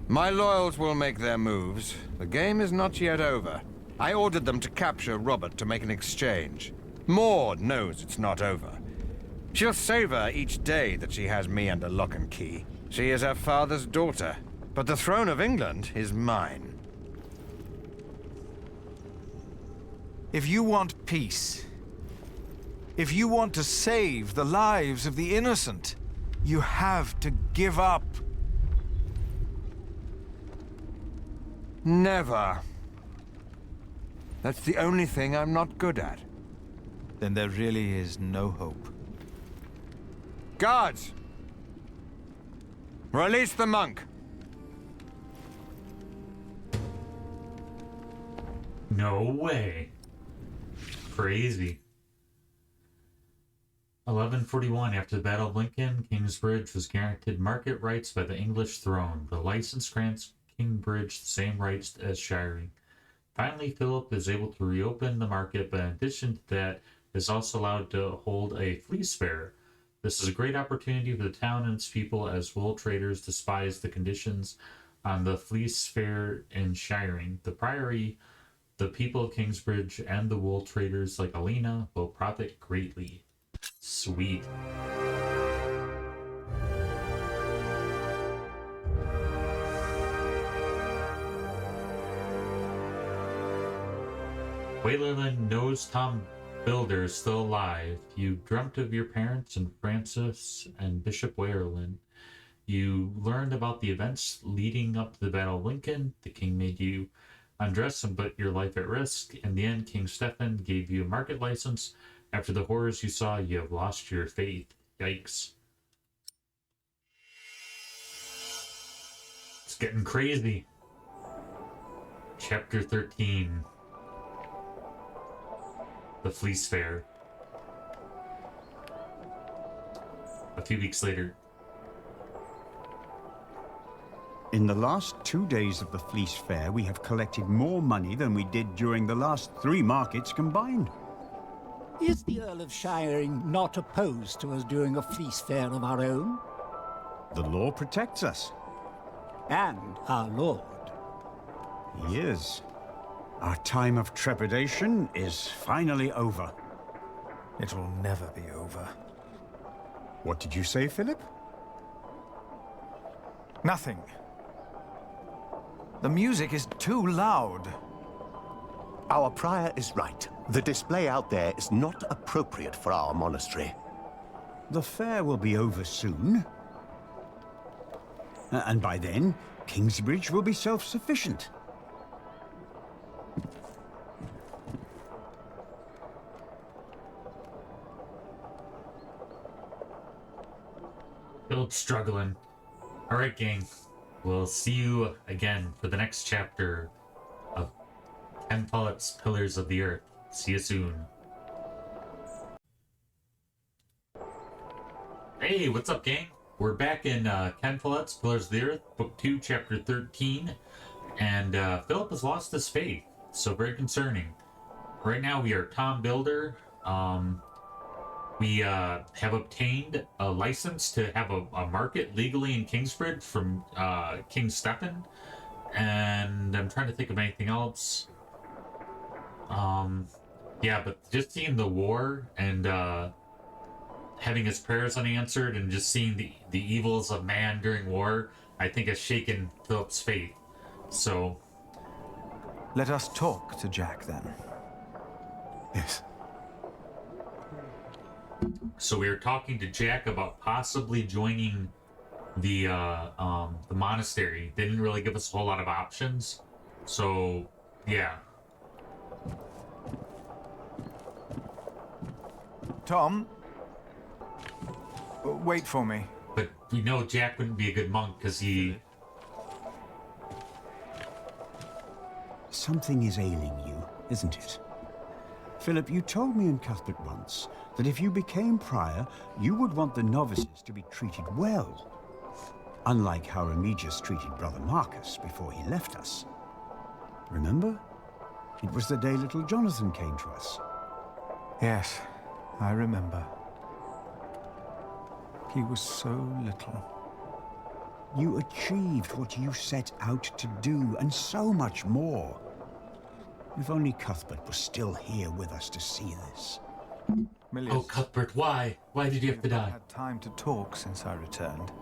My loyals will make their moves. The game is not yet over. I ordered them to capture Robert to make an exchange. Maud knows it's not over. She'll savor each day that she has me under lock and key. She is her father's daughter, but the throne of England is mine.
If you want peace, if you want to save the lives of the innocent, you have to give up.
Never. That's the only thing I'm not good at.
Then there really is no hope.
Guards! Release the monk!
No way. Crazy. 1141. After the Battle of Lincoln, Kingsbridge was guaranteed market rights by the English throne. The license grants Kingbridge the same rights as Shiring. Finally, Philip is able to reopen the market, but in addition to that, is also allowed to hold a fleece fair. This is a great opportunity for the town and its people, as wool traders despise the conditions on the fleece fair in Shiring. The Priory, the people of Kingsbridge, and the wool traders like Alina will profit greatly. Sweet. Wayland knows Tom Builder is still alive. You dreamt of your parents and Francis and Bishop Wayland. You learned about the events leading up to the Battle of Lincoln. The king made you undress and put your life at risk. In the end, King Stefan gave you a market license. After the horrors you saw, you have lost your faith. Yikes. It's getting crazy. Chapter 13. the Fleece Fair. A few weeks later.
In the last 2 days of the Fleece Fair, we have collected more money than we did during the last 3 markets combined.
Is the Earl of Shiring not opposed to us doing a fleece fair of our own?
The law protects us.
And our lord.
He is. Our time of trepidation is finally over.
It will never be over.
What did you say, Philip?
Nothing. The music is too loud.
Our prior is right. The display out there is not appropriate for our monastery.
The fair will be over soon. And by then, Kingsbridge will be self-sufficient.
Philip's struggling. Alright, gang. We'll see you again for the next chapter of Ken Follets Pillars of the Earth. See you soon. Hey, what's up, gang? We're back in Ken Follets Pillars of the Earth, Book 2, Chapter 13. And Philip has lost his faith, so very concerning. Right now we are Tom Builder. We have obtained a license to have a market legally in Kingsbridge from King Stephen. And I'm trying to think of anything else. Yeah, but just seeing the war and having his prayers unanswered and just seeing the evils of man during war, I think has shaken Philip's faith. So...
Let us talk to Jack, then.
Yes.
So we were talking to Jack about possibly joining the monastery. They didn't really give us a whole lot of options. So, yeah.
Tom? Wait for me.
But you know Jack wouldn't be a good monk because he...
Something is ailing you, isn't it? Philip, you told me in Cuthbert once that if you became prior, you would want the novices to be treated well. Unlike how Remigius treated Brother Marcus before he left us. Remember? It was the day little Jonathan came to us.
Yes, I remember. He was so little.
You achieved what you set out to do, and so much more. If only Cuthbert was still here with us to see this.
Milius,
oh, Cuthbert, why? Why did you have to die?
I had time to talk since I returned.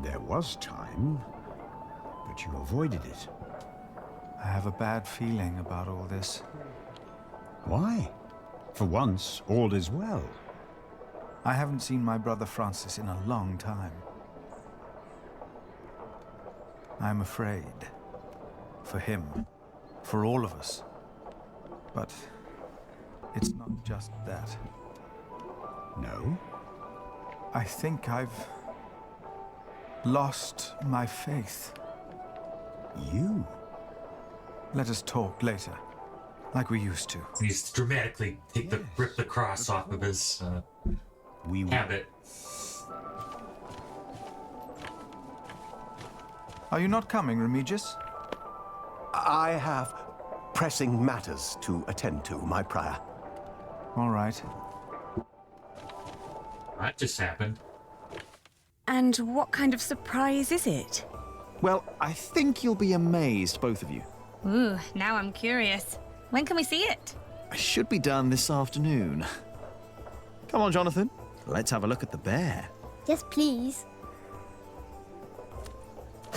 There was time, but you avoided it.
I have a bad feeling about all this.
Why? For once, all is well.
I haven't seen my brother Francis in a long time. I'm afraid. For him. For all of us. But it's not just that.
No?
I think I've lost my faith.
You?
Let us talk later, like we used to.
He needs to dramatically rip the cross off of his habit.
Are you not coming, Remigius?
I have pressing matters to attend to, my prior.
All right.
That just happened.
And what kind of surprise is it?
Well, I think you'll be amazed, both of you.
Ooh, now I'm curious. When can we see it?
I should be done this afternoon. Come on, Jonathan. Let's have a look at the bear.
Yes, please.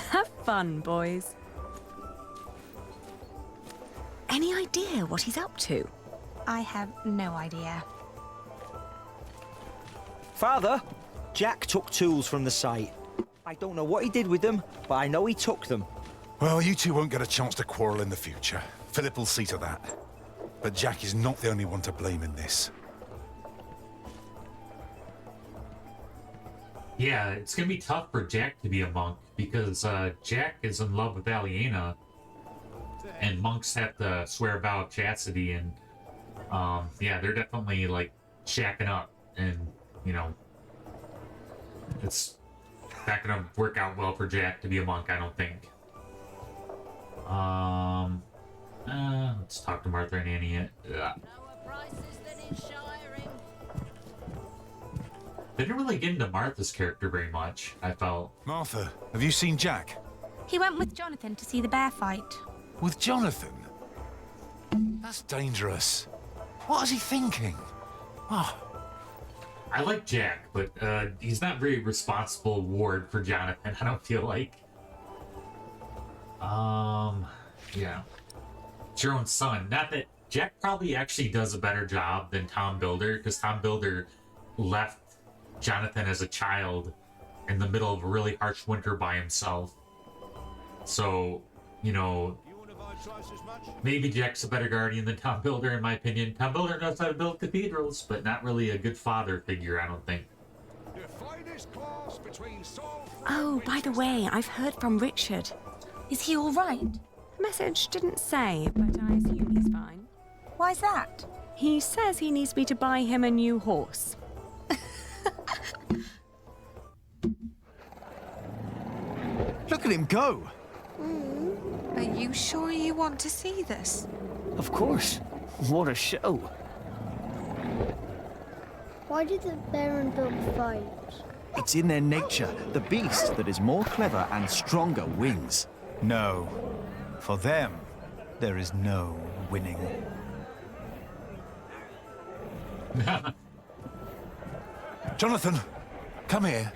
Have fun, boys. Any idea what he's up to?
I have no idea.
Father, Jack took tools from the site. I don't know what he did with them, but I know he took them.
Well, you two won't get a chance to quarrel in the future. Philip will see to that. But Jack is not the only one to blame in this.
Yeah, it's gonna be tough for Jack to be a monk because Jack is in love with Aliena, and monks have to swear a vow of chastity, and Yeah, they're definitely like shacking up, and you know, it's not gonna work out well for Jack to be a monk, I don't think. Let's talk to Martha and Annie. They didn't really get into Martha's character very much, I felt.
Martha, have you seen Jack?
He went with Jonathan to see the bear fight.
With Jonathan? That's dangerous. What is he thinking? Oh.
I like Jack, but he's not very responsible ward for Jonathan, I don't feel like. Yeah. It's your own son. Not that Jack probably actually does a better job than Tom Builder, because Tom Builder left Jonathan as a child in the middle of a really harsh winter by himself. So, you know, maybe Jack's a better guardian than Tom Builder, in my opinion. Tom Builder knows how to build cathedrals, but not really a good father figure, I don't think.
Oh, by the way, I've heard from Richard.
Is he all right?
Message didn't say, but I assume he's fine.
Why's that?
He says he needs me to buy him a new horse.
Look at him go!
Are you sure you want to see this?
Of course. What a show.
Why did the bear and dog fight?
It's in their nature. The beast that is more clever and stronger wins.
No. For them, there is no winning.
Jonathan, come here.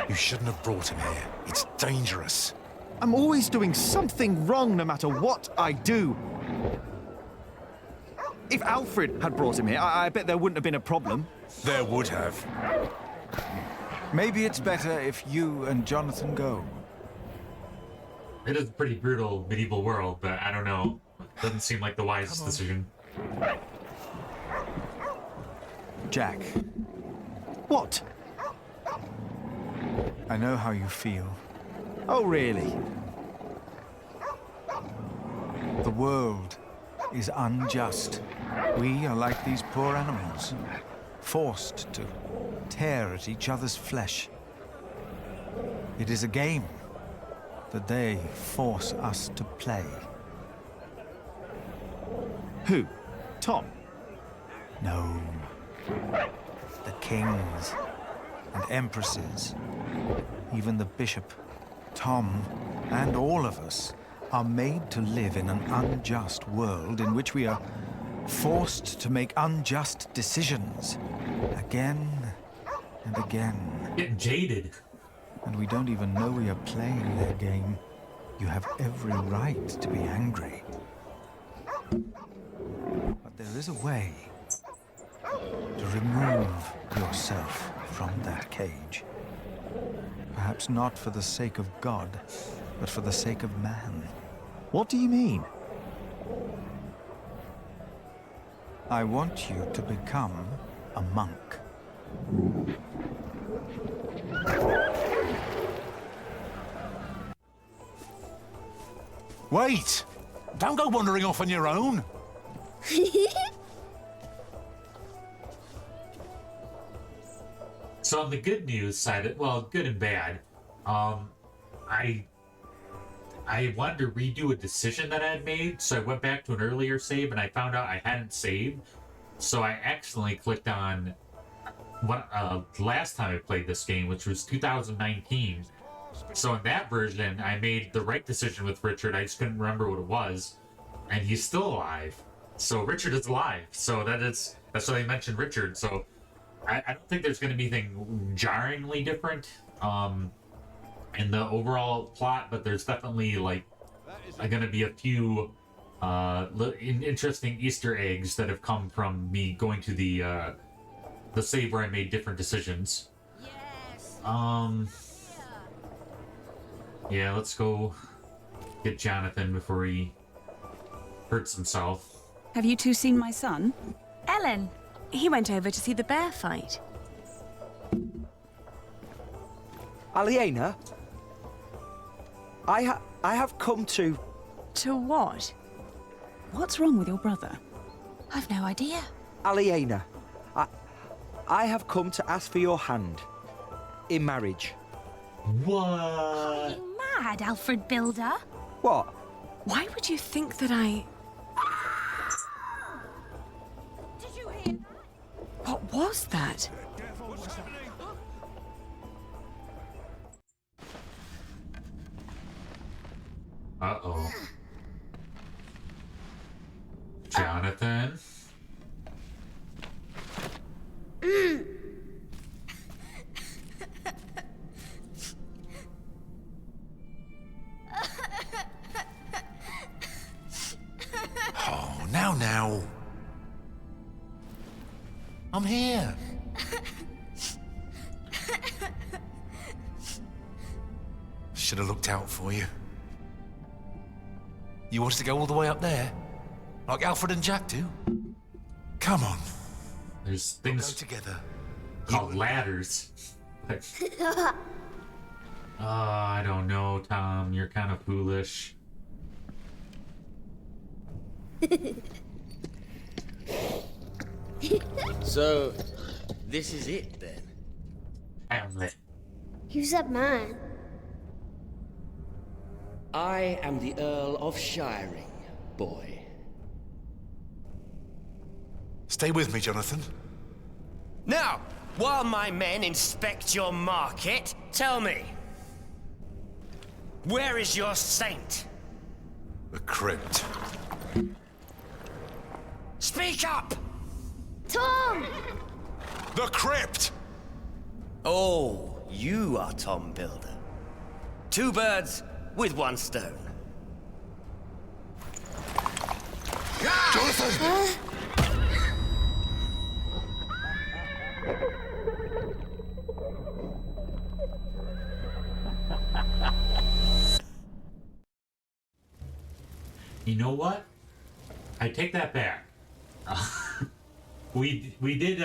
You shouldn't have brought him here. It's dangerous.
I'm always doing something wrong no matter what I do. If Alfred had brought him here, I bet there wouldn't have been a problem.
There would have.
Maybe it's better if you and Jonathan go.
It is a pretty brutal medieval world, but I don't know. Doesn't seem like the wisest decision.
Jack.
What?
I know how you feel.
Oh, really?
The world is unjust. We are like these poor animals, forced to tear at each other's flesh. It is a game that they force us to play.
Who? Tom?
No. The kings and empresses, even the bishop, Tom, and all of us are made to live in an unjust world in which we are forced to make unjust decisions again and again.
Getting jaded.
And we don't even know we are playing their game. You have every right to be angry. But there is a way to remove yourself from that cage. Perhaps not for the sake of God, but for the sake of man.
What do you mean?
I want you to become a monk.
Wait! Don't go wandering off on your own.
So on the good news side, well, good and bad, I wanted to redo a decision that I had made, so I went back to an earlier save and I found out I hadn't saved. So I accidentally clicked on what last time I played this game, which was 2019. So in that version, I made the right decision with Richard. I just couldn't remember what it was, and he's still alive. So Richard is alive. So that's why they mentioned Richard. So I don't think there's going to be anything jarringly different in the overall plot, but there's definitely like going to be a few interesting Easter eggs that have come from me going to the save where I made different decisions. Yeah, let's go get Jonathan before he hurts himself.
Have you two seen my son?
Ellen. He went over to see the bear fight.
Aliena, I have come to...
To what?
What's wrong with your brother? I've no idea.
Aliena, I have come to ask for your hand. In marriage.
What?
Are you mad, Alfred Builder?
What?
Why would you think that I...
Did you hear that?
What was that?
Uh-oh. Jonathan?
Oh, now. I'm here. Should have looked out for you. You want us to go all the way up there? Like Alfred and Jack do? Come on.
There's
We'll
things
go together.
called ladders. I don't know, Tom. You're kind of foolish.
So, this is it then?
Hamlet.
Who's that man?
I am the Earl of Shiring, boy.
Stay with me, Jonathan.
Now, while my men inspect your market, tell me, where is your saint?
The crypt.
Speak up!
Tom!
The crypt!
Oh, you are Tom Builder. Two birds with one stone.
Jonathan!
You know what? I take that back. We did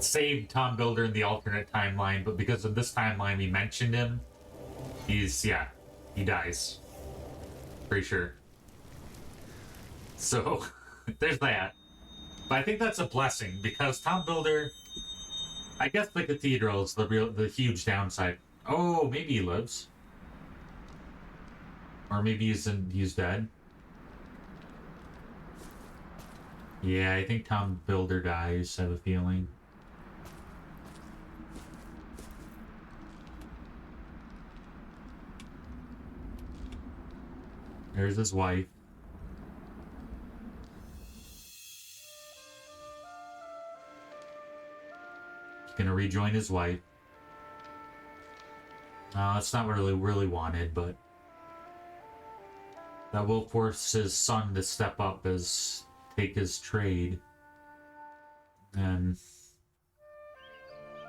save Tom Builder in the alternate timeline, but because of this timeline we mentioned him, he dies. Pretty sure. So there's that. But I think that's a blessing because Tom Builder, I guess the cathedral is the huge downside. Oh, maybe he lives. Or maybe he's dead. Yeah, I think Tom Builder dies, I have a feeling. There's his wife. He's gonna rejoin his wife. That's not what I really wanted, but that will force his son to step up as take his trade, and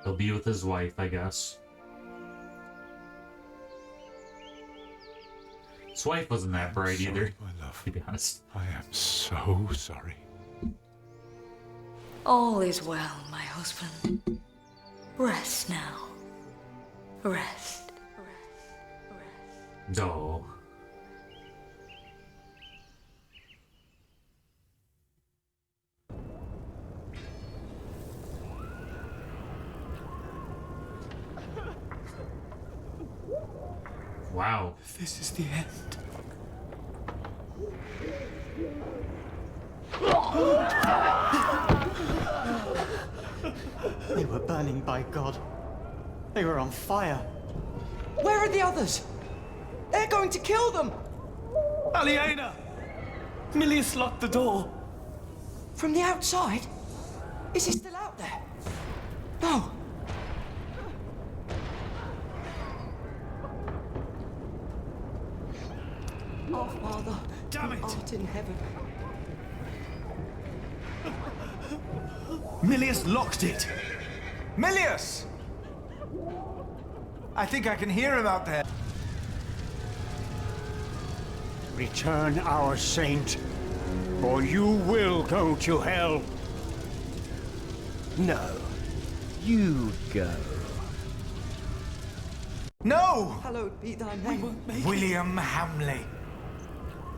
he'll be with his wife, I guess. His wife wasn't that bright either,
my love.
to be honest.
I am so sorry.
All is well, my husband. Rest now. Rest.
No. Wow.
This is the end.
They were burning by God. They were on fire.
Where are the others? They're going to kill them!
Aliena! Milius locked the door.
From the outside? Is he still out there? No. Our Father,
damn it!
who art in heaven.
Milius locked it.
Milius! I think I can hear him out there.
Return our saint, or you will go to hell.
No. You go.
No!
Hallowed be thy name.
William Hamley.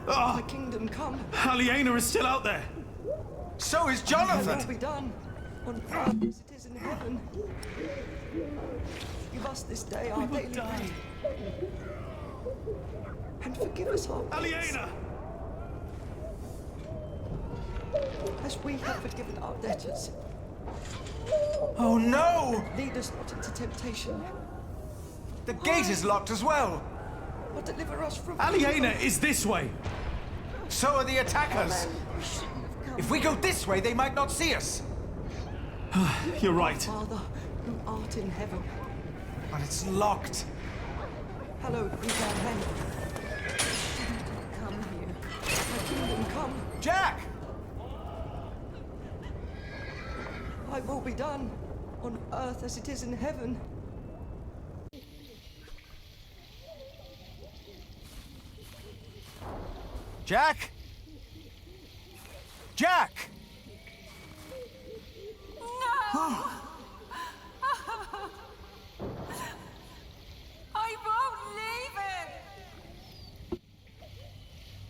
Thy kingdom come.
Aliena is still out there.
So is
Thy
Jonathan!
will be done, on earth as it is in heaven. Give us this day our daily bread. And forgive us our debts. As we have forgiven our debtors.
Oh no!
Lead us not into temptation.
The gate is locked as well!
But deliver us from
Aliena is this way! So are the attackers! If we go this way, they might not see us!
You're right.
Father, who art in heaven.
But it's locked.
Hallowed be thy name. Come here. Thy kingdom come.
Jack!
Thy will be done, on earth as it is in heaven.
Jack? Jack!
No! I won't leave it!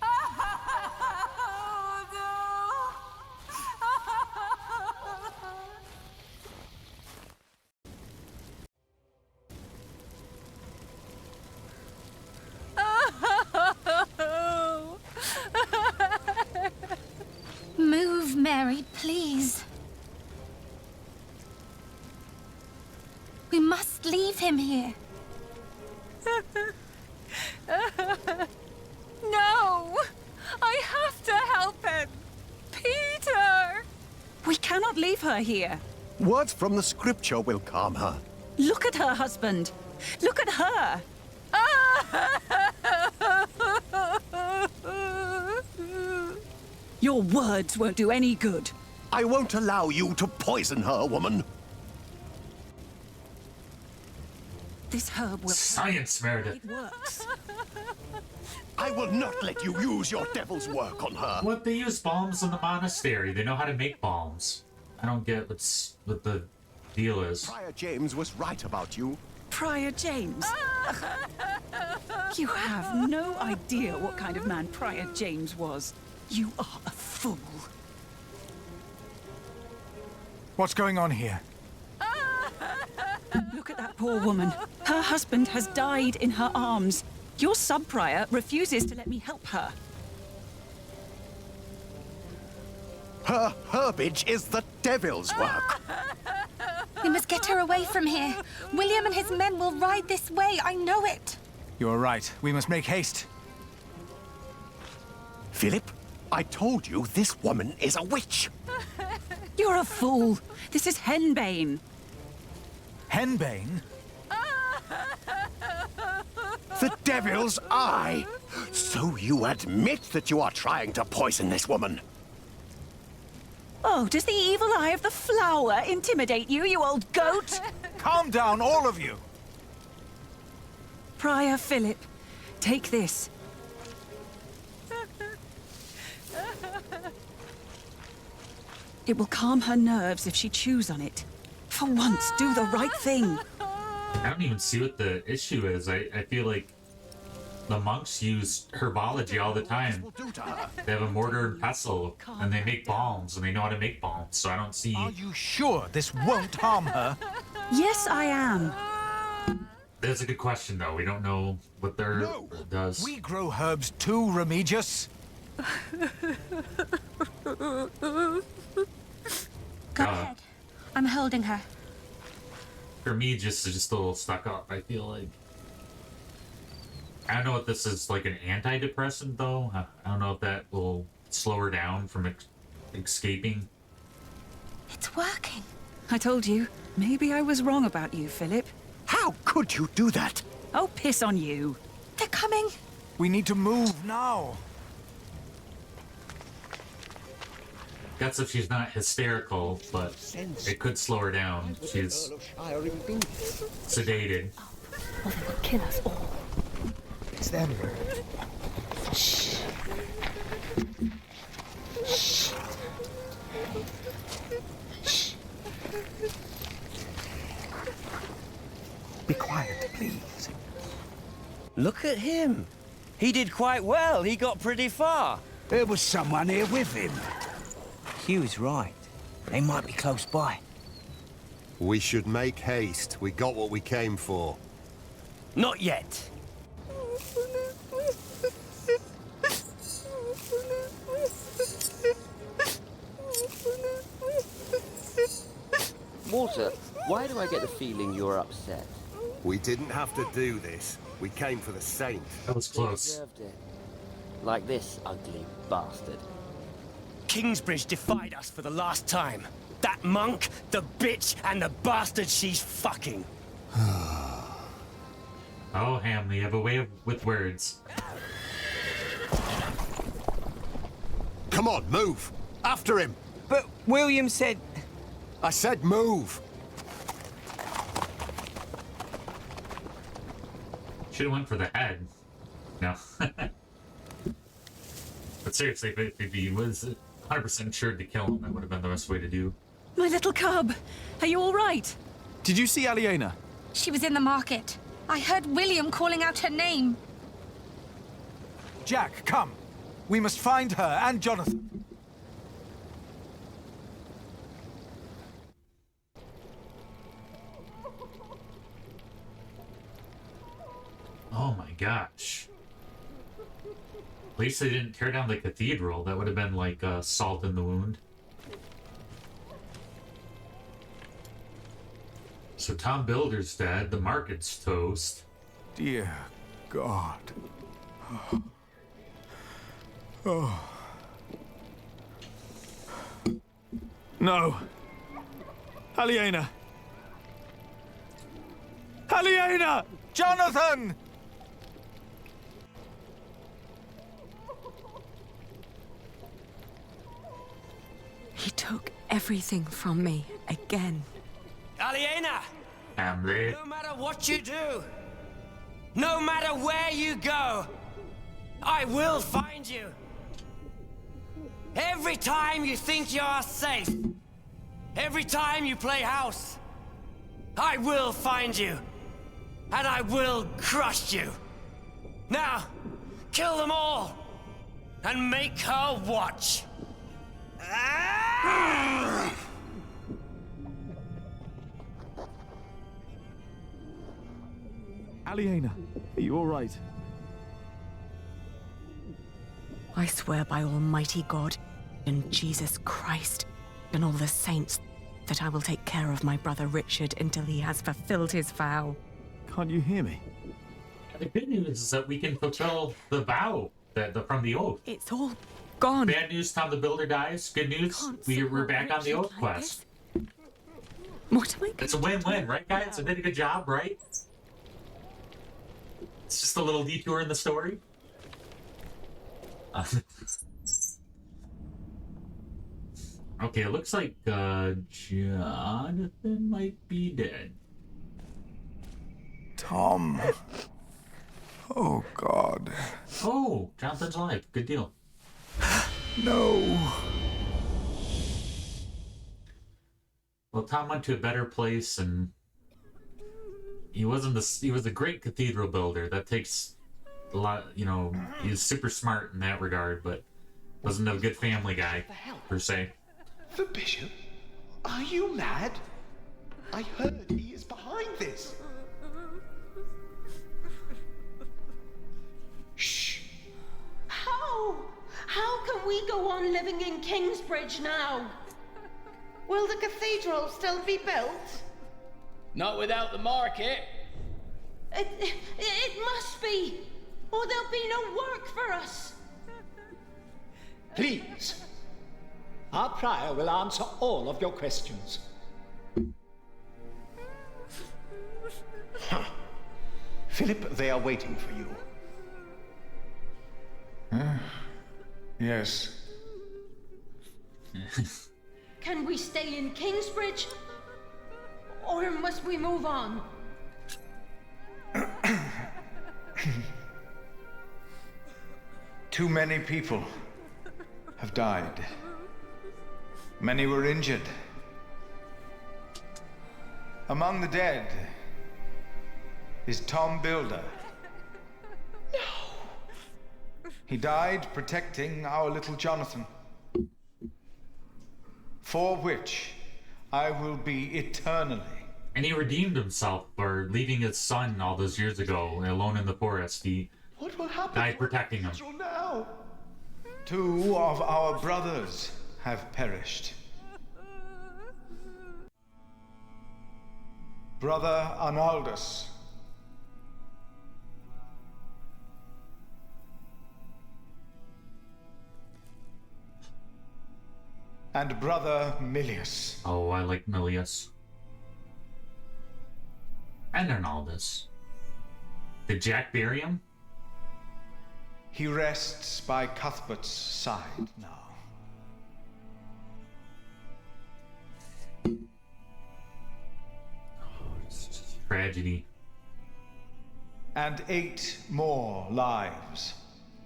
Oh, no!
Move, Mary, please. We must leave him here.
No! I have to help him! Peter!
We cannot leave her here.
Words from the scripture will calm her.
Look at her husband. Look at her. Your words won't do any good.
I won't allow you to poison her, woman.
This herb will...
Science, Meredith.
It works.
I will not let you use your devil's work on her.
What, they use balms in the monastery. They know how to make balms. I don't get what the deal is.
Prior James was right about you.
Prior James? You have no idea what kind of man Prior James was. You are a fool.
What's going on here?
Look at that poor woman. Her husband has died in her arms. Your sub-prior refuses to let me help her.
Her herbage is the devil's work.
We must get her away from here. William and his men will ride this way. I know it.
You're right. We must make haste.
Philip, I told you this woman is a witch.
You're a fool. This is henbane.
Henbane?
The devil's eye. So you admit that you are trying to poison this woman.
Oh, does the evil eye of the flower intimidate you, you old goat?
Calm down, all of you.
Prior Philip, take this. It will calm her nerves if she chews on it. For once, do the right thing.
I don't even see what the issue is. I feel like the monks use herbology all the time. They have a mortar and pestle, and they make balms, and they know how to make balms, so I don't see...
Are you sure this won't harm her?
Yes, I am.
That's a good question, though. We don't know what their does.
We grow herbs too, Remigius.
Go ahead. I'm holding her.
For me, just a little stuck up, I feel like. I don't know if this is like an antidepressant, though. I don't know if that will slow her down from escaping.
It's working.
I told you. Maybe I was wrong about you, Philip.
How could you do that?
Oh, piss on you.
They're coming.
We need to move now.
That's if she's not hysterical, but it could slow her down. She's sedated.
Or they will kill us all.
It's them.
Shh. Shh. Shh.
Be quiet, please.
Look at him. He did quite well. He got pretty far.
There was someone here with him.
Hugh's right. They might be close by.
We should make haste. We got what we came for.
Not yet.
Walter, why do I get the feeling you're upset?
We didn't have to do this. We came for the saint.
That was
They deserved it. Like this ugly bastard.
Kingsbridge defied us for the last time. That monk, the bitch, and the bastard she's fucking.
Oh, Ham, you have a way with words.
Come on, move! After him!
But William said...
I said move!
Should have went for the head. No. But seriously, if he was 100% sure to kill him, that would have been the best way to do.
My little cub, are you all right?
Did you see Aliena?
She was in the market. I heard William calling out her name.
Jack, come. We must find her and Jonathan.
Oh my gosh. At least they didn't tear down the cathedral. That would have been like salt in the wound. So Tom Builder's dead. The market's toast.
Dear God. Oh. No. Aliena. Aliena! Jonathan!
He took everything from me again.
Aliena!
Family.
No matter what you do, no matter where you go, I will find you. Every time you think you're safe, every time you play house, I will find you, and I will crush you. Now, kill them all, and make her watch.
Aliena, are you all right?
I swear by Almighty God and Jesus Christ and all the saints that I will take care of my brother Richard until he has fulfilled his vow.
Can't you hear me?
The good news is that we can fulfill the vow from the oath.
It's all gone.
Bad news, Tom the Builder dies. Good news, we're back on the oath quest.
What am I?
It's a win-win, right, guys? I did a good job, right? It's just a little detour in the story. Okay, it looks like Jonathan might be dead.
Tom. Oh, God.
Oh, Jonathan's alive. Good deal.
No.
Well, Tom went to a better place, and he was a great cathedral builder. That takes a lot, you know. He was super smart in that regard, but wasn't a good family guy per se.
The bishop? Are you mad? I heard he is behind this.
Shh. How can we go on living in Kingsbridge now? Will the cathedral still be built?
Not without the market.
It must be, or there'll be no work for us.
Please. Our prior will answer all of your questions.
Huh. Philip, they are waiting for you.
Yes.
Can we stay in Kingsbridge? Or must we move on?
Too many people have died. Many were injured. Among the dead is Tom Builder. No! He died protecting our little Jonathan.
for which I will be eternally.
And he redeemed himself for leaving his son all those years ago alone in the forest. He
What will happen
died protecting him.
now?
2 of our brothers have perished. Brother Arnaldus. And Brother Milius.
Oh, I like Milius. And Arnaldus. Did Jack bury him?
He rests by Cuthbert's side now.
Tragedy.
And 8 more lives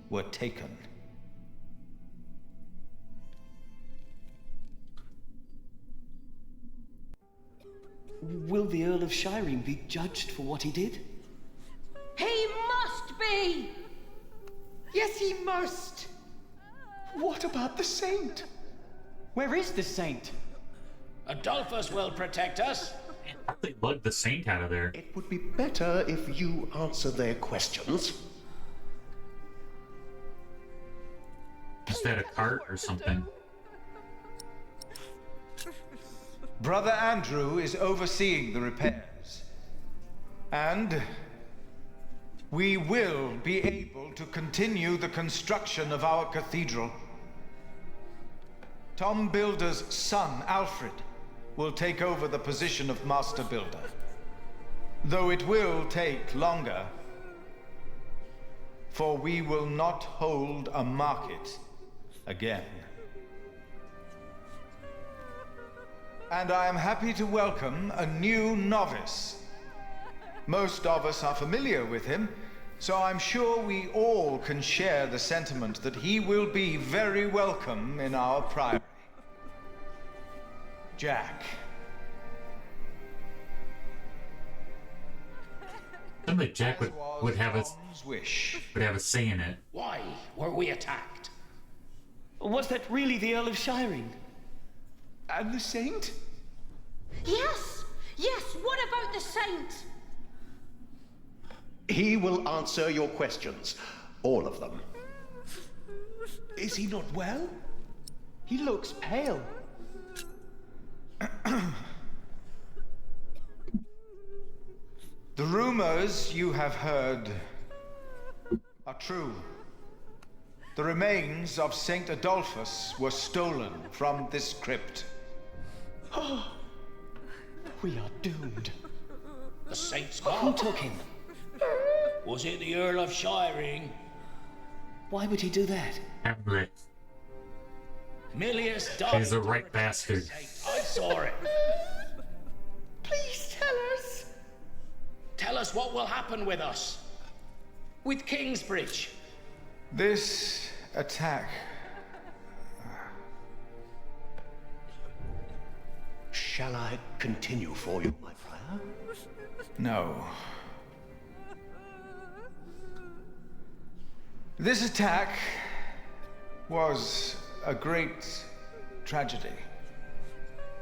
were taken.
Will the Earl of Shiring be judged for what he did?
He must be! Yes, he must!
What about the saint?
Where is the saint?
Adolphus will protect us.
They lugged the saint out of there.
It would be better if you answer their questions.
Is that a cart or something?
Brother Andrew is overseeing the repairs. And we will be able to continue the construction of our cathedral. Tom Builder's son, Alfred, will take over the position of Master Builder. Though it will take longer, for we will not hold a market again. And I am happy to welcome a new novice. Most of us are familiar with him, so I'm sure we all can share the sentiment that he will be very welcome in our priory. Jack.
Seems like Jack would have a say in it.
Why were we attacked?
Was that really the Earl of Shiring?
And the saint?
Yes! Yes, what about the saint?
He will answer your questions. All of them.
Is he not well?
He looks pale.
The rumors you have heard are true. The remains of Saint Adolphus were stolen from this crypt.
We are doomed.
The saint's
Who
gone.
took him?
Was it the Earl of Shiring?
Why would he do that?
Hamlet.
Milius died.
He's a right bastard.
I saw it.
Please tell us.
Tell us what will happen with us. With Kingsbridge.
This attack...
Shall I continue for you, my friar?
No. This attack was a great tragedy.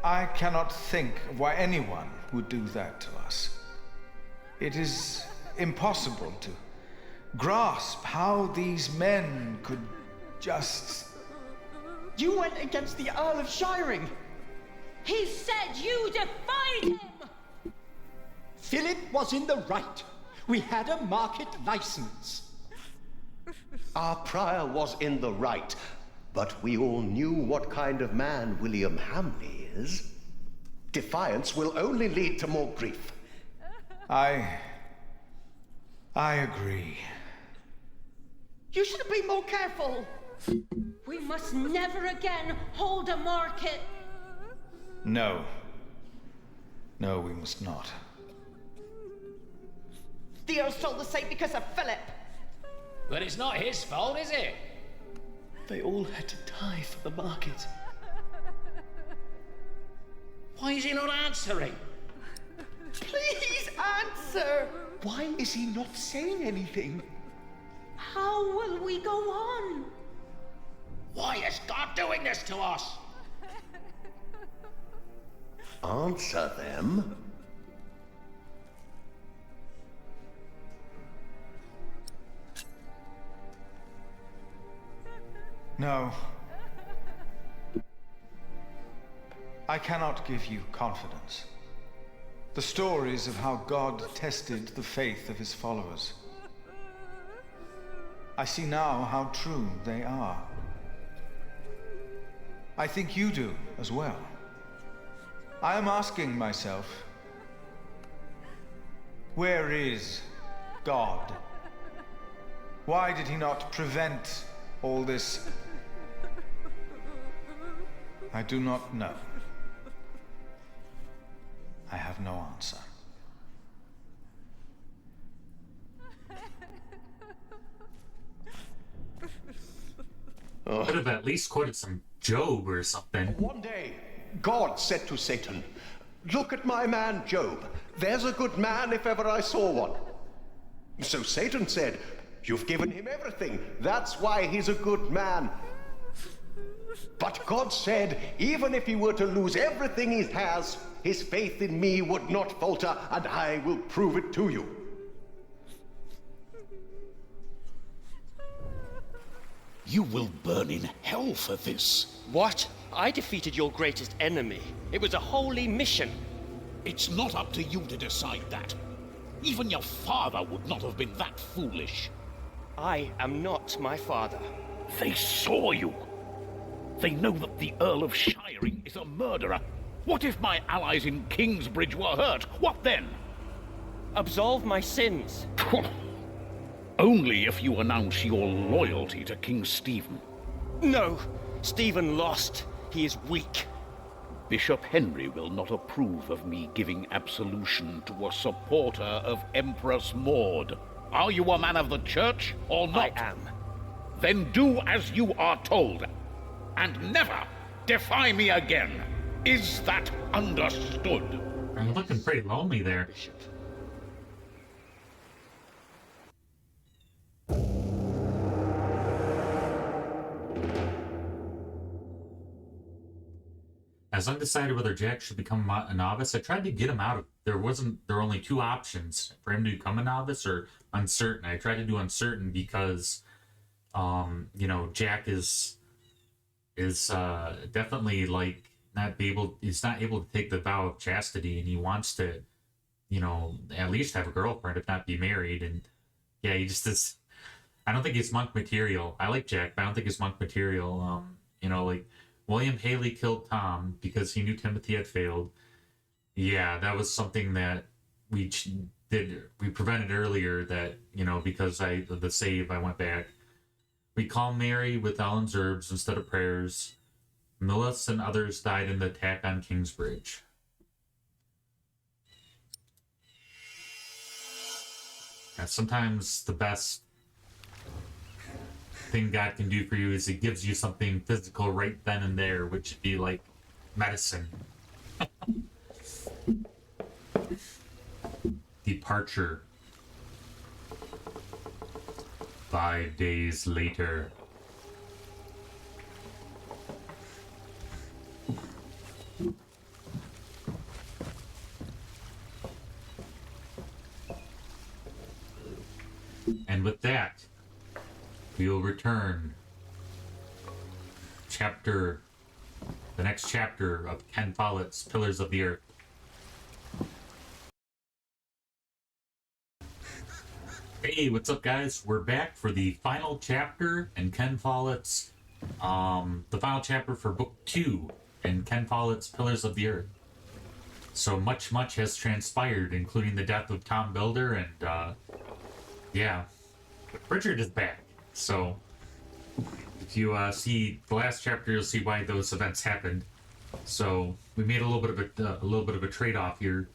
I cannot think of why anyone would do that to us. It is impossible to grasp how these men could just...
You went against the Earl of Shiring!
He said you defied him!
Philip was in the right. We had a market license.
Our prior was in the right, but we all knew what kind of man William Hamley is. Defiance will only lead to more grief.
I agree.
You should have been more careful. We must never again hold a market.
No. No, we must not.
The Earl stole the saint because of Philip.
But it's not his fault, is it?
They all had to die for the market.
Why is he not answering?
Please answer.
Why is he not saying anything?
How will we go on?
Why is God doing this to us?
answer them.
No. I cannot give you confidence. The stories of how God tested the faith of his followers. I see now how true they are. I think you do as well. I am asking myself, where is God? Why did he not prevent all this? I do not know. I have no answer.
Could have at least quoted some Job or something.
One day, God said to Satan, "Look at my man Job. There's a good man if ever I saw one." So Satan said, "You've given him everything. That's why he's a good man." But God said, even if he were to lose everything he has, his faith in me would not falter, and I will prove it to you.
You will burn in hell for this.
What? I defeated your greatest enemy. It was a holy mission.
It's not up to you to decide that. Even your father would not have been that foolish.
I am not my father.
They saw you. They know that the Earl of Shiring is a murderer. What if my allies in Kingsbridge were hurt? What then?
Absolve my sins.
Only if you announce your loyalty to King Stephen.
No, Stephen lost. He is weak.
Bishop Henry will not approve of me giving absolution to a supporter of Empress Maud. Are you a man of the church or not?
I am.
Then do as you are told, and never defy me again. Is that understood?
I'm looking pretty lonely there. As undecided whether Jack should become a novice, I tried to get him out of. There were only two options for him to become a novice or uncertain. I tried to do uncertain because, Jack is definitely like he's not able to take the vow of chastity, and he wants to, at least have a girlfriend, if not be married. And yeah, he just is. I don't think he's monk material. I like Jack, but I don't think he's monk material. William Haley killed Tom because he knew Timothy had failed. Yeah, that was something that we prevented earlier. That because of the save, I went back. We calmed Mary with Ellen's herbs instead of prayers. Millis and others died in the attack on Kingsbridge. Yeah, sometimes the best thing God can do for you is it gives you something physical right then and there, which would be like medicine. Departure. 5 days later. And with that, we will return the next chapter of Ken Follets Pillars of the Earth. Hey, what's up, guys? We're back for the final chapter in Ken Follets, the final chapter for Book 2 in Ken Follets Pillars of the Earth. So much has transpired, including the death of Tom Builder, and yeah, Richard is back. So if you see the last chapter, you'll see why those events happened. So we made a little bit of a trade-off here.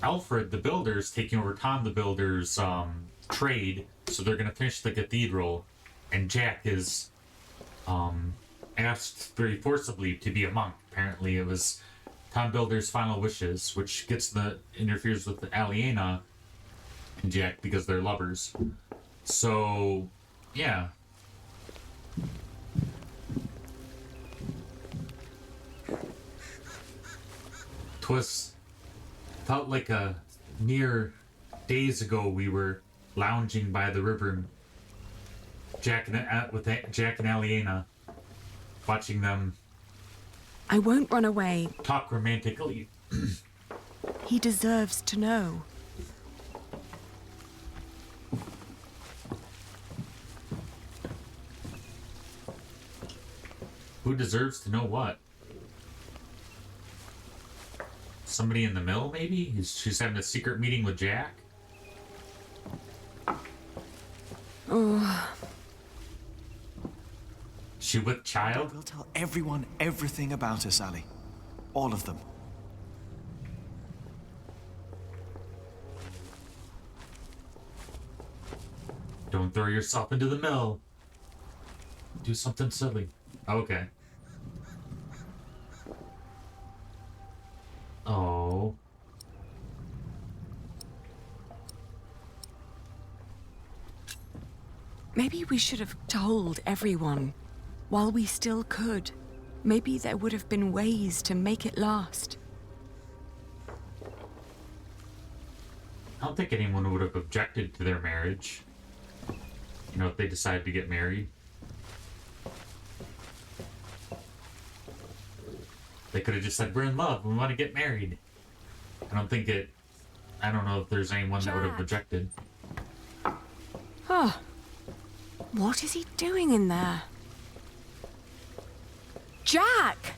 Alfred the Builder's taking over Tom the Builder's trade, so they're going to finish the cathedral, and Jack is asked very forcibly to be a monk. Apparently it was Tom Builder's final wishes, which interferes with Aliena and Jack because they're lovers. So yeah, Felt like a mere days ago we were lounging by the river, with Jack and Aliena, watching them
I won't run away.
talk romantically.
He deserves to know.
Who deserves to know what? Somebody in the mill, maybe? She's having a secret meeting with Jack?
Oh.
She with child?
We'll tell everyone everything about us, Ali. All of them.
Don't throw yourself into the mill. Do something silly. Okay. Oh.
Maybe we should have told everyone while we still could. Maybe there would have been ways to make it last.
I don't think anyone would have objected to their marriage. You know, if they decided to get married. They could have just said, we're in love, we want to get married. I don't know if there's anyone that would have objected.
Oh. What is he doing in there? Jack!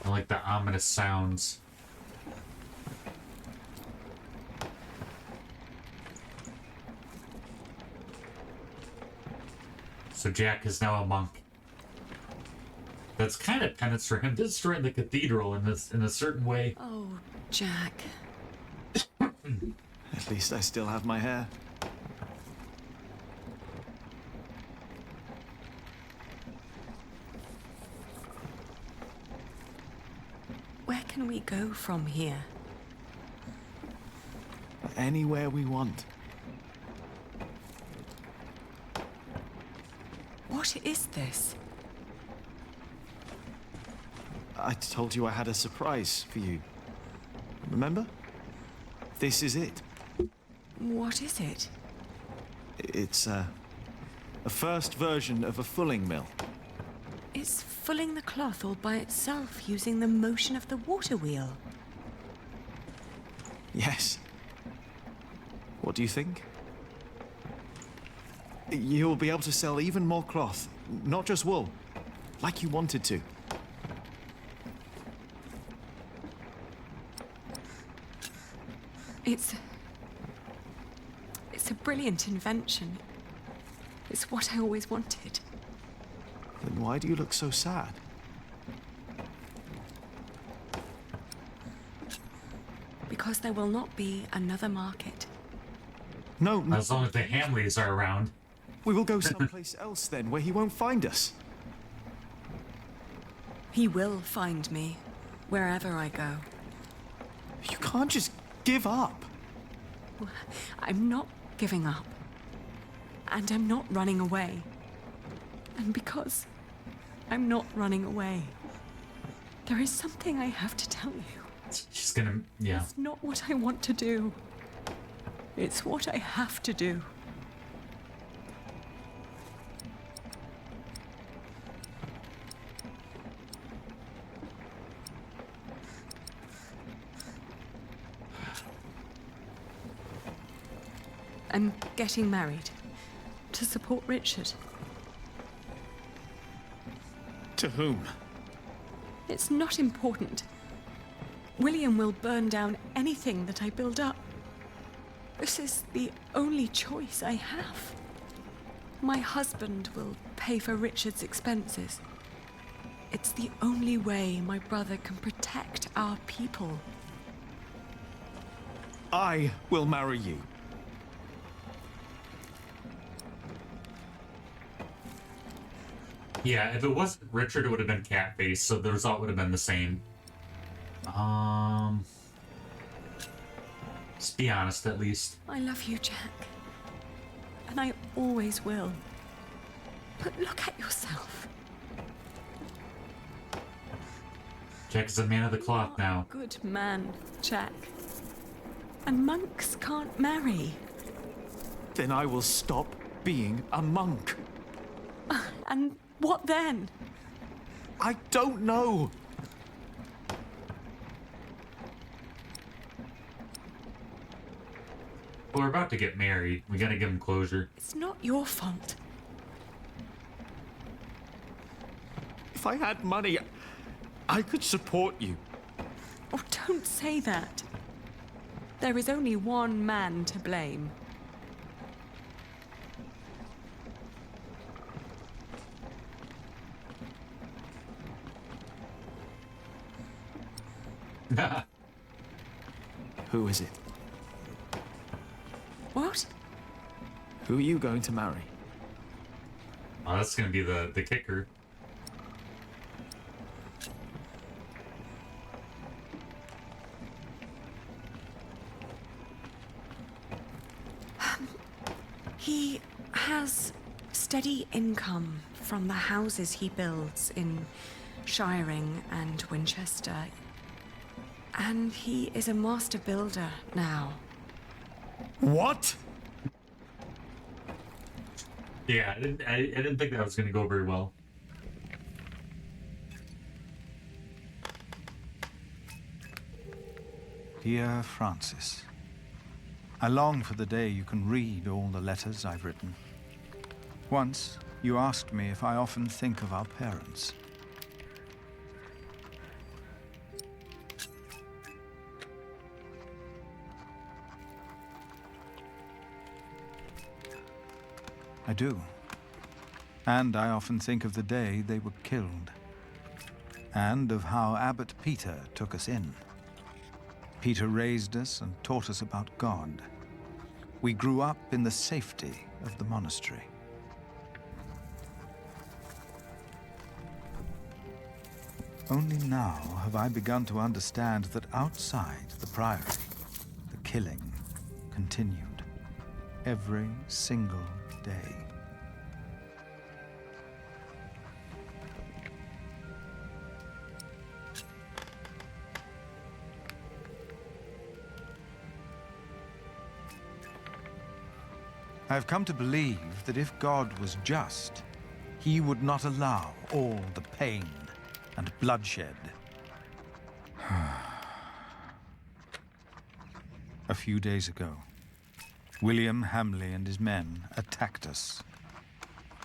I like the ominous sounds. So Jack is now a monk. That's kind of penance for him, destroying the cathedral in a certain way.
Oh, Jack.
At least I still have my hair.
Where can we go from here?
Anywhere we want.
What is this?
I told you I had a surprise for you. Remember? This is it.
What is it?
It's a first version of a fulling mill.
It's fulling the cloth all by itself using the motion of the water wheel.
Yes. What do you think? You'll be able to sell even more cloth, not just wool, like you wanted to.
It's a brilliant invention. It's what I always wanted.
Then why do you look so sad?
Because there will not be another market.
No.
As long as the Hamleys are around.
We will go someplace else then, where he won't find us.
He will find me, wherever I go.
You can't just give up.
I'm not giving up. And I'm not running away. And because I'm not running away, there is something I have to tell you.
She's gonna, yeah.
It's not what I want to do. It's what I have to do. I'm getting married to support Richard.
To whom?
It's not important. William will burn down anything that I build up. This is the only choice I have. My husband will pay for Richard's expenses. It's the only way my brother can protect our people.
I will marry you.
Yeah, if it wasn't Richard, it would have been Catface, so the result would have been the same. Let's be honest, at least.
I love you, Jack. and I always will. But look at yourself.
Jack is a man of the cloth now.
Good man, Jack. And monks can't marry.
Then I will stop being a monk.
And what then?
I don't know.
Well, we're about to get married. We gotta give him closure.
It's not your fault.
If I had money, I could support you.
Oh, don't say that. There is only one man to blame.
Who is it?
What?
Who are you going to marry?
Oh, that's gonna be the kicker.
He has steady income from the houses he builds in Shiring and Winchester. And he is a master builder now.
What?
Yeah, I didn't think that was gonna go very well.
Dear Francis, I long for the day you can read all the letters I've written. Once, you asked me if I often think of our parents. I do. And I often think of the day they were killed. And of how Abbot Peter took us in. Peter raised us and taught us about God. We grew up in the safety of the monastery. Only now have I begun to understand that outside the priory, the killing continued. Every single day. I have come to believe that if God was just, he would not allow all the pain and bloodshed. A few days ago, William Hamley and his men attacked us.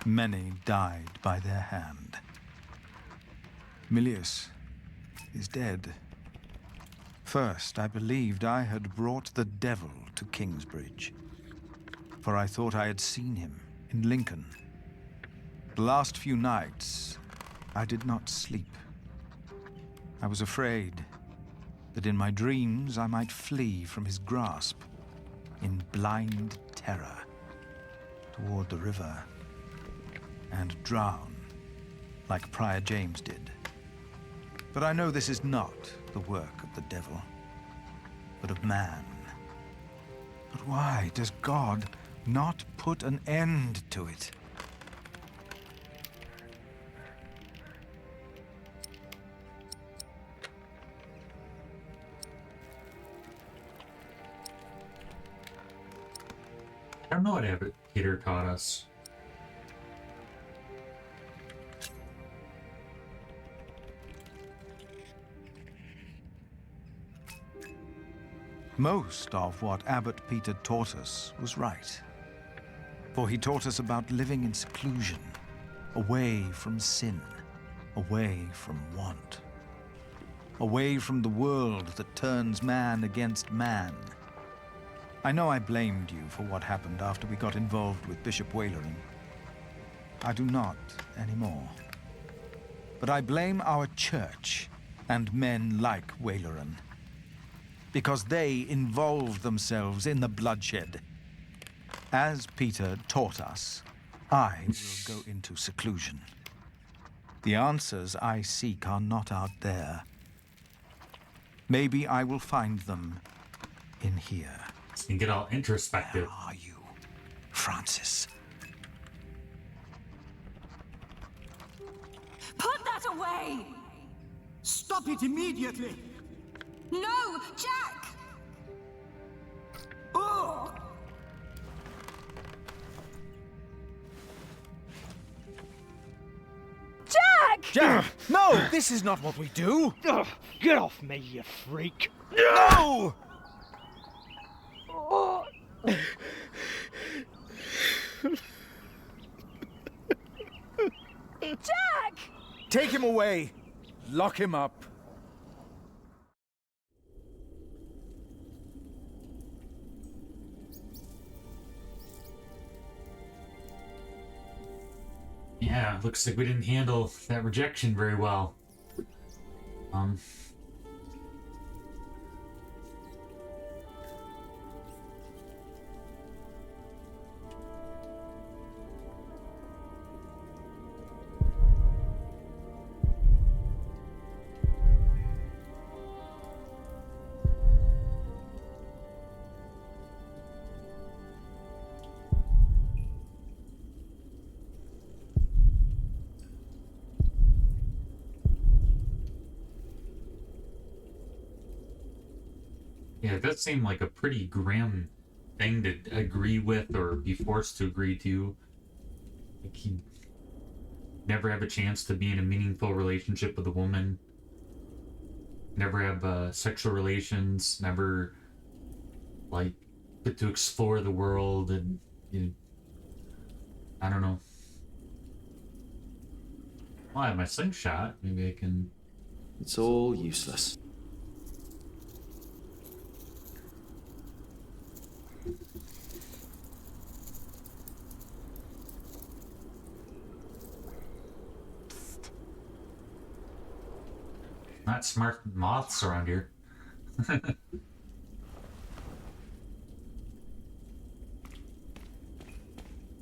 Many died by their hand. Milius is dead. First, I believed I had brought the devil to Kingsbridge, for I thought I had seen him in Lincoln. The last few nights, I did not sleep. I was afraid that in my dreams I might flee from his grasp in blind terror toward the river and drown like Prior James did. But I know this is not the work of the devil, but of man. But why does God not put an end to it?
I don't know what Abbot Peter taught us.
Most of what Abbot Peter taught us was right. For he taught us about living in seclusion, away from sin, away from want, away from the world that turns man against man. I know I blamed you for what happened after we got involved with Bishop Waleran. I do not anymore. But I blame our church and men like Waleran, because they involved themselves in the bloodshed. As Peter taught us, I will go into seclusion. The answers I seek are not out there. Maybe I will find them in here.
You get all introspective.
Where are you? Francis.
Put that away!
Stop it immediately!
No, Jack!
Oh!
Jack!
Jack! No! This is not what we do!
Ugh, get off me, you freak!
No!
Jack!
Take him away! Lock him up!
Yeah, looks like we didn't handle that rejection very well. Yeah, it does seem like a pretty grim thing to agree with or be forced to agree to. Like, he'd never have a chance to be in a meaningful relationship with a woman. Never have sexual relations. Never, like, get to explore the world and, I don't know. Well, I have my slingshot. Maybe I can...
It's all useless.
Not smart moths around here.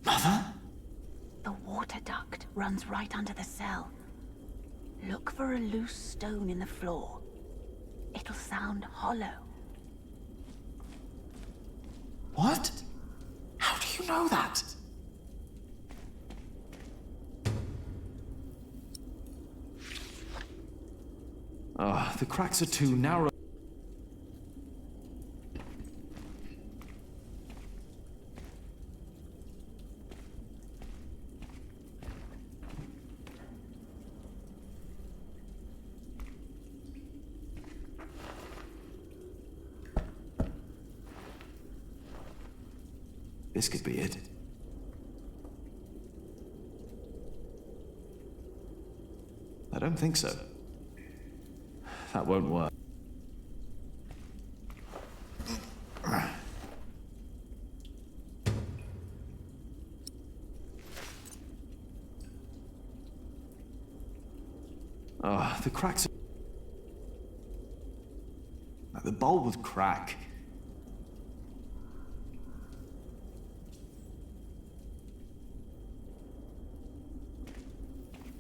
Mother? The water duct runs right under the cell. Look for a loose stone in the floor. It'll sound hollow.
What? How do you know that?
Ah, the cracks are too narrow. This could be it. I don't think so. That won't work. Oh, the cracks. The bowl would crack.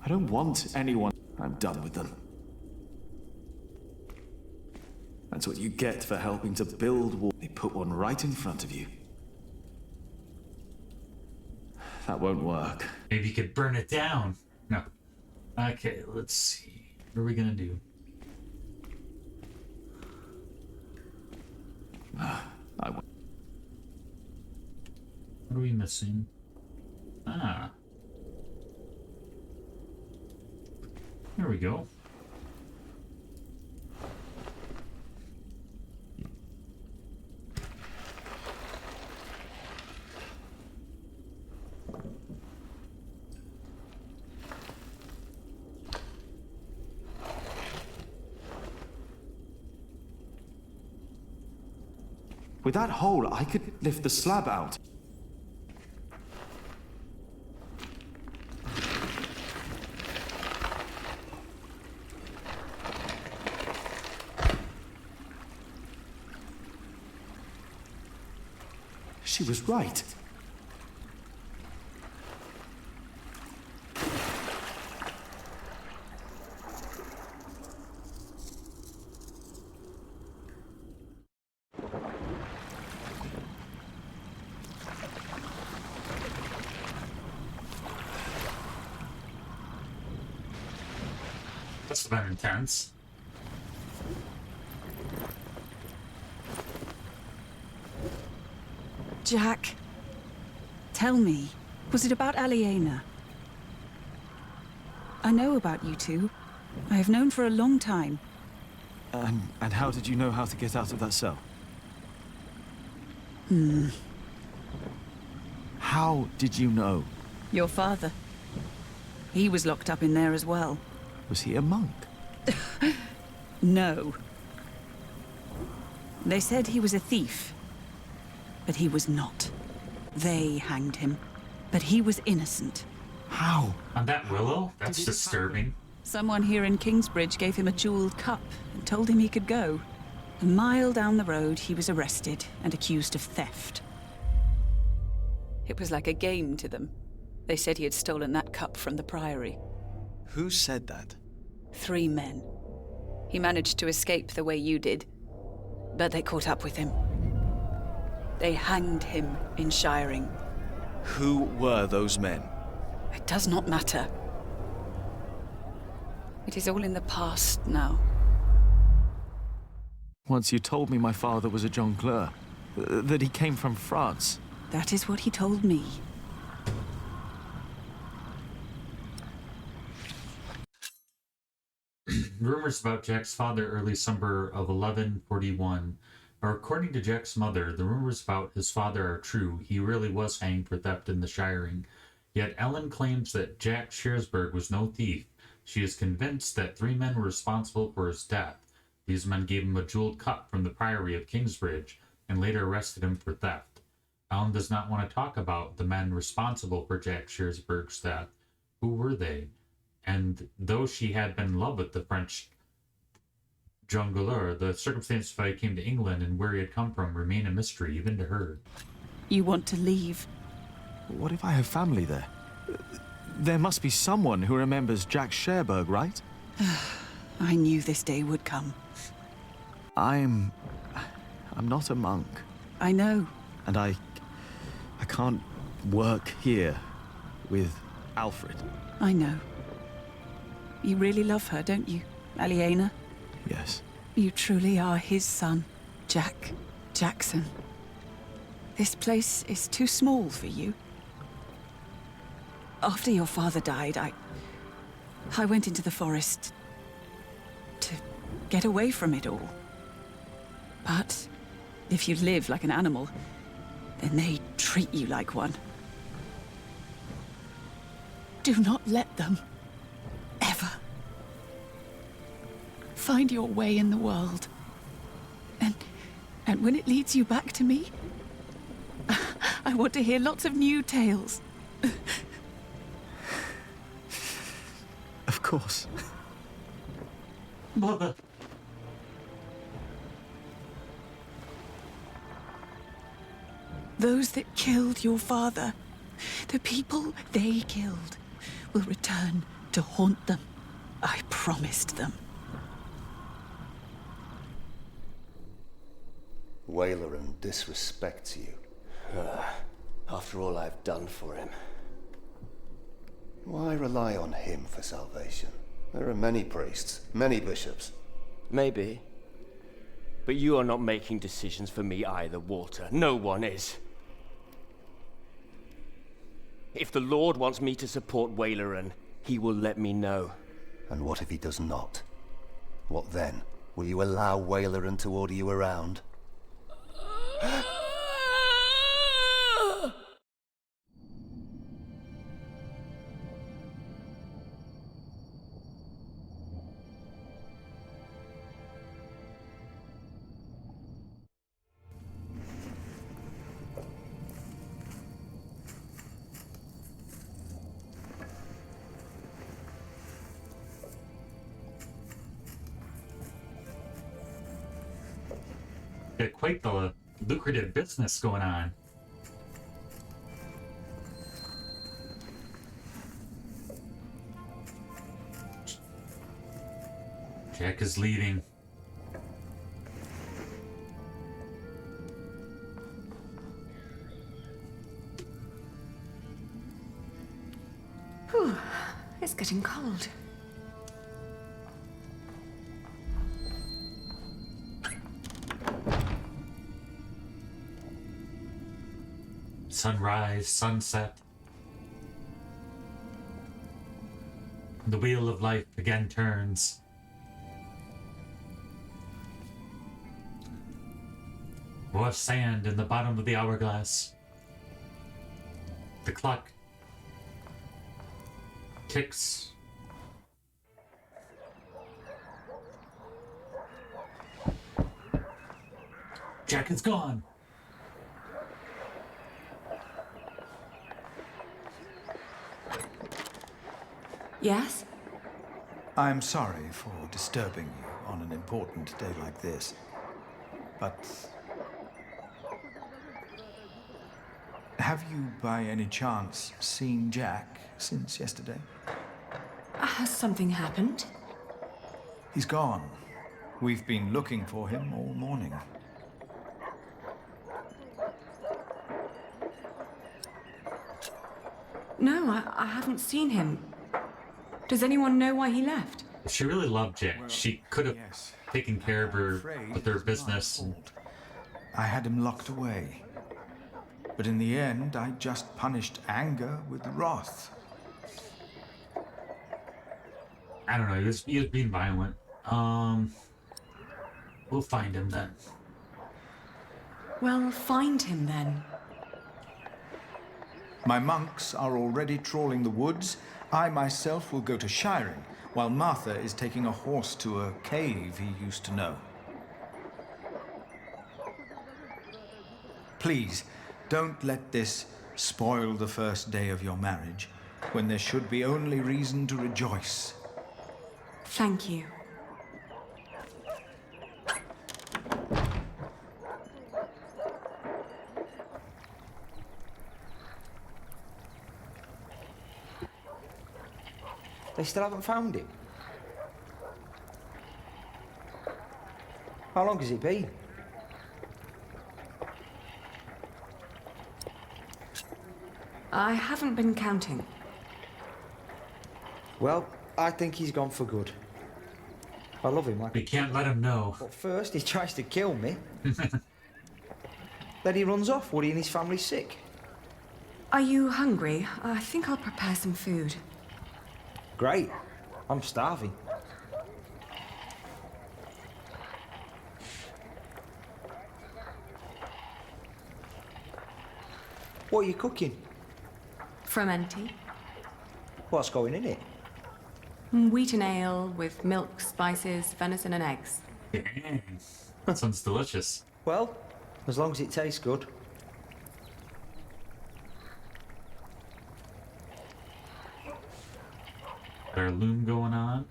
I don't want anyone. I'm done with them. That's what you get for helping to build walls. They put one right in front of you. That won't work.
Maybe you could burn it down. No. Okay, let's see. What are we gonna do? What are we missing? Ah. There we go.
With that hole, I could lift the slab out. She was right.
must have been intense.
Jack, tell me, was it about Aliena? I know about you two. I have known for a long time.
And how did you know how to get out of that cell? How did you know?
Your father. He was locked up in there as well.
Was he a monk?
No. They said he was a thief. But he was not. They hanged him. But he was innocent.
How?
On that willow? That's disturbing.
Someone here in Kingsbridge gave him a jeweled cup and told him he could go. A mile down the road, he was arrested and accused of theft. It was like a game to them. They said he had stolen that cup from the priory.
Who said that?
3 men. He managed to escape the way you did, but they caught up with him. They hanged him in Shiring.
Who were those men?
It does not matter. It is all in the past now.
Once you told me my father was a jongleur, that he came from France.
That is what he told me.
Rumors about Jack's father early summer of 1141. Or according to Jack's mother, the rumors about his father are true. He really was hanged for theft in the Shiring. Yet Ellen claims that Jack Shearsburg was no thief. She is convinced that 3 men were responsible for his death. These men gave him a jeweled cup from the priory of Kingsbridge and later arrested him for theft. Ellen does not want to talk about the men responsible for Jack Shearsburg's death. Who were they? And though she had been in love with the French jongleur, the circumstances of how he came to England and where he had come from remain a mystery even to her.
You want to leave?
What if I have family there? There must be someone who remembers Jack Shearsburg, right?
I knew this day would come.
I'm not a monk.
I know.
And I can't work here with Alfred.
I know. You really love her, don't you, Aliena?
Yes.
You truly are his son, Jack Jackson. This place is too small for you. After your father died, I went into the forest to get away from it all. But if you live like an animal, then they treat you like one. Do not let them, ever, find your way in the world. And when it leads you back to me, I want to hear lots of new tales.
Of course.
Mother.
Those that killed your father, the people they killed, will return to haunt them. I promised them.
Wayleran disrespects you.
After all I've done for him.
Why rely on him for salvation? There are many priests, many bishops.
Maybe. But you are not making decisions for me either, Walter. No one is. If the Lord wants me to support Wayleran, he will let me know.
And what if he does not? What then? Will you allow Wayleran to order you around?
Got quite the lucrative business going on. Jack is leaving.
Whew, it's getting cold.
Sunrise, sunset. The wheel of life again turns. More sand in the bottom of the hourglass. The clock ticks. Jack is gone.
Yes?
I'm sorry for disturbing you on an important day like this, but have you by any chance seen Jack since yesterday?
Has something happened?
He's gone. We've been looking for him all morning.
No, I haven't seen him. Does anyone know why he left?
She really loved Jack. She could have taken care of her with her business.
I had him locked away. But in the end, I just punished anger with wrath.
I don't know, he was being violent. We'll find him then.
Well, find him then.
My monks are already trawling the woods. I myself will go to Shiring, while Martha is taking a horse to a cave he used to know. Please, don't let this spoil the first day of your marriage, when there should be only reason to rejoice.
Thank you.
They still haven't found him? How long has it been?
I haven't been counting.
Well, I think he's gone for good. I love him.
We can't let him know.
But first, he tries to kill me. Then he runs off. Woody and his family's sick.
Are you hungry? I think I'll prepare some food.
Great. I'm starving. What are you cooking?
Frumenti.
What's going in it?
Wheaten ale with milk, spices, venison and eggs.
Dang. That sounds delicious.
Well, as long as it tastes good.
Got our loom going on.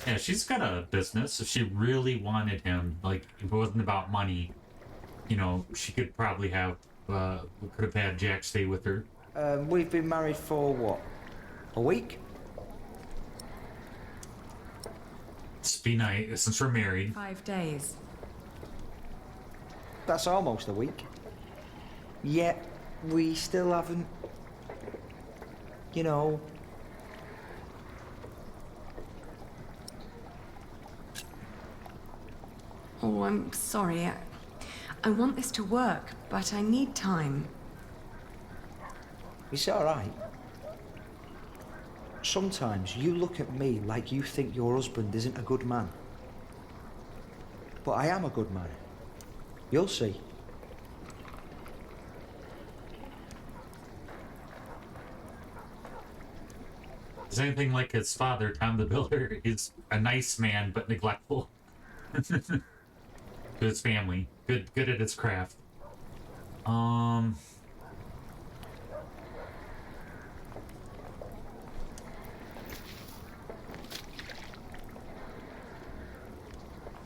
Yeah, she's got a business. If she really wanted him, like, if it wasn't about money, you know, she could probably have, could have had Jack stay with her.
We've been married for, what, a week?
It's been nice since we're married.
5 days.
That's almost a week. Yet, we still haven't, you know...
Oh, I'm sorry. I want this to work, but I need time.
It's all right. Sometimes you look at me like you think your husband isn't a good man. But I am a good man. You'll see.
Is anything like his father, Tom the Builder? He's a nice man, but neglectful. To his family. Good at his craft.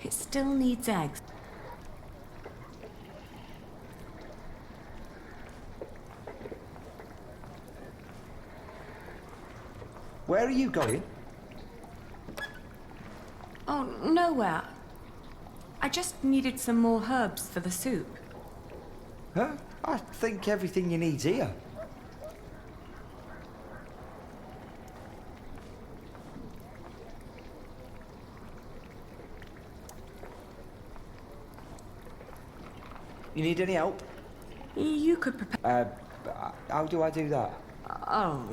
It still needs eggs.
Where are you going?
Oh, nowhere. I just needed some more herbs for the soup.
Huh? I think everything you need's here. You need any help?
You could prepare.
How do I do that?
Oh.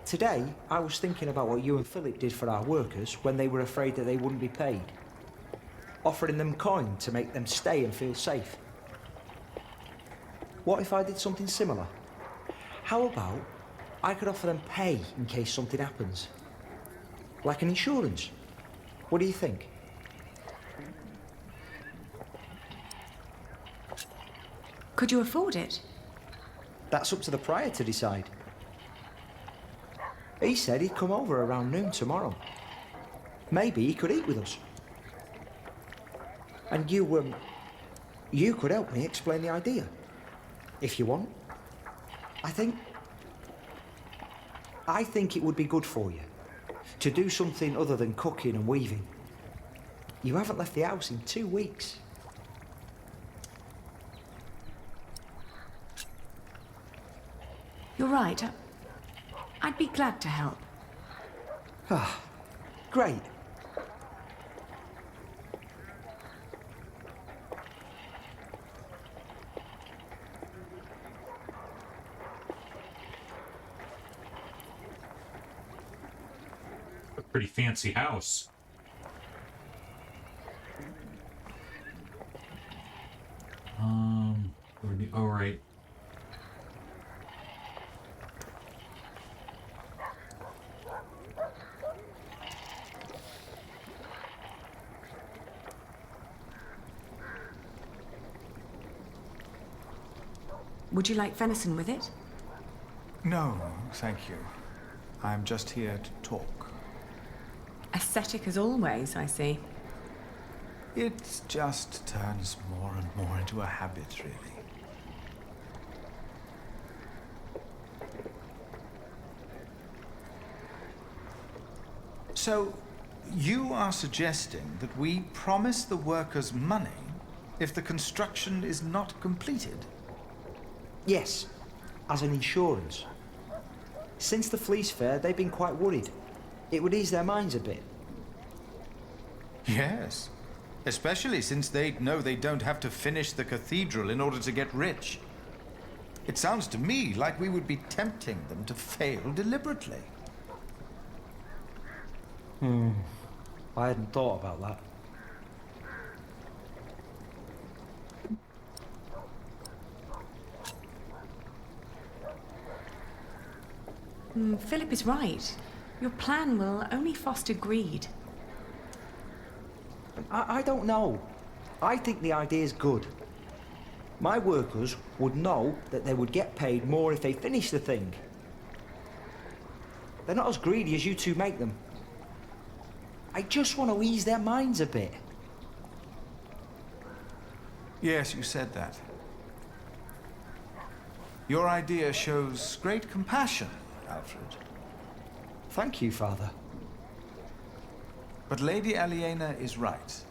Today, I was thinking about what you and Philip did for our workers when they were afraid that they wouldn't be paid. Offering them coin to make them stay and feel safe. What if I did something similar? How about I could offer them pay in case something happens? Like an insurance. What do you think?
Could you afford it?
That's up to the prior to decide. He said he'd come over around noon tomorrow. Maybe he could eat with us. And you could help me explain the idea. If you want. I think it would be good for you. To do something other than cooking and weaving. You haven't left the house in 2 weeks.
You're right. I'd be glad to help.
Ah, great.
A pretty fancy house. All right.
Would you like venison with it?
No, thank you. I'm just here to talk.
Ascetic as always, I see.
It just turns more and more into a habit, really. So, you are suggesting that we promise the workers money if the construction is not completed?
Yes, as an insurance. Since the Fleece Fair, they've been quite worried. It would ease their minds a bit.
Yes, especially since they'd know they don't have to finish the cathedral in order to get rich. It sounds to me like we would be tempting them to fail deliberately.
I hadn't thought about that.
Philip is right. Your plan will only foster greed.
I don't know. I think the idea's good. My workers would know that they would get paid more if they finished the thing. They're not as greedy as you two make them. I just want to ease their minds a bit.
Yes, you said that. Your idea shows great compassion, Alfred.
Thank you, Father.
But Lady Aliena is right.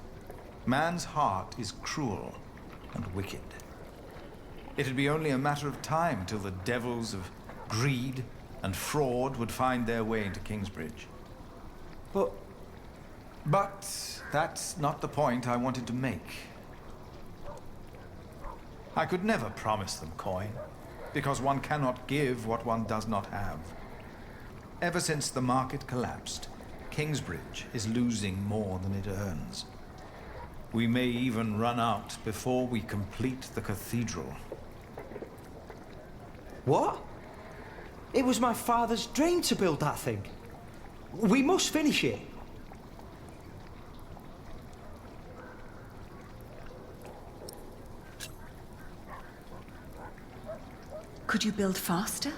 Man's heart is cruel and wicked. It'd be only a matter of time till the devils of greed and fraud would find their way into Kingsbridge. But that's not the point I wanted to make. I could never promise them coin, because one cannot give what one does not have. Ever since the market collapsed, Kingsbridge is losing more than it earns. We may even run out before we complete the cathedral.
What? It was my father's dream to build that thing. We must finish it.
Could you build faster?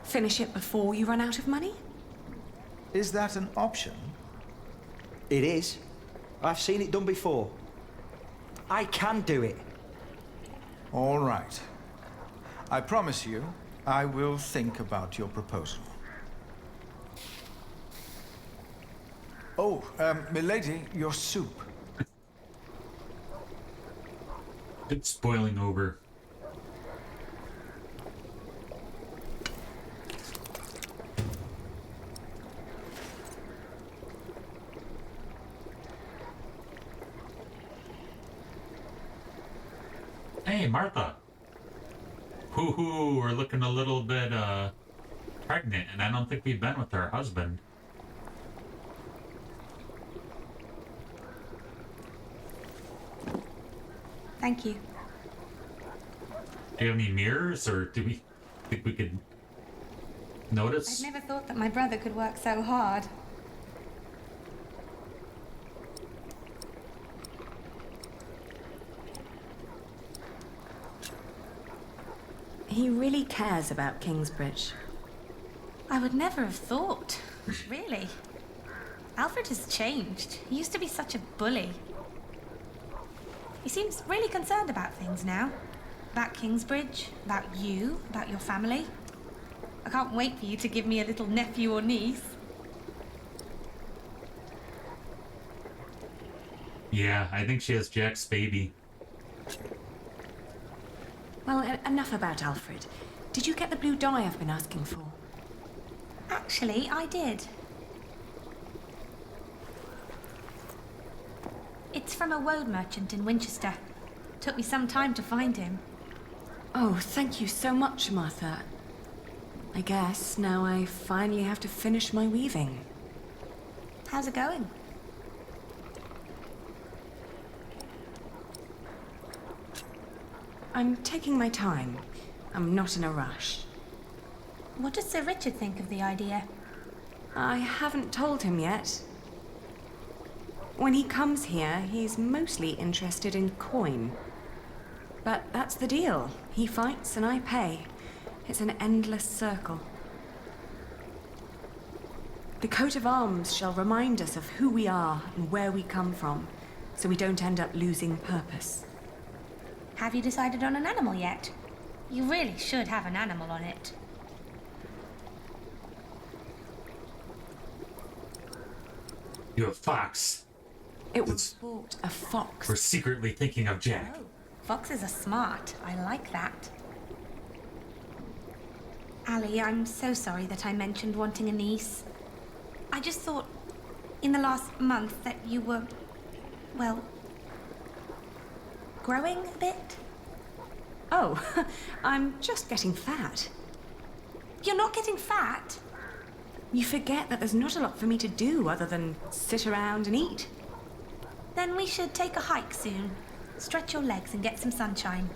Finish it before you run out of money?
Is that an option?
It is. I've seen it done before. I can do it.
All right. I promise you, I will think about your proposal. Oh, milady, your soup.
It's boiling over. Hey, Martha. Hoo-hoo, we're looking a little bit, pregnant, and I don't think we've been with our husband.
Thank you.
Do you have any mirrors, or do we think we could notice?
I'd never thought that my brother could work so hard.
He really cares about Kingsbridge.
I would never have thought. Really. Alfred has changed. He used to be such a bully. He seems really concerned about things now. About Kingsbridge, about you, about your family. I can't wait for you to give me a little nephew or niece.
Yeah, I think she has Jack's baby.
Well, enough about Alfred. Did you get the blue dye I've been asking for?
Actually, I did. It's from a woad merchant in Winchester. Took me some time to find him.
Oh, thank you so much, Martha. I guess now I finally have to finish my weaving.
How's it going?
I'm taking my time. I'm not in a rush.
What does Sir Richard think of the idea?
I haven't told him yet. When he comes here, he's mostly interested in coin. But that's the deal. He fights and I pay. It's an endless circle. The coat of arms shall remind us of who we are and where we come from, so we don't end up losing purpose.
Have you decided on an animal yet? You really should have an animal on it.
You have fox.
It was bought a fox.
We're secretly thinking of Jack.
Oh, foxes are smart. I like that. Ali, I'm so sorry that I mentioned wanting a niece. I just thought, in the last month, that you were, well, growing a bit.
Oh, I'm just getting fat.
You're not getting fat?
You forget that there's not a lot for me to do other than sit around and eat.
Then we should take a hike soon. Stretch your legs and get some sunshine.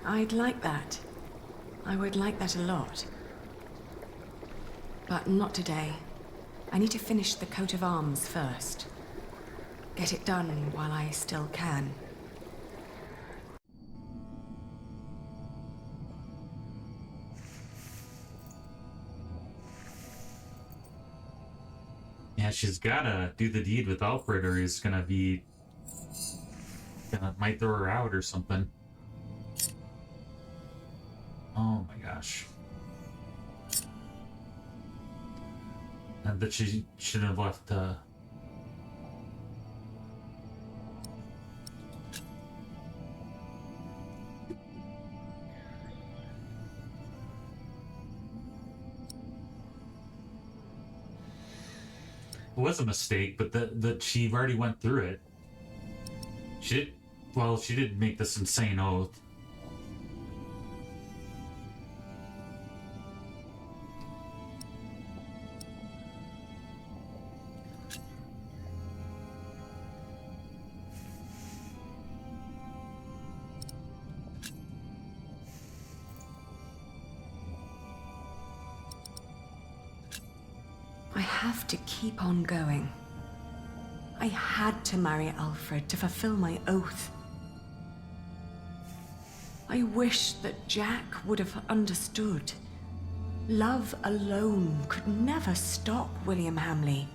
I'd like that. I would like that a lot. But not today. I need to finish the coat of arms first. Get it done while I still can.
Yeah, she's gotta do the deed with Alfred, or he's gonna might throw her out or something. Oh my gosh. And that she shouldn't have left, It was a mistake, but that she already went through it. She did make this insane oath.
I have to keep on going. I had to marry Alfred to fulfill my oath. I wish that Jack would have understood. Love alone could never stop William Hamley.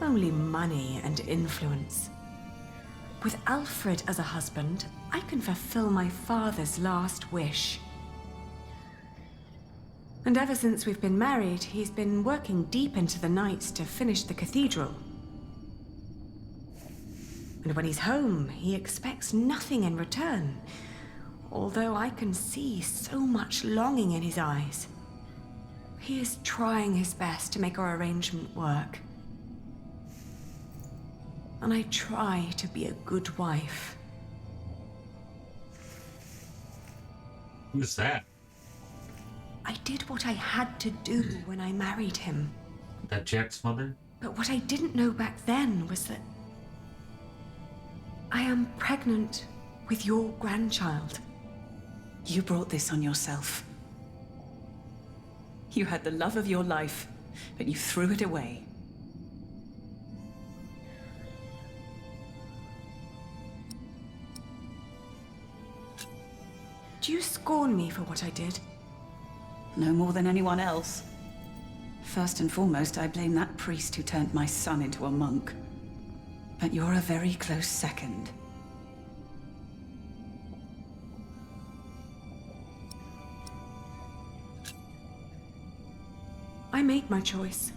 Only money and influence. With Alfred as a husband, I can fulfill my father's last wish. And ever since we've been married, he's been working deep into the night to finish the cathedral. And when he's home, he expects nothing in return. Although I can see so much longing in his eyes. He is trying his best to make our arrangement work. And I try to be a good wife.
Who's that?
I did what I had to do when I married him.
That Jack's mother?
But what I didn't know back then was that I am pregnant with your grandchild.
You brought this on yourself. You had the love of your life, but you threw it away.
Do you scorn me for what I did?
No more than anyone else. First and foremost, I blame that priest who turned my son into a monk. But you're a very close second.
I made my choice,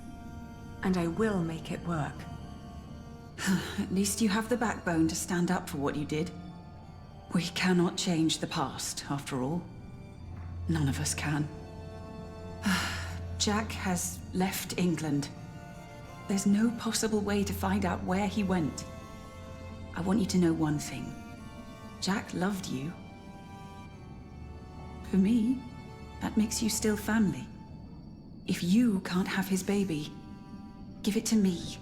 and I will make it work.
At least you have the backbone to stand up for what you did. We cannot change the past, after all. None of us can. Jack has left England. There's no possible way to find out where he went. I want you to know one thing. Jack loved you. For me, that makes you still family. If you can't have his baby, give it to me.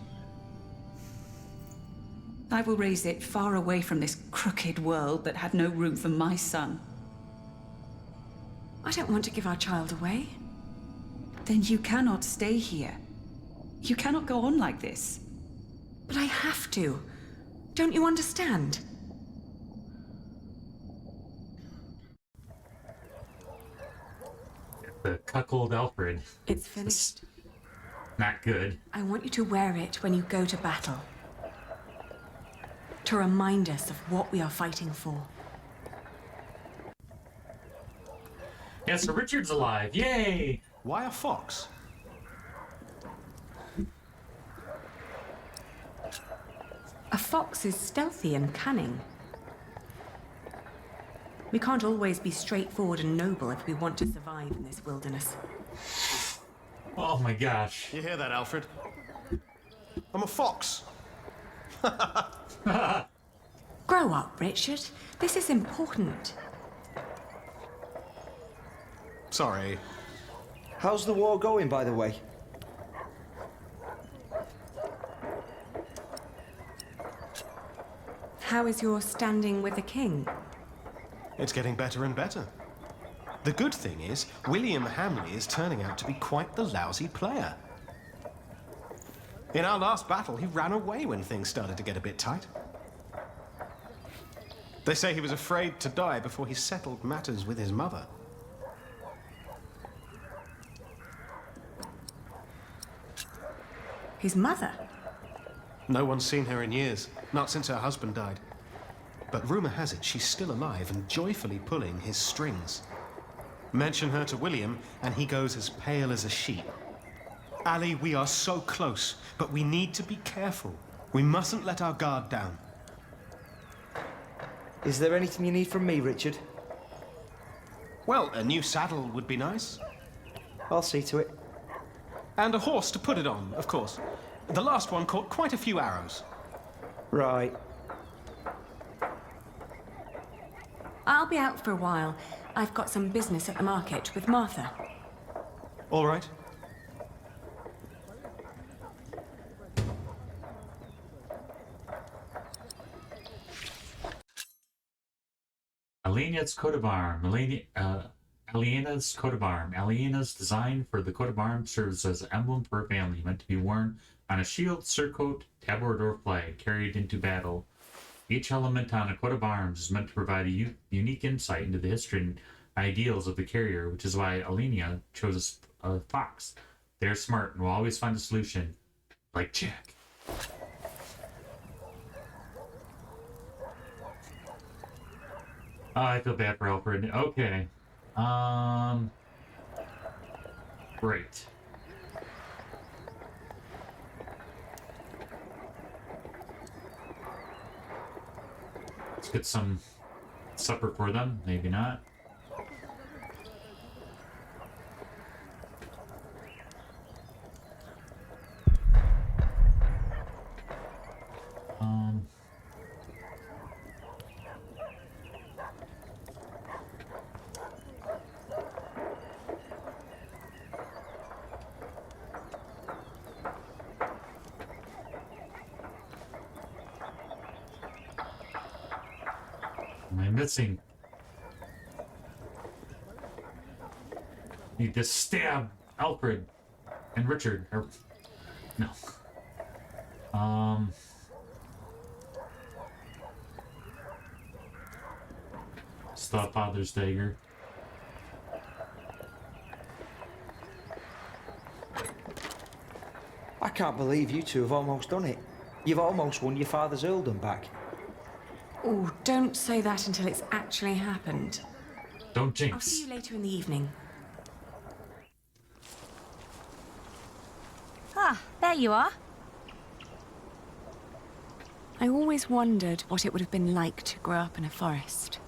I will raise it far away from this crooked world that had no room for my son.
I don't want to give our child away.
Then you cannot stay here. You cannot go on like this.
But I have to. Don't you understand?
The cuckold Alfred.
It's finished.
Not good.
I want you to wear it when you go to battle. To remind us of what we are fighting for.
Yeah, so Richard's alive. Yay!
Why a fox?
A fox is stealthy and cunning. We can't always be straightforward and noble if we want to survive in this wilderness.
Oh my gosh.
You hear that, Alfred? I'm a fox.
Grow up, Richard. This is important.
Sorry.
How's the war going, by the way?
How is your standing with the king?
It's getting better and better. The good thing is, William Hamley is turning out to be quite the lousy player. In our last battle, he ran away when things started to get a bit tight. They say he was afraid to die before he settled matters with his mother.
His mother?
No one's seen her in years, not since her husband died. But rumor has it she's still alive and joyfully pulling his strings. Mention her to William, and he goes as pale as a sheep. Ali, we are so close, but we need to be careful. We mustn't let our guard down.
Is there anything you need from me, Richard?
Well, a new saddle would be nice.
I'll see to it.
And a horse to put it on, of course. The last one caught quite a few arrows.
Right.
I'll be out for a while. I've got some business at the market with Martha.
All right.
Aliena's coat of arms. Aliena's coat of arms. Aliena's design for the coat of arms serves as an emblem for a family, meant to be worn on a shield, surcoat, tabard, or flag carried into battle. Each element on a coat of arms is meant to provide a unique insight into the history and ideals of the carrier, which is why Alenia chose a fox. They're smart and will always find a solution, like Jack. Oh, I feel bad for Alfred. Okay. Great. Let's get some supper for them. Maybe not. Am I missing? Need to stab Alfred and Richard. Or, no. Stop Father's dagger.
I can't believe you two have almost done it. You've almost won your father's earldom back.
Oh, don't say that until it's actually happened.
Don't jinx.
I'll see you later in the evening.
Ah, there you are.
I always wondered what it would have been like to grow up in a forest.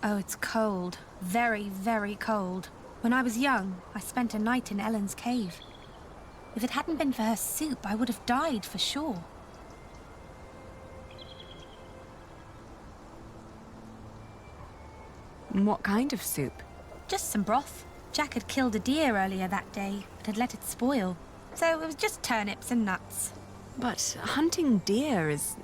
Oh, it's cold. Very, very cold. When I was young, I spent a night in Ellen's cave. If it hadn't been for her soup, I would have died for sure.
What kind of soup?
Just some broth. Jack had killed a deer earlier that day, but had let it spoil. So it was just turnips and nuts.
But hunting deer is...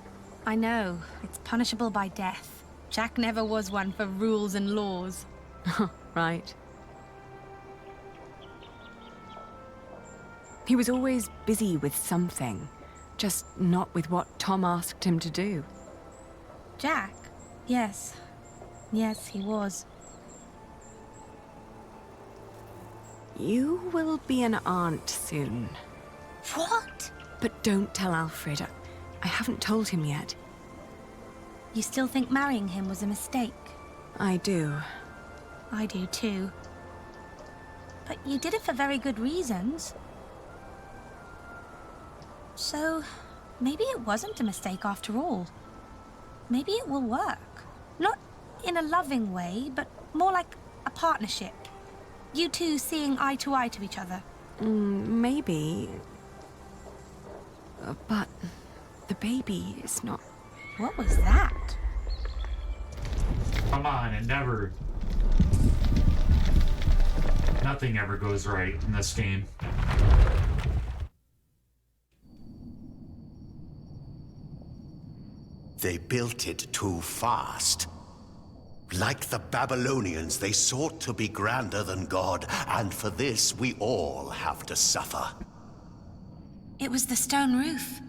I know. It's punishable by death. Jack never was one for rules and laws.
Right. He was always busy with something, just not with what Tom asked him to do.
Jack? Yes. Yes, he was.
You will be an aunt soon.
What?
But don't tell Alfred. I haven't told him yet.
You still think marrying him was a mistake?
I do.
I do too. But you did it for very good reasons. So, maybe it wasn't a mistake after all. Maybe it will work. Not in a loving way, but more like a partnership. You two seeing eye to each other.
Maybe. But the baby is not...
What was that?
Come on, it never... Nothing ever goes right in this game.
They built it too fast. Like the Babylonians, they sought to be grander than God, and for this we all have to suffer.
It was the stone roof.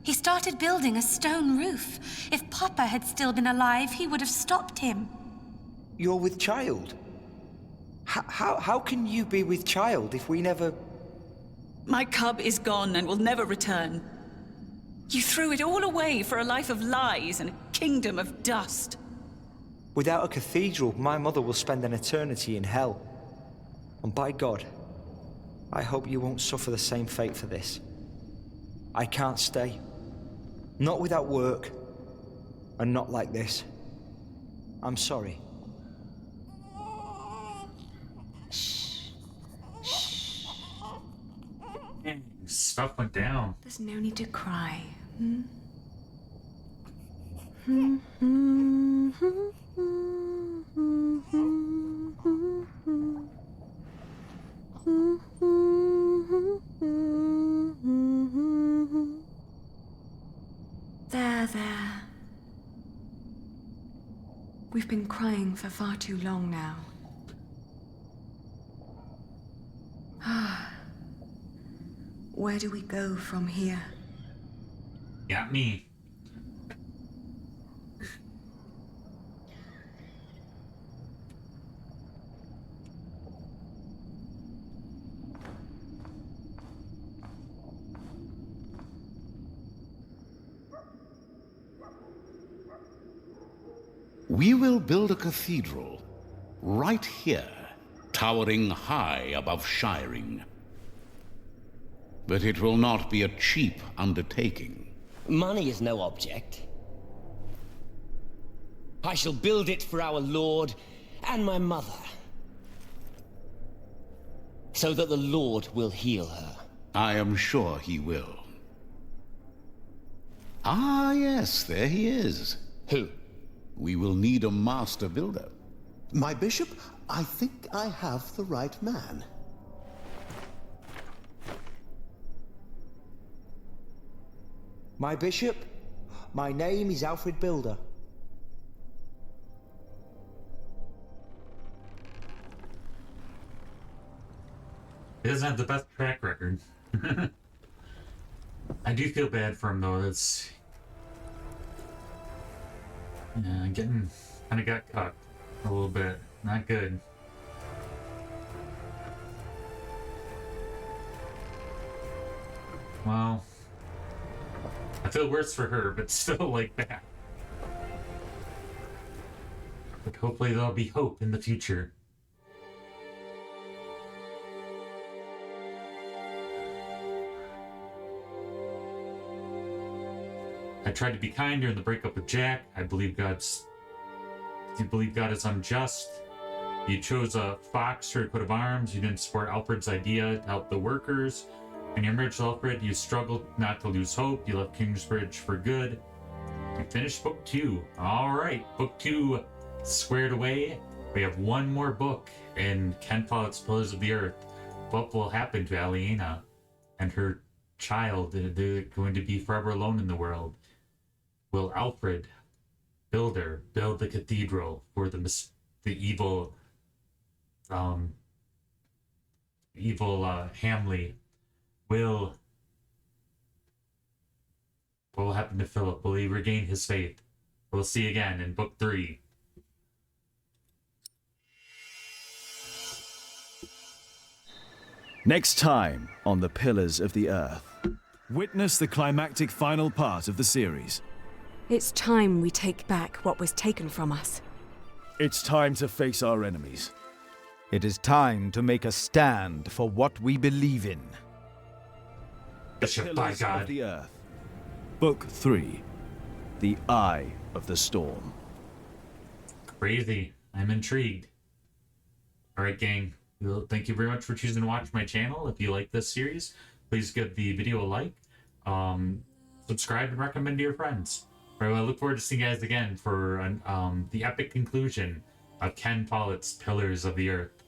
He started building a stone roof. If Papa had still been alive, he would have stopped him.
You're with child? How can you be with child if we never...
My cub is gone and will never return. You threw it all away for a life of lies and a kingdom of dust.
Without a cathedral, my mother will spend an eternity in hell. And by God, I hope you won't suffer the same fate for this. I can't stay. Not without work, and not like this. I'm sorry.
Stuff went down.
There's no need to cry. There. We've been crying for far too long now. Where do we go from here?
Got me.
We will build a cathedral right here, towering high above Shiring. But it will not be a cheap undertaking.
Money is no object. I shall build it for our Lord and my mother, so that the Lord will heal her.
I am sure he will. Ah, yes, there he is.
Who?
We will need a master builder.
My bishop, I think I have the right man.
My bishop, my name is Alfred Builder.
He doesn't have the best track record. I do feel bad for him though. It's getting kind of got cucked a little bit. Not good. Well, I feel worse for her, but still like that. But hopefully there'll be hope in the future. I tried to be kind during the breakup with Jack. I believe you believe God is unjust. You chose a fox for your coat of arms. You didn't support Alfred's idea to help the workers. In your marriage to Alfred, you struggled not to lose hope. You left Kingsbridge for good. You finished book 2. Alright, book 2 squared away. We have one more book in Ken Follets Pillars of the Earth. What will happen to Aliena and her child? They're going to be forever alone in the world. Will Alfred, builder, build the cathedral for the evil Hamley? What will happen to Philip? Will he regain his faith? We'll see again in book 3.
Next time on the Pillars of the Earth. Witness the climactic final part of the series.
It's time we take back what was taken from us.
It's time to face our enemies.
It is time to make a stand for what we believe in.
Bishop, by
Pillars
God.
of the Earth. Book 3. The Eye of the Storm.
Crazy. I'm intrigued. Alright, gang. Well, thank you very much for choosing to watch my channel. If you like this series, please give the video a like. Subscribe and recommend to your friends. All right, I look forward to seeing you guys again for the epic conclusion of Ken Follets Pillars of the Earth.